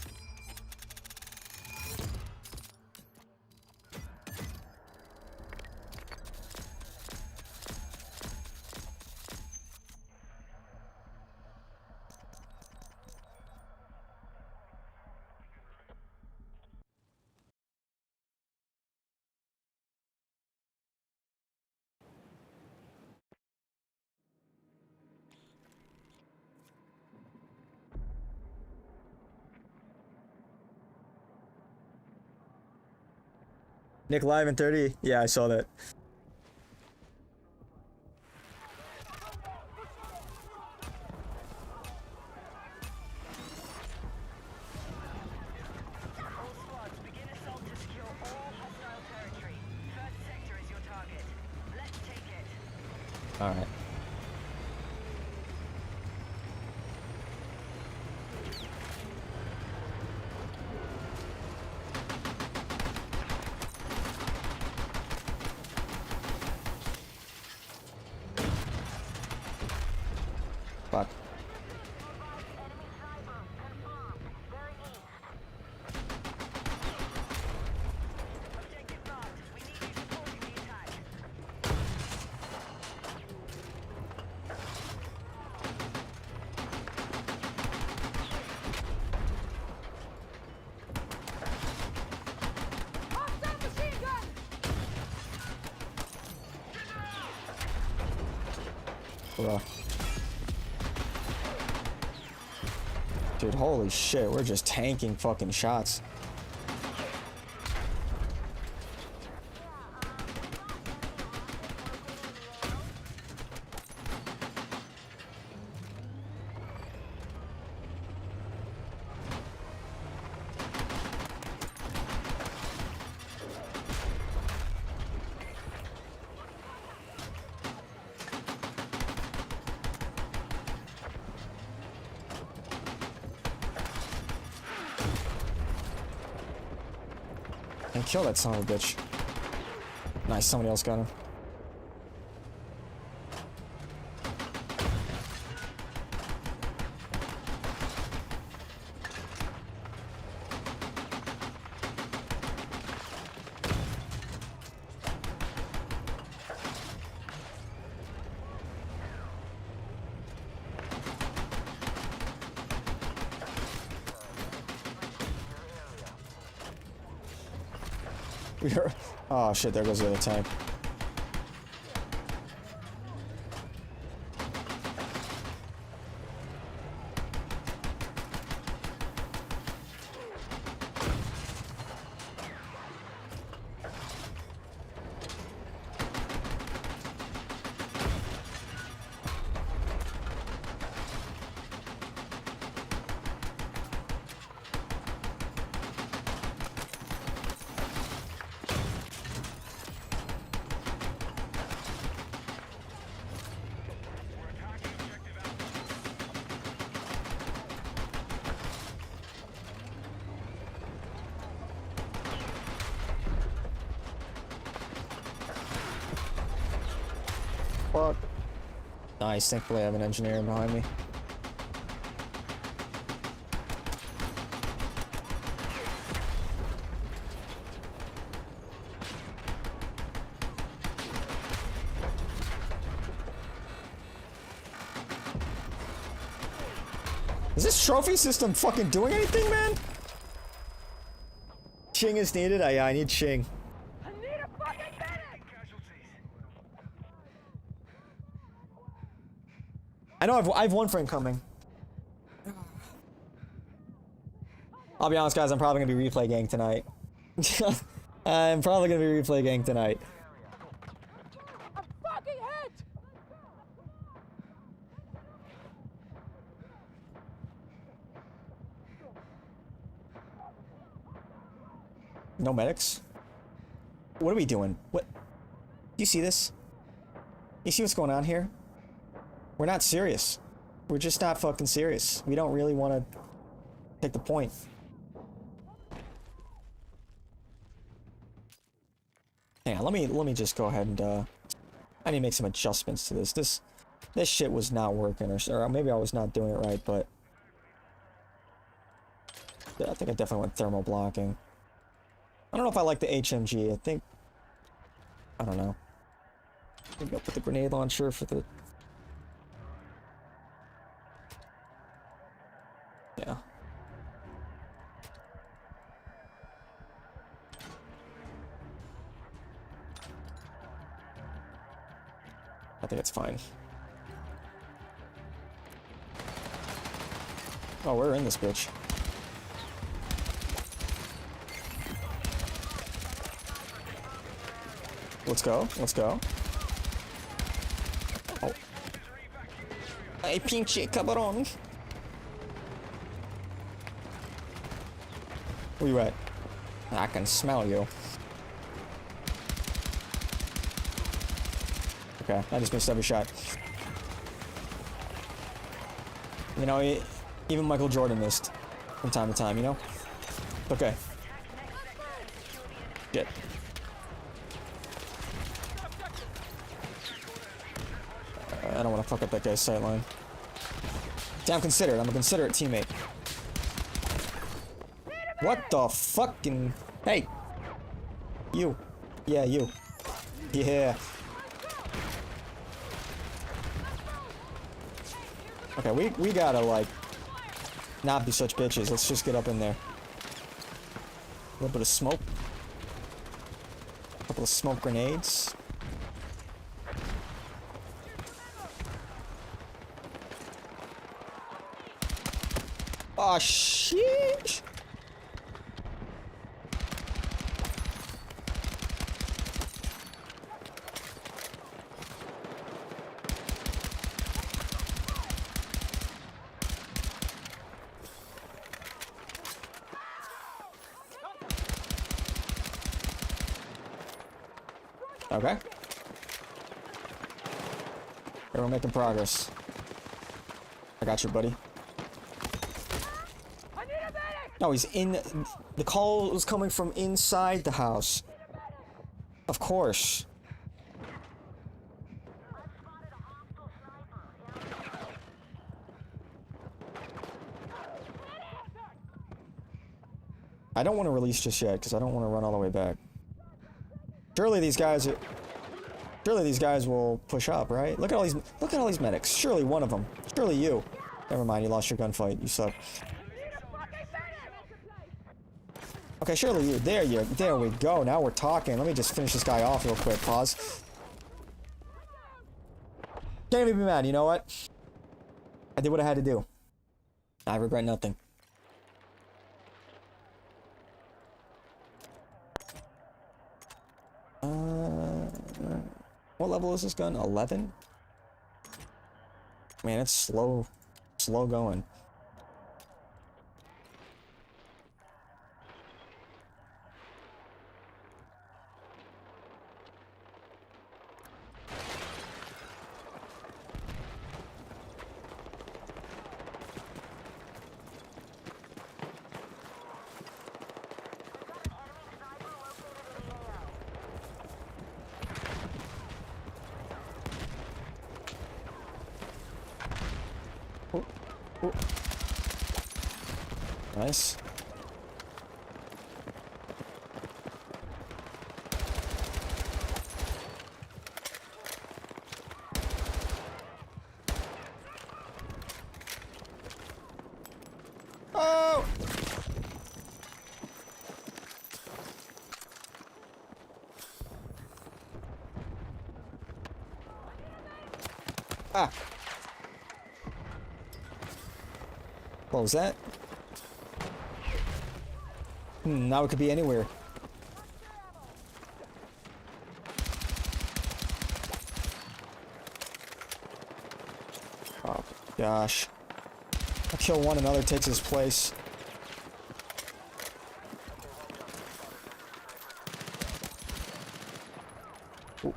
Nick live in 30. Yeah, I saw that. All squads, begin assault to secure all hostile territory. First sector is your target. Let's take it. All right. Fuck. Objective marked. We need you supporting the attack. Hostile machine gun! Bruh. Dude, holy shit, we're just tanking fucking shots. And kill that son of a bitch. Nice, somebody else got him. We are. Oh shit, there goes the other tank. Fuck. Nice, thankfully I have an engineer behind me. Is this trophy system fucking doing anything, man? Ching is needed? I need Ching. I need a fucking medic! I know I have one friend coming. I'll be honest, guys. I'm probably gonna be replay gang tonight. I'm probably gonna be replay gang tonight. I'm fucking hit! No medics? What are we doing? What? Do you see this? You see what's going on here? We're not serious. We're just not fucking serious. We don't really want to take the point. Hang on, let me just go ahead and I need to make some adjustments to this. This shit was not working, or maybe I was not doing it right, but yeah, I think I definitely went thermal blocking. I don't know if I like the HMG. I don't know. Maybe I'll put the grenade launcher for the... Yeah. I think it's fine. Oh, we're in this bitch. Let's go, let's go. Oh. Ay, pinche cabrón. Where you at? I can smell you. Okay, I just missed every shot. You know, even Michael Jordan missed from time to time, you know? Okay. Shit. I don't want to fuck up that guy's sightline. Damn, considerate. I'm a considerate teammate. What the fucking... Hey! You. Yeah, you. Yeah. Okay, we gotta, like, not be such bitches. Let's just get up in there. A little bit of smoke. A couple of smoke grenades. Oh, shit! Okay. We're making progress. I got you, buddy. I need No, he's in. The call was coming from inside the house. Of course. I don't want to release just yet because I don't want to run all the way back. Surely these guys are. Surely these guys will push up, right? Look at all these. Look at all these medics. Surely one of them. Surely you. Never mind. You lost your gunfight. You suck. Okay, surely you. There we go. Now we're talking. Let me just finish this guy off real quick. Pause. Can't even be mad. You know what? I did what I had to do. I regret nothing. What level is this gun? 11? Man, it's slow going. Ooh. Nice. Oh! Ah! What was that? Now it could be anywhere. Oh, gosh. I kill one, another takes his place. Ooh.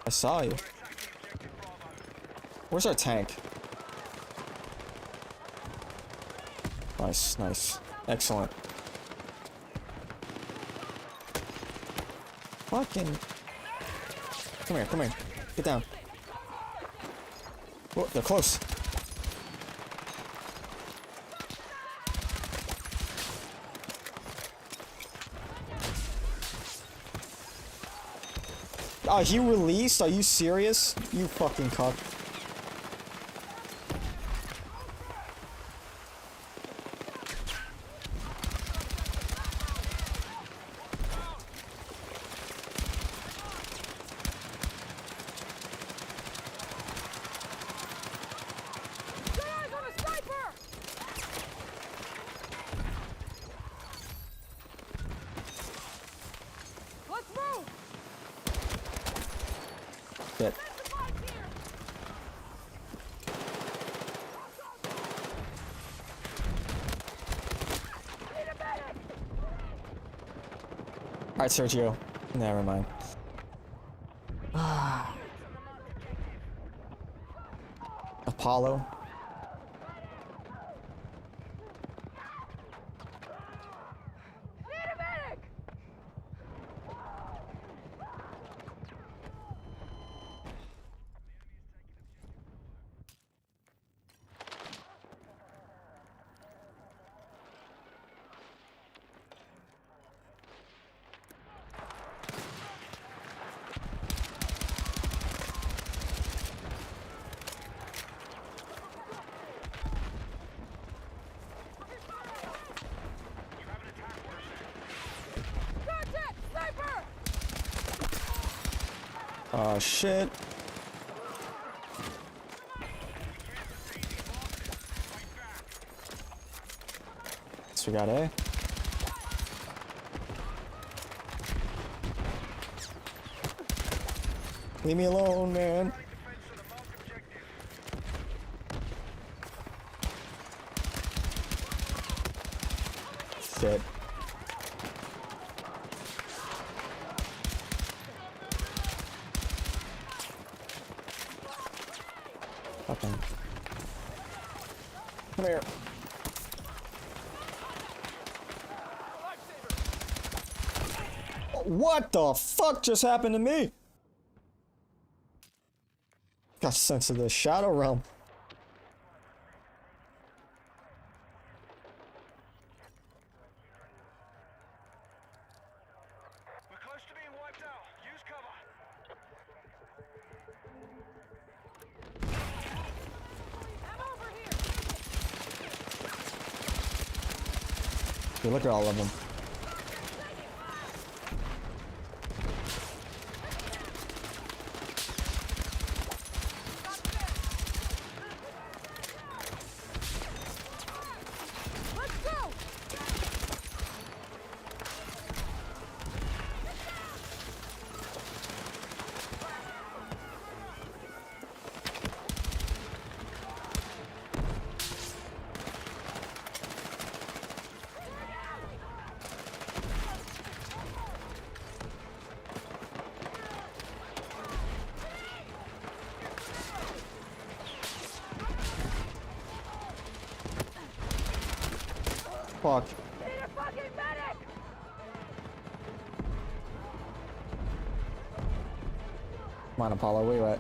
I saw you. Where's our tank? Nice, nice. Excellent. Fucking... Come here, come here. Get down. Oh, they're close. Oh, he released? Are you serious? You fucking cuck. Shit. Alright, Sergio. Never mind. Apollo. Oh shit. So we got A. Leave me alone, man. Shit. Fucking. Come here. What the fuck just happened to me? Got a sense of the shadow realm. We're close to being wiped out. Use cover. I'm over here. Dude, look at all of them. Let's go. Fuck. Need a fucking medic. Come on, Apollo, where you at?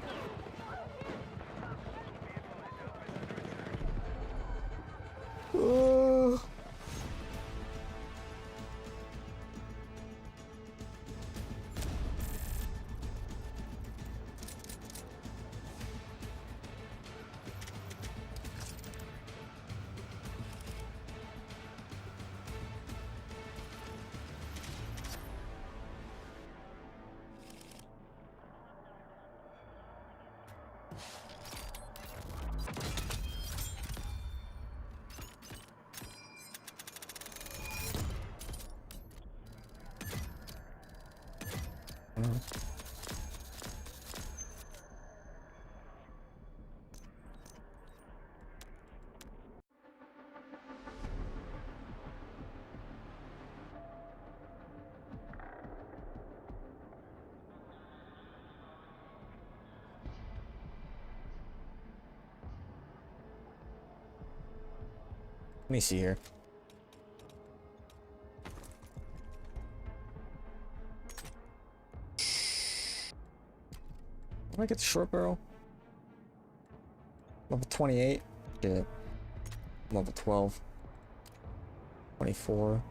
Let me see here. Did I get the short barrel? Level 28. Shit. Level 12. 24.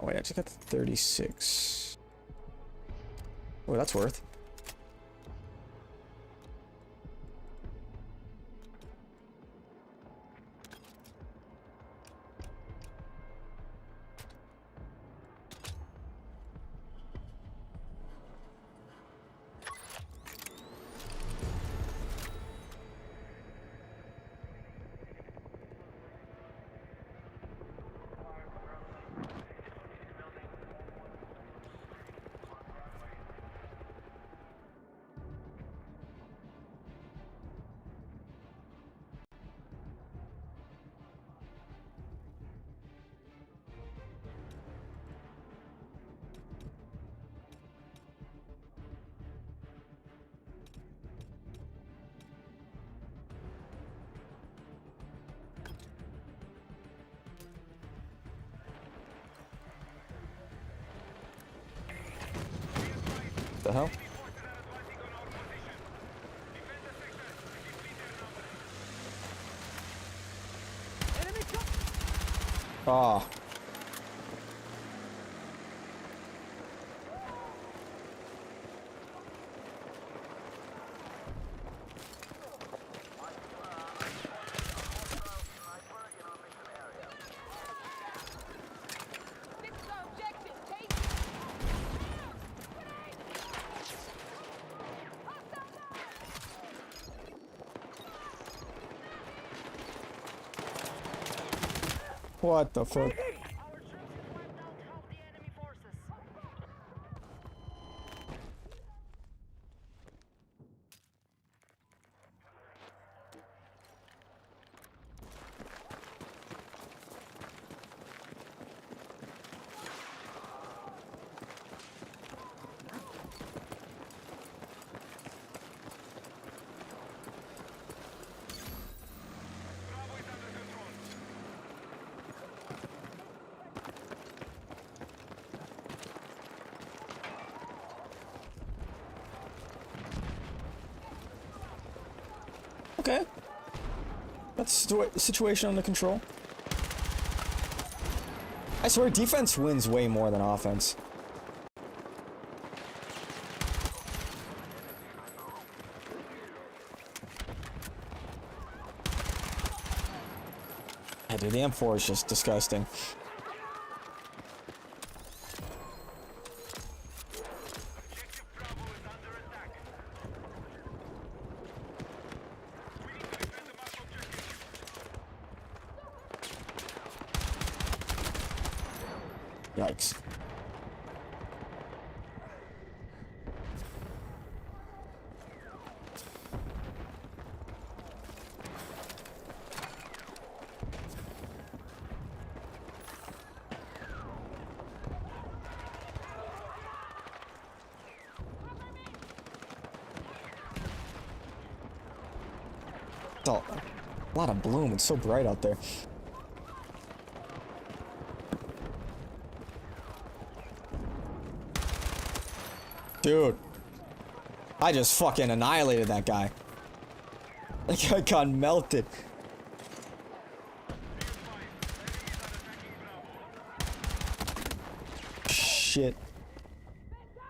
Wait, I just got the 36. Oh, that's worth. The hell? Ah. Fix the objective. Take What the fuck? Our troops have wiped out half the enemy forces. Bravo is under control. got the situation under control. I swear, defense wins way more than offense. Yeah, dude, the M4 is just disgusting. Yikes. It's a lot of bloom. It's so bright out there. Dude, I just fucking annihilated that guy. That guy got melted. Shit.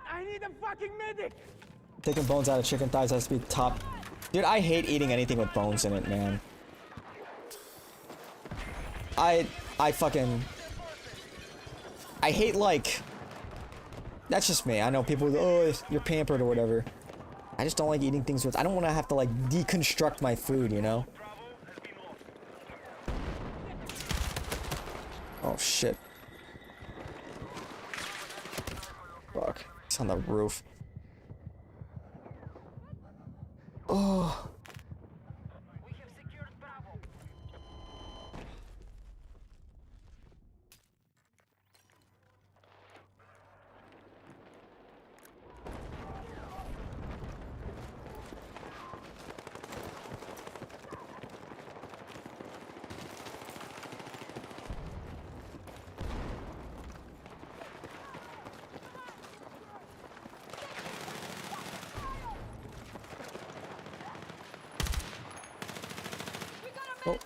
I need a fucking medic! Taking bones out of chicken thighs has to be top. Dude, I hate eating anything with bones in it, man. I fucking... I hate, like... That's just me. I know people, oh, you're pampered or whatever. I just don't like eating things with... I don't want to have to, like, deconstruct my food, you know? Oh, shit. Fuck. It's on the roof. Oh. We have secured Bravo. Oh.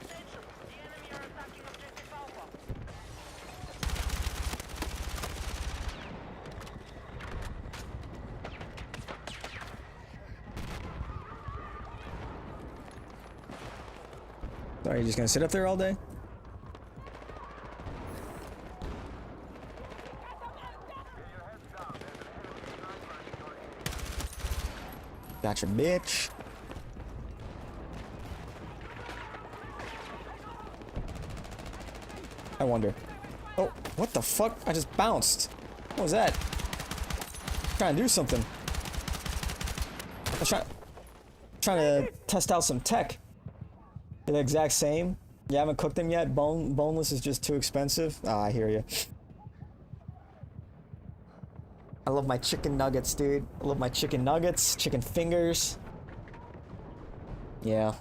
Attention, the enemy are attacking objective Alpha. Are you just gonna sit up there all day? Gotcha, bitch. I wonder. Oh, what the fuck? I just bounced. What was that? Trying to do something. I was trying to test out some tech. They're the exact same. You haven't cooked them yet? Boneless is just too expensive? Ah, I hear you. I love my chicken nuggets, dude. I love my chicken nuggets, chicken fingers. Yeah.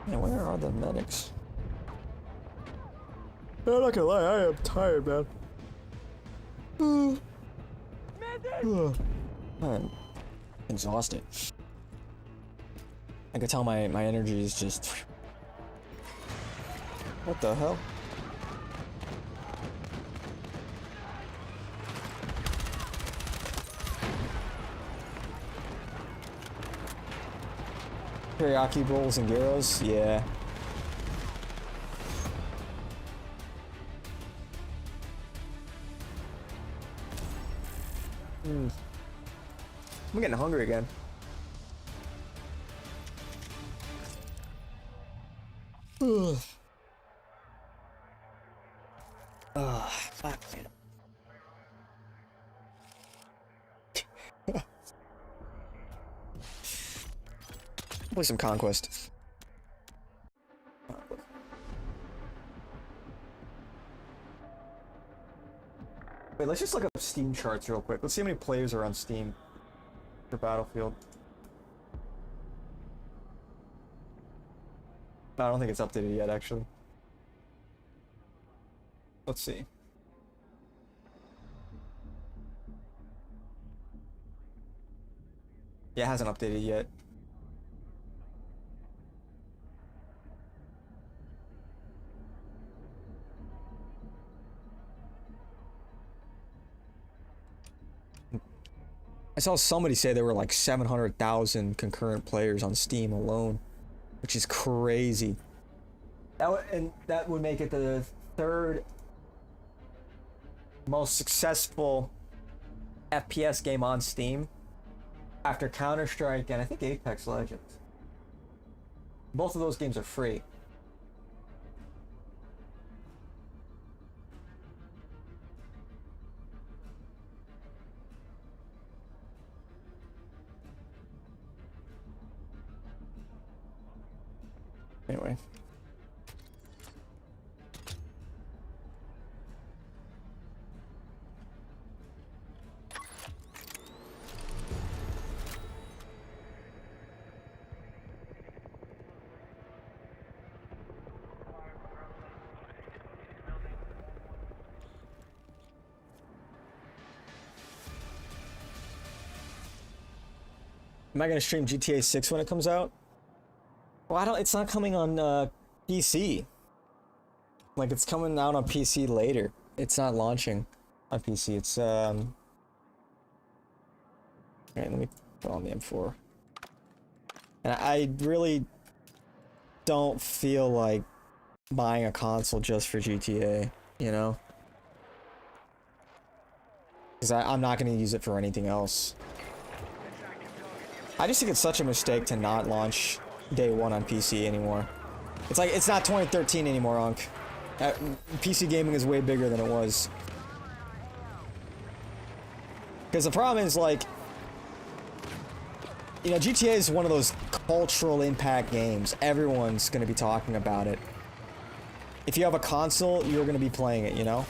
Man, where are the medics? I'm not gonna lie, I am tired, man. I'm exhausted. I can tell my energy is just... What the hell? Teriyaki bowls and gyros? Yeah. I'm getting hungry again. Ugh. Fuck, man. Play some Conquest. Wait, let's just look up Steam charts real quick. Let's see how many players are on Steam for Battlefield. I don't think it's updated yet, actually. Let's see. Yeah, it hasn't updated yet. I saw somebody say there were like 700,000 concurrent players on Steam alone, which is crazy. And that would make it the third most successful FPS game on Steam after Counter-Strike and I think Apex Legends. Both of those games are free. Anyway. Am I gonna stream GTA 6 when it comes out? Well, it's not coming on PC. Like, it's coming out on PC later. It's not launching on PC. It's alright, let me put on the M4. And I really don't feel like buying a console just for GTA, you know? Because I'm not going to use it for anything else. I just think it's such a mistake to not launch day one on PC anymore. It's like, it's not 2013 anymore, Unc. PC gaming is way bigger than it was. Because the problem is, like, you know, GTA is one of those cultural impact games. Everyone's going to be talking about it. If you have a console, you're going to be playing it, you know?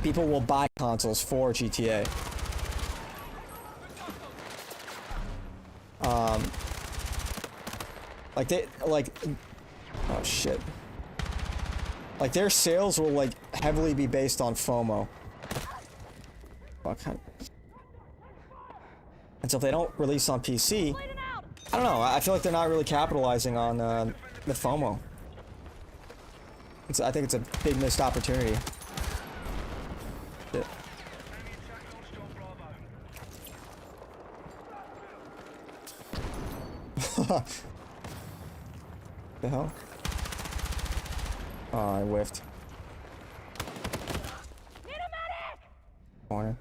People will buy consoles for GTA. Oh shit. Like, their sales will, like, heavily be based on FOMO. Fuck. And so if they don't release on PC, I don't know, I feel like they're not really capitalizing on the FOMO. I think it's a big missed opportunity. Shit. The hell? Oh, I whiffed. Need a medic! Corner.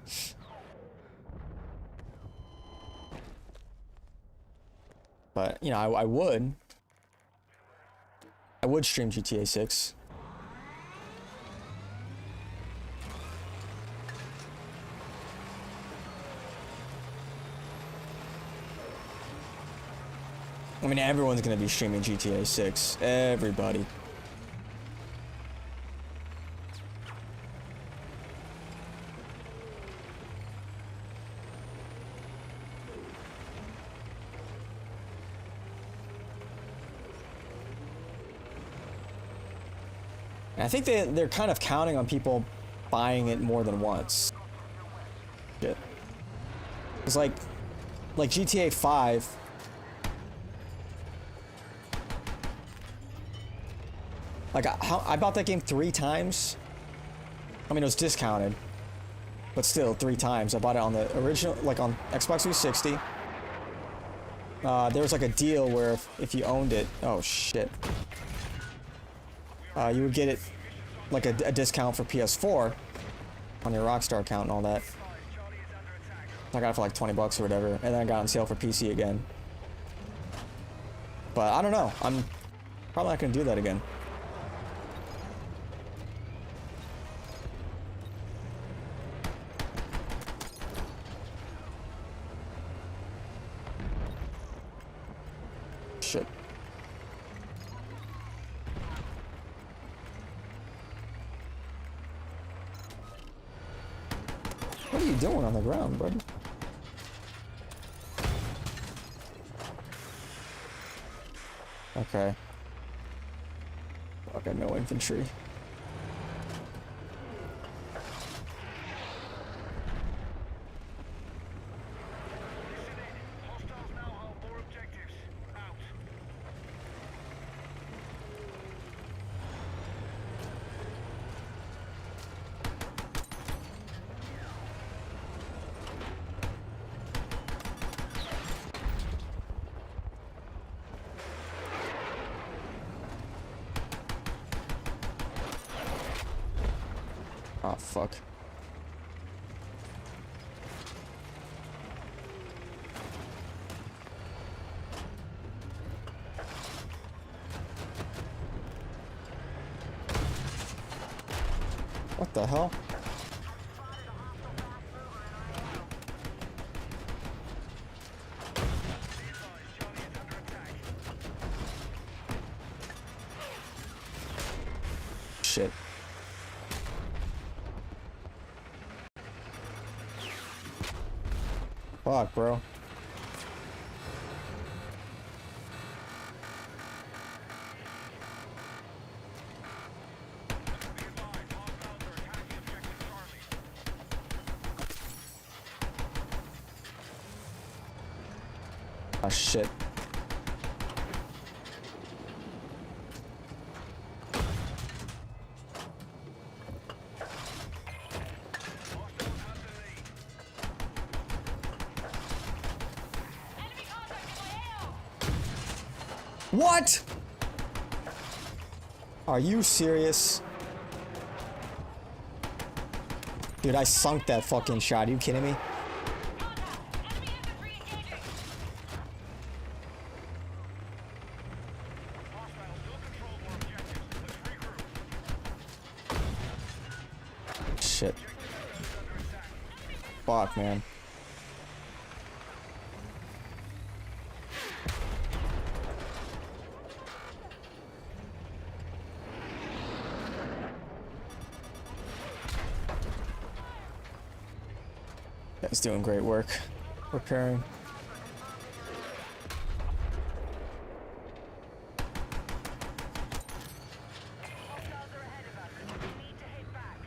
But, you know, I would stream GTA 6. I mean, everyone's gonna be streaming GTA 6. Everybody. And I think they're kind of counting on people buying it more than once. Shit. It's like GTA 5. Like, I bought that game 3 times. I mean, it was discounted, but still 3 times. I bought it on the original, like on Xbox 360. There was like a deal where if you owned it, oh shit, you would get it like a discount for PS4 on your Rockstar account and all that. I got it for like 20 bucks or whatever, and then I got it on sale for PC again. But I don't know. I'm probably not gonna do that again. Shit. What are you doing on the ground, buddy? Okay. Fuck, I got no infantry. Hostiles now hold more objectives. Out. Oh, fuck. What the hell? Shit. Fuck, bro. Ah, shit. What? Are you serious? Dude, I sunk that fucking shot. Are you kidding me? Shit. Fuck, man. Guy's doing great work. Repairing. Hostiles are ahead of us. We need to hit back.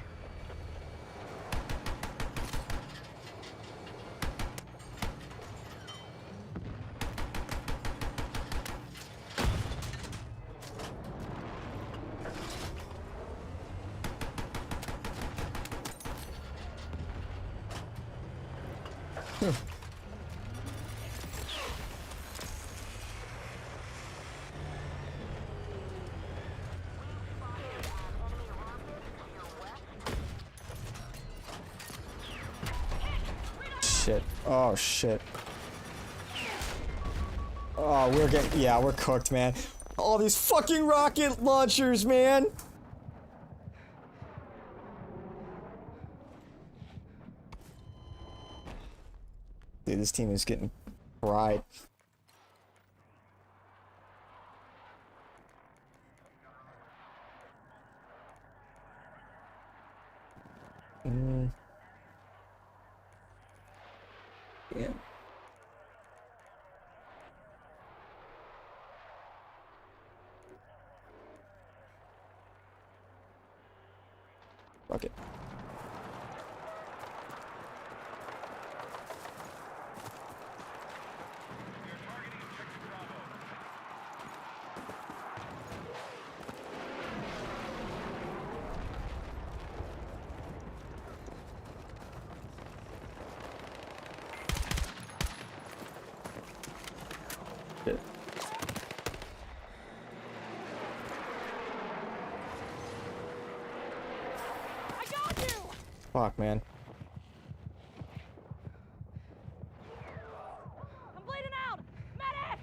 Shit. Oh, shit. Oh, we're getting... Yeah, we're cooked, man. All these fucking rocket launchers, man! Dude, this team is getting fried. Yeah. Fuck it. Shit. I got you! Fuck, man. I'm bleeding out! Medic!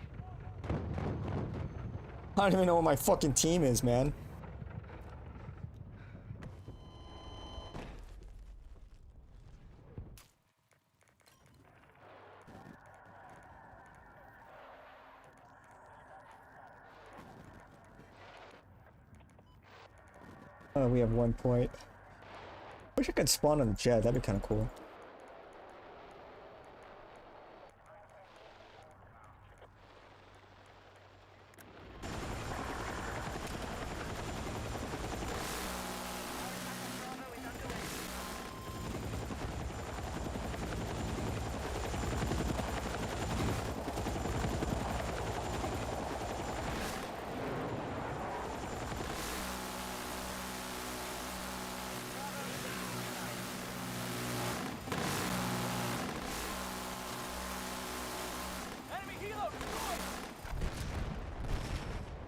I don't even know what my fucking team is, man. Oh, we have 1 point. Wish I could spawn on the jet. That'd be kind of cool.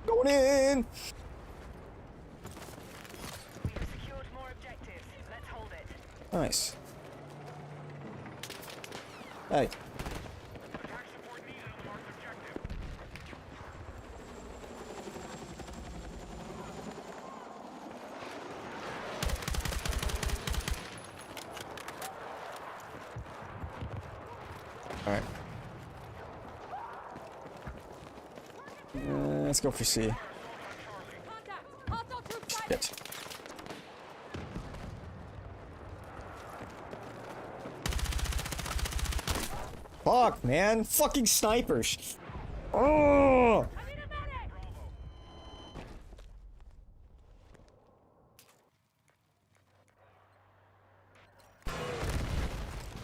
Going in. We have secured more objectives. Let's hold it. Nice. Hey. Attack support needed on the marked objective. All right. Let's go for C. Contact! Hostile troops sighted! Shit. Fuck, man. Fucking snipers. Oh! I need a medic!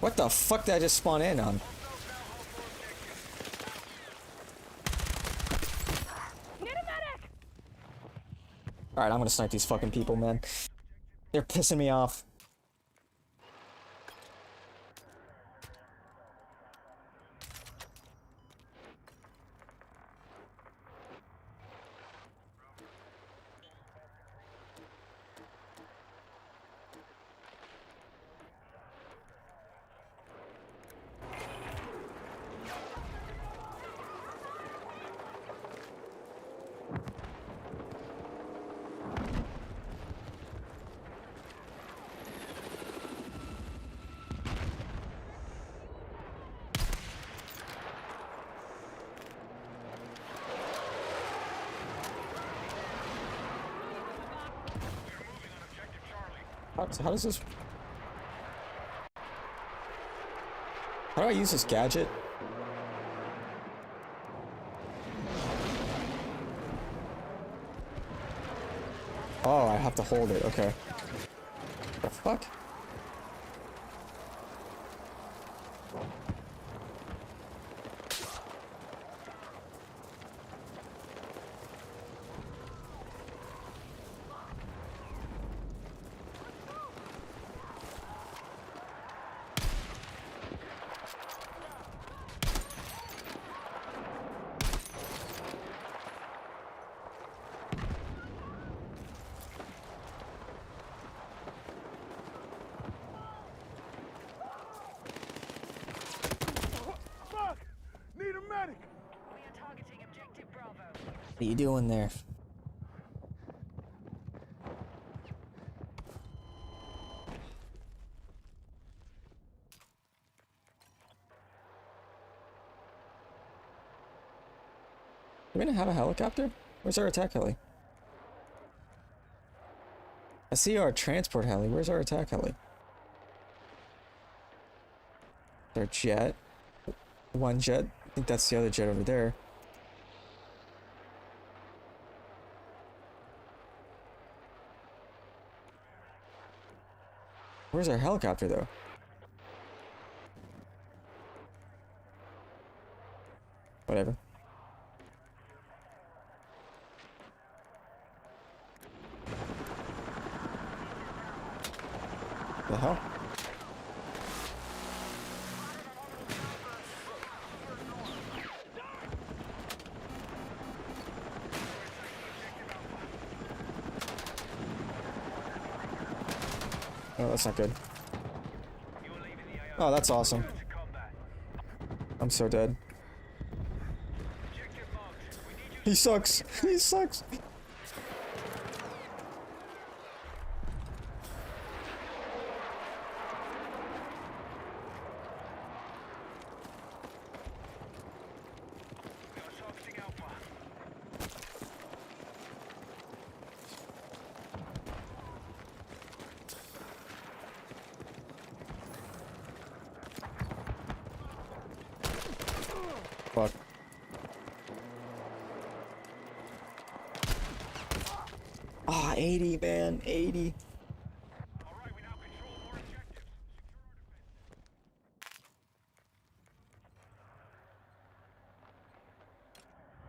What the fuck did I just spawn in on? Need a medic! Alright, I'm gonna snipe these fucking people, man. They're pissing me off. How does this... How do I use this gadget? Oh, I have to hold it. Okay. The fuck? Fuck! Need a medic! We are targeting objective Bravo. What are you doing there? Are we gonna have a helicopter? Where's our attack heli? I see our transport heli. Where's our attack heli? Their jet. One jet. I think that's the other jet over there. Where's our helicopter though? Whatever. The hell? Oh, that's not good. Oh, that's awesome. I'm so dead. He sucks. He sucks. Fuck. Ah, 80, man. 80. Alright, we now control more objectives.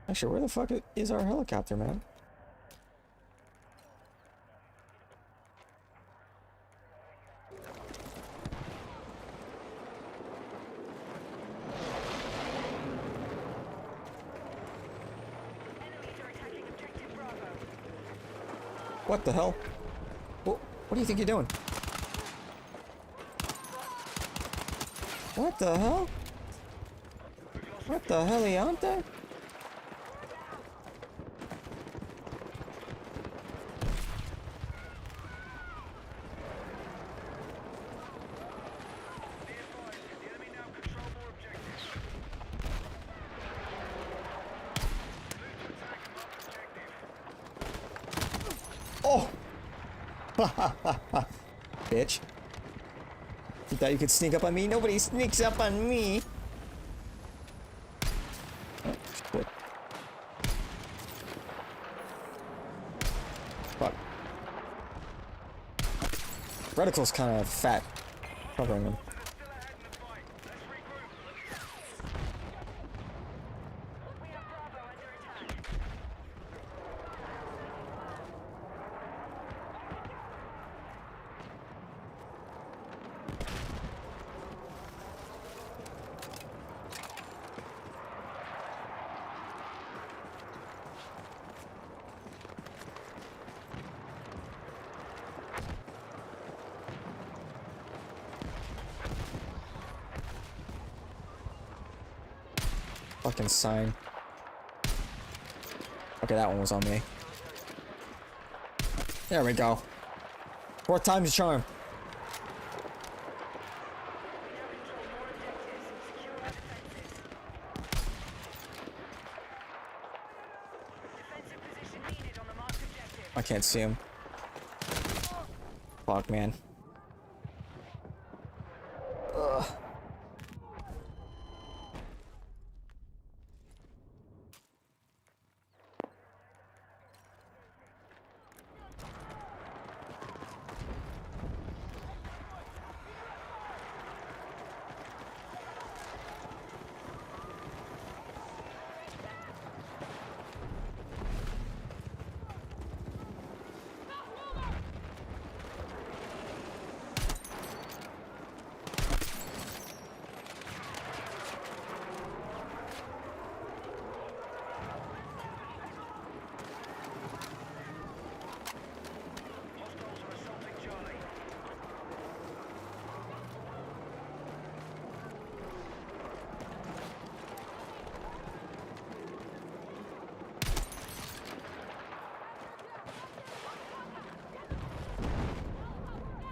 Actually, where the fuck is our helicopter, man? What the hell? What do you think you're doing? What the hell? What the hell are you out there? Oh! Bitch. You thought you could sneak up on me? Nobody sneaks up on me! Oh, shit. Fuck. Reticle's kind of fat. Covering him. Fucking sign. Okay, that one was on me. There we go. 4 times the charm. I can't see him. Fuck, man. Ugh.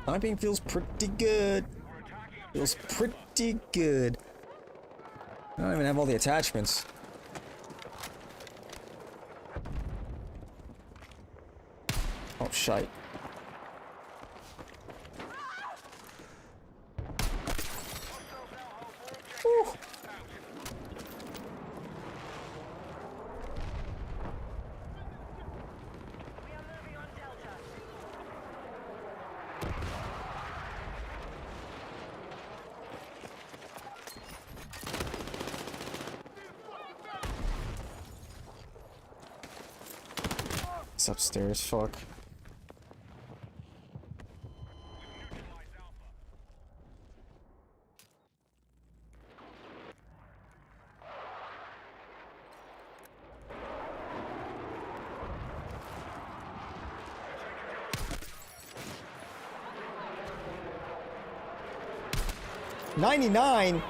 Sniping feels pretty good. Feels pretty good. I don't even have all the attachments. Oh, shite. Whew. It's upstairs, fuck. $99?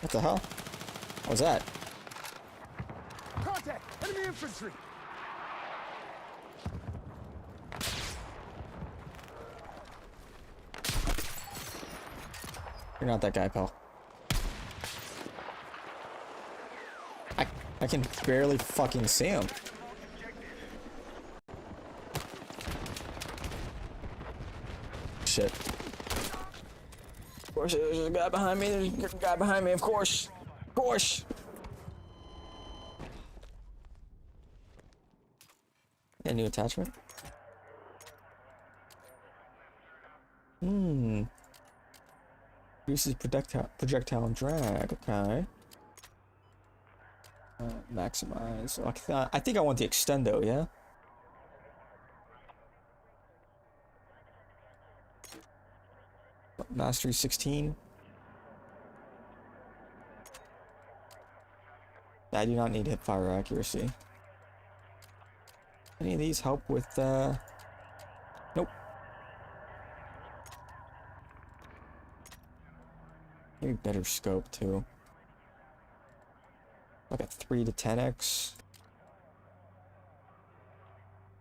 What the hell? What was that? Contact! Enemy infantry! You're not that guy, pal. I can barely fucking see him. Shit. Of course, there's a guy behind me. There's a guy behind me, of course. Of course. A new attachment? Reduces projectile and drag. Okay. Maximize. I think I want the extendo, yeah? Mastery 16. I do not need hip fire accuracy. Any of these help with, nope. Maybe better scope, too. Like a 3 to 10x.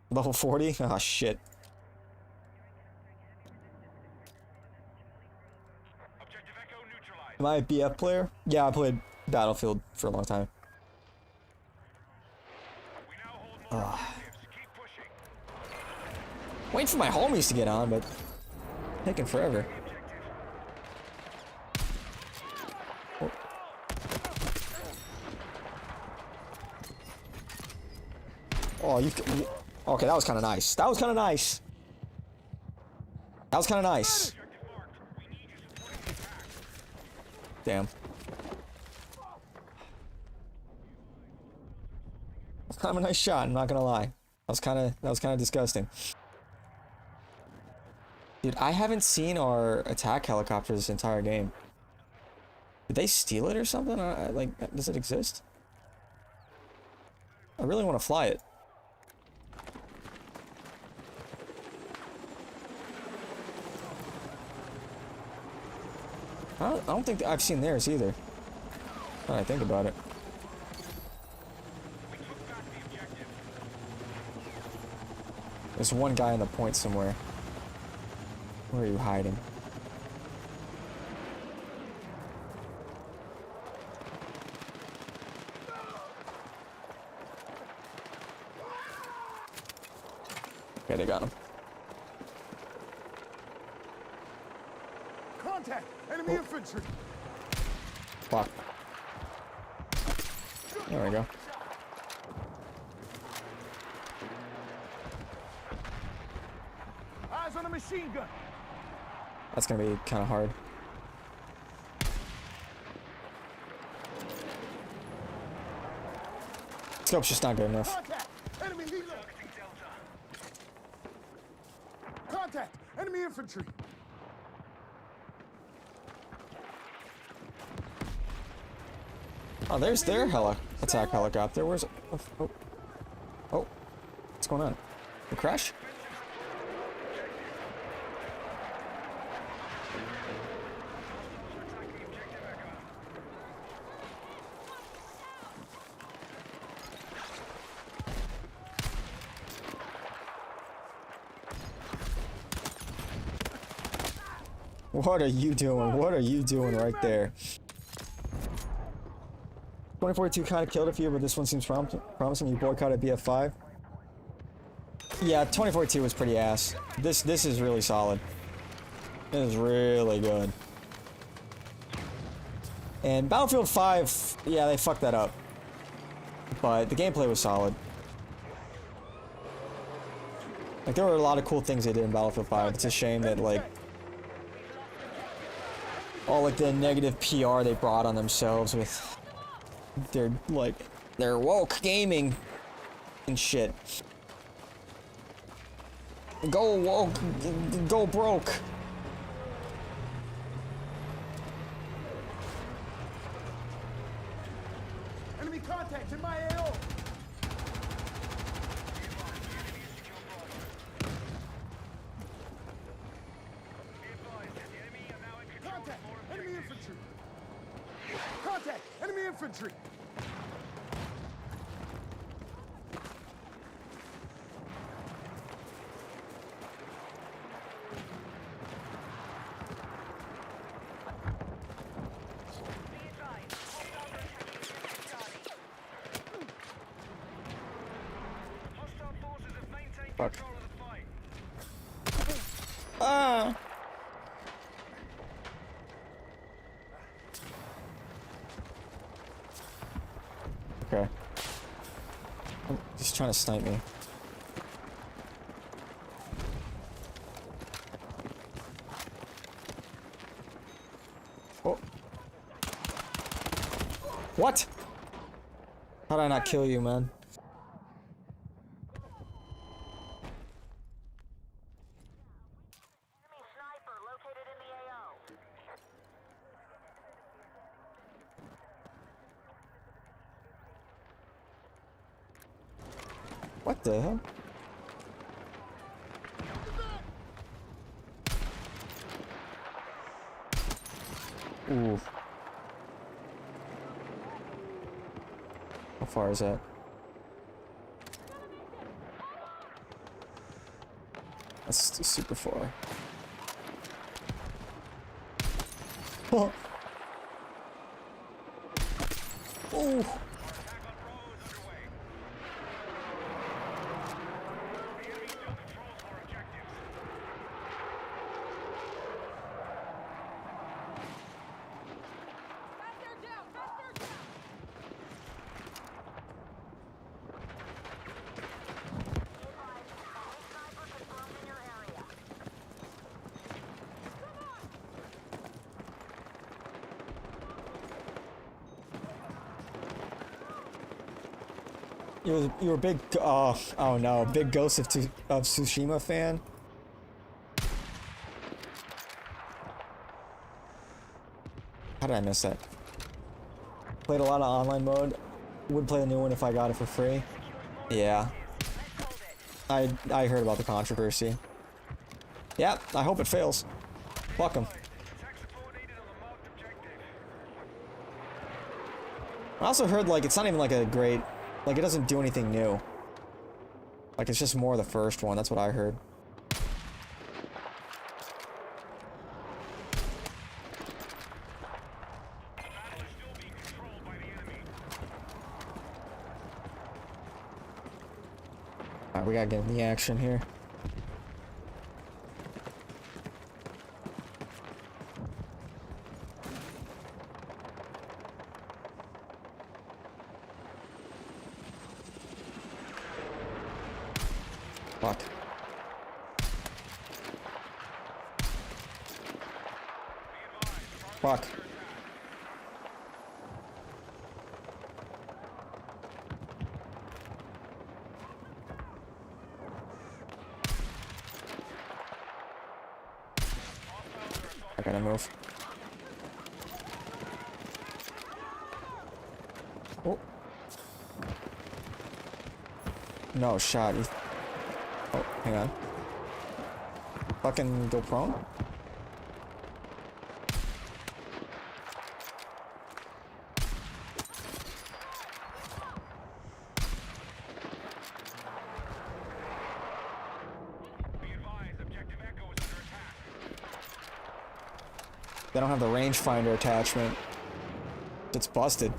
Level 40? Oh, shit. Objective Echo neutralized. Am I a BF player? Yeah, I played Battlefield for a long time. We now hold more objectives. Keep pushing. Waiting for my homies to get on, but taking forever. Oh. Oh, you. Okay, that was kind of nice. That was kind of nice. That was kind of nice. Damn. That's kind of a nice shot. I'm not gonna lie. That was kind of disgusting. Dude, I haven't seen our attack helicopter this entire game. Did they steal it or something? Like, does it exist? I really want to fly it. I don't think I've seen theirs either. Now that I think about it. There's one guy on the point somewhere. Where are you hiding? Okay, they got him. Contact! Enemy infantry! Fuck. There we go. Eyes on a machine gun! That's gonna be kind of hard. Scope's just not good enough. Contact! Enemy helo! Contact! Enemy infantry! Oh, there's their attack helicopter. Where's it? Oh. What's going on? The crash? What are you doing? What are you doing right there? 2042 kind of killed a few, but this one seems promising. You boycotted BF5. Yeah, 2042 was pretty ass. This is really solid. It is really good. And Battlefield 5, yeah, they fucked that up. But the gameplay was solid. Like, there were a lot of cool things they did in Battlefield 5. It's a shame that, like, all, like, the negative PR they brought on themselves with their woke gaming and shit. Go woke, go broke. Enemy contact in my AO! Contact! Enemy infantry! Contact! Enemy infantry! Fuck. Ah! Okay. Oh, he's trying to snipe me. Oh. What? How did I not kill you, man? What the hell? Ooh. How far is that? That's super far. Oh. Ooh. Faster down! Faster down! You were a big oh no, big Ghost of Tsushima fan. How did I miss that? Played a lot of online mode. Would play the new one if I got it for free. Yeah. I heard about the controversy. Yeah, I hope it fails. Fuck 'em. I also heard like it's not even like a great, like it doesn't do anything new. Like it's just more the first one. That's what I heard. Alright, we gotta get in the action here. Fuck. Fuck. I gotta move. Oh. No shot. Oh, hang on. Fucking go prone? They don't have the rangefinder attachment. It's busted.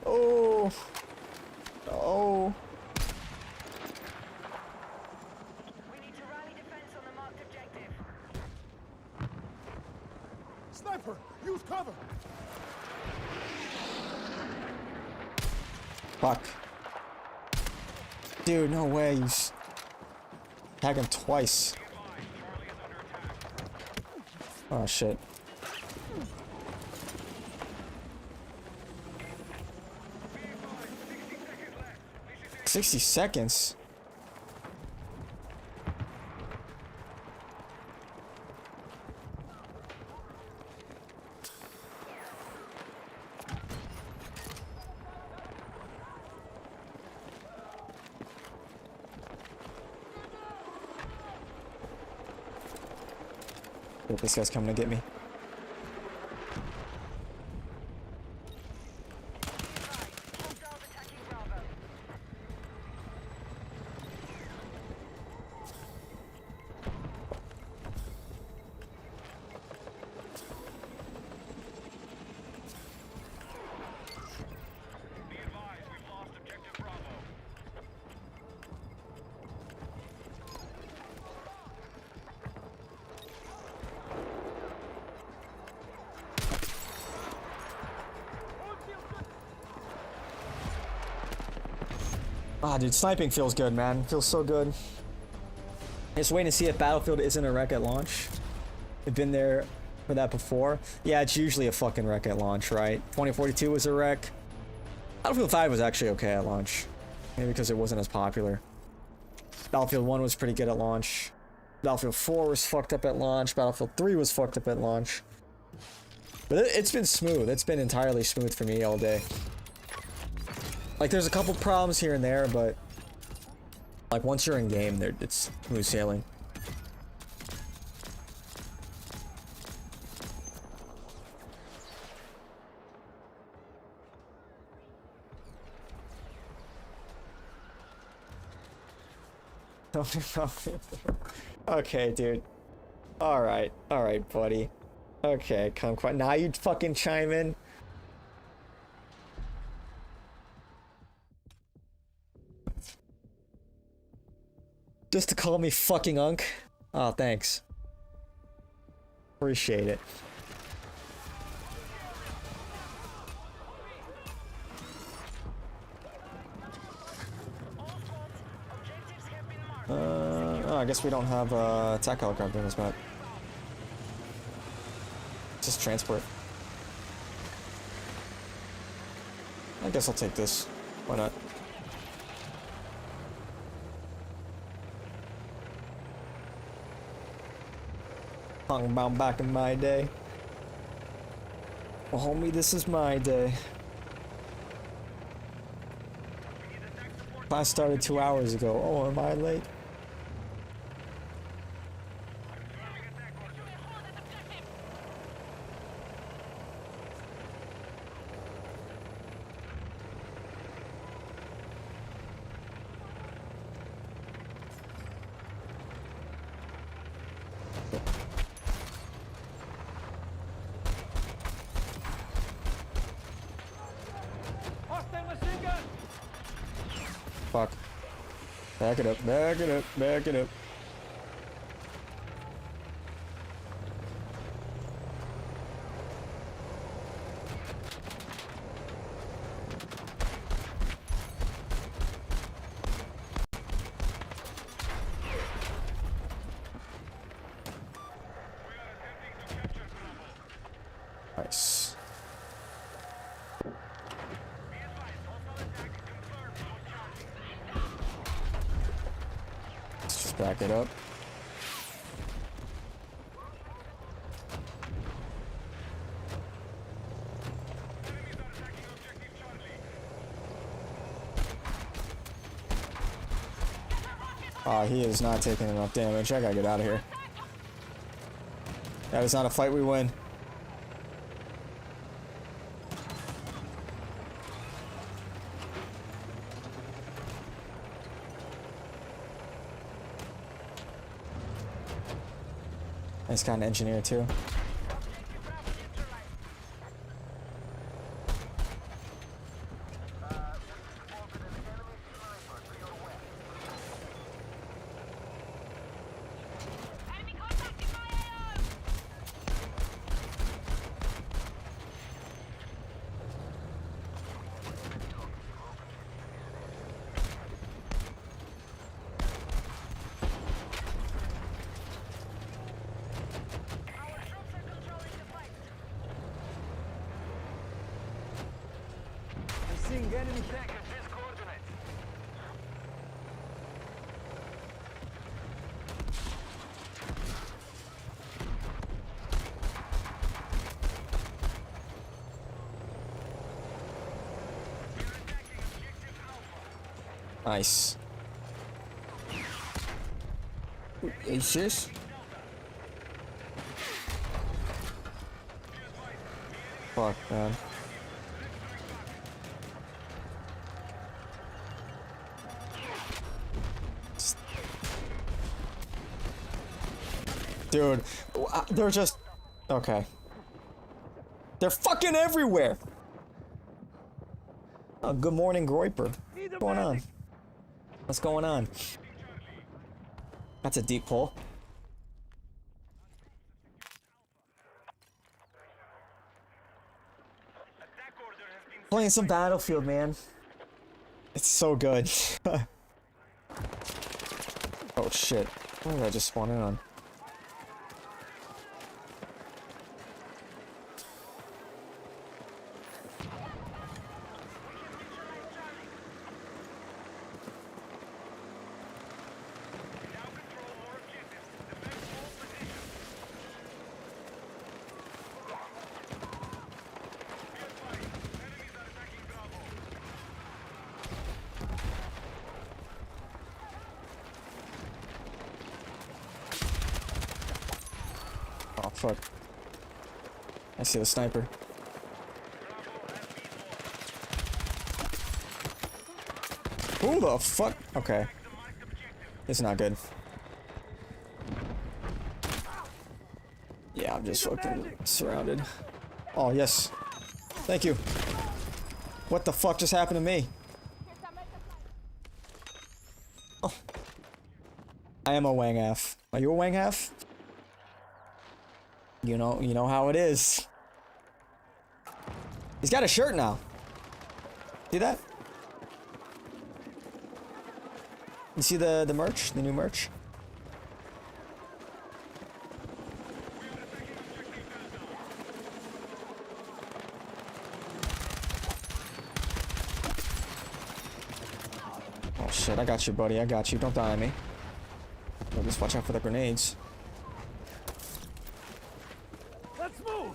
Oh. Oh. We need to rally defense on the marked objective. Sniper, use cover. Fuck. Dude, no way. You tag him twice. Oh shit. "60 seconds? Wait, this guy's coming to get me. Hostiles attacking Bravo. Be advised, we've lost objective Bravo. Ah, dude, sniping feels good, man. Feels so good. Just waiting to see if Battlefield isn't a wreck at launch. We've been there for that before. Yeah, it's usually a fucking wreck at launch, right? 2042 was a wreck. Battlefield 5 was actually okay at launch. Maybe because it wasn't as popular. Battlefield 1 was pretty good at launch. Battlefield 4 was fucked up at launch. Battlefield 3 was fucked up at launch. But it's been smooth. It's been entirely smooth for me all day. Like, there's a couple problems here and there, but like once you're in game, it's smooth sailing. Okay, dude. Alright, buddy. Okay, come quiet. Now you fucking chime in. Just to call me fucking unk? Oh, thanks. Appreciate it. Oh, I guess we don't have attack helicopter in this map. Just transport. I guess I'll take this. Why not? Talking about back in my day. Well, homie, this is my day. Class started 2 hours ago. Oh, am I late? Fuck. Back it up, back it up, back it up. Nice. Let's just back it up. He is not taking enough damage. I gotta get out of here. That is not a fight we win. Nice kind of engineer too. Enemy tech at this coordinate. We are attacking objective Alpha. Nice. Is this? Fuck, man. Dude, they're just... Okay. They're fucking everywhere! Oh, good morning, Groiper. What's going on? What's going on? That's a deep pull. Playing some Battlefield, man. It's so good. Oh shit. What did I just spawn in on? fuck. I see the sniper. Who the fuck? Okay. It's not good. Yeah, I'm just fucking surrounded. Oh, yes. Thank you. What the fuck just happened to me? Oh. I am a Wang half. Are you a Wang half? You know how it is. He's got a shirt now. See that? You see the merch? The new merch? Oh shit, I got you, buddy. I got you. Don't die on me. Oh, just watch out for the grenades. Let's move!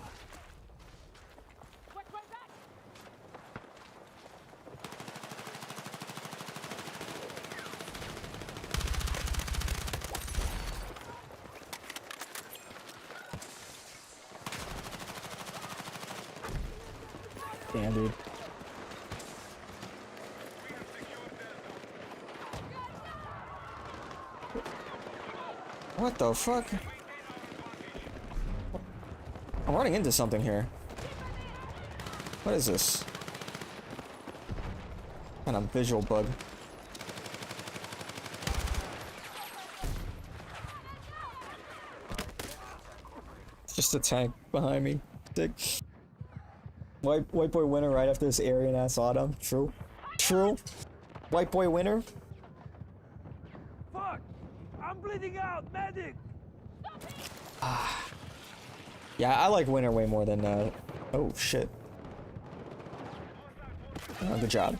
Damn, dude. What the fuck? I'm running into something here. What is this? Kind of visual bug. It's just a tank behind me. Dick. White boy winner right after this Aryan ass autumn. True. True. White boy winner. Fuck! I'm bleeding out! Medic! Yeah, I like winter way more than oh shit. Oh, good job.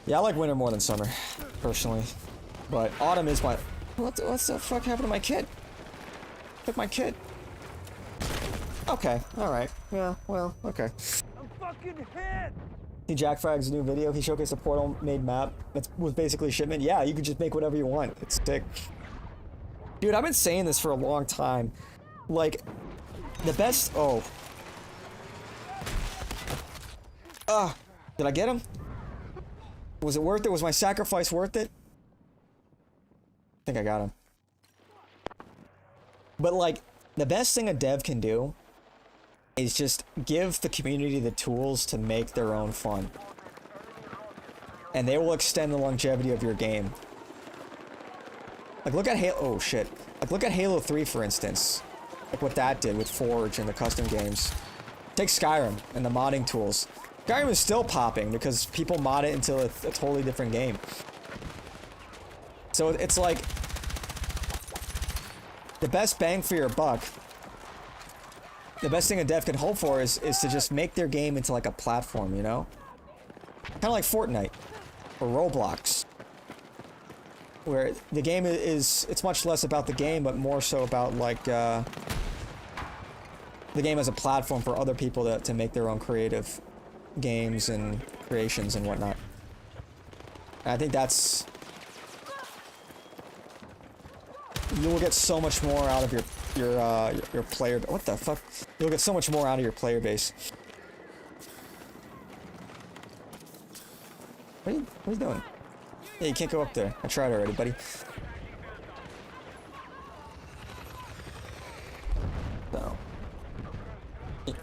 Yeah, I like winter more than summer, personally. But autumn is my. What's the fuck happened to my kid? Took my kid. Okay, alright. Yeah, well, okay. I'm fucking hit! See Jack Frag's new video? He showcased a portal-made map that was basically shipment. Yeah, you could just make whatever you want. It's sick. Dude, I've been saying this for a long time. Like, the best... Oh. Did I get him? Was it worth it? Was my sacrifice worth it? I think I got him. But, like, the best thing a dev can do is just give the community the tools to make their own fun. And they will extend the longevity of your game. Like, look at Halo... Oh, shit. Like, look at Halo 3, for instance. Like, what that did with Forge and the custom games. Take Skyrim and the modding tools. Skyrim is still popping because people mod it into a totally different game. So, it's like... The best bang for your buck... The best thing a dev can hope for is to just make their game into, like, a platform, you know? Kind of like Fortnite. Or Roblox. Where the game is, it's much less about the game, but more so about, like, the game as a platform for other people to make their own creative games and creations and whatnot. And I think that's... You will get so much more out of your player... What the fuck? You'll get so much more out of your player base. What are you doing? Yeah, you can't go up there. I tried already, buddy. So.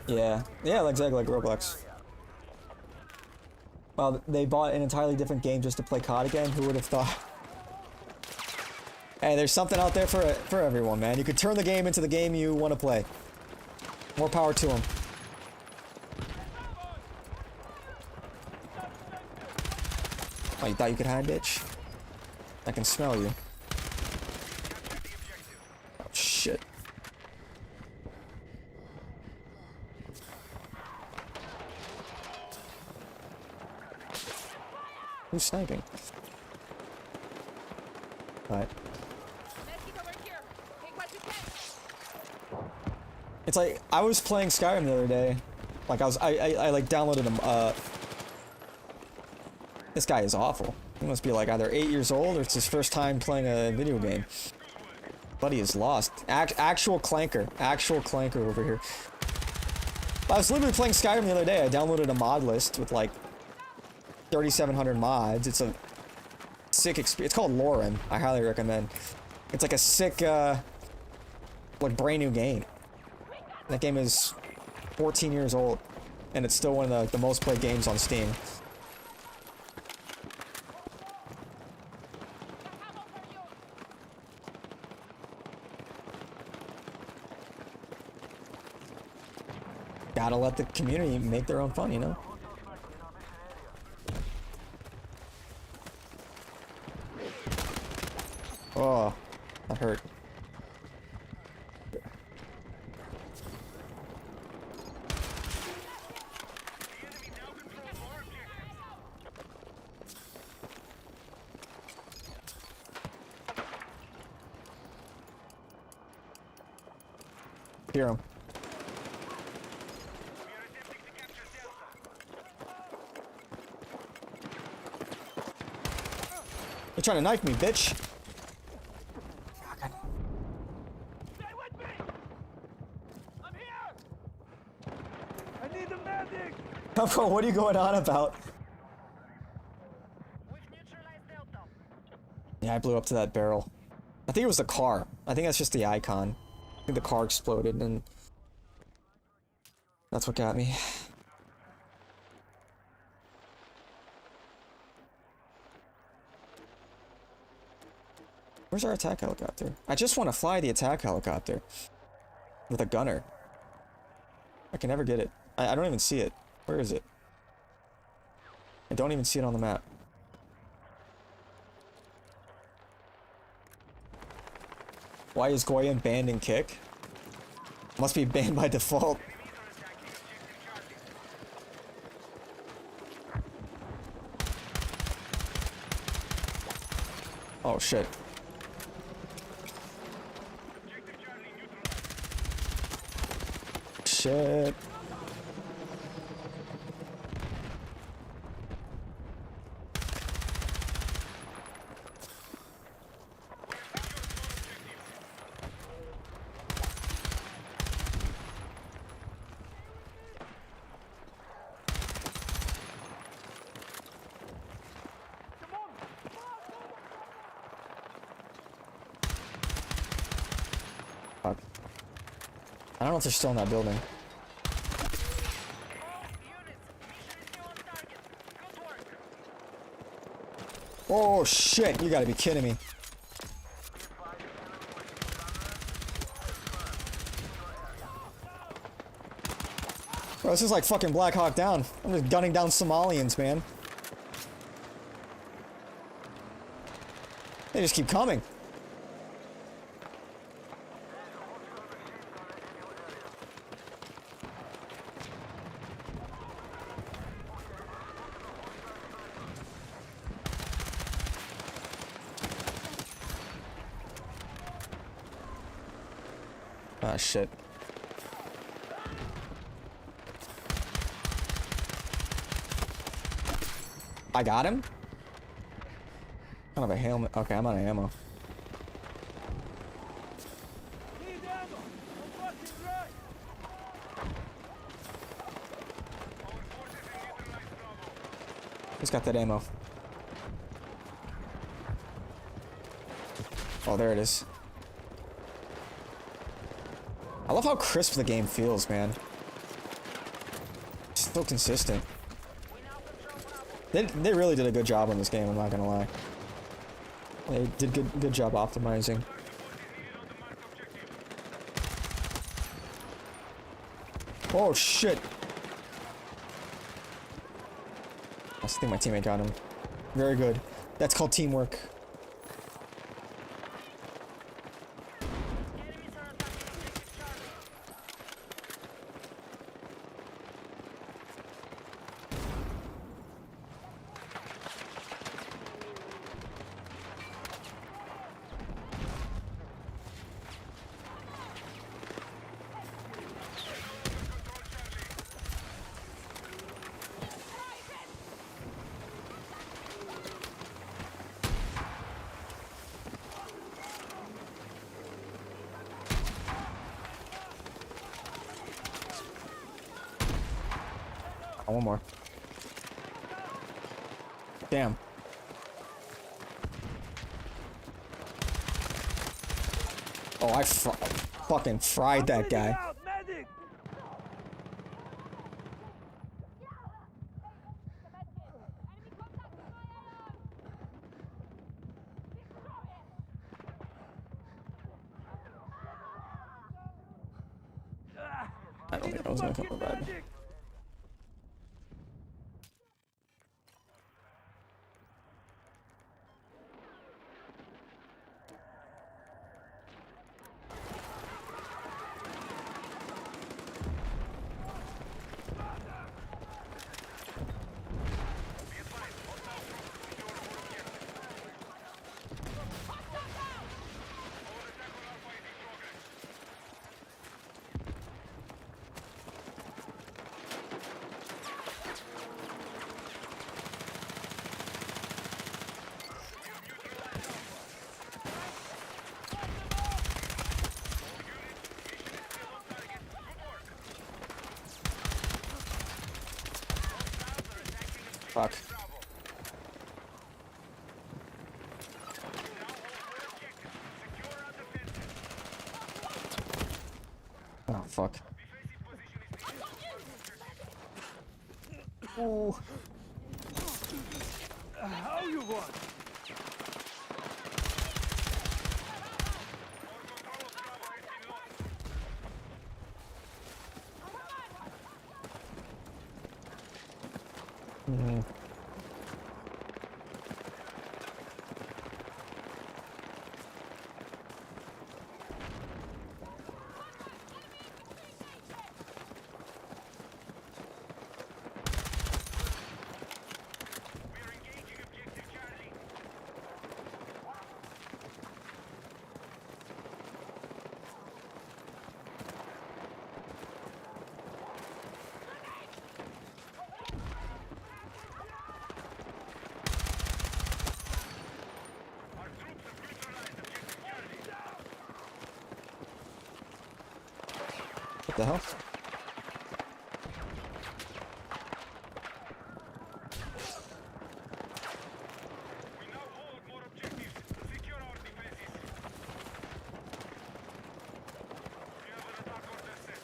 Yeah. Yeah, exactly like Roblox. Well, they bought an entirely different game just to play COD again. Who would have thought? Hey, there's something out there for everyone, man. You could turn the game into the game you want to play. More power to them. Oh, you thought you could hide, bitch? I can smell you. Oh, shit. Who's sniping? Alright. It's like, I was playing Skyrim the other day. Like, I like downloaded him, This guy is awful. He must be like either 8 years old or it's his first time playing a video game. Buddy is lost. Actual clanker. Actual clanker over here. I was literally playing Skyrim the other day. I downloaded a mod list with like 3,700 mods. It's a sick experience. It's called Lauren. I highly recommend. It's like a sick, like brand new game. That game is 14 years old, and it's still one of the most played games on Steam. Gotta let the community make their own fun, you know? Oh, that hurt. Hear him. You're trying to knife me, bitch. Stay with me! I'm here! I need a medic! What are you going on about? We've neutralized Delta. Yeah, I blew up to that barrel. I think it was the car. I think that's just the icon. I think the car exploded and that's what got me. Where's our attack helicopter? I just want to fly the attack helicopter with a gunner. I can never get it. I don't even see it. Where is it? I don't even see it on the map. Why is Goyen banned in Kick? Must be banned by default. Oh shit. Shit. Fuck. I don't know if they're still in that building. Oh shit, you gotta be kidding me. Bro, this is like fucking Black Hawk Down. I'm just gunning down Somalians, man. They just keep coming. Ah, shit. I got him? Kind of a helmet. Okay, I'm out of ammo. Need ammo! I'm fucking dry! Who's got that ammo? Oh, there it is. I love how crisp the game feels, man. It's so consistent. They really did a good job on this game, I'm not gonna lie. They did good job optimizing. Oh shit! I think my teammate got him. Very good. That's called teamwork. one more. Damn. Oh, I fucking fried that guy. I don't think I was gonna come back. Fuck. Oh, fuck. Ooh. How you want? Mm. What the hell? We now hold more objectives. Secure our defenses. We have an attack order set.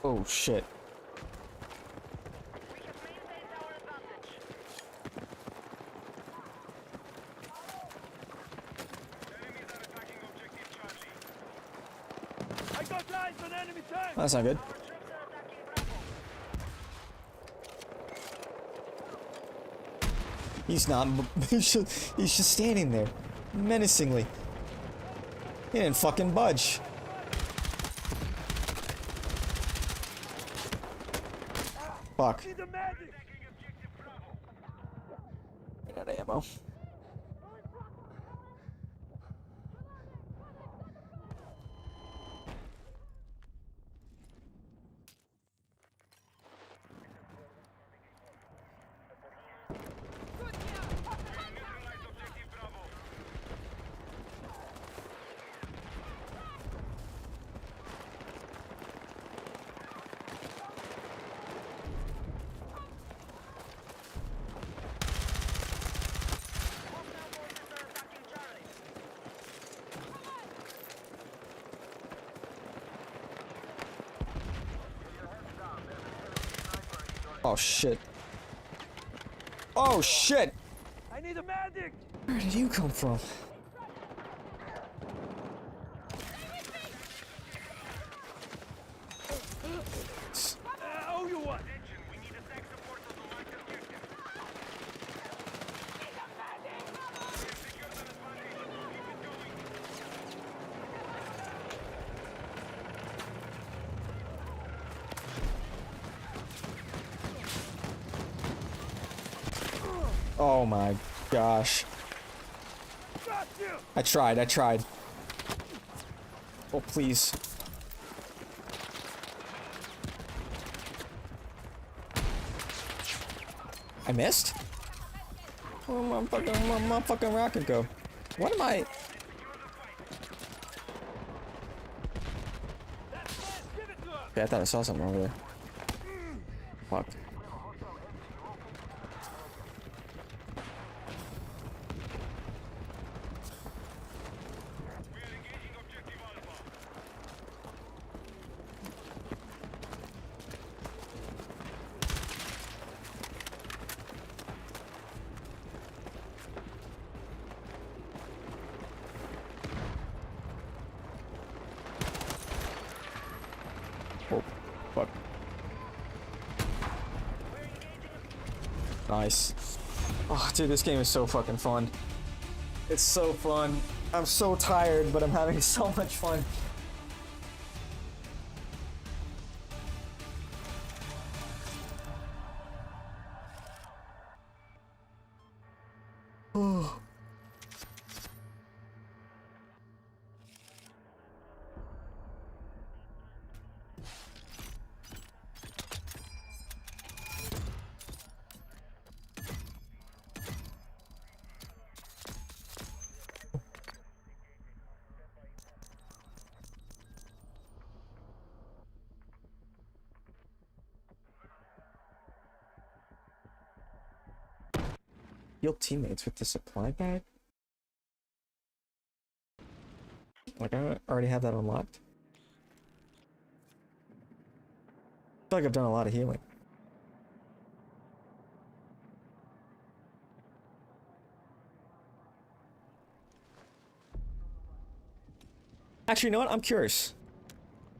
Oh shit. We have maintained our advantage. Enemies are attacking objective Charlie. I got eyes on enemy tank! That's not good. Our troops are attacking Bravo. He's not. He's just standing there, menacingly. He didn't fucking budge. Fuck. Attacking objective Bravo. Ran out of ammo. Neutralize objective Bravo. Oh shit. Oh shit! I need a medic! Where did you come from? I owe you one! We need a tech support to the market objective. Secure the advantage. Keep it going. Oh my gosh. Got you! I tried. Oh, please. I missed? Where my fucking rocket go? What am I? Give it to us! Okay, I thought I saw something over there. Fuck. We are engaging objective Alpha. Oh, fuck. Nice. Oh, dude, this game is so fucking fun. It's so fun. I'm so tired, but I'm having so much fun. Oh. Heal teammates with the supply bag? Like, I already have that unlocked. I feel like I've done a lot of healing. Actually, you know what? I'm curious.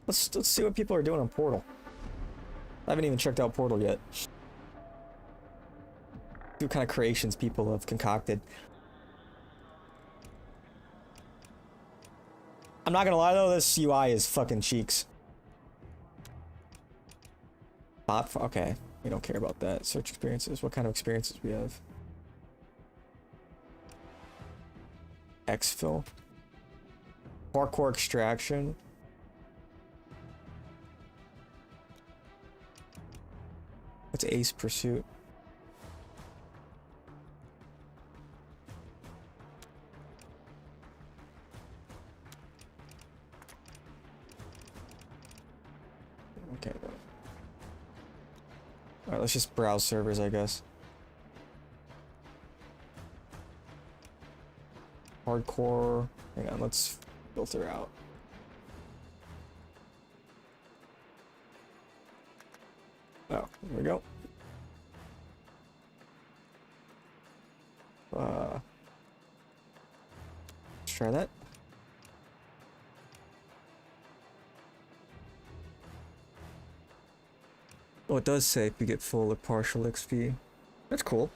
Let's see what people are doing on Portal. I haven't even checked out Portal yet. See what kind of creations people have concocted. I'm not gonna lie though, this UI is fucking cheeks. Okay, we don't care about that. Search experiences. What kind of experiences we have? Exfil. Parkour extraction. What's Ace Pursuit? Okay. Alright, let's just browse servers, I guess. Hardcore. Hang on, let's filter out. Oh, here we go. Let's try that. Oh, it does say we get full or partial XP. That's cool.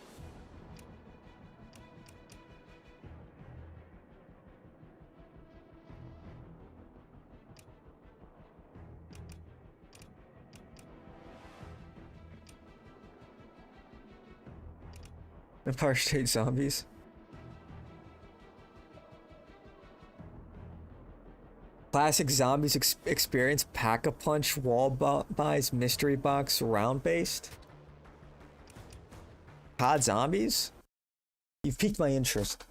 Empire State Zombies. Classic Zombies experience Pack-a-Punch wall buys mystery box round based. COD Zombies? You've piqued my interest.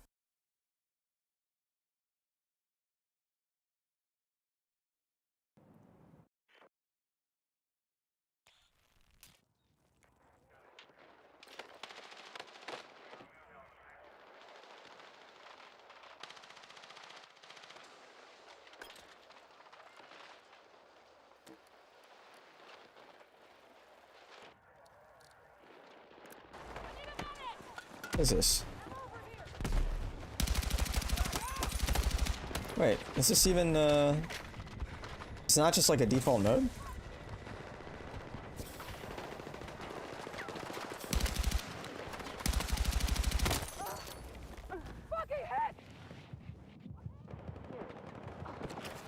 What is this? Wait, is this even, it's not just like a default mode? Fucking hit!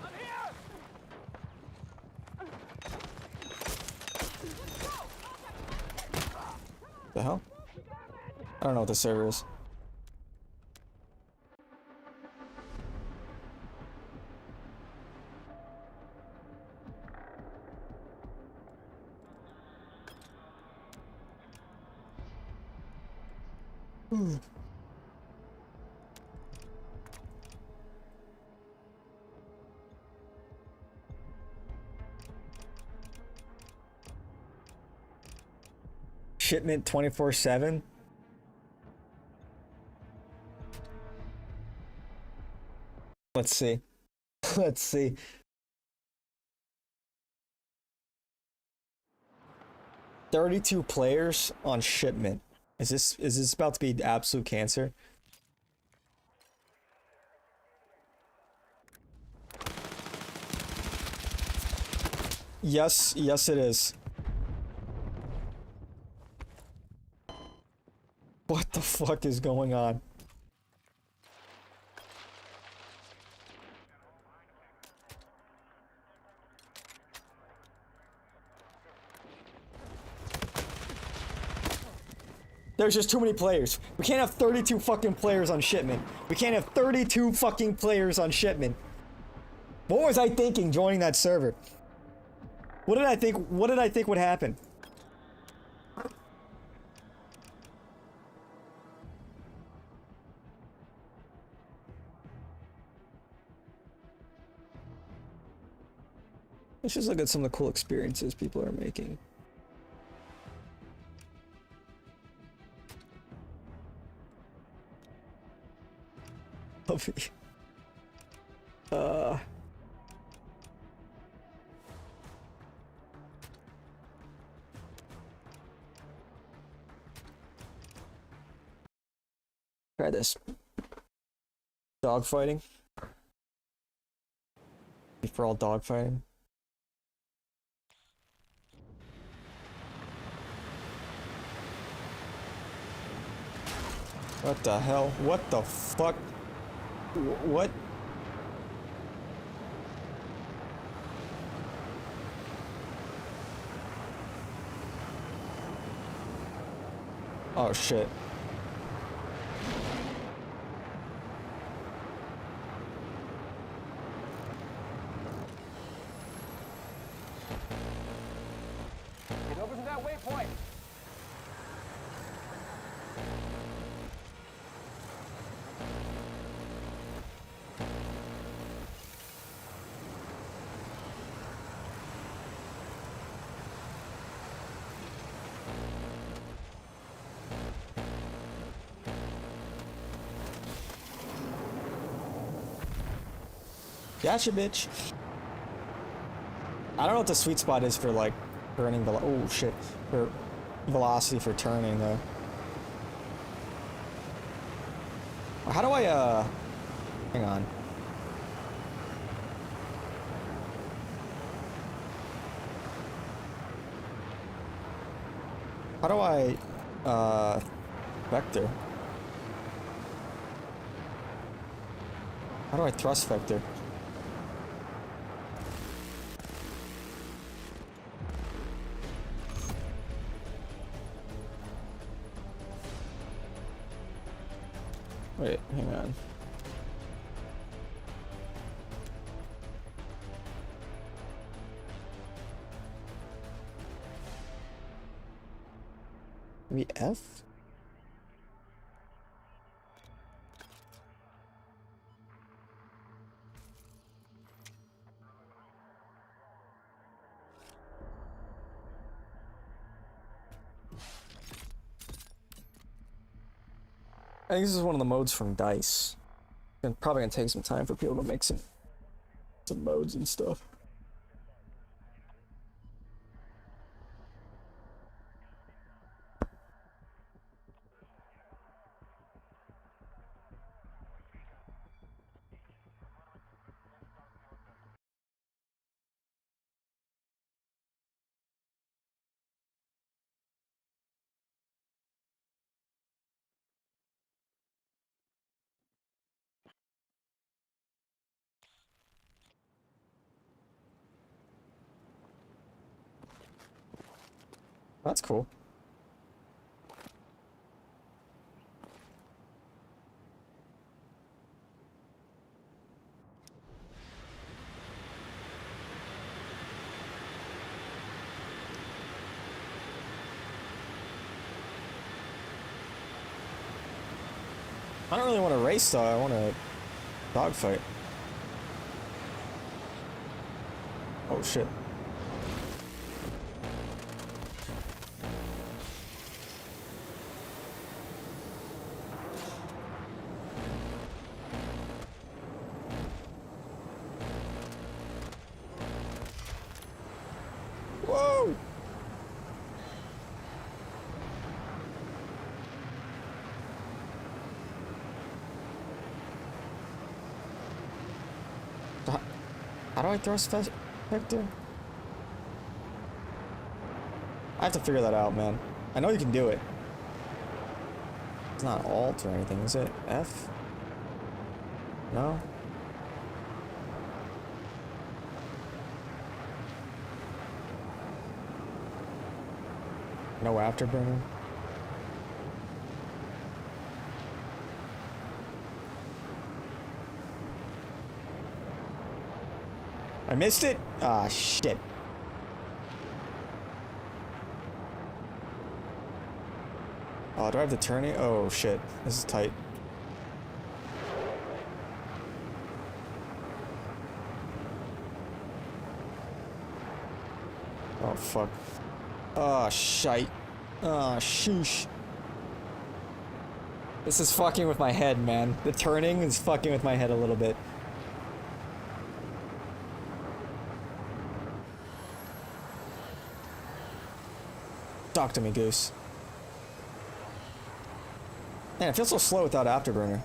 I'm here! The hell? I don't know what the server is. Shipment 24/7? Let's see. Let's see. $32 players on shipment. Is this about to be absolute cancer? Yes, yes it is. What the fuck is going on? There's just too many players. We can't have 32 fucking players on shipment. We can't have 32 fucking players on shipment. What was I thinking joining that server? What did I think would happen? Let's just look at some of the cool experiences people are making. Try this. Dogfighting. For all dogfighting. What the hell? What the fuck? What? Oh shit. Get over to that waypoint! Gotcha, bitch. I don't know what the sweet spot is for like turning oh shit, for velocity for turning though. How do I hang on. How do I vector? How do I thrust vector? Wait, hang on. Maybe F? I think this is one of the modes from DICE. It's probably gonna take some time for people to make some modes and stuff. That's cool. I don't really want to race though, I want to dogfight. Oh shit. Whoa! How do I thrust vector? I have to figure that out, man. I know you can do it. It's not Alt or anything, is it? F? No? No afterburner? I missed it? Ah, shit. Oh, do I have the turning? Oh, shit. This is tight. Oh, fuck. Oh, shite. Oh, sheesh. This is fucking with my head, man. The turning is fucking with my head a little bit. Talk to me, Goose. Man, it feels so slow without afterburner.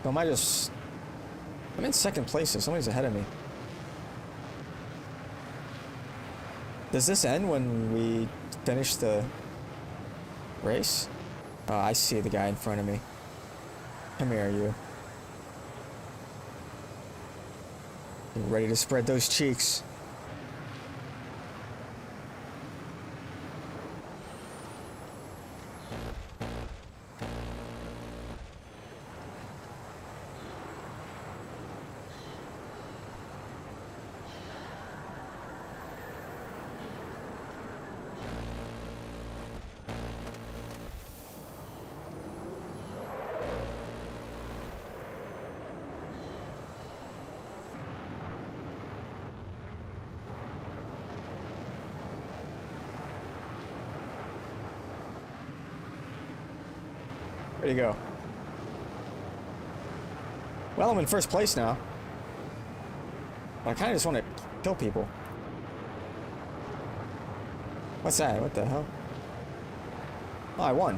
So am I just... I'm in second place, so somebody's ahead of me. Does this end when we finish the race? Oh, I see the guy in front of me. Come here, you. You ready to spread those cheeks? Where'd he go? Well, I'm in first place now. But I kind of just want to kill people. What's that? What the hell? Oh, I won.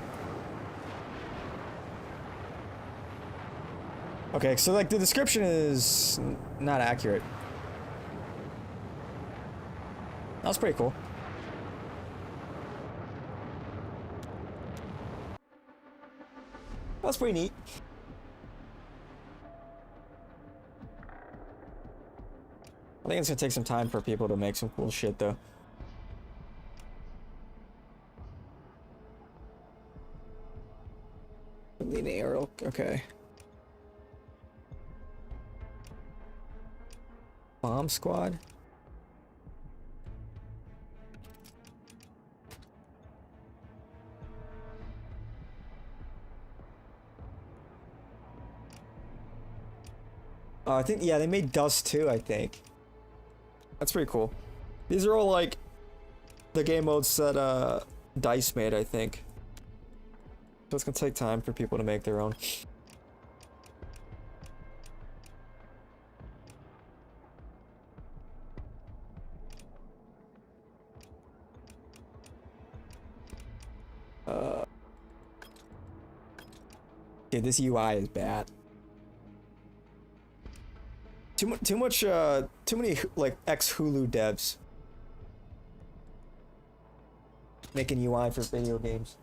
Okay, so like the description is not accurate. That was pretty cool. That's pretty neat. I think it's gonna take some time for people to make some cool shit though. Lead aerial, okay. Bomb squad. Oh, I think, yeah, they made Dust too, I think. That's pretty cool. These are all like the game modes that DICE made, I think. So it's gonna take time for people to make their own. Yeah, this UI is bad. Too many like ex-Hulu devs making UI for video games.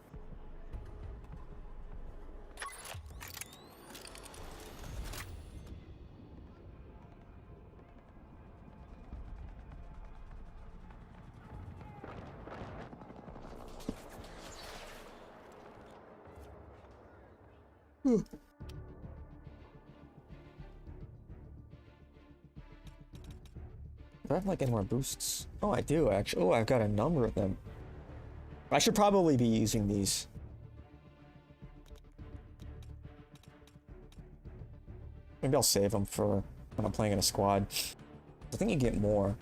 Do I have like any more boosts? Oh, I do actually. Oh, I've got a number of them. I should probably be using these. Maybe I'll save them for when I'm playing in a squad. I think you get more.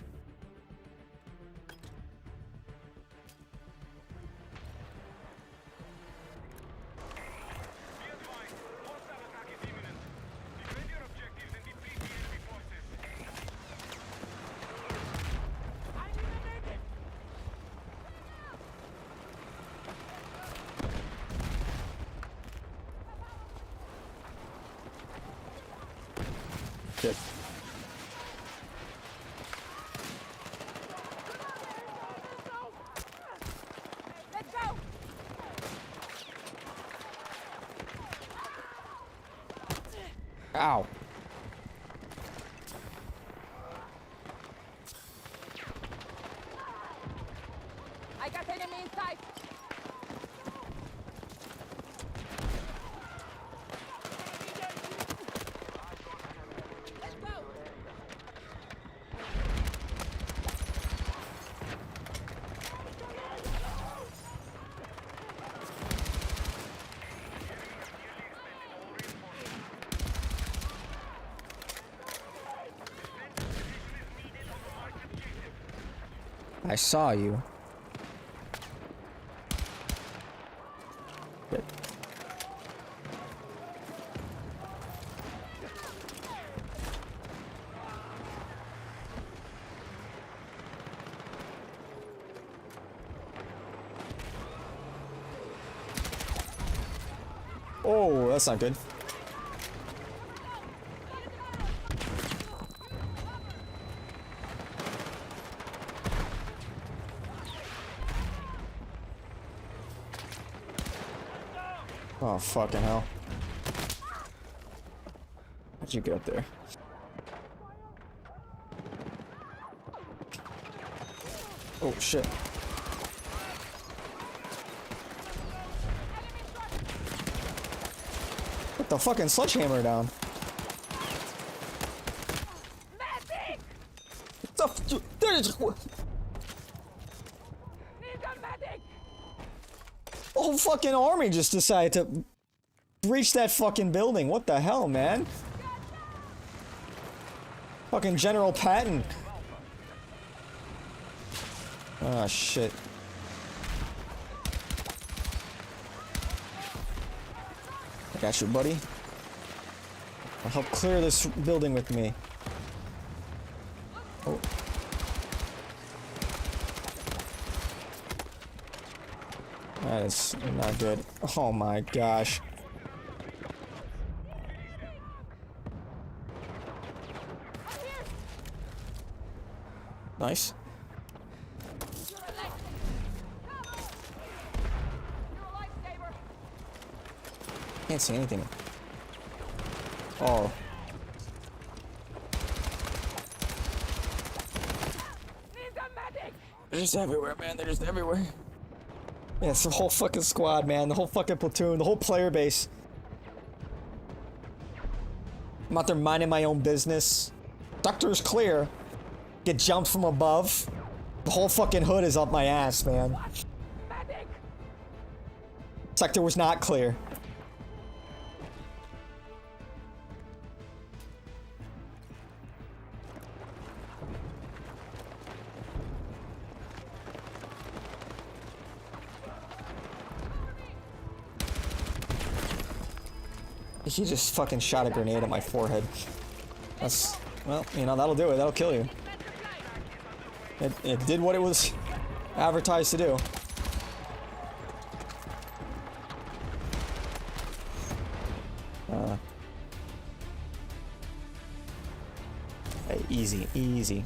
Be advised, hostile attack is imminent. Defend your objectives and defeat the enemy forces. I need a medic! Shit. Let's go! Ow. I got enemy in sight! Let's go! I saw you. Shit. Oh, that's not good. Oh, fucking hell. How'd you get up there? Oh, shit. Put the fucking sledgehammer down. Medic! There's Need a medic! the whole fucking army just decided to breach that fucking building. What the hell, man? Fucking General Patton. Ah, shit. I got you, buddy. I'll help clear this building with me. Oh. That is not good. Oh my gosh. Nice. You're a lifesaver! Can't see anything. Oh. Need a medic! They're just everywhere, man. They're just everywhere. Yeah, it's the whole fucking squad, man. The whole fucking platoon. The whole player base. I'm out there minding my own business. Sector is clear. Get jumped from above. The whole fucking hood is up my ass, man. Medic! Sector was not clear. He just fucking shot a grenade at my forehead. That's, well, you know, that'll do it. That'll kill you. It did what it was advertised to do. Hey, easy, easy.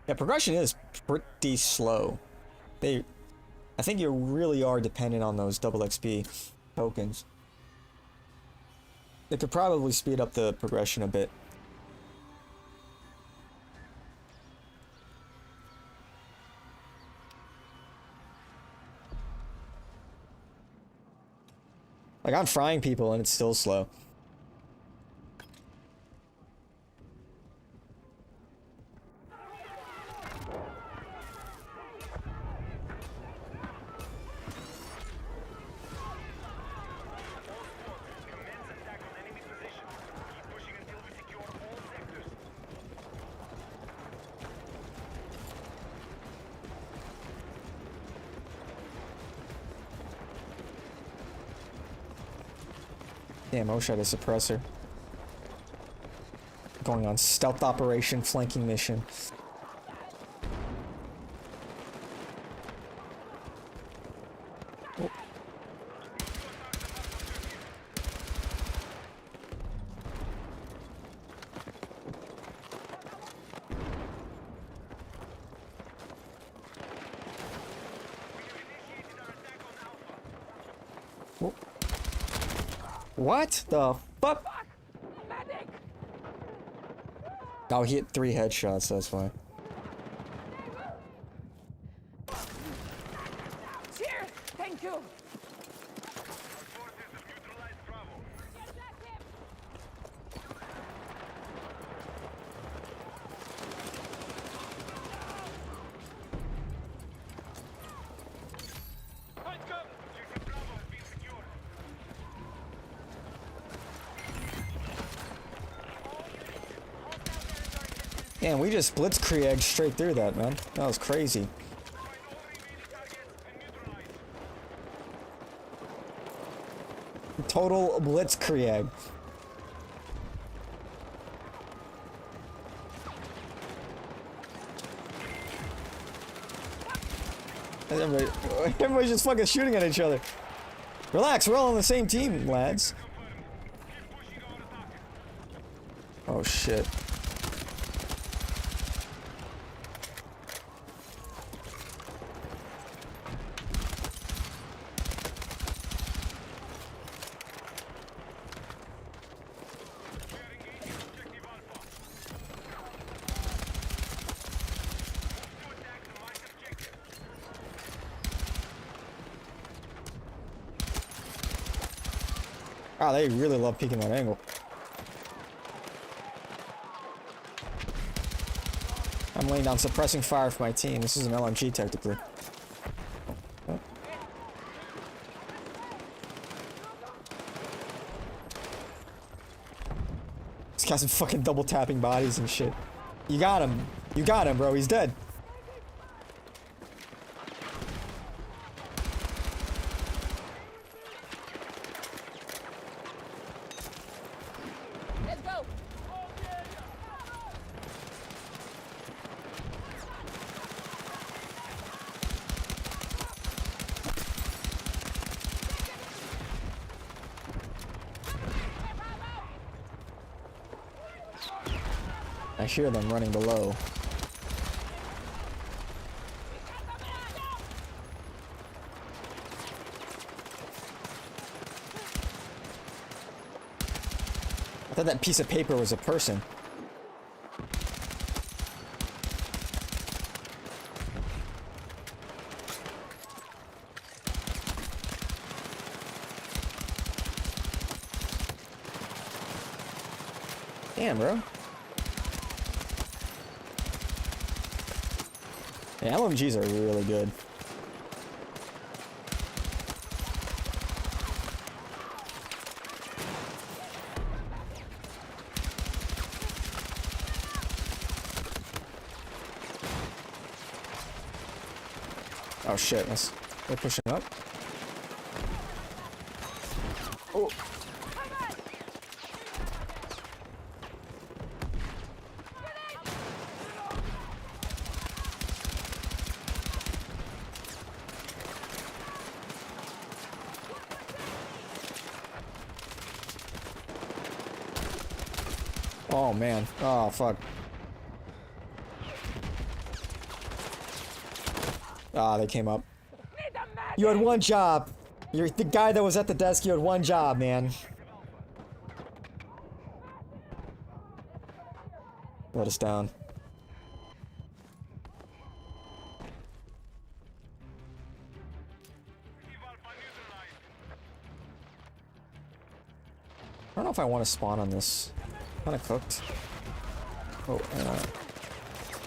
Yeah, progression is pretty slow. I think you really are dependent on those double XP tokens. They could probably speed up the progression a bit. Like, I'm frying people and it's still slow. Damn, I wish I had a suppressor. Going on stealth operation, flanking mission. Oh. Oh. What the fuck? Oh, he hit 3 headshots, that's why. Cheers! Thank you! Damn, we just blitzkrieg straight through that, man. That was crazy. Total blitzkrieg. Everybody's just fucking shooting at each other. Relax, we're all on the same team, lads. Oh shit. Wow, they really love peeking that angle. I'm laying down suppressing fire for my team. This is an LMG technically. Oh. This guy's fucking double tapping bodies and shit. You got him. You got him, bro. He's dead. Let's go! I hear them running below. I thought that piece of paper was a person. Damn, bro. Yeah, LMGs are really good. Oh shit, they're pushing up. Oh. Oh man. Oh fuck. Ah, they came up. You had one job. You're the guy that was at the desk. You had one job, man. Let us down. I don't know if I want to spawn on this. Kind of cooked. Oh,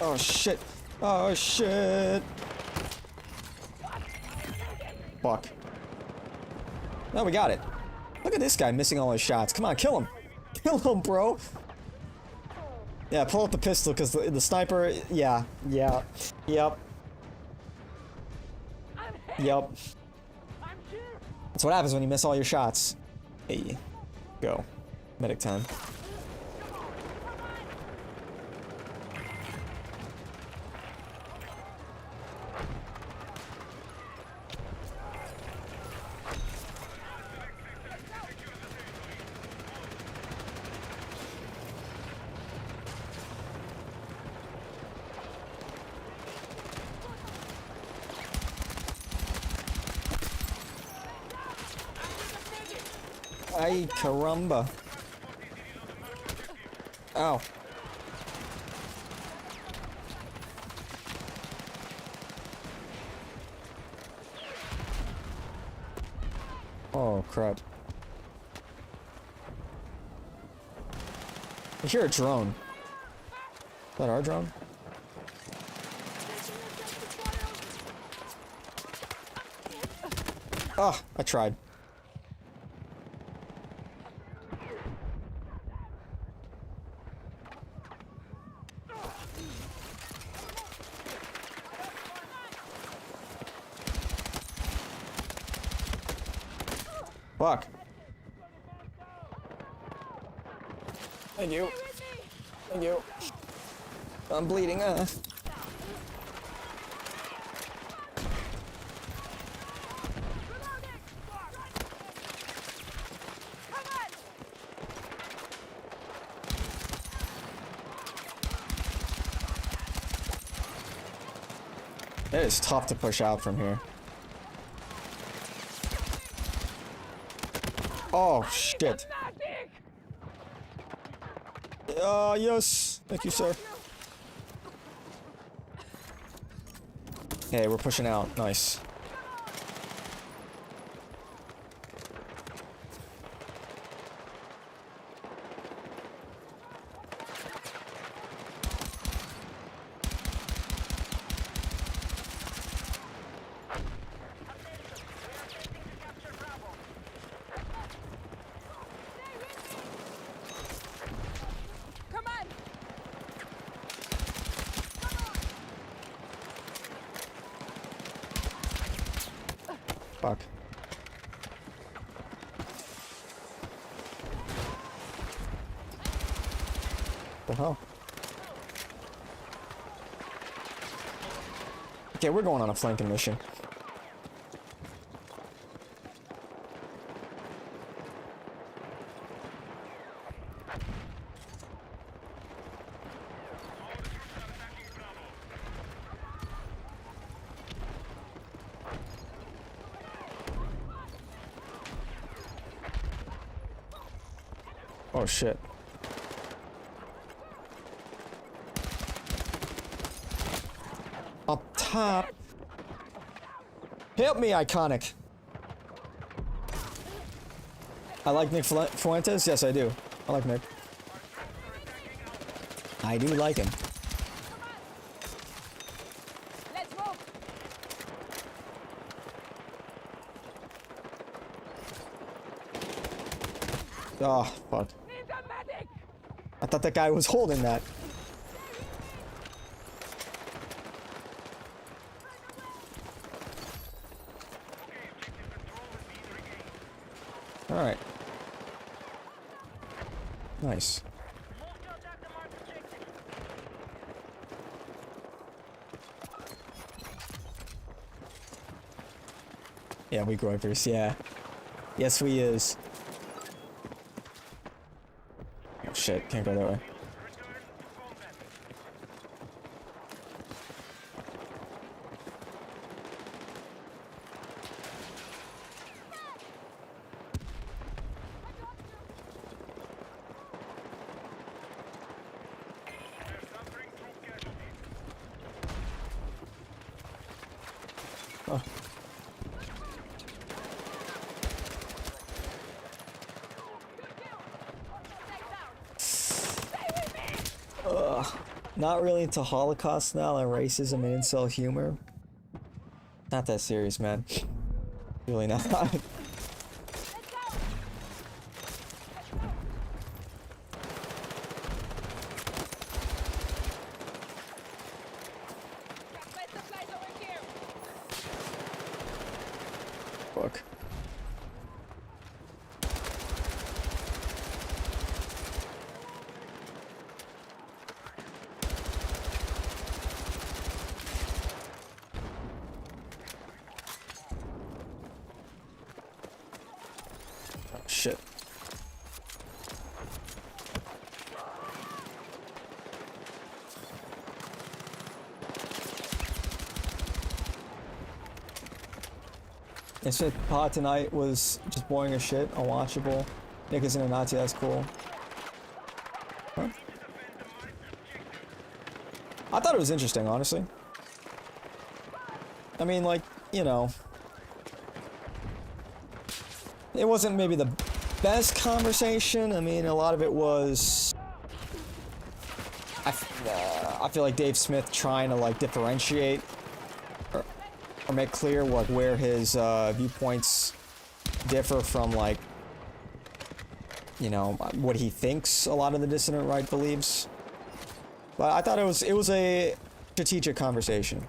oh shit. Oh shit. Fuck. No, we got it. Look at this guy missing all his shots. Come on, kill him. Kill him, bro. Yeah, pull out the pistol, because the sniper... Yeah. Yep. Yep. That's what happens when you miss all your shots. Hey. Go. Medic time. Ay, caramba. Ow. Oh, crap. I hear a drone. Is that our drone? Oh, I tried. Fuck. Thank you. Thank you. I'm bleeding. It is tough to push out from here. Oh, shit. Yes. Thank you, sir. Hey, we're pushing out. Nice. Fuck. The hell? Okay, we're going on a flanking mission. Oh shit. Up top. Help me, Iconic. I like Nick Fuentes? Yes, I do. I like Nick. I do like him. Let's Oh, fuck. I thought that guy was holding that. Alright. Nice. Yeah, we groypers, yeah. Yes, we is. Oh shit, can't go that way. Oh. Not really into Holocaust now and racism and incel humor. Not that serious, man. Really not. Fuck. Shit. They said pod tonight was just boring as shit, unwatchable. Nick isn't a Nazi, that's cool. Huh? I thought it was interesting, honestly. I mean, like, you know, it wasn't maybe the best conversation. I mean, a lot of it was... I feel like Dave Smith trying to, like, differentiate or make clear, like, where his viewpoints differ from, like, you know, what he thinks a lot of the dissident right believes. But I thought it was a strategic conversation.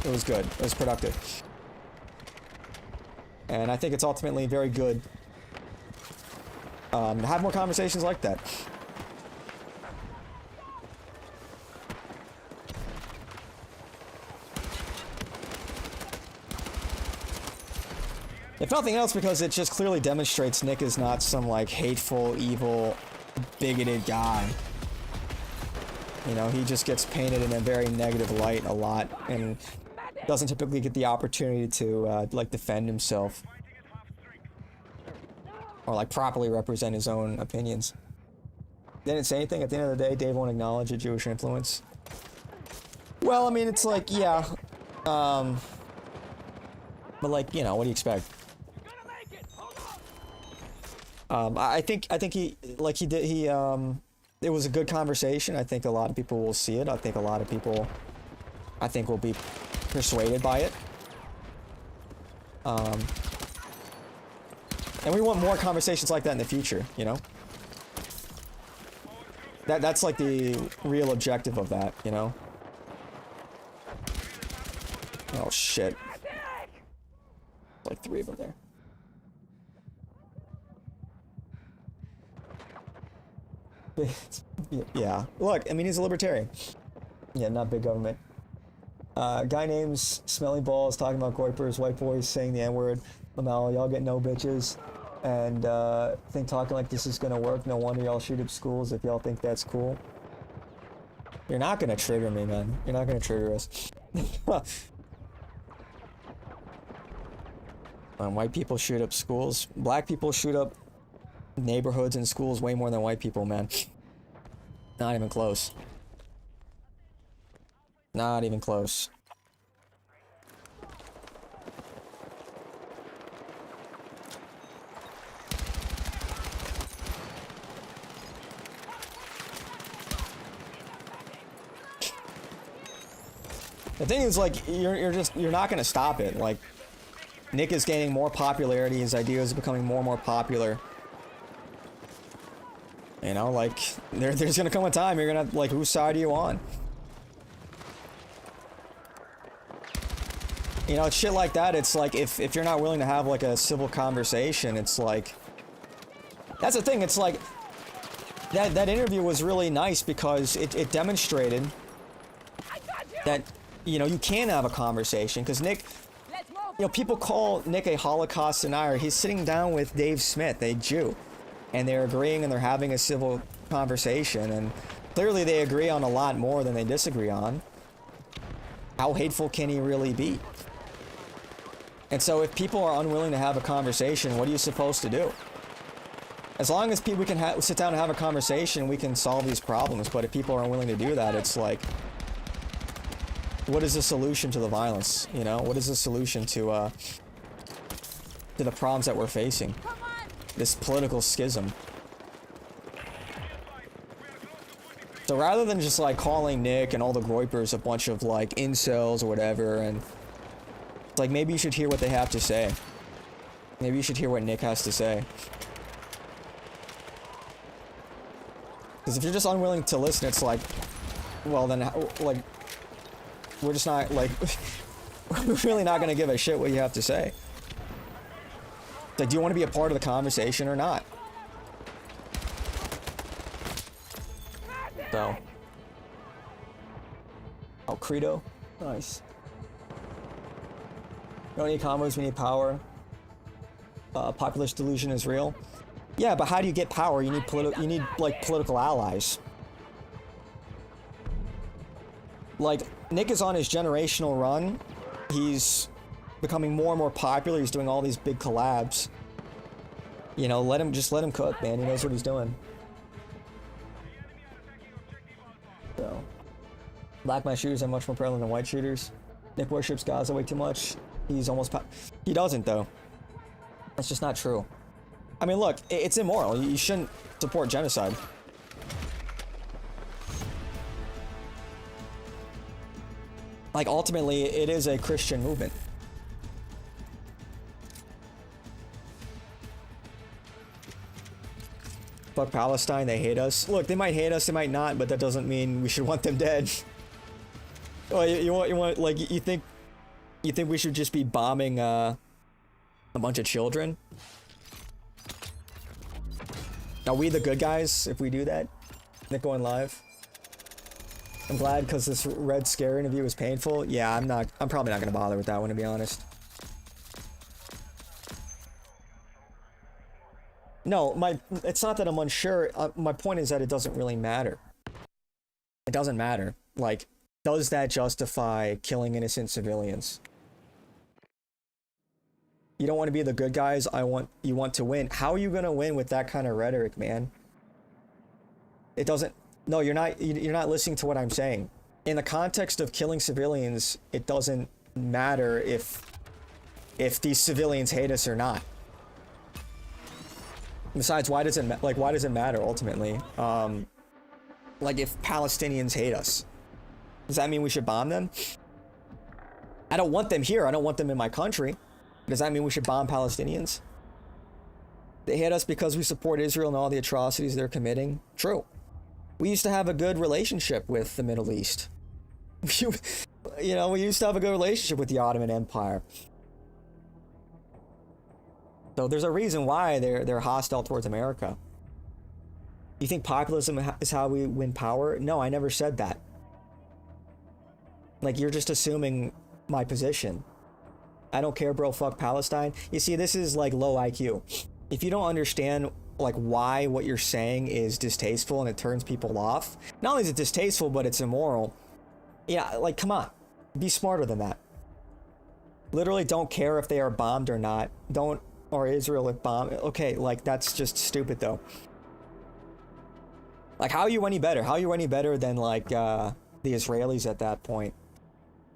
It was good. It was productive. And I think it's ultimately very good to have more conversations like that. If nothing else, because it just clearly demonstrates Nick is not some, like, hateful, evil, bigoted guy. You know, he just gets painted in a very negative light a lot, and doesn't typically get the opportunity to, like, defend himself. Or, like, properly represent his own opinions. They didn't say anything. At the end of the day, Dave won't acknowledge a Jewish influence. Well, I mean, it's like, yeah. But, like, you know, what do you expect? I think he, like, it was a good conversation. I think a lot of people will see it. I think a lot of people, will be persuaded by it. And we want more conversations like that in the future, you know? That's like the real objective of that, you know? Oh shit. Like 3 of them there. Yeah. Look, I mean, he's a libertarian. Yeah, not big government. Guy named Smelly Balls talking about goipers, white boys saying the N-word. Lamel, y'all get no bitches. And think talking like this is gonna work. No wonder y'all shoot up schools if y'all think that's cool. You're not gonna trigger me, man. You're not gonna trigger us. White people shoot up schools. Black people shoot up neighborhoods and schools way more than white people, man. Not even close. Not even close. The thing is, like, you're not gonna stop it. Like, Nick is gaining more popularity. His ideas are becoming more and more popular. You know, like, there's gonna come a time you're gonna, like, whose side are you on? You know, it's shit like that. It's like, if you're not willing to have, like, a civil conversation, it's like... That's the thing, it's like... That interview was really nice because it demonstrated that, you know, you can have a conversation. Because Nick... You know, people call Nick a Holocaust denier. He's sitting down with Dave Smith, a Jew. And they're agreeing and they're having a civil conversation. And clearly they agree on a lot more than they disagree on. How hateful can he really be? And so if people are unwilling to have a conversation, what are you supposed to do? As long as we can sit down and have a conversation, we can solve these problems. But if people are unwilling to do that, it's like... What is the solution to the violence? You know? What is the solution to the problems that we're facing? This political schism. So rather than just like calling Nick and all the Groypers a bunch of like incels or whatever, and it's like maybe you should hear what they have to say. Maybe you should hear what Nick has to say. Because if you're just unwilling to listen, it's like, well then, like, we're just not, like, we're really not gonna give a shit what you have to say. It's like, do you want to be a part of the conversation or not? So. Oh, Credo. Nice. We don't need combos, we need power. Populist delusion is real. Yeah, but how do you get power? You need like political allies. Like, Nick is on his generational run. He's becoming more and more popular. He's doing all these big collabs. You know, let him cook, man. He knows what he's doing. So, black my shooters are much more prevalent than white shooters. Nick worships Gaza way too much. He's almost he doesn't though. That's just not true. I mean, look, it's immoral. You shouldn't support genocide. Like, ultimately, it is a Christian movement. Fuck Palestine, they hate us. Look, they might hate us, they might not, but that doesn't mean we should want them dead. Oh, you want, like, you think we should just be bombing, a bunch of children? Are we the good guys if we do that? Nick going live. I'm glad because this Red Scare interview was painful. Yeah, I'm probably not gonna bother with that one, to be honest. No, it's not that I'm unsure. My point is that it doesn't really matter. It doesn't matter. Like, does that justify killing innocent civilians? You don't want to be the good guys. You want to win. How are you gonna win with that kind of rhetoric, man? It doesn't. No, you're not listening to what I'm saying. In the context of killing civilians, it doesn't matter if these civilians hate us or not. Besides, why does it matter ultimately? Like, if Palestinians hate us, does that mean we should bomb them? I don't want them here. I don't want them in my country. Does that mean we should bomb Palestinians? They hate us because we support Israel and all the atrocities they're committing. True. We used to have a good relationship with the Middle East. You know, we used to have a good relationship with the Ottoman Empire. So there's a reason why they're hostile towards America. You think populism is how we win power? No, I never said that. Like, you're just assuming my position. I don't care, bro, fuck Palestine. You see, this is like low IQ. If you don't understand like why what you're saying is distasteful and it turns people off, not only is it distasteful, but it's immoral. Yeah, like, come on. Be smarter than that. Literally don't care if they are bombed or not. Or Israel if bombed. Okay, like, that's just stupid though. Like, how are you any better? How are you any better than like the Israelis at that point?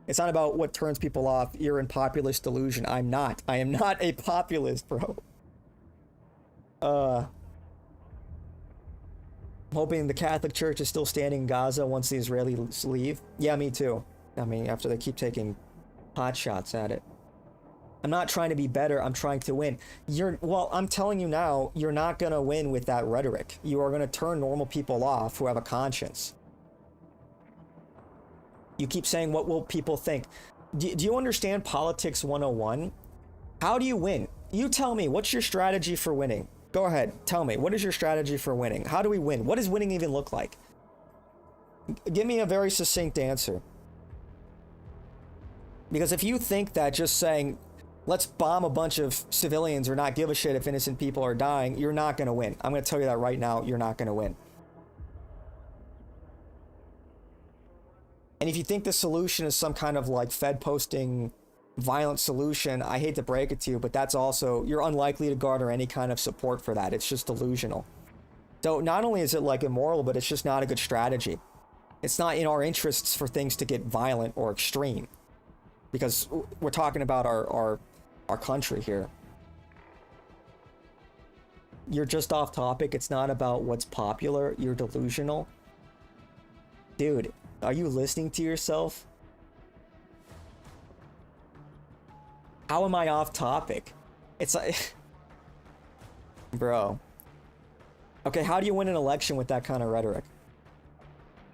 It's not about what turns people off. You're in populist delusion. I'm not. I am not a populist, bro. I'm hoping the Catholic Church is still standing in Gaza once the Israelis leave. Yeah, me too. I mean, after they keep taking pot shots at it. I'm not trying to be better. I'm trying to win. Well, I'm telling you now, you're not going to win with that rhetoric. You are going to turn normal people off who have a conscience. You keep saying, what will people think? Do you understand Politics 101? How do you win? You tell me, what's your strategy for winning? Go ahead, tell me, what is your strategy for winning? How do we win? What does winning even look like? Give me a very succinct answer. Because if you think that just saying, let's bomb a bunch of civilians or not give a shit if innocent people are dying, you're not going to win. I'm going to tell you that right now, you're not going to win. And if you think the solution is some kind of like Fed posting violent solution, I hate to break it to you, but that's also, you're unlikely to garner any kind of support for that. It's just delusional. So not only is it like immoral, but it's just not a good strategy. It's not in our interests for things to get violent or extreme, because we're talking about our country here. You're just off topic. It's not about what's popular. You're delusional. Dude, are you listening to yourself? How am I off topic? It's like... Bro. Okay, how do you win an election with that kind of rhetoric?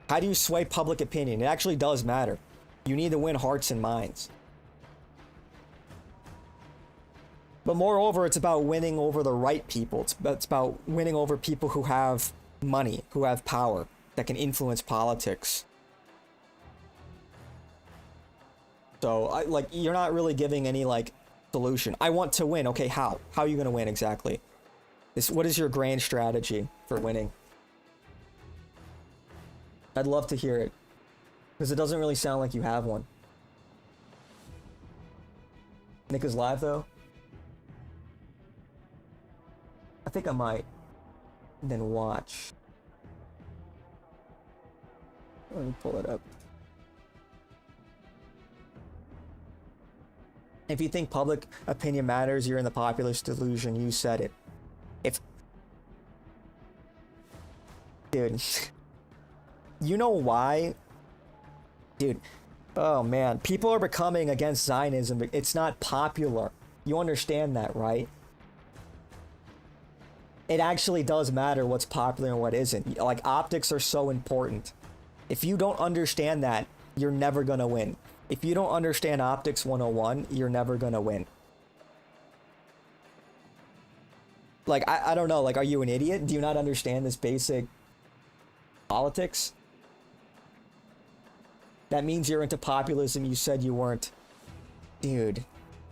How do you sway public opinion? It actually does matter. You need to win hearts and minds. But moreover, it's about winning over the right people. It's about winning over people who have money, who have power, that can influence politics. So, you're not really giving any, solution. I want to win. Okay, how? How are you going to win exactly? What is your grand strategy for winning? I'd love to hear it. Because it doesn't really sound like you have one. Nick is live, though? I think I might then watch. Let me pull it up. If you think public opinion matters, you're in the populist delusion. You said it. Dude. You know why? Dude. Oh, man. People are becoming against Zionism. It's not popular. You understand that, right? It actually does matter what's popular and what isn't. Optics are so important. If you don't understand that, you're never gonna win. If you don't understand Optics 101, you're never gonna win. I don't know, are you an idiot? Do you not understand this basic politics? That means you're into populism. You said you weren't. Dude.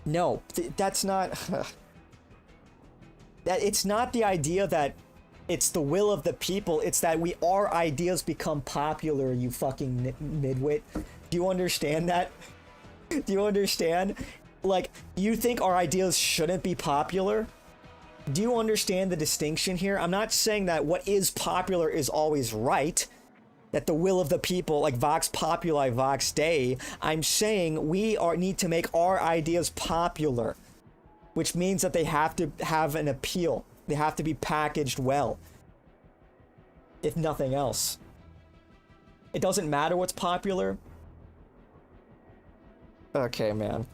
No, that's not... It's not the idea that it's the will of the people. It's that our ideas become popular, you fucking nitwit. Do you understand that? Do you understand? You think our ideas shouldn't be popular? Do you understand the distinction here? I'm not saying that what is popular is always right. That the will of the people, Vox Populi, Vox Dei. I'm saying we need to make our ideas popular. Which means that they have to have an appeal. They have to be packaged well. If nothing else. It doesn't matter what's popular. Okay, man.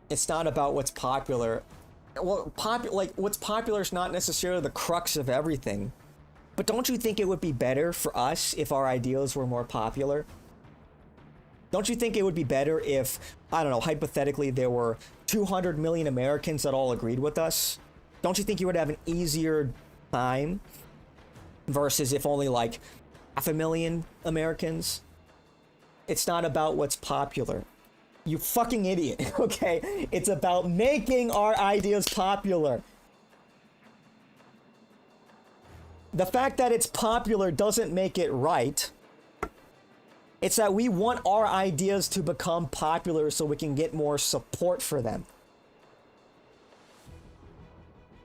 It's not about what's popular. Well, what's popular is not necessarily the crux of everything. But don't you think it would be better for us if our ideas were more popular? Don't you think it would be better if, I don't know, hypothetically there were 200 million Americans that all agreed with us? Don't you think you would have an easier time versus if only 500,000 Americans? It's not about what's popular. You fucking idiot, okay? It's about making our ideas popular. The fact that it's popular doesn't make it right. It's that we want our ideas to become popular so we can get more support for them.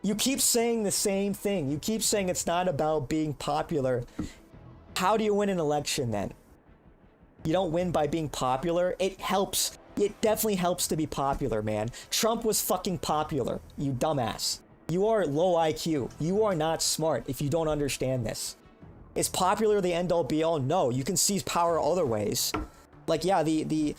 You keep saying the same thing. You keep saying it's not about being popular. How do you win an election then? You don't win by being popular. It helps. It definitely helps to be popular, man. Trump was fucking popular, you dumbass. You are low IQ. You are not smart if you don't understand this. Is popular the end-all be-all? No, you can seize power other ways. Yeah, the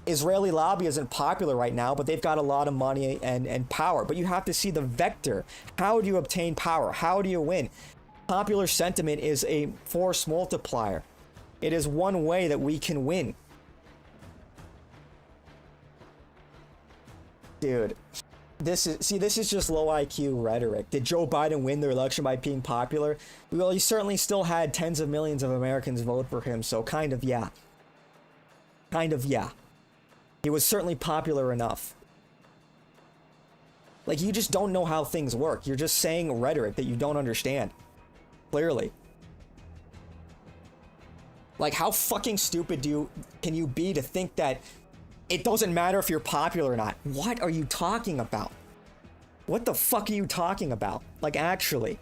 Israeli lobby isn't popular right now, but they've got a lot of money and power. But you have to see the vector. How do you obtain power? How do you win? Popular sentiment is a force multiplier. It is one way that we can win. Dude, this is just low IQ rhetoric. Did Joe Biden win the election by being popular? Well, he certainly still had tens of millions of Americans vote for him, so kind of yeah. Kind of yeah. He was certainly popular enough. Like, you just don't know how things work. You're just saying rhetoric that you don't understand. Clearly. Like, how fucking stupid can you be to think that it doesn't matter if you're popular or not? What are you talking about? What the fuck are you talking about? Like, actually.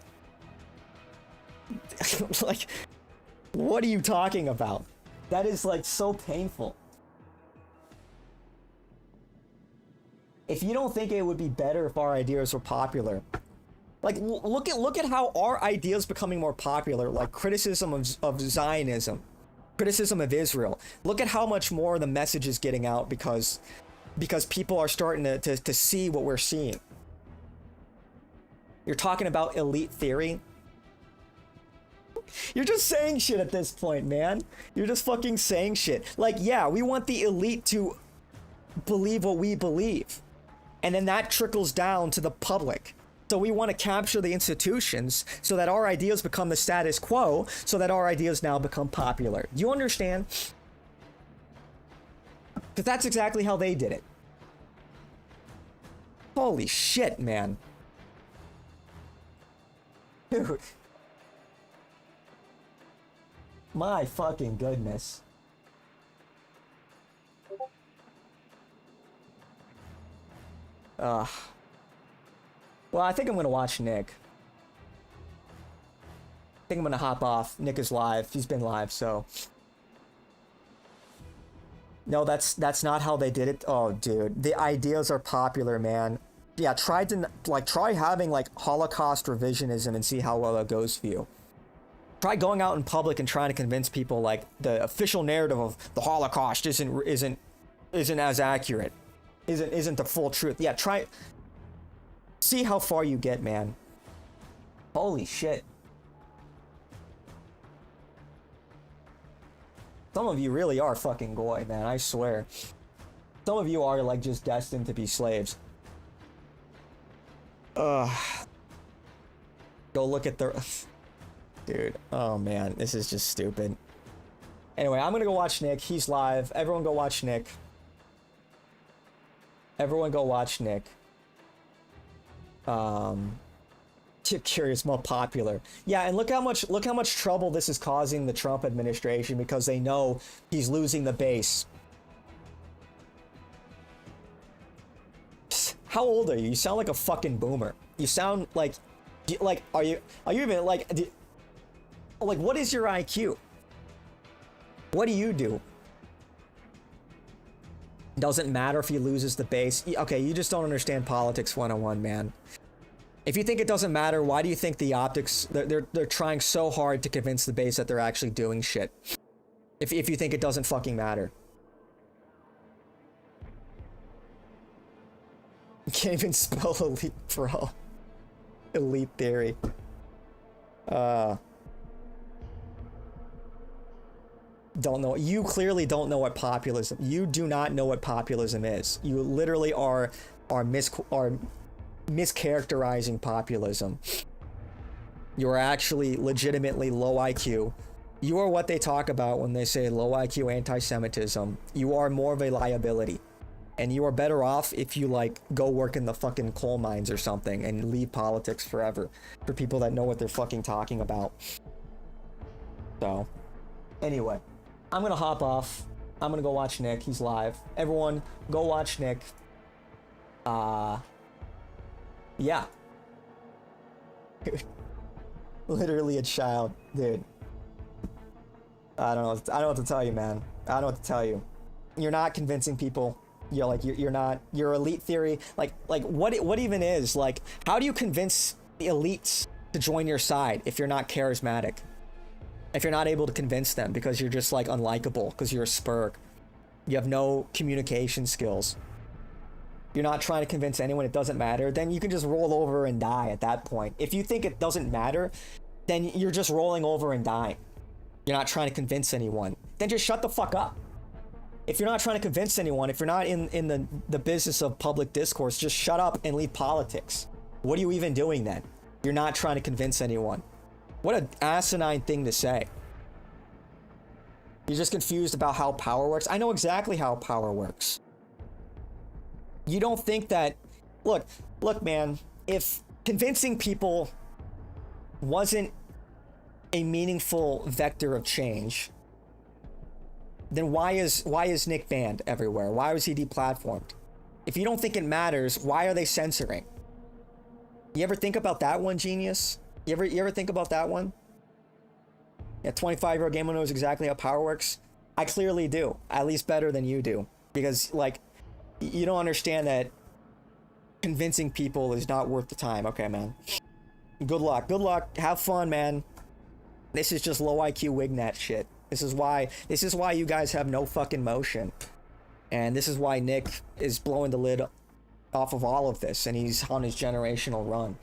Like, what are you talking about? That is, like, so painful. If you don't think it would be better if our ideas were popular, like, look at how our ideas becoming more popular, like criticism of Zionism, criticism of Israel. Look at how much more the message is getting out because people are starting to see what we're seeing. You're talking about elite theory. You're just saying shit at this point, man. You're just fucking saying shit. Like, yeah, we want the elite to believe what we believe. And then that trickles down to the public. So we want to capture the institutions so that our ideas become the status quo, so that our ideas now become popular. Do you understand? Because that's exactly how they did it. Holy shit, man. Dude. My fucking goodness. Well, I think I'm gonna watch Nick. I think I'm gonna hop off. Nick is live. He's been live, so. No, that's not how they did it. Oh, dude, the ideas are popular, man. Yeah, try having like Holocaust revisionism and see how well that goes for you. Try going out in public and trying to convince people like the official narrative of the Holocaust isn't as accurate. Isn't the full truth. Yeah, try. See how far you get, man. Holy shit. Some of you really are fucking goy, man, I swear. Some of you are like just destined to be slaves. Go look at the... Dude, oh man, this is just stupid. Anyway, I'm gonna go watch Nick. He's live. Everyone go watch Nick. Everyone go watch Nick. Curious, more popular. Yeah, and look how much trouble this is causing the Trump administration because they know he's losing the base. Psst, how old are you? You sound like a fucking boomer. You sound like are you even like what is your IQ? What do you do? Doesn't matter if he loses the base. Okay, you just don't understand politics 101, man. If you think it doesn't matter, why do you think the optics, they're trying so hard to convince the base that they're actually doing shit? If you think it doesn't fucking matter. You can't even spell elite, bro. Elite theory. Don't know. You clearly don't know what populism. You do not know what populism is. You literally are mischaracterizing populism. You are actually legitimately low IQ. You are what they talk about when they say low IQ anti-Semitism. You are more of a liability. And you are better off if you like go work in the fucking coal mines or something and leave politics forever for people that know what they're fucking talking about. So, anyway. I'm gonna hop off. I'm gonna go watch Nick. He's live. Everyone, go watch Nick. Yeah. Literally a child, dude. I don't know what to tell you, man. I don't know what to tell you. You're not convincing people. You're not. Your elite theory, like what even is like? How do you convince the elites to join your side if you're not charismatic? If you're not able to convince them because you're just like unlikable because you're a spurg. You have no communication skills. You're not trying to convince anyone it doesn't matter. Then you can just roll over and die at that point. If you think it doesn't matter, then you're just rolling over and dying. You're not trying to convince anyone. Then just shut the fuck up. If you're not trying to convince anyone, if you're not in the business of public discourse, just shut up and leave politics. What are you even doing then? You're not trying to convince anyone. What an asinine thing to say. You're just confused about how power works. I know exactly how power works. You don't think that... Look, man. If convincing people wasn't a meaningful vector of change, then why is Nick banned everywhere? Why was he deplatformed? If you don't think it matters, why are they censoring? You ever think about that one, Genius? You ever think about that one? Yeah, 25-year-old gamer knows exactly how power works. I clearly do, at least better than you do, because like, you don't understand that convincing people is not worth the time. Okay, man. Good luck. Good luck. Have fun, man. This is just low IQ Wignet shit. This is why you guys have no fucking motion. And this is why Nick is blowing the lid off of all of this, and he's on his generational run.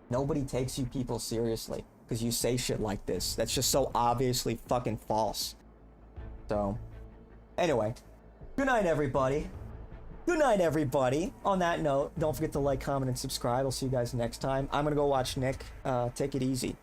Nobody takes you people seriously because you say shit like this. That's just so obviously fucking false. So, anyway, good night, everybody. Good night, everybody. On that note, don't forget to like, comment, and subscribe. I'll see you guys next time. I'm gonna go watch Nick. Take it easy.